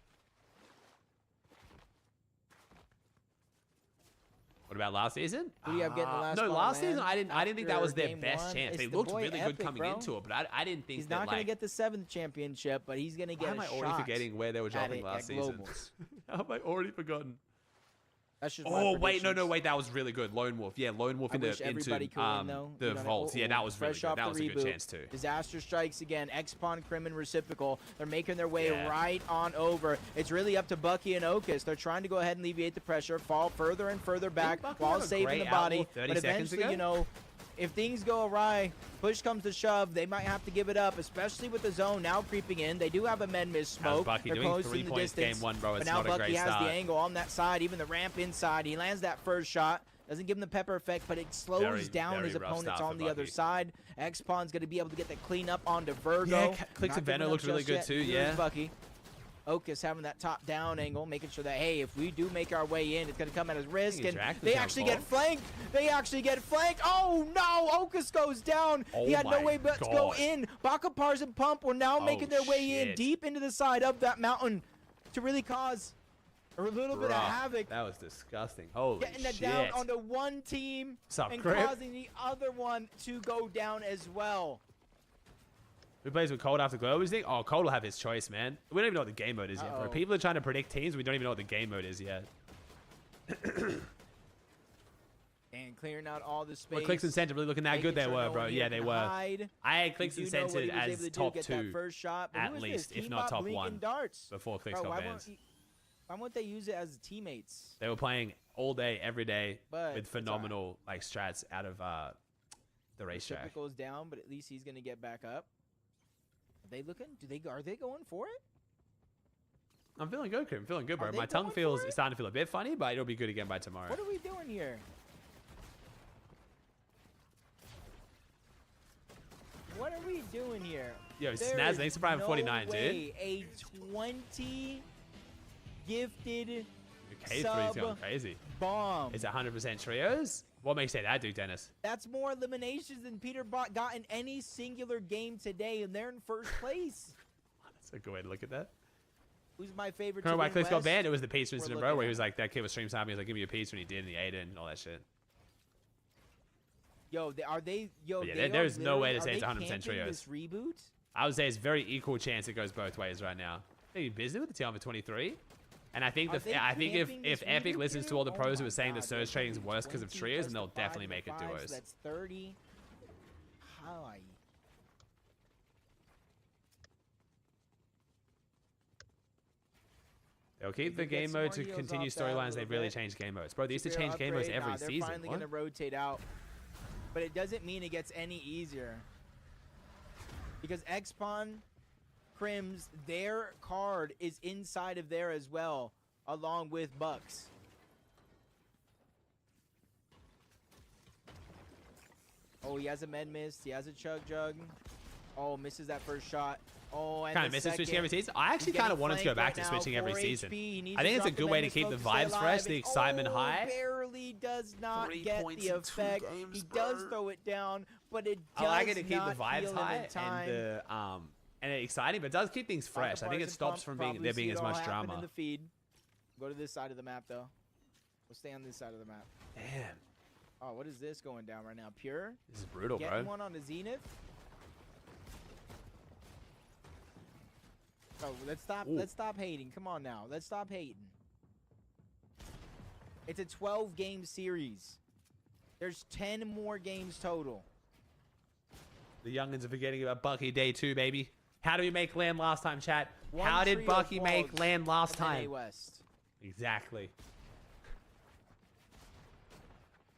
What about last season? Who do you have getting the last No, spot, last man? season I didn't think that was After their game best one? chance. It's They the looked boy really Epic, good coming bro. into it, but I didn't think He's that not going like. to get the 7th championship, but he's going to Why get am a I already shot forgetting where they were at dropping it last at season? Globals. How have I already forgotten? That's just Oh, wait, no, wait, that was really good. Lone Wolf. Yeah, Lone Wolf into could win, though. the vault. Yeah, that was really good. That was a good chance, too. Disaster strikes again. X-Pawn, Crim, and Reciprocal. They're making their way Yeah. right on over. It's really up to Bucky and Ocus. They're trying to go ahead and alleviate the pressure, fall further and further back Bucky while have a saving great the body. outlaw 30 But seconds eventually, ago? you know, if things go awry, push comes to shove, they might have to give it up, especially with the zone now creeping in. They do have a med miss smoke. Bucky They're doing close 3 in the points distance. game 1, bro. It's But now not a Bucky great has start. the angle on that side, even the ramp inside. He lands that first shot. Doesn't give him the pepper effect, but it slows Very, down very his rough opponents start on for the other Bucky. side. X-Pawn's going to be able to get the cleanup onto Virgo. Yeah, Clicks Not and Venom giving up looked really just good yet. too, Neither yeah. is Bucky. Ocus having that top-down angle, making sure that, hey, if we do make our way in, it's going to come at his risk. And they actually get flanked. They actually get flanked. Oh, no. Ocus goes down. He had no way but to go in. Bakapars and Pump were now making their way in deep into the side of that mountain to really cause a little bit of havoc. That was disgusting. Holy Getting that shit. down onto one team and Crip? causing the other one to go down as well. Who plays with Cold after Glow? We think, oh, Cold will have his choice, man. We don't even know what the game mode is yet, bro. People are trying to predict teams. We don't even know what the game mode is yet. And clearing out all the space. Well, Clicks and Center really looking that good they Making were, sure no bro. one Yeah, here they can were. hide. I had Clicks We and do know what Centered he was able as to do, top get that 2 first shot, but at who is least, this? if not Keybot, top Blink, 1 and Darts. before Clicks Bro, got why banned. won't they use it as teammates? They were playing all day, every day But with it's all right. phenomenal like strats out of the racetrack. Reciprocal's down, but at least he's gonna get back up. Are they looking? Are they going for it? I'm feeling good, Krim. I'm feeling good, bro. Are they My tongue going feels for it? starting to feel a bit funny, but it'll be good again by tomorrow. What are we doing here? What are we doing here? Yo, There Snaz, is thanks for Prime no 49, dude. way a 20 gifted K3's sub going crazy. bomb. Is it 100% trios? What makes you say that, Duke Dennis? That's more eliminations than Peter Bot got in any singular game today, and they're in first place. That's a good way to look at that. Who's my favorite? Remember why win Clicks got West? banned? It was the pizza incident, bro, looking where he at was like, that kid was stream sniping. He was like, give me a pizza, and he did, and he ate it, and all that shit. Yo, are they? Yo, But yeah, they there's are no way to literally- say are it's they 100% camping trios. This reboot? I would say it's very equal chance it goes both ways right now. Are you busy with the team for 23? And I think Are they if camping if this Epic reboot listens to too? all the Oh pros who my are saying that God, surge they're trading is playing worse because of 20 trios, plus then they'll the definitely 5 make it to 5, duos. So that's 30. Hi. They'll keep the They get game some mode more to heals continue off that a storylines. little They've really bit. changed game modes. Bro, they used to Superior change game modes upgrade. every Nah, they're season. finally What? gonna rotate out, but it doesn't mean it gets any easier. Because X-Pawn, Crims, their card is inside of there as well, along with Bucks. Oh, he has a med mist. He has a chug jug. Oh, misses that first shot. Oh, and Kind of the misses switching second. every season. I actually He's kind of getting wanted to go flanked back right to now, switching every 4 season. HP. He needs I to think it's a drop good the way to med keep the smoke to stay vibes fresh, alive, the and excitement high. Barely does not 3 get points the in 2 effect. games, He does bro. throw it down, but it I does like it to keep the not vibes heal him high in time. and exciting, but it does keep things fresh. I think it Bakapars stops and from Pump being there probably being see as it all much happen drama. in the feed. Go to this side of the map, though. We'll stay on this side of the map. Damn, Oh, what is this going down right now? Pure? this is brutal, Getting bro. one on the Zenith? Oh, let's stop. Ooh. Let's stop hating. Come on now. Let's stop hating. It's a 12-game series. There's 10 more games total. The youngins are forgetting about Bucky day 2, baby. How did we make land last time, chat? One How did trio Bucky make falls land last from NA time? West. Exactly.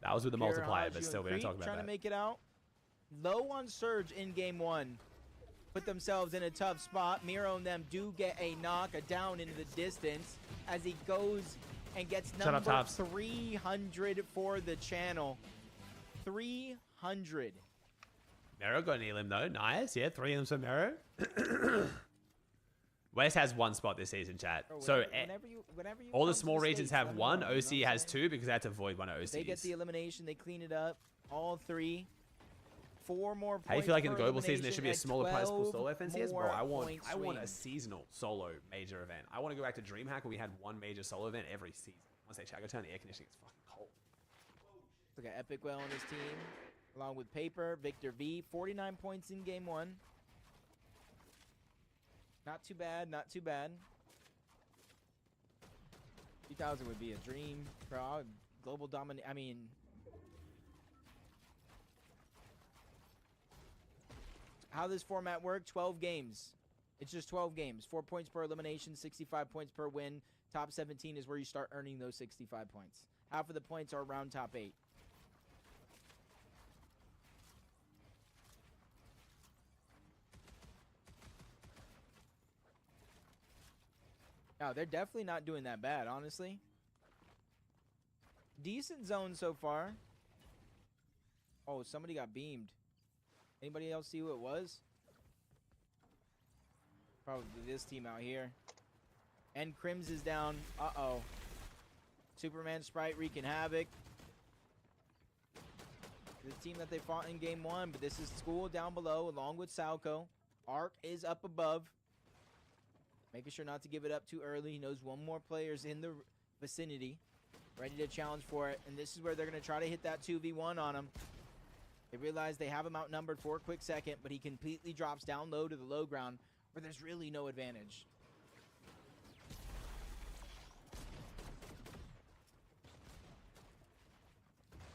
That was with the Pure, multiplier, Haju, but and still, we don't Creep talk about trying that. to make it out. Low on Surge in game 1. Put themselves in a tough spot. Miro and them do get a knock, a down into the distance as he goes and gets Shut up, number Tops. 300 for the channel. 300. Mero got an elim though. Nice. Yeah, 3 of them for Mero. West has 1 spot this season, chat. Bro, So whenever you all the come to small regions States, have let me 1. know, you know OC what I'm has saying? 2 because they had to avoid one of OCs. They get the elimination. They clean it up. All 3. 4 more points. How do you feel like in the per global season there should be a elimination smaller prize pool 12 solo FNCS? Bro, more I want point a swing. seasonal solo major event. I want to go back to DreamHack where we had 1 major solo event every season. Once they check, go turn the air conditioning. It's fucking cold. Look at Epic Well on his team, along with Paper, Victor V, 49 points in game 1. Not too bad, not too bad. 2000 would be a dream, bro. Global dominate. I mean, how this format work? 12 games. It's just 12 games. 4 points per elimination, 65 points per win. Top 17 is where you start earning those 65 points. Half of the points are around top 8. No, they're definitely not doing that bad, honestly. Decent zone so far. Oh, somebody got beamed. Anybody else see who it was? Probably this team out here. And Crims is down. Uh-oh. Superman Sprite wreaking havoc. The team that they fought in game 1, but this is School down below along with Salco. Ark is up above. Making sure not to give it up too early. He knows one more player's in the vicinity. Ready to challenge for it. And this is where they're going to try to hit that 2v1 on him. They realize they have him outnumbered for a quick second, but he completely drops down low to the low ground where there's really no advantage.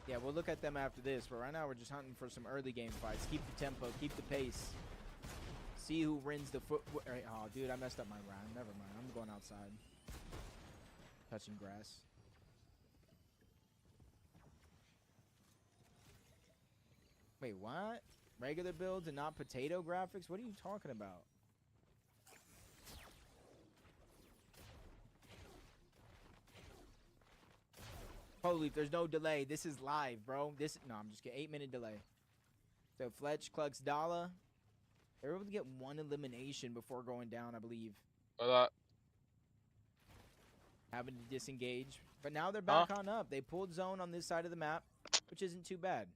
Yeah, we'll look at them after this, but right now we're just hunting for some early game fights. Keep the tempo, keep the pace. See who wins the foot. Oh, dude, I messed up my round. Never mind. I'm going outside. Touching grass. Wait, what? Regular builds and not potato graphics? What are you talking about? Holy, there's no delay. This is live, bro. No, I'm just kidding. 8-minute delay. So Fletch, Clucks, Dala. They were able to get one elimination before going down, I believe. Having to disengage. But now they're back on up. They pulled zone on this side of the map, which isn't too bad.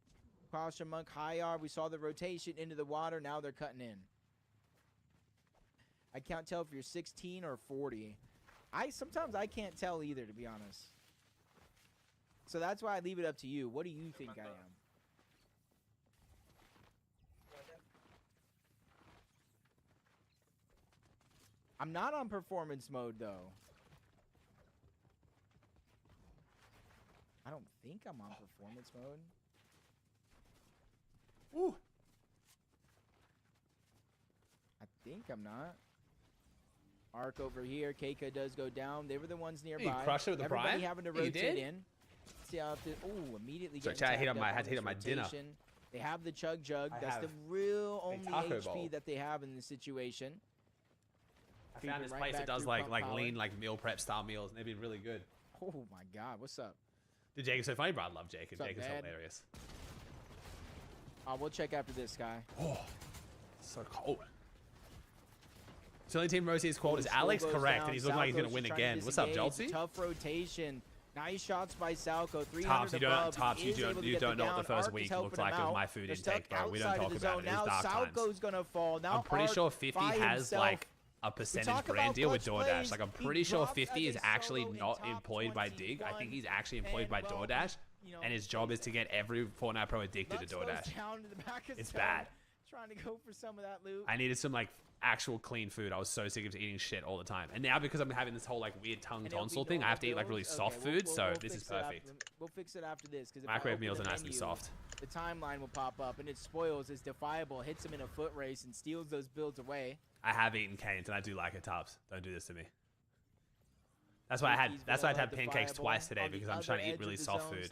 Posture Monk, High we saw the rotation into the water. Now they're cutting in. I can't tell if you're 16 or 40. Sometimes I can't tell either, to be honest. So that's why I leave it up to you. What do you think I am? I'm not on performance mode, though. I don't think I'm on performance mode. Ooh. I think I'm not. Arc over here. Keika does go down. They were the ones nearby. Hey, you crushed it with the Everybody Brian? having to Yeah, you rotate did? in. See how immediately So getting Chad, I tagged up had to on hit on this my dinner. rotation. They have the Chug Jug. I That's the have real a only taco HP bowl. that they have in this situation. I found this place that does like lean like meal prep style meals, and they've been really good. Oh my God, what's up? Dude, Jacob's so funny, bro. I love Jacob. What's up, Jacob's man? hilarious. We'll check after this guy. Oh, so cold. So the only team Rosie's called is School Alex, goes correct, down. and he's looking like he's gonna Salco's win just trying again. to What's up, disengage. Joltsy? Tough rotation. Nice shots by Salco. 300 Tops, you don't, above. Tops, He you is able to you get don't know down. what the first Arc is week helping looked him like with out. my food They're intake, stuck bro. We don't outside of talk the about zone. it. It's Now dark times. Salco's gonna fall. Now I'm pretty Arc sure 50 by has himself. like a We percentage talk brand about deal with clutch DoorDash. plays. Like I'm He pretty sure drops 50 as is a actually solo in not top employed by Dig. I think he's actually employed and, by well, DoorDash, you know, and his job is to get every Fortnite pro addicted to Lux goes DoorDash. down to the back of It's zone, bad. Trying to go for some of that loot. I needed some like actual clean food. I was so sick of eating shit all the time. And now because I'm having this whole like weird tongue And it'll be tonsil thing, I have to eat like really builds. soft Okay, food. we'll So this fix is it after- perfect. We'll fix it after this because Microwave meals are nice and soft. The timeline will pop up and it spoils as Defiable hits him in a foot race and steals those builds away. I have eaten canes and I do like it, Tops. Don't do this to me. That's why I had pancakes twice today because I'm trying to eat really soft food.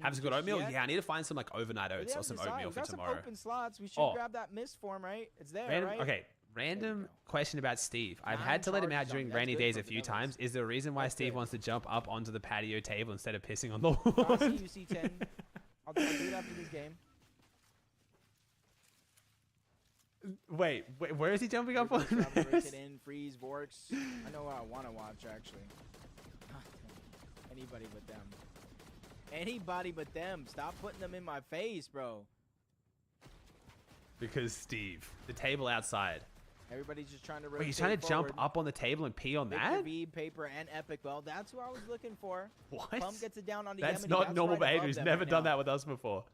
Have some good oatmeal? Yeah, I need to find some like overnight oats or some oatmeal for tomorrow. Open slots. We should grab that mist form, right? It's there, right? Okay, random question about Steve. I've had to let him out during rainy days a few times. Is there a reason why Steve wants to jump up onto the patio table instead of pissing on the lawn? I'll see you, C10. I'll do it after this game. Wait, where is he jumping up on this? In, freeze, Vorks. I know what I want to watch, actually. Anybody but them. Anybody but them. Stop putting them in my face, bro. Because Steve, the table outside. Everybody's just trying to rotate Wait, he's trying to jump forward. up on the table and pee on Victor that? V, Paper, and Epic. Well, that's who I was looking for. What? Pump gets it down on the That's Yemeni. not normal right behavior. above He's them never right done now. that with us before.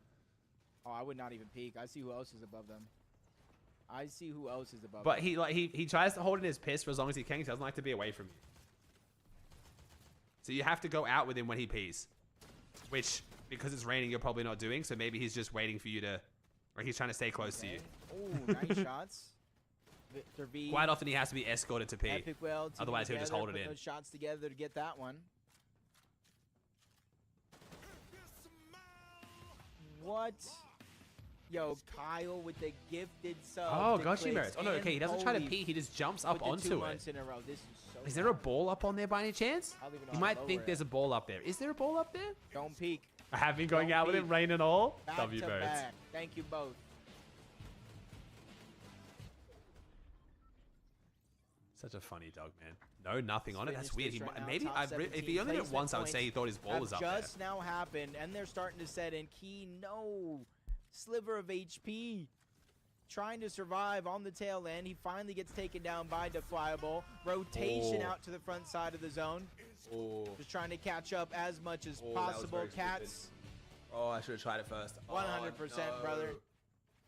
Oh, I would not even peek. I see who else is above them. I see who else is above But them. he tries to hold in his piss for as long as he can. He doesn't like to be away from you. So you have to go out with him when he pees. Which, because it's raining, you're probably not doing. So maybe he's just waiting for you to... Or he's trying to stay close to you. Oh, nice shots. Victor V. Quite often he has to be escorted to pee. Epic well. Otherwise he'll just hold it in. Those shots together to get that one. What? Yo, Kyle with the gifted sub. Oh, gosh, he merits. Oh, no, okay, he doesn't try to pee. He just jumps up onto it. In a row. This is so Is there a ball up on there by any chance? You might think there's a ball up there. Is there a ball up there? Don't peek. I have been going out with him, rain and all. Back W to birds. back. Thank you both. Such a funny dog, man. No, nothing on it. That's weird. Finish He this right now. maybe Top if he only did it 17 once, I would say he thought his ball was up there. Just now happened, and they're starting to set in. Key, no sliver of HP, trying to survive on the tail end. He finally gets taken down by Deflyable. Rotation out to the front side of the zone. Just trying to catch up as much as possible. Cats. Oh, I should have tried it first. 100%, brother.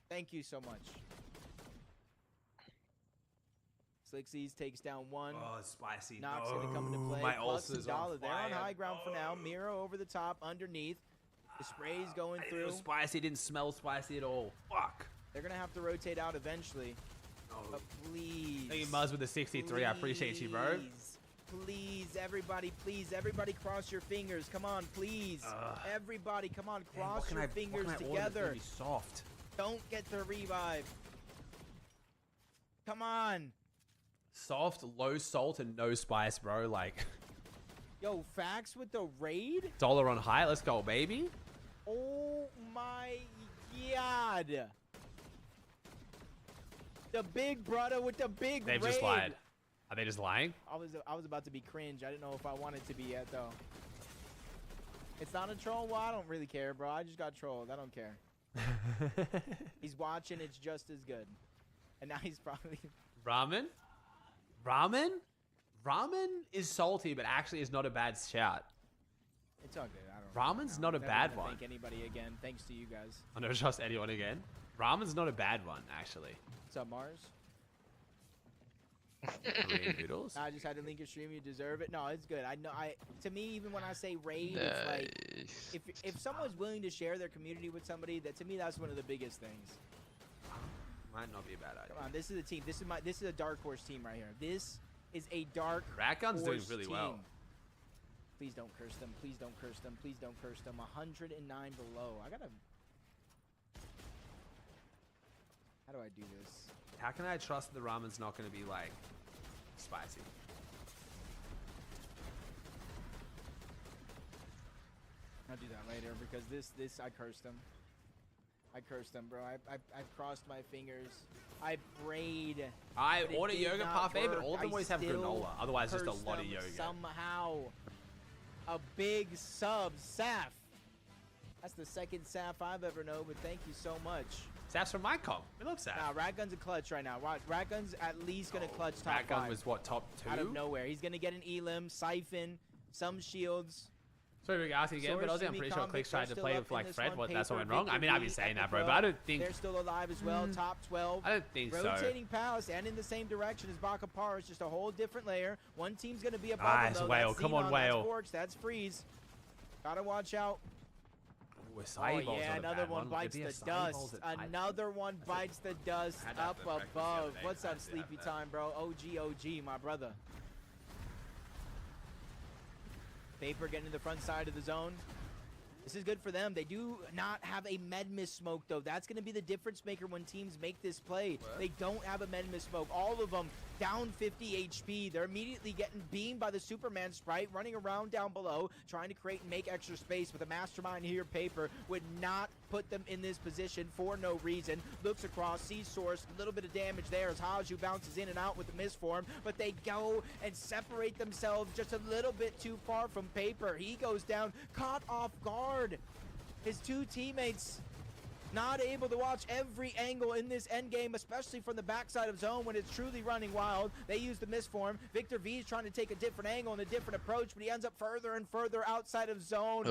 Thank you so much. Slixies takes down one. Oh, it's spicy. Knox gonna come into play. My Plus ulcer's Dollar on there on fire. high ground for now. Miro over the top, underneath. The spray's going It through. was spicy. It didn't smell spicy at all. Fuck. They're gonna have to rotate out eventually. But please. Thank you, Muzz, with the 63. I appreciate you, bro. Please, everybody cross your fingers. Come on, please. Everybody, come on, cross your fingers together. Be soft. Don't get the revive. Come on. Soft, low salt, and no spice, bro. Like, Yo, Fax with the raid? dollar on high. Let's go, baby. Oh my god. The big brother with the big They've raid. just lied. Are they just lying? I was about to be cringe. I didn't know if I wanted to be yet though. It's not a troll. Well, I don't really care, bro. I just got trolled. I don't care. He's watching. It's just as good. And now he's probably Ramen? Ramen? Ramen is salty, but actually is not a bad shout. It's all good. I don't. Ramen's not a never bad gonna one. Thank anybody again. Thanks to you guys. I never trust anyone again. Ramen's not a bad one, actually. What's up, Mars? Korean noodles? I just had to link your stream. You deserve it. No, it's good. I know. To me, even when I say raid, it's like if someone's willing to share their community with somebody, that to me that's one of the biggest things. Might not be a bad idea. Come on, this is a team. This is a dark horse team right here. This is a dark Ratgun's doing horse really team. well. Please don't curse them. Please don't curse them. Please don't curse them. 109 below. I gotta. How do I do this? How can I trust the ramen's not going to be, like, spicy? I'll do that later because this I cursed him. I cursed him, bro. I crossed my fingers. I prayed. I but it order did yogurt not parfait, but work. all of them I always have still granola. Otherwise, just a cursed lot of them yogurt. Somehow. A big sub, Saf. That's the second Saf I've ever known, but thank you so much. Saf's from my comp. We love Saf. Nah, Ratgun's a clutch right now. Ratgun's at least going to clutch top Ratgun 5. was, what, top 2? Out of nowhere. He's going to get an Elim, Siphon, some shields. Sorry for asking again, but Source, I'm pretty sure Convict, Clicks tried they're to still play up with, in like, this Fred. one. That's what Paper, went wrong. I mean, Victor I've been V, saying that, Epic bro, but Well. I don't think... They're still alive as well. Top 12. I don't think so. Rotating palace and in the same direction as Bakapar. It's just a whole different layer. One team's going to be above Nice, them, though. Whale. That's Come on, Xenon, Whale. That's Forks. That's Freeze. Gotta watch out. Ooh, Oh, yeah, another one bites Maybe a the Acai Bowl's dust. a type. Another one bites the dust I had that up for breakfast the above. other day. What's I up, did have sleepy that. time, bro? OG, my brother. Paper getting to the front side of the zone. This is good for them. They do not have a med miss smoke, though. That's going to be the difference maker when teams make this play. What? They don't have a med miss smoke. All of them down 50 HP. They're immediately getting beamed by the Superman sprite, running around down below, trying to create and make extra space. But the mastermind here, Paper, would not put them in this position for no reason. Looks across, sees Source, a little bit of damage there as Haju bounces in and out with the misform, but they go and separate themselves just a little bit too far from Paper. He goes down, caught off guard. His two teammates not able to watch every angle in this end game, especially from the backside of zone when it's truly running wild. They use the misform. Victor V is trying to take a different angle and a different approach, but he ends up further and further outside of zone. Oh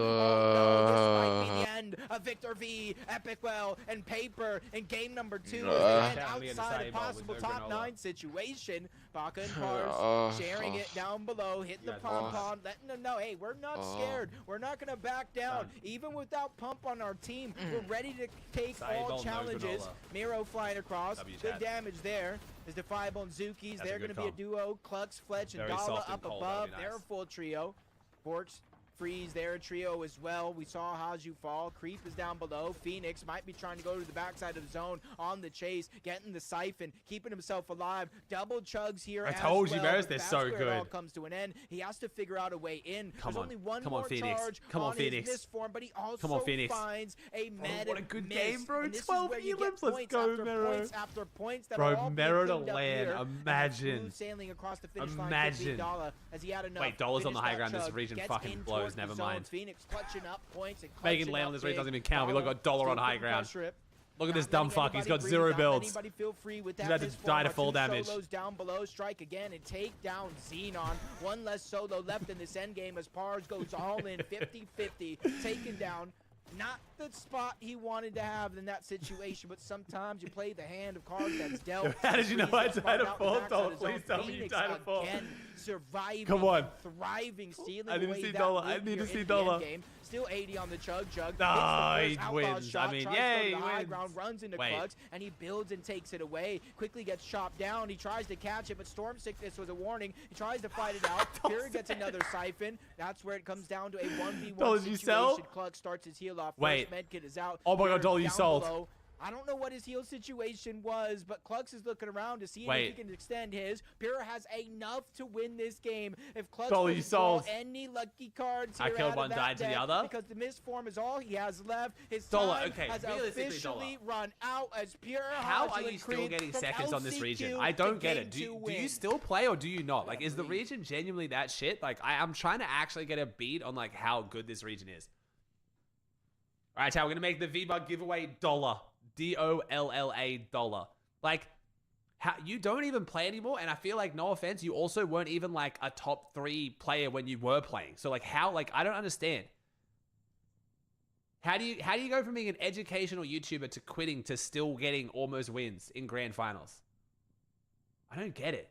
no, this might be the end of Victor V, Epicwell, and Paper in game number 2 as they end outside a possible top 9 situation. Baka and Pars sharing it down below, hitting the pom-pom, letting them know, hey, we're not scared. We're not going to back down. Even without Pump on our team, we're ready to take all challenges. Miro flying across. Good damage there. Is Defiable and Zukis. They're going to be a duo. Klux, Fletch, and Dala up above. They're a full trio. Forks, Freeze, they're a trio as well. We saw Haju fall. Creep is down below. Phoenix might be trying to go to the backside of zone on the chase, getting the siphon, keeping himself alive. Double chugs here. I told you, Maris, they're so good. It all comes to an end. He has to figure out a way in. Come There's on. only one Come more on, Phoenix. charge Come on, Phoenix. His misform, but he also Come on, Phoenix. finds a meta what a good miss. game, bro. And this is 12 where you elims. get Let's points go, after Mero. points after points that Bro, are all being Mero to cleaned up land. here. Imagine. Smooth sailing across the finish line. Imagine. Dala, as he had enough. Wait, Dala's on the Finished high that ground. This chug, region gets fucking in blows. towards the Never zone. mind. Phoenix clutching up points and Making clutching land up on this region big. doesn't even count. We look at Dollar on high ground. Look at this dumb fuck. He's got 0 builds. Anybody feel free with He's that about to misform. die to Our full two damage. solos down below, strike again and take down Xenon. One less solo left in this end game as Pars goes all in 50-50, taken down. Not the spot he wanted to have in that situation, but sometimes you play the hand of cards that's dealt. How did you know I died to fall? Dollar, Please tell me you died to fall. Surviving, Come on. thriving, stealing I need to away see that Dollar. loot I need to here see in the Dollar. end game. Still 80 on the chug. Ah, Hits he the first outlaw wins. shot, I mean, tries yay, to go to he the high wins. ground, runs into Wait. Clutch, and he builds and takes it away. Quickly gets chopped down. He tries to catch it, but Storm Sickness was a warning. He tries to fight it out. Pure gets another siphon. That's where it comes down to a 1v1 Dollar, did you sell? situation. Clutch starts his heal off. Wait. First medkit is out. Oh my God, Pure Dollar, you down sold. below. I don't know what his heal situation was, but Klux is looking around to see if Wait. he can extend his. Pure has enough to win this game. If Klux Dollar, you doesn't draw sold. any lucky cards I here killed out one, of that died to the deck, other. because the misform is all he has left. His Dollar, time okay, has realistically, officially Dollar. run out as Pure How Haju are you and still Creep getting from seconds on this LCQ region? I to don't get game it. 2 Do you win. still play or do you not? Like, is the region genuinely that shit? Like, I'm trying to actually get a beat on, like, how good this region is. All right, Chow, we're going to make the V-Bug giveaway Dollar. D-O-L-L-A dollar. Like, how, you don't even play anymore, and I feel like, no offense, you also weren't even, like, a top 3 player when you were playing. So, like, how, like, I don't understand. How do you go from being an educational YouTuber to quitting to still getting almost wins in grand finals? I don't get it.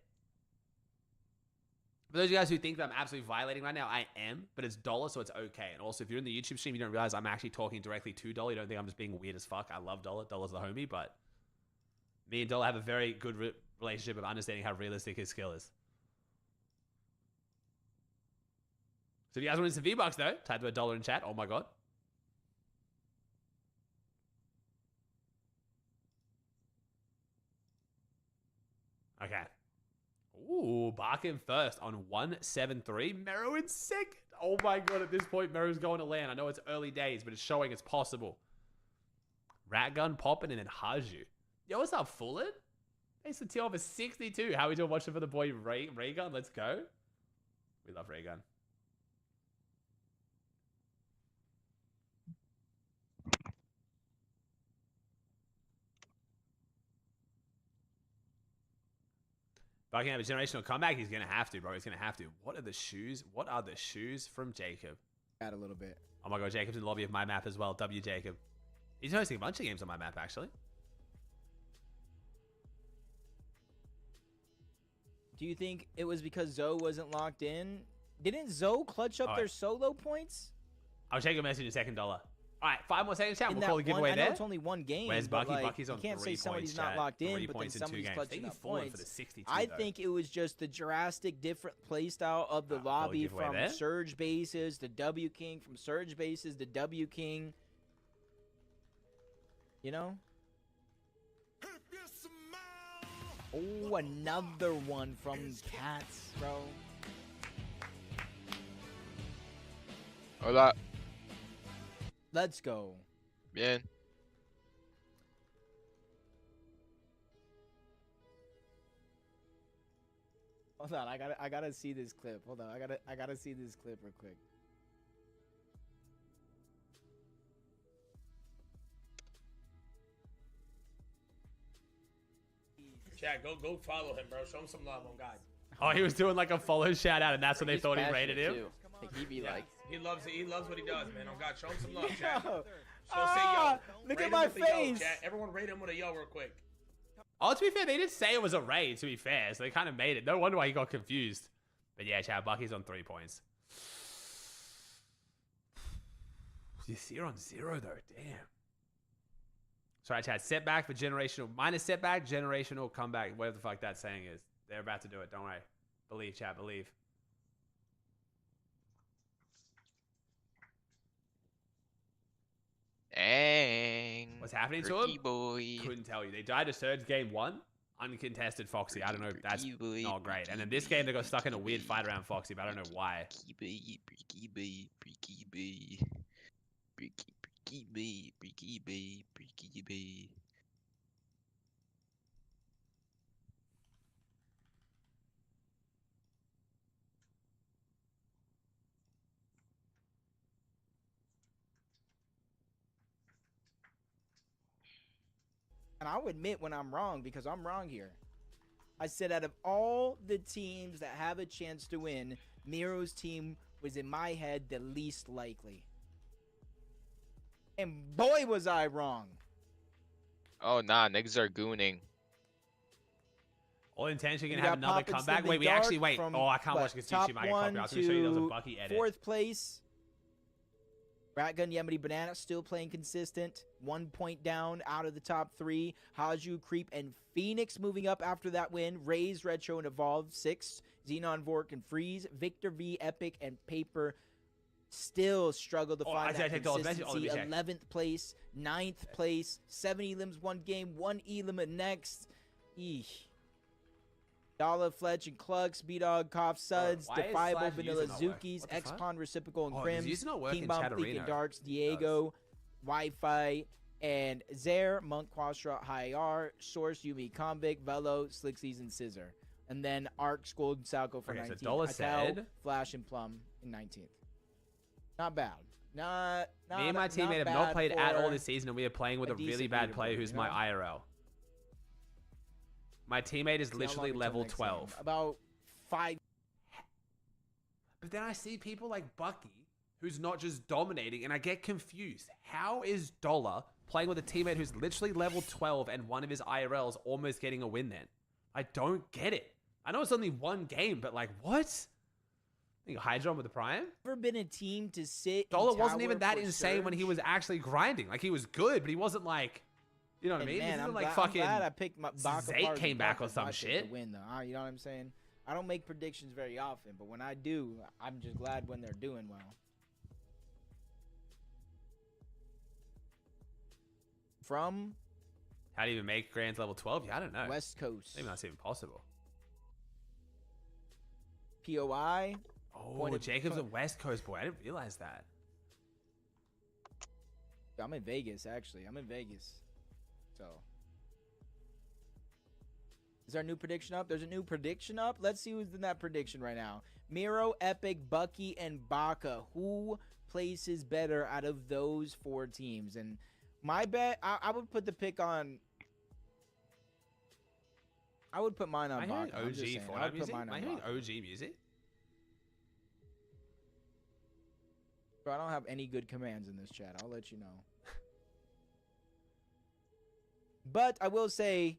For those of you guys who think that I'm absolutely violating right now, I am, but it's Dollar, so it's okay. And also, if you're in the YouTube stream, you don't realize I'm actually talking directly to Dollar. You don't think I'm just being weird as fuck. I love Dollar. Dollar's the homie, but me and Dollar have a very good relationship of understanding how realistic his skill is. So if you guys want some V-Bucks, though, type the word Dollar in chat. Oh, my God. Okay. Ooh, Barkin first on 173. Mero in second. Oh my God, at this point, Mero's going to land. I know it's early days, but it's showing it's possible. Rat gun popping and then Haju. Yo, what's up, Fullen? Thanks for teal over 62. How we doing? Watching for the boy Raygun. Let's go. We love Raygun. If I can have a generational comeback, he's going to have to, bro. He's going to have to. What are the shoes? What are the shoes from Jacob? Add a little bit. Oh my God, Jacob's in the lobby of my map as well. W Jacob. He's hosting a bunch of games on my map, actually. Do you think it was because Zoe wasn't locked in? Didn't Zoe clutch up their solo points? I'll check your message in $2. All right, 5 more seconds, chat. In We'll that call the giveaway I know there. it's only one game. Where's but, Bucky? like, Bucky's on you can't 3 say somebody's points, not chat. locked in, 3 but then points in 2 somebody's games. clutching Thank you up for points. the 62, I though. think it was just the drastic different playstyle of the lobby giveaway from there. Surge bases to W King, from Surge bases to W King. You know? Oh, another one from Cats, bro. Hola. Let's go. Bien. Hold on, I gotta see this clip. Hold on, I gotta see this clip real quick. Chat, go follow him, bro. Show him some love on God. Oh, he was doing like a follow shout out, and that's when they thought he rated him. Like he be like, He loves what he does, man. On God, show him some love, chat. Yo. So say yo. Look Rate at him my with a yo, face. chat. Everyone rate him with a yo real quick. Oh, to be fair, they did say it was a raid, to be fair, so they kind of made it. No wonder why he got confused. But yeah, chat, Bucky's on 3 points. You're on 0, though. Damn. Sorry, chat. Setback for generational. Minus setback, generational comeback. Whatever the fuck that saying is. They're about to do it. Don't worry. Believe, chat. Believe. Dang. What's happening to him? Boy. Couldn't tell you. They died to Surge game 1. Uncontested Foxy. I don't know. That's not great. And then this game, they got stuck in a weird fight around Foxy, but I don't know why. And I'll admit when I'm wrong because I'm wrong here. I said out of all the teams that have a chance to win, Miro's team was in my head the least likely. And boy was I wrong. Oh nah, niggas are gooning. All intention We gonna have got another Poppins comeback. Living Wait, we Dark actually wait. from, Oh, I can't what, watch because top YouTube might get one copy. I was gonna show you there was a to Bucky edit. 4th place. Ratgun Yemeni Banana still playing consistent. 1 point down out of the top 3. Haju, Creep, and Phoenix moving up after that win. Raze, Retro, and Evolve 6th. Xenon, Vork, and Freeze. Victor V, Epic, and Paper still struggle to find that consistency. 11th place, 9th place. 70 limbs 1 game, 1 elim next. Eesh. Dala, Fletch, and Clux, B-Dog, Cough, Suds, why is Defiable, Slash Vanilla, user not working? Zookies, What the fuck? X-Pond, Reciprocal, and Oh, Crims, his user not working King in Bomb, Chat Thick Arena. and Darks, Diego, Wi-Fi, and Zare, Monk, Quastra, High R, Source, Yumi, Convict, Velo, Slixies, and Scissor. And then Arc, Scold, and Salco for Okay, so 19th. Dola Atao, said- Flash, and Plum in 19th. Not bad. Not Me and my teammate have bad not played at all for this season, and we are playing with a a really decent bad leaderboard, player who's you my know? IRL. My teammate is See how literally long until level next game. 12. About 5. But then I see people like Bucky, who's not just dominating, and I get confused. How is Dollar playing with a teammate who's literally level 12 and one of his IRLs almost getting a win then? I don't get it. I know it's only 1 game, but like, what? I think Hydron with the Prime? Never been a team to sit. in Dollar wasn't tower even that for insane when he Surge. was actually grinding. Like, he was good, but he wasn't like, you know what I And mean? man, This isn't I'm like glad, fucking I'm glad I picked my Baka Zake Bars came and back or Buckers some not to shit. win though. You know what I'm saying? I don't make predictions very often, but when I do, I'm just glad when they're doing well. From How do you even make Grands level 12? Yeah, I don't know. West Coast, Maybe that's even possible. POI. Oh, Jacob's a West Coast boy. I didn't realize that. I'm in Vegas, actually. I'm in Vegas. So. Is there a new prediction up? There's a new prediction up. Let's see who's in that prediction right now. Miro, Epic, Bucky, and Baka. Who places better out of those 4 teams? And my bet, I would put the pick on. I would put mine on Am I hearing Baka. I'm just OG saying. I Fortnite would put music? mine Am I on hearing Baka. OG music? Bro, I don't have any good commands in this chat. I'll let you know. But I will say,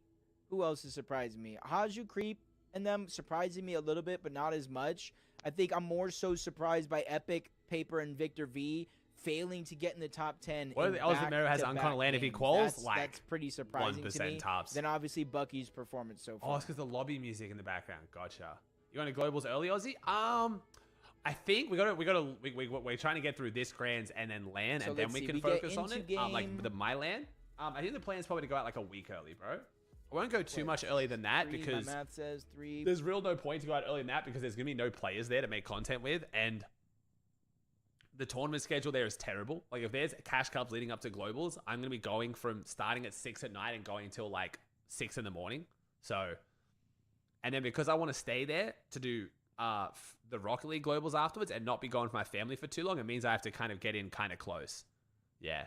who else is surprising me? Haju, Creep, and them surprising me a little bit, but not as much. I think I'm more so surprised by Epic, Paper, and Victor V failing to get in the top 10. What if Elzamero has Uncommon Land if he quals? That's pretty surprising to 1% me. tops. Then obviously Bucky's performance so Oh, far. it's because the lobby music in the background. Gotcha. You want to globals early, Aussie? I think we're trying to get through this Grands and then LAN, So and then let's we see, can we get focus on into it. Like game- the my LAN. I think the plan is probably to go out like a week early, bro. I won't go too much earlier than that 3, because my math says 3. there's real no point to go out early than that because there's gonna be no players there to make content with, and the tournament schedule there is terrible. Like if there's cash cups leading up to globals, I'm gonna be going from starting at 6 at night and going till like 6 in the morning. So, and then because I want to stay there to do the Rocket League globals afterwards and not be going with my family for too long, it means I have to kind of get in kind of close. Yeah.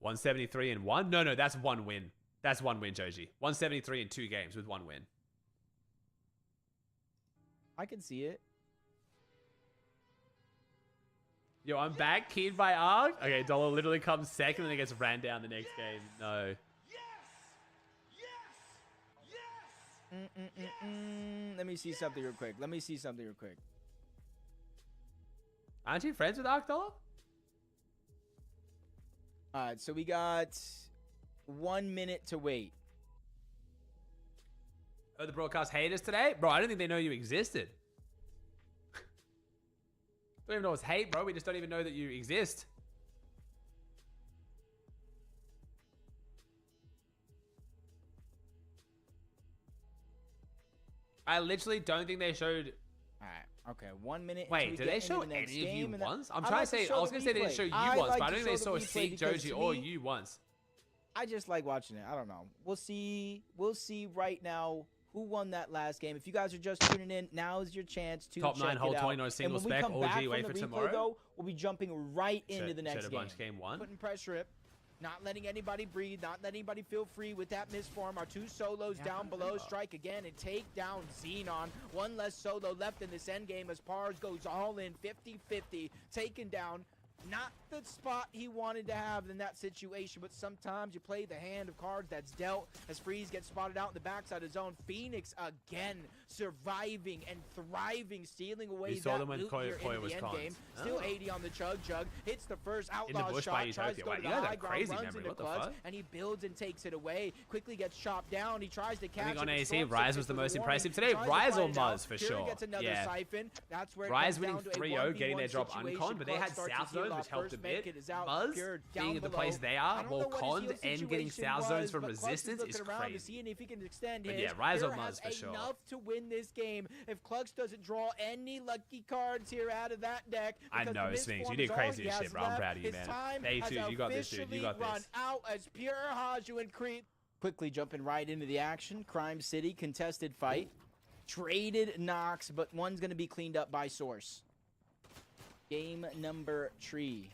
173 and 1? No, that's 1 win. That's 1 win, Joji. 173 in 2 games with 1 win. I can see it. Yo, I'm back. Keyed by Arg. Okay, Dollar literally comes second and then gets ran down the next game. No. Let me see something real quick. Aren't you friends with Arg, Dollar? Alright, so we got 1 minute to wait. Oh, the broadcast haters today? Bro, I don't think they know you existed. Don't even know it's hate, bro. We just don't even know that you exist. I literally don't think they showed... Alright, okay, 1 minute. Wait, did they show any of you once? I'm trying to say, I was going to say they didn't show you once, but I don't think they saw Seek, Joji, or you once. I just like watching it. I don't know. We'll see right now who won that last game. If you guys are just tuning in, now is your chance to Top 9, check hold it 20, out. no single And when we spec, come back OG, from wait the for replay, tomorrow. Though, we'll be jumping right into the next Showed a bunch game 1. Putting pressure up. Not letting anybody breathe, not letting anybody feel free with that misform. Our 2 solos down below, strike again and take down Xenon. 1 less solo left in this end game as Pars goes all in 50-50, taken down. Not the spot he wanted to have in that situation, but sometimes you play the hand of cards that's dealt as Freeze gets spotted out in the backside of zone. Phoenix again surviving and thriving, stealing away We saw that them when loot Koya here into was the end cons. game. Still 80 on the chug, hits the first outlaw bush shot, by tries to Utopia. go Wow, to you the guys are high ground, crazy runs memory. into What the clutch, fuck? and he builds and takes it away. Quickly gets chopped down. He tries to catch I think on it. AC, Rise was the most impressive today. Rise or Muzz for sure. Yeah. That's where Rise winning 3-0, getting their drop unconned, but they had South Zones, which helped a bit. Muzz being at the place they are, while conned and getting South Zones from Resistance is crazy. But yeah, Rise or Muzz for sure. Enough to win this game if Clux doesn't draw any lucky cards here out of that deck. I know, Sphinx. You did crazy as shit, bro. I'm proud of you, man. Day 2, you got this, dude. You got this. Out as pure Haju and Creep. Quickly jumping right into the action. Crime City contested fight. Traded Nox, but one's going to be cleaned up by Source. Game number 3.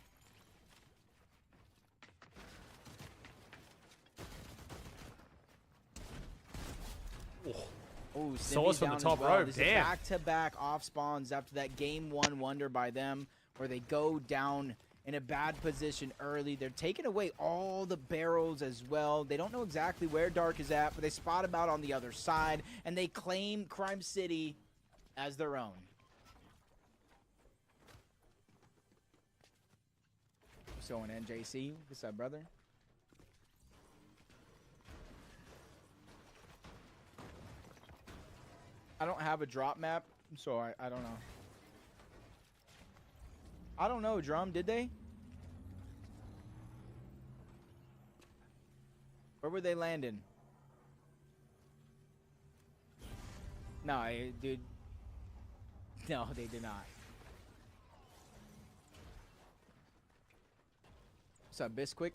Oh, Source from the top rope, damn. Back-to-back off spawns after that game 1 wonder by them, where they go down in a bad position early. They're taking away all the barrels as well. They don't know exactly where Dark is at, but they spot him out on the other side, and they claim Crime City as their own. So an NJC, what's up, brother? I don't have a drop map, so I don't know. I don't know, Drum, did they? Where were they landing? No, dude. No, they did not. What's up, Bisquick?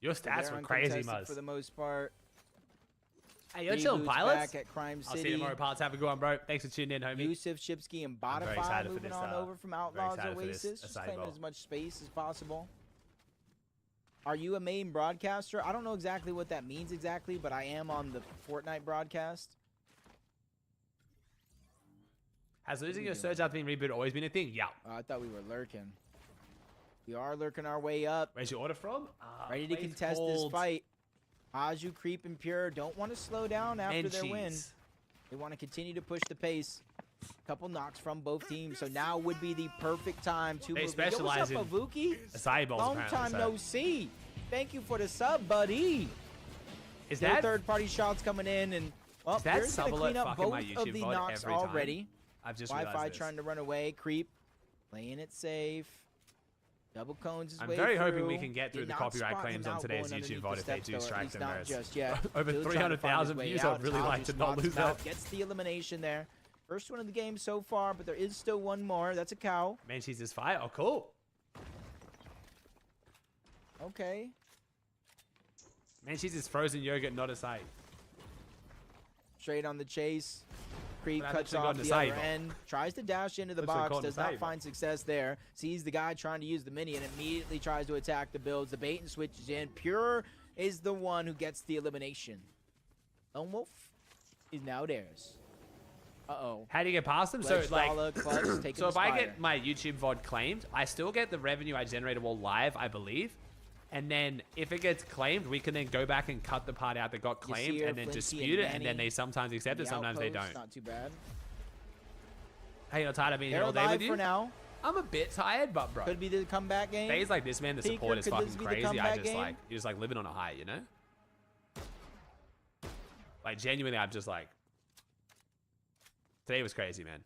Your stats were crazy, Muzz. For the most part. Hey, you're chilling, pilots. Back at Crime City. I'll see you tomorrow, pilots. Have a good one, bro. Thanks for tuning in, homie. Yusuf, Shipsky, and Botify moving this, on over from Outlaws Oasis. Just claiming as much space as possible. Are you a main broadcaster? I don't know exactly what that means exactly, but I am on the Fortnite broadcast. Has losing your surge after being rebooted always been a thing? Yeah. I thought we were lurking. We are lurking our way up. Where's your order from? Ready to contest this fight. Haju, Creep, and Pure don't want to slow down after their win. They want to continue to push the pace. Couple knocks from both teams, so now would be the perfect time to move. Specialize in Avuki? acai bowls. Long time no see. Thank you for the sub, buddy. Is that third-party shots coming in, and well, Pure's gonna clean up both of the knocks already. I've just Wi-Fi trying to run away. Creep playing it safe. Double cones his way I'm very through. hoping we can get through the copyright claims on today's YouTube VOD if they do strike them. Not just yet. Over 300,000 views. I'd really like to not lose that. Gets the elimination there. First one of the game so far, but there is still one more. That's a cow. Manchies is fire. Oh, cool. Okay. Manchies is frozen yogurt, not a sight. Straight on the chase. Creep cuts off the other end. Tries to dash into the box. Does not find success there. Sees the guy trying to use the mini and immediately tries to attack the builds. The bait and switch is in. Pure is the one who gets the elimination. Lone Wolf is now theirs. Uh-oh. How do you get past them? Pledge So like, dollar, clutch, taking so the if I spire. get my YouTube VOD claimed, I still get the revenue I generated while live, I believe. And then if it gets claimed, we can then go back and cut the part out that got claimed Yasir, and then Flinty, dispute it. And Manny then they sometimes accept in it, the sometimes they outpost, don't. Not too bad. Hey, you're tired of being They're here all day alive with you? for now. I'm a bit tired, but bro. Could be the comeback game. Days like this, man, the Tinker, support is could fucking this be the crazy. I comeback just game? like, you're just like living on a high, you know? Like genuinely, I'm just like, today was crazy, man.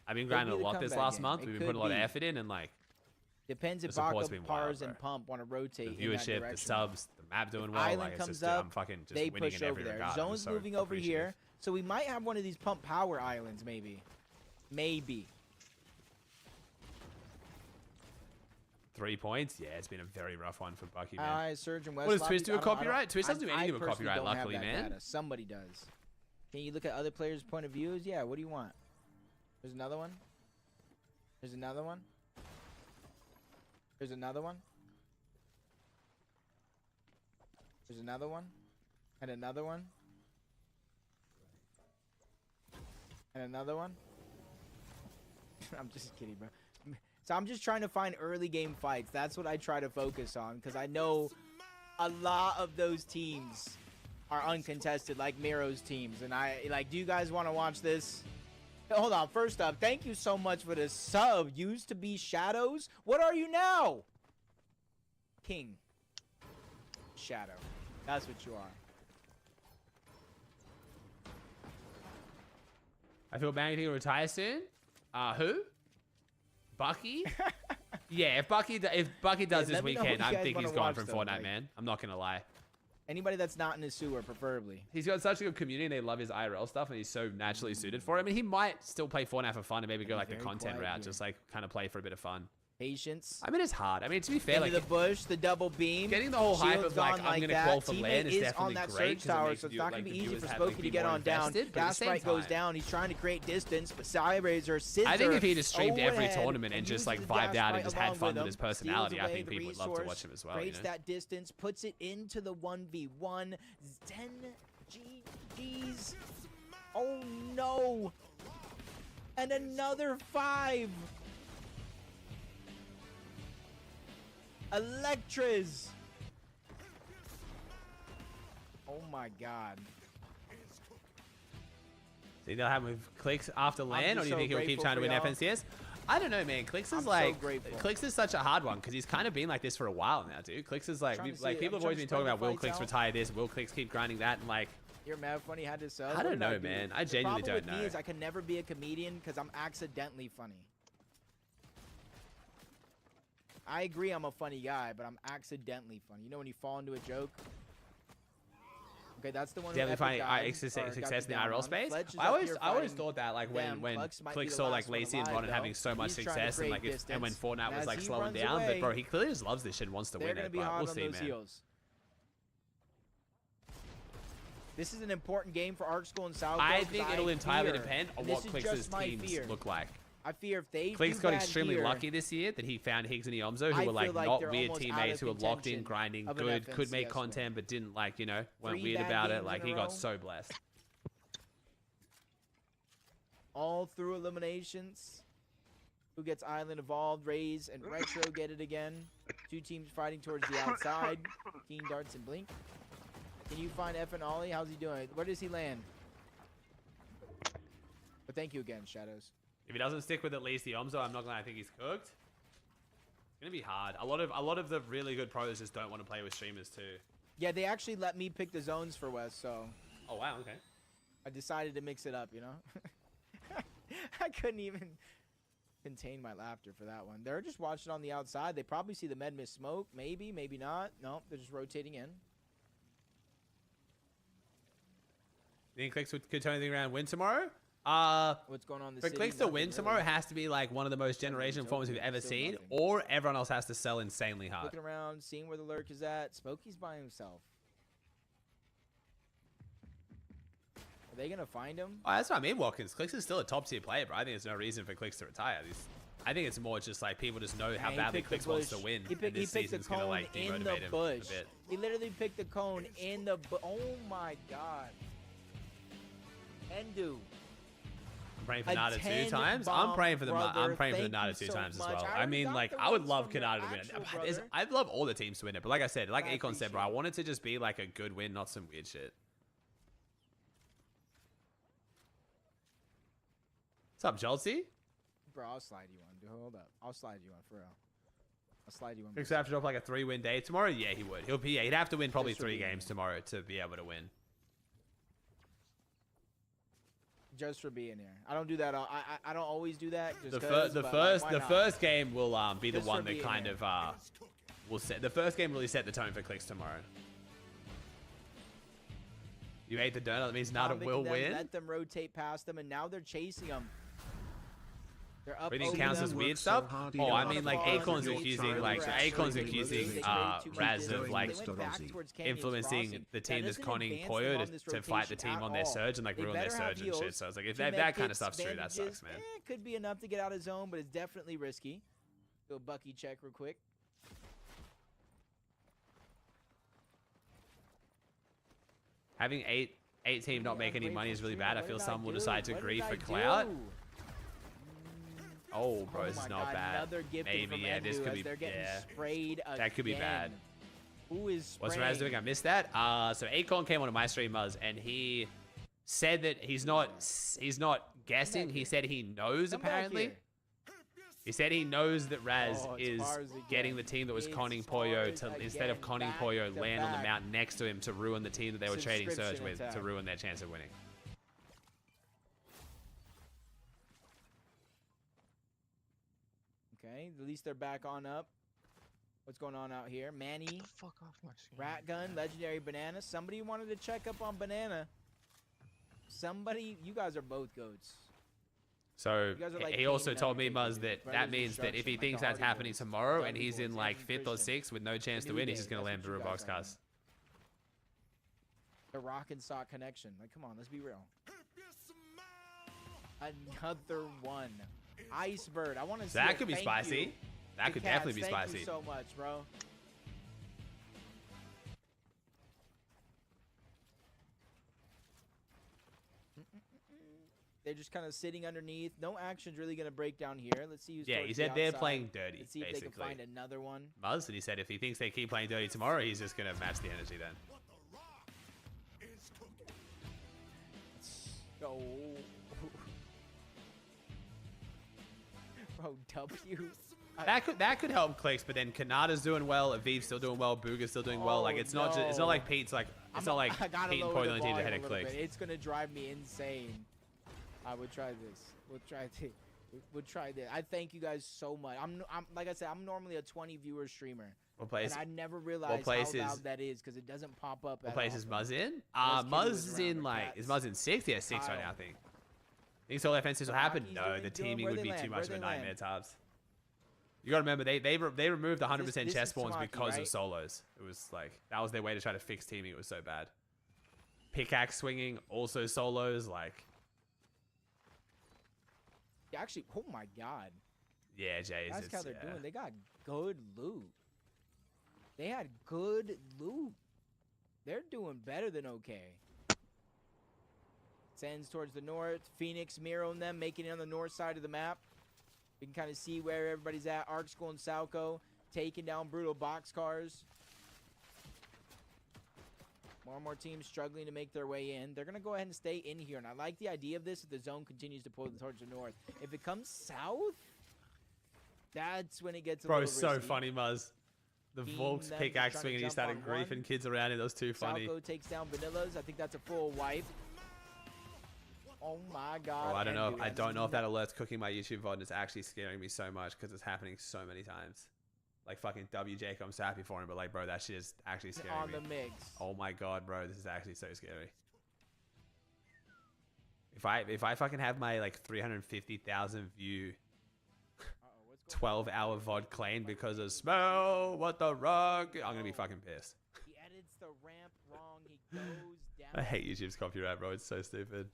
I've been grinding a be the lot this comeback last game. month. It We've been could putting a lot of be. effort in, and like Depends the if support's Baka, been wild, Pars, bro. and Pump want to The rotate in that viewership, the direction. subs, the map doing If well. Island Like it's comes just, up, I'm fucking just they winning push in every over there. regard. I'm Zone's so moving over appreciative. here, so we might have one of these Pump Power Islands, maybe. Maybe. 3 points? Yeah, it's been a very rough one for Bucky, man. Surge and West What does Lobby, Twist do a copyright? Twist doesn't do anything with personally copyright, don't have luckily, that man. data. Somebody does. Can you look at other players' point of views? Yeah, what do you want? There's another one. There's another one. There's another one. There's another one. And another one. And another one. I'm just kidding, bro. So I'm just trying to find early game fights. That's what I try to focus on, because I know a lot of those teams are uncontested, like Miro's teams. And I like, do you guys want to watch this? Hold on. First up, thank you so much for the sub. Used to be Shadows. What are you now? King. Shadow. That's what you are. I feel bad he'll retire soon. Who? Bucky? Yeah, if Bucky does Yeah, this let me know what weekend, you I guys think wanna he's gone watch, from though, Fortnite, like- man. I'm not gonna lie. Anybody that's not in a sewer, preferably. He's got such a good community, and they love his IRL stuff, and he's so naturally suited for it. I mean, he might still play Fortnite for fun and maybe go like the Very content quiet route, here. just like kind of play for a bit of fun. Patience. I mean, it's hard. I mean, to be fair, Into like the bush, the double beam. getting the whole hype Shield's of like gone I'm gonna that. call for Teammate land is is definitely on that great surge 'cause it tower, makes so it's you, not like, going to the be easy viewers for have, Smokey like, to be get more on down. invested, but at the Gas same Sprite goes time- down. He's trying to create distance, but Cyrazor sits I think if he just streamed every tournament and just like uses the vibed gas out and sprite just had along fun with with him, his steals personality, I away think the people would love to resource, watch him as well. You creates know? that distance, puts it into the 1v1. 10 GGs. Oh no. And another 5. Electras. Oh my god. Think they'll have him with Clicks after land, or do you just think so he'll keep grateful trying to for win y'all. FNCS? I don't know, man. Clicks is I'm so like grateful. Clicks is such a hard one because he's kind of been like this for a while now, dude. Clicks is like Trying to like see- people I'm have always trying been to talking spread about the will fights Clicks out. retire this, will Clicks keep grinding that, and like You're mad funny had to sub. I What don't did know, do? man. I The genuinely problem don't with me know. is I can never be a comedian because I'm accidentally funny. I agree I'm a funny guy, but I'm accidentally funny. You know when you fall into a joke? Okay, that's the one. definitely Epic finding died, success or got in the down IRL on. space. Fletch is I up always here always fighting thought that like them. when Clux might be Clicks the saw like last one Lacey and alive, Ron having though. so much He's trying to success, and create like and when distance. Fortnite And was as like he slowing runs down, but away, bro, he clearly just loves this shit and wants to They're win gonna it. be But hot we'll on see, those man. heels. This is an important game for Arc School and South. I Coast, think I it'll entirely fear, depend on and what this is Clicks' just my teams fear. look like. I fear if they Clicks do got bad extremely here, lucky this year that he found Higgs and Eomzo, who I were like feel like not they're weird almost out teammates, of who were locked in, contention grinding, of an good, could make FNCS content, but didn't like, you know, weren't 3 weird bad about it. games Like in he a got row. so blessed. all through eliminations. Who gets Island Evolved, Raze, and Retro get it again. 2 teams fighting towards the outside. Keen, Darts, and Blink. Can you find F and Ollie? How's he doing? Where does he land? But thank you again, Shadows. If he doesn't stick with at least the Omzo, I'm not gonna think he's cooked. It's gonna be hard. A lot of the really good pros just don't want to play with streamers too. Yeah, they actually let me pick the zones for West, so Oh wow, okay. I decided to mix it up, you know? I couldn't even contain my laughter for that one. They're just watching on the outside. They probably see the med miss smoke. Maybe, maybe not. No, they're just rotating in. You think Clicks could turn anything around and win tomorrow? What's going on in the For city? Clicks to Nothing win really. tomorrow, it has to be like one of the most generational performances we've ever Still seen, nothing. or everyone else has to sell insanely hard. Looking around, seeing where the lurk is at. Smokey's by himself. Are they going to find him? Oh, that's what I mean, Watkins. Clicks is still a top tier player, but I think there's no reason for Clicks to retire. I think it's more just like people just know how He badly picked the Clicks wants to bush. win. He And picked this the season's gonna cone like in demotivate the him bush. a bit. He literally picked the cone in the bush. Oh my god. Endu. I'm praying for A Nada 2 10 times. I'm praying for the bomb, I'm praying for the brother. Nada Thank 2 you times so as well. much. I mean, got like the I would ones love from your Kanata to win actual it. brother. I'd love all the teams to win it, but like I said, like I Akon said, bro, I appreciate want it to just be like a good win, not some weird shit. What's up, Jolsey? Bro, I'll slide you one. Dude, hold up. I'll slide you one for real. I'll slide you one. Clicks have to drop like a 3-win day tomorrow. Yeah, he would. He'd have to win probably Just for 3 being games tomorrow to be able to win. Just for being here. I don't do that. I don't always do that. Just The first game will be the Just for one that being kind here. of will set the first game really set the tone for Clicks tomorrow. You ate the donut. That means Nada will win. Let them rotate past them, and now they're chasing them. They're up. Everything over counts them. as weird stuff. Oh, I mean, like Akon's accusing, Raz of like influencing the team that's conning Poyo to fight the team on their surge and like ruin their surge and shit. So I was like, if that kind of stuff's true, that sucks, man. It could be enough to get out of zone, but it's definitely risky. Do a Bucky check real quick. Having eight team not make any money is really bad. I feel some will decide to agree for clout. Oh, bro, this is not bad. Maybe, yeah, this could be, yeah. That could be bad. Who is spraying? What's Raz doing? I missed that. So Akon came onto my stream, Muzz, and he said that he's not guessing. He said he knows, apparently. He said he knows that Raz is getting the team that was conning Poyo to, instead of conning Poyo, land on the mountain next to him to ruin the team that they were trading Surge with, to ruin their chance of winning. Okay, at least they're back on up. What's going on out here? Manny, Fuck off my screen. Rat Gun, Legendary Banana. Somebody wanted to check up on Banana. Somebody, you guys are both goats. So You guys are like he also Kane told me, and Muzz, Brothers that means that if he Destruction, thinks like that's the happening Hardy tomorrow Boys, and he's in Boys, like Anthony 5th or Christian. 6th with no chance to New win, Day, he's just going to that's land what you Brewer guys are. Boxcast. The Rock and Sock connection. Like, come on, let's be real. Another one. Icebird. I want to see That a could be thank spicy. you That to could Cats. definitely be Thank spicy. you so much, bro. They're just kind of sitting underneath. No action's really going to break down here. Let's see who's Yeah, towards he the said they're outside. playing dirty, Let's see if they can basically. find another one. Muzz, and he said if he thinks they keep playing dirty tomorrow, he's just going to match the energy then. Oh. Bro, W. That could help Clicks, but then Kanata's doing well, Aviv's still doing well, Booga's still doing well. Like it's not just, it's not like Pete's like not like Pete and Poyo on the team ahead of Clicks. It's gonna drive me insane. I would try this. We'll try this. I thank you guys so much. I'm like I said, I'm normally a 20 viewer streamer. What place? And I never realized how loud that is because it doesn't pop up. What place is Muzz in? Muzz Muzz is in like, is Muzz in 6th? Yeah, 6th right now, I think. Think all offenses will happen? No, the teaming would be too much of a nightmare, Tabs. You gotta remember, they removed 100% chess spawns because of solos. It was like, that was their way to try to fix teaming. It was so bad. Pickaxe swinging, also solos, like. Yeah, actually, oh my god. Yeah, Jay. That's how they're doing. They got good loot. They had good loot. They're doing better than okay. Sends towards the north. Phoenix mirroring them, making it on the north side of the map. We can kind of see where everybody's at. Arc School and Salco taking down brutal boxcars. More and more teams struggling to make their way in. They're going to go ahead and stay in here. And I like the idea of this if the zone continues to pull towards the north. If it comes south, that's when it gets a Bro, little so risky. funny, Muzz. The Team Volks them pickaxe trying to swing and he jump started on one. griefing kids around it. That was too funny. Salco takes down Vanillas. I think that's a full wipe. Oh my god. Oh, I don't know. Andrew, I don't know if that alert's cooking my YouTube VOD and it's actually scaring me so much because it's happening so many times. Like fucking WJK, I'm so happy for him, but like, bro, that shit is actually scaring on me. the mix. Oh my god, bro, this is actually so scary. If I fucking have my like 350,000 view 12-hour VOD claimed because of smell, what the rug, I'm gonna be fucking pissed. He edits the ramp wrong. He goes down. I hate YouTube's copyright, bro. It's so stupid.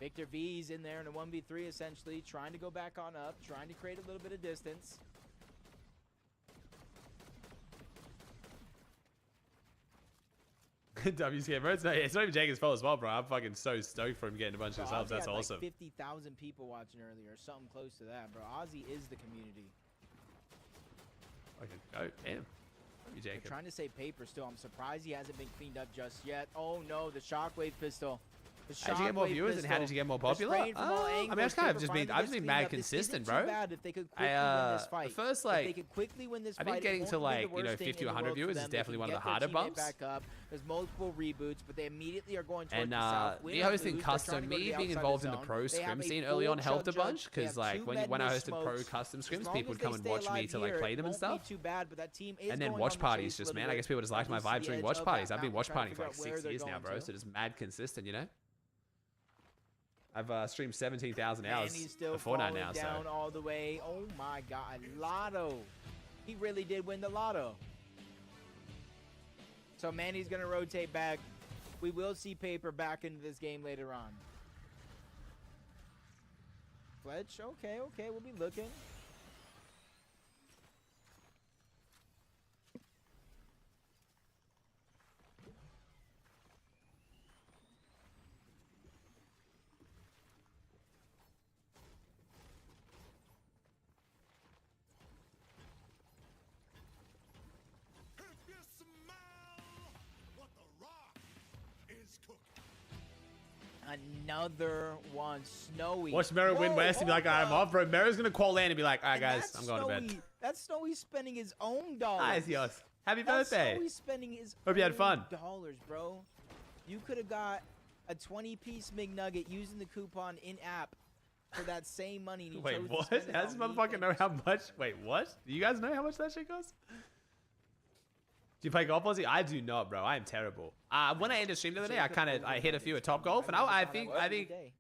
Victor V's in there in a 1v3 essentially, trying to go back on up, trying to create a little bit of distance. WCM, bro. It's not even Jacob's fault as well, bro. I'm fucking so stoked for him getting a bunch of subs. That's awesome. Like 50,000 people watching earlier, something close to that, bro. Ozzy is the community. Okay, go, damn. They're trying to save paper still. I'm surprised he hasn't been cleaned up just yet. Oh no, the shockwave pistol. How did you get more viewers and how did you get more popular? I mean, I've kind of just been mad consistent, bro. The first, like, I think getting to, like, you know, 50 or 100 viewers is definitely one of the harder bumps. There's multiple reboots, but they immediately are going towards and the south. me hosting custom, me being involved in the pro scrim scene early on helped a bunch, because like when I hosted pro custom scrims, people would come and watch me to like play them and stuff. And then watch parties, just man, I guess people just liked my vibe during watch parties. I've been watch partying for like 6 years now, bro. So just mad consistent, you know. I've streamed 17,000 hours of Fortnite now, so. Down all the way. Oh my God, Lotto. He really did win the Lotto. So Manny's gonna rotate back. We will see Paper back into this game later on. Fletch, okay, we'll be looking. Another one, Snowy. Watch Mero win West and be like, all right, I'm off, bro. Mero's gonna call in and be like, all right, guys, I'm going to bed. That's Snowy spending his own dollars. Nice, yours. Happy birthday. Snowy spending his Hope you had fun. Dollars, bro. You could have got a 20-piece McNugget using the coupon in-app for that same money. And wait, what? How does this motherfucker know how much? Wait, what? Do you guys know how much that shit costs? Do you play golf, Ozzy? I do not, bro. I am terrible. When I ended stream the other day, I hit a few at Top Golf, and I think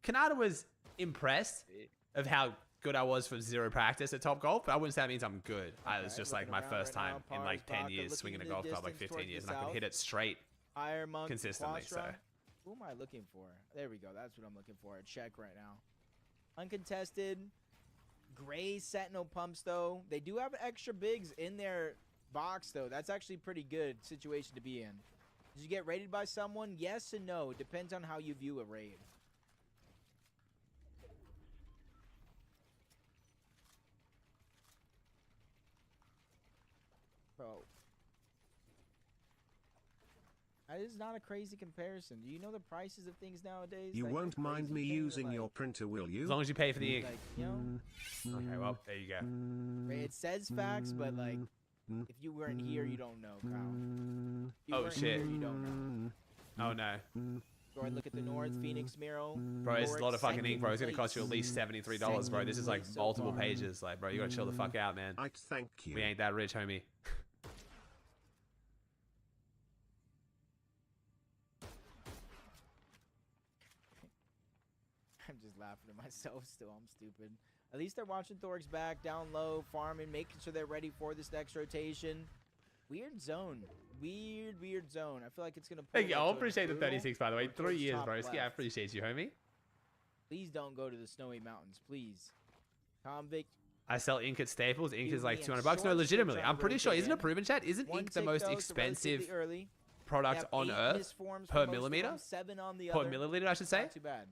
Kanata was impressed of how good I was from zero practice at Top Golf, but I wouldn't say that means I'm good. It was just like my first time in like 10 years swinging a golf club, like 15 years, and I could hit it straight consistently. So who am I looking for? There we go. That's what I'm looking for. A check right now. Uncontested. Gray Sentinel pumps though. They do have extra bigs in their box though. That's actually pretty good situation to be in. Did you get raided by someone? Yes and no. It depends on how you view a raid. Bro. That is not a crazy comparison. Do you know the prices of things nowadays? You like, won't mind me using your printer, will you? As long as you pay for the ink. Like, you know? Okay, well, there you go. It says facts, but like, if you weren't here, you don't know, Kyle. Oh, shit. Here, you don't know. Oh, no. Go ahead, look at the North Phoenix mural. Bro, it's a lot of fucking ink, bro. It's going to cost you at least $73, bro. This is like multiple pages. Like, bro, you got to chill the fuck out, man. I'd thank you. We ain't that rich, homie. I'm just laughing at myself still. I'm stupid. At least they're watching Thorx back, down low, farming, making sure they're ready for this next rotation. Weird zone. Weird zone. I feel like it's going to pull. Thank you. I appreciate the 36, by the way. 3 years, bro. Yeah, I appreciate you, homie. Please don't go to the snowy mountains, please. Convict. I sell ink at Staples. Ink is like $200. No, legitimately. I'm pretty sure. Isn't it proven, chat? Isn't ink the most expensive product on Earth per millimeter? Per milliliter, I should say. Not too bad.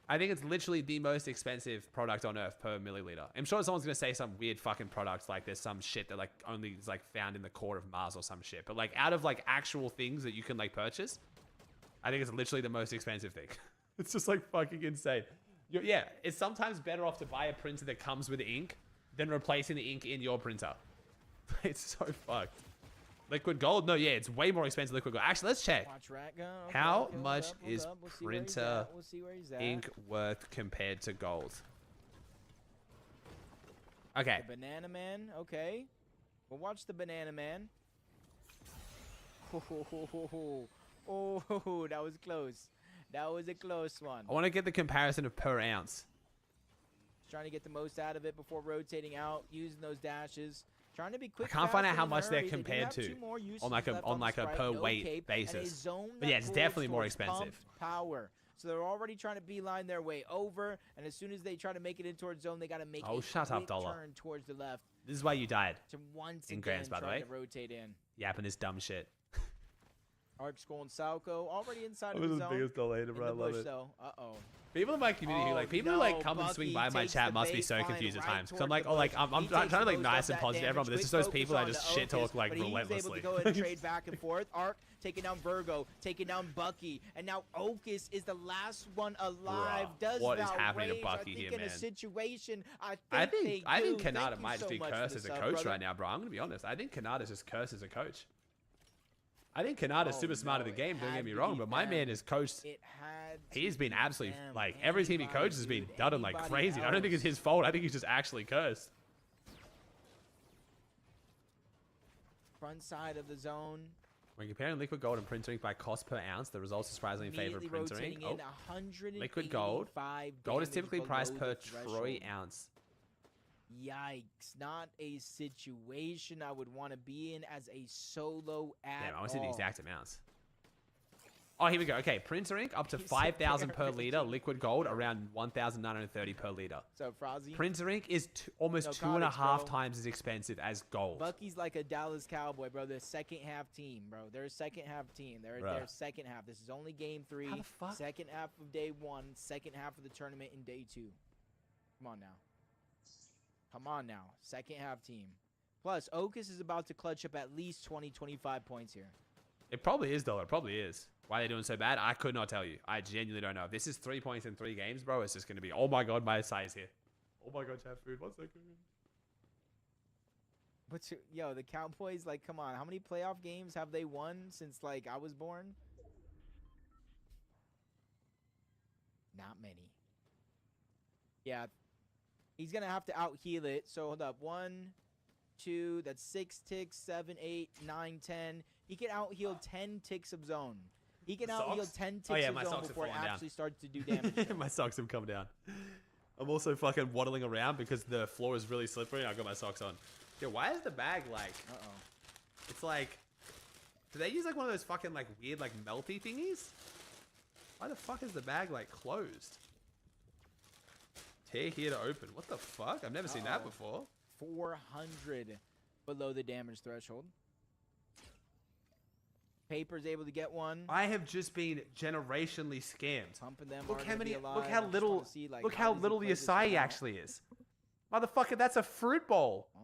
I think it's literally the most expensive product on Earth per milliliter. I'm sure someone's going to say some weird fucking product like there's some shit that like only is like found in the core of Mars or some shit. But like out of like actual things that you can like purchase, I think it's literally the most expensive thing. It's just like fucking insane. Yeah, it's sometimes better off to buy a printer that comes with ink than replacing the ink in your printer. It's so fucked. Liquid gold? No, yeah, it's way more expensive than liquid gold. Actually, let's check. How much is printer ink worth compared to gold? Okay. The Banana Man, okay. We'll watch the Banana Man. Oh, that was close. That was a close one. I want to get the comparison of per ounce. Trying to get the most out of it before rotating out, using those dashes. Trying to be quick. I can't find out how much they're compared to on like a per weight basis. But yeah, it's definitely more expensive. Power. So they're already trying to beeline their way over. And as soon as they try to make it in towards zone, they got to make a shut up, quick Dollar. turn towards the left. This is why you died. To once In again Grands, by the try way. to rotate in. Yapping this dumb shit. Arc Skull and Salco already inside I'm of the the zone. biggest Dollar hater, In bro. I the love bush, it. though. Uh-oh. People in my community, Oh, people who no, come and swing Bucky by my takes chat the must be so baseline confused at right times. Because I'm toward like, the oh, like bush. I'm He trying takes to the like most nice of and that positive to everyone, but damage. it's just those Quick people that focus just on shit the talk like but he's able relentlessly. to go ahead and trade back and forth. Arc taking down Virgo, taking down Bucky, and now Ocus is the last one alive. Bruh, Does what is Val happening to Rage, Bucky I think here, in man? a situation, I I think think Thank Kanata you might so just be much for cursed the as a sub, coach brother. right now, bro. I'm gonna be honest. I think Kanata's just cursed as a coach. I think Kanata's super smart at the game. Don't get me wrong, but my man is coached. It had He's been absolutely them. like every team he coaches has been Dude, done like anybody crazy. I don't think it's his fault. I think he's just actually cursed. front side of the zone. When comparing liquid gold and printer ink by cost per ounce, the results are surprisingly in favor of Immediately printer ink. rotating in Oh, 185 liquid gold. Gold is damage typically below priced the per threshold. troy ounce. Yikes. Not a situation I would want to be in as a solo at Damn, I want to see the all. exact amounts. Oh, here we go. Okay, printer ink up to He's 5,000 per apparently- liter. Liquid gold around 1,930 per liter. So, Frozzy, Printer ink is almost No, 2.5 Cottage, bro. times as expensive as gold. Bucky's like a Dallas Cowboy, bro. They're second half team, bro. They're a second half team. They're Bruh. second half. This is only game 3. How the fuck? Second half of day 1. Second half of the tournament in day 2. Come on now. Come on now. Second half team. Plus, Ocus is about to clutch up at least 20, 25 points here. It probably is, though. It probably is. Why they're doing so bad, I could not tell you. I genuinely don't know. If this is 3 points in 3 games, bro, it's just going to be, oh my god, my size here. Oh my god, chat food. 1 second. But yo, the Cowboys, like, come on. How many playoff games have they won since, like, I was born? Not many. Yeah. He's going to have to out-heal it. So, hold up. 1, 2, that's 6 ticks, 7, 8, 9, 10. He can out-heal 10 ticks of zone. He can out-heal 10 ticks of zone before it actually starts to do damage. My socks have come down. I'm also fucking waddling around because the floor is really slippery and I got my socks on. Yo, why is the bag like... Uh-oh. It's like... Do they use like one of those fucking like weird like melty thingies? Why the fuck is the bag like closed? Tear here to open. What the fuck? I've never seen that before. 400 below the damage threshold. Paper's able to get one. I have just been generationally scammed. Pumping them. Look are how gonna be many. alive. Look how I just little. wanna see, like, Look how how does he little the play this acai one out? actually is. Motherfucker, that's a fruit bowl. Oh.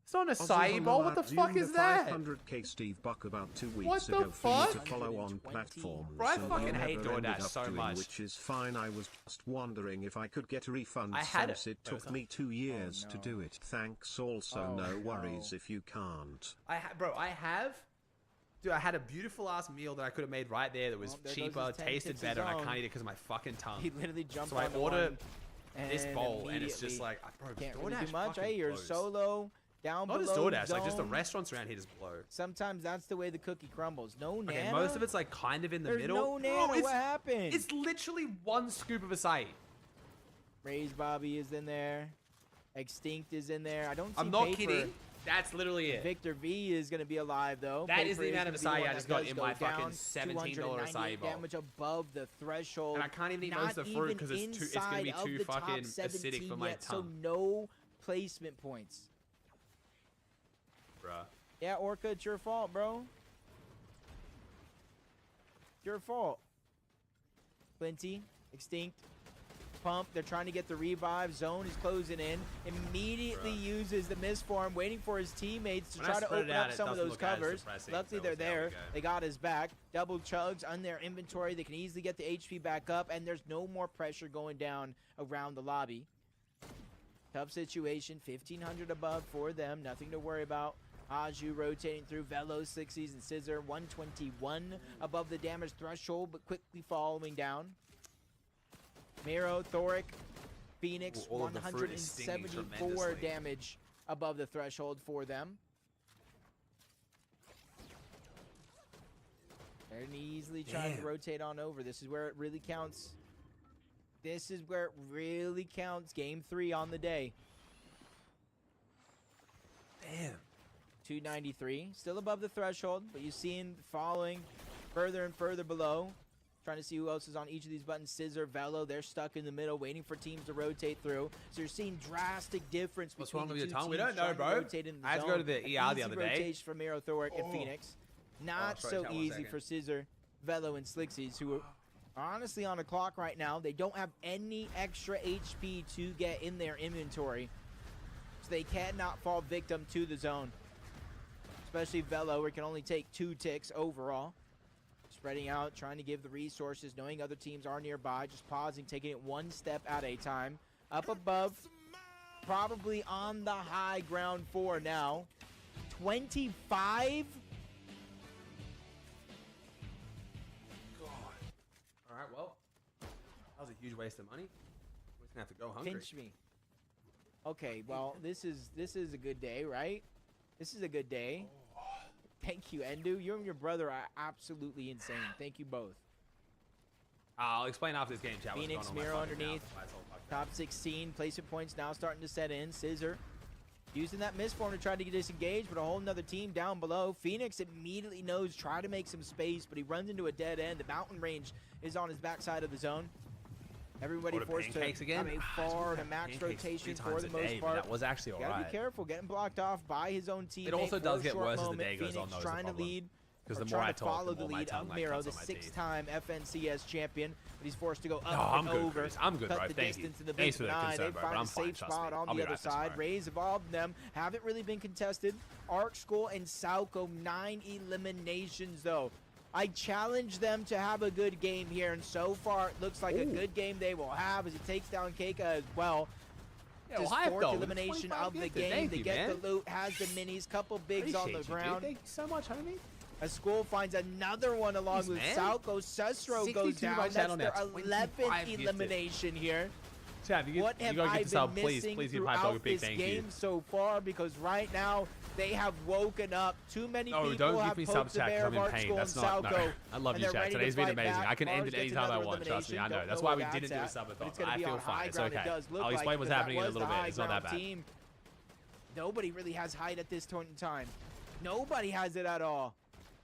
It's not an acai bowl. What the fuck is that? 500k Steve Buck about 2 weeks What the ago for you to fuck? follow on platforms. Bro, I and fucking you hate never ended DoorDash up so doing, much. Which is fine. I was just wondering if I could get a refund I had since it took me 2 years to no. do it. Thanks. Also, Oh, no worries no. if you can't. Bro, I have. Dude, I had a beautiful ass meal that I could have made right there that was Well, there goes cheaper, his 10 tasted tips of better, and I zone. can't eat it because of my fucking tongue. He literally jumped So I on the order one this and bowl, and it's just immediately like, bro, can't DoorDash really do much. fucking Hey, you're blows. solo down Not just below DoorDash, like just the zone. restaurants around here just blow. Sometimes that's the way the cookie crumbles. No Okay, Nana. most of it's like kind of in the There's middle. no Nana. Bro, What happened? It's literally 1 scoop of acai. Raised Bobby is in there. Extinct is in there. I don't see I'm not Paper. kidding. That's literally it. Victor V is going to be alive, though. That is Paper the amount of gonna be acai one I that just got does in go my fucking down. $17 acai 298 bowl. damage above the threshold. And I can't even eat Not most of the fruit even because it's gonna be inside too of the top fucking acidic 17 for my yet, tongue. So no placement points. Bruh. Yeah, Orca, it's your fault, bro. It's your fault. Plenty, Extinct, Pump. They're trying to get the revive. Zone is closing in. Immediately uses the misform, waiting for his teammates to When I try to spread it open out, up it some of doesn't those look as covers. depressing. Luckily, So they're we'll see how we there. go. They got his back. Double chugs on their inventory. They can easily get the HP back up, and there's no more pressure going down around the lobby. Tough situation. 1,500 above for them. Nothing to worry about. Aju rotating through Velo, 60s, and Scissor. 121 above the damage threshold, but quickly following down. Miro, Thoric, Phoenix, Ooh, all of the fruit is stinging 174 tremendously. damage above the threshold for them. They're easily trying to Damn. rotate on over. This is where it really counts. This is where it really counts. Game 3 on the day. Damn. 293. Still above the threshold, but you've seen falling further and further below. Trying to see who else is on each of these buttons. Scissor, Velo, they're stuck in the middle, waiting for teams to rotate through. So you're seeing drastic difference What's between wrong with the your two tongue? We teams don't know, trying to bro. rotate in the I had to zone. go to the ER the Easy other day. rotation from Miro, Thoric, and Phoenix. Not sorry, so chat, 1 easy second. for Scissor, Velo, and Slixies, who are honestly on the clock right now. They don't have any extra HP to get in their inventory, so they cannot fall victim to the zone. Especially Velo, where it can only take 2 ticks overall. Spreading out, trying to give the resources, knowing other teams are nearby, just pausing, taking it 1 step at a time. Up above, probably on the high ground for now. 25? All right, well, that was a huge waste of money. We're gonna have to go hungry. Pinch me. Okay, well, this is a good day, right? This is a good day. Thank you, Endu. You and your brother are absolutely insane. Thank you both. I'll explain after this game, chat. what's Phoenix, going on Miro with my phone underneath. now. That's all fucked up. Top 16. Placement points now starting to set in. Scissor using that misform to try to get disengaged, but a whole nother team down below. Phoenix immediately knows, try to make some space, but he runs into a dead end. The mountain range is on his backside of the zone. Everybody Order forced to pancakes again? have a far to max Pancakes rotation 3 for times the a most day, but part. that was actually Gotta alright. be careful, getting blocked off by his own teammate. It also for does a get short worse as the moment. day goes Phoenix on, though, is the trying to problem. lead. 'Cause Or the more trying I to talk, follow the more my lead tongue, of like, Miro, cuts the on my teeth. 6-time FNCS champion, but he's forced to go up No, I'm and good, over. Chris. I'm good, cut bro. the Thank you. distance in the Thanks for big the nine. concern, They bro, find but a I'm fine, safe trust spot me. on I'll the be other right this side. far. Rays evolved them. Haven't really been contested. Arc School and Sauco, 9 eliminations though. I challenge them to have a good game here, and so far it looks like a good game they will have as he takes down Keika as well. Yeah, His well, hype, 4th though. elimination 25 of the gifted. game. Thank They you, get man. the loot, has the minis, couple bigs on the Appreciate you, dude. ground. Thank you so much, homie. A school finds another one along Jeez, with man. Sauco. Cesro 62 goes down. by That's channel their now, 11th 25 gifted. elimination here. Chat, you What have gotta I get been this up, please. missing Please give Hype Dog a throughout big this thank game you. so far? Because right now they have woken up. Too many Oh, people don't have give me poked sub the chat bear because of I'm in Arc pain. School That's and not. No. Sauco, I love and you, they're chat. ready to Today's been fight amazing. back. I can end Mars it gets anytime I another want. Trust me, I know. elimination. That's Don't why know we where didn't do a that's at, subathon. but it's gonna I be feel on high fine. It's ground. It okay. does look I'll like, explain what's because happening in a that little was bit. the It's not high that bad. ground team. Nobody really has height at this point in time. Nobody has it at all.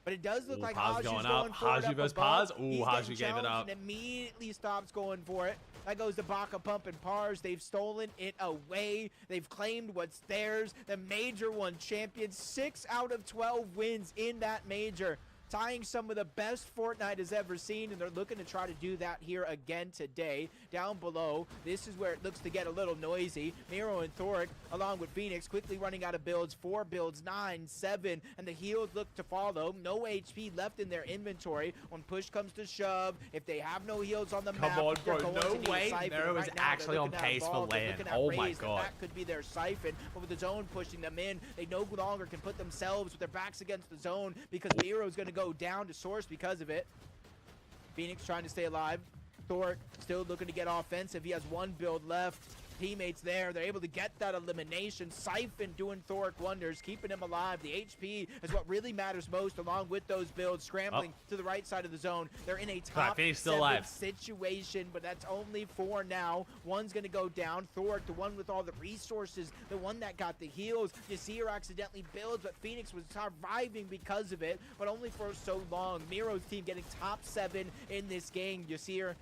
But it does look Ooh, like Paz Haju's going going up. for it Haju up versus above. Paz. Ooh, He's Haju getting gave it challenged up. and immediately stops going for it. That goes to Baka Pump and Pars. They've stolen it away. They've claimed what's theirs. The Major 1 champion. 6 out of 12 wins in that Major. Tying some of the best Fortnite has ever seen, and they're looking to try to do that here again today. Down below, this is where it looks to get a little noisy. Miro and Thoric, along with Phoenix, quickly running out of builds. 4 builds, 9, 7, and the heals look to follow. No HP left in their inventory. When push comes to shove, if they have no heals on the map, Come on, they're bro. going to No need a way. siphon. Mero Right is now, actually they're on looking at pace for Evolve, they're land. looking at Oh my Raze, and God. that could be their siphon, but with the zone pushing them in, they no longer can put themselves with their backs against the zone because Miro's going to go down to source because of it. Phoenix trying to stay alive. Thor still looking to get offensive. He has 1 build left. Teammates there. They're able to get that elimination. Siphon doing Thoric wonders, keeping him alive. The HP is what really matters most, along with those builds. Scrambling to the right side of the zone. They're in a top Phoenix still 7 alive. situation, but that's only 4 now. One's going to go down. Thoric, the one with all the resources, the one that got the heals. Yasir accidentally builds, but Phoenix was surviving because of it, but only for so long. Miro's team getting top 7 in this game. Yasir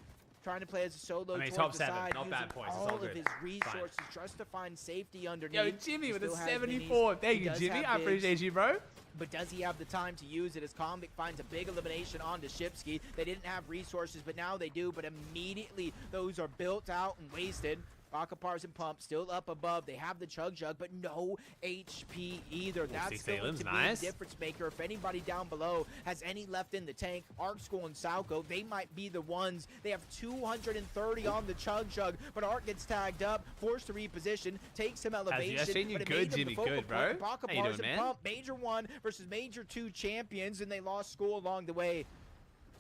trying to play as a solo I mean, towards top the 7, side, not bad using points, it's all all of good. his resources just to find safety underneath. Yo, Jimmy He with a still has 74. minis. Thank He you, does Jimmy. have I bigs. appreciate you, bro. But does he have the time to use it as Komvik finds a big elimination onto Shipsky? They didn't have resources, but now they do, but immediately those are built out and wasted. Bakapars and Pump still up above. They have the Chug Jug, but no HP either. That's 6 going elims, to be nice. the difference maker. If anybody down below has any left in the tank, Arc School and Sauco, they might be the ones. They have 230 on the Chug Jug, but Arc gets tagged up, forced to reposition, takes some elevation. I've seen you but it good, made them the Jimmy, focal good, point. bro. How you Bakapars doing, and man? Pump, Major 1 versus Major 2 champions, and they lost School along the way.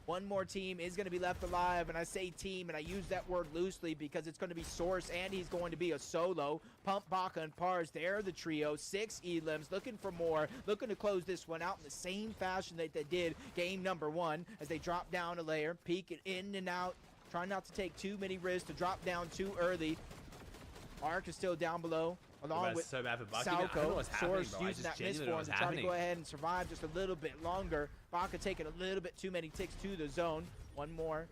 One more team is going to be left alive, and I say team, and I use that word loosely because it's going to be Source, and he's going to be a solo. Pump, Baka, and Pars, they're the trio. 6 elims, looking for more, looking to close this one out in the same fashion that they did game number 1 as they drop down a layer, peek it in and out, trying not to take too many risks to drop down too early. Arc is still down below. along with so bad for Bucky. I don't know what's happening, Source bro. I using just that genuinely don't know misform what's to try to happening. go ahead and survive just a little bit longer. Baka taking a little bit too many ticks to the zone. One more.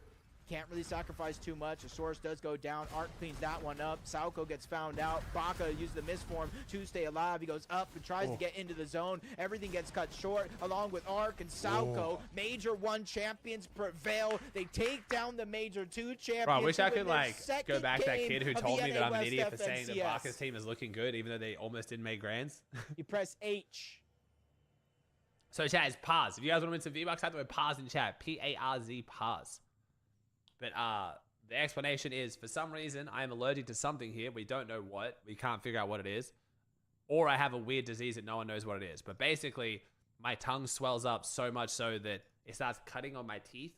Can't really sacrifice too much. The Source does go down. Arc cleans that one up. Sauko gets found out. Baka uses the misform to stay alive. He goes up and tries to get into the zone. Everything gets cut short along with Arc and Sauko. Major 1 champions prevail. They take down the Major 2 champions. Bro, I wish I to could win their like go second back to that game kid who of told the me that I'm NA an West idiot for saying that FNCS. Baka's team is looking good, even though they almost didn't make grands. You press H. So chat is pause. If you guys want to win some V-Bucks, type the word pause in chat. P-A-R-Z, pause. But the explanation is, for some reason, I am allergic to something here. We don't know what. We can't figure out what it is. Or I have a weird disease that no one knows what it is. But basically, my tongue swells up so much so that it starts cutting on my teeth.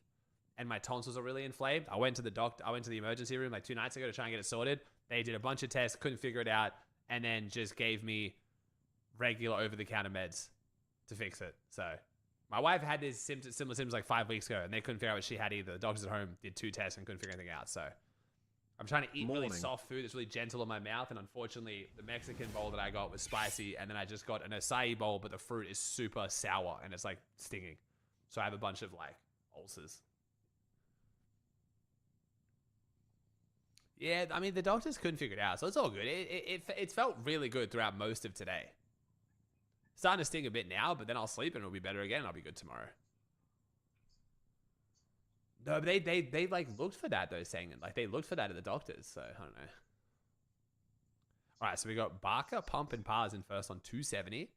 And my tonsils are really inflamed. I went to the doctor. I went to the emergency room like 2 nights ago to try and get it sorted. They did a bunch of tests, couldn't figure it out. And then just gave me regular over-the-counter meds to fix it. So my wife had this similar symptoms like 5 weeks ago, and they couldn't figure out what she had either. The doctors at home did 2 tests and couldn't figure anything out. So I'm trying to eat really soft food that's really gentle in my mouth, and unfortunately, the Mexican bowl that I got was spicy, and then I just got an acai bowl, but the fruit is super sour, and it's like stinging. So I have a bunch of like ulcers. Yeah, I mean, the doctors couldn't figure it out, so it's all good. It felt really good throughout most of today. Starting to sting a bit now, but then I'll sleep and it'll be better again and I'll be good tomorrow. No, but they like looked for that though, saying it. Like they looked for that at the doctors, so I don't know. Alright, so we got Barker, Pump, and Pars in first on 270.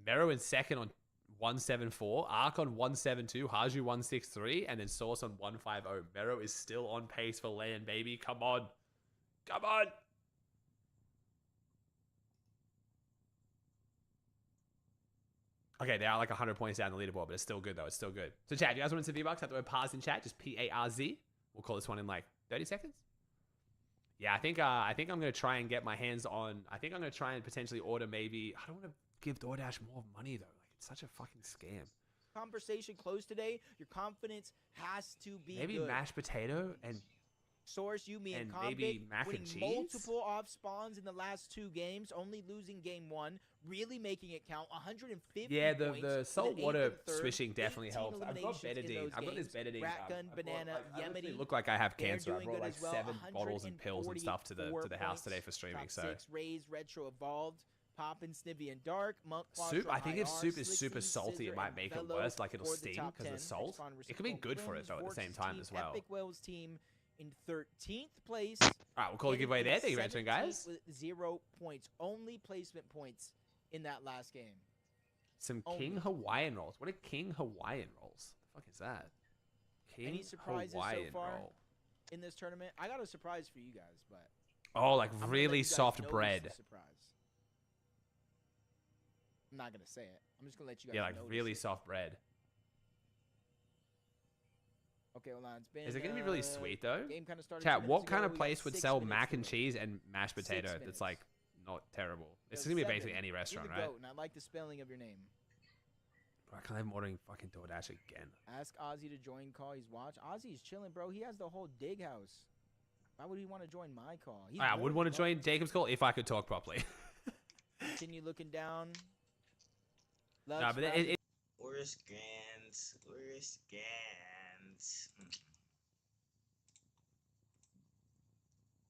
Mero in second on 174. Arc on 172. Haju 163. And then Source on 150. Mero is still on pace for land, baby. Come on. Come on. Okay, they are like 100 points down the leaderboard, but it's still good, though. It's still good. So, chat, you guys want to V-Bucks? Have the word pause in chat. Just P-A-R-Z. We'll call this one in like 30 seconds. Yeah, I think I'm going to try and get my hands on... I think I'm going to try and potentially order maybe... I don't want to give DoorDash more money, though. Like, it's such a fucking scam. Conversation closed today. Your confidence has to be maybe good. Mashed potato and... Source, Yumi, and maybe mac and winning cheese? multiple off spawns in the last 2 games, only losing game 1, really making it count. 150 yeah, points the salt water third, swishing definitely helps. I've got betadine. I've got this betadine. Rat Gun, Banana, I Yemeni. look like I have cancer. I brought like well. 7 bottles and pills and stuff to the house today for streaming. Top So 6, Raze, Retro Evolved, Poppin', Snivy, and Dark. Monk, soup. I think if IR, soup is Slick super C, salty, Scissor, it might and make it Velo worse. Like it'll for the sting top because of the 10. salt. It could be good for it though at the same time as well. Epic Whales team in 13th place. All right, we'll call the giveaway there. Thank you very much, guys. With 0 points, only placement points in that last game. Some King Hawaiian rolls. What are King Hawaiian rolls? What the fuck is that? King Any surprises Hawaiian so far roll. in this tournament? I got a surprise for you guys, but Oh, like I'm gonna let really you guys soft know this bread. is a surprise. I'm not gonna say it. I'm just gonna let you guys. Yeah, like notice really it. soft bread. Okay, hold on. It's been, Is it gonna be really sweet though? Game kind of started. Chat, 2 what minutes kind ago. of We got place would 6 sell minutes mac to and it. cheese and mashed 6 potato minutes. that's like not terrible? It's Yo, gonna be 7. basically any You're restaurant, the right? goat, and I like the spelling of your name. Bro, I can't even ordering fucking DoorDash again. Ask Ozzy to join call. He's watch. Ozzy's chilling, bro. He has the whole dig house. Why would he want to join my call? He's I would more want to than join Jacob's call if I could talk properly. Continue looking down. No, but it, Where's GRANDS? Where's GRANDS?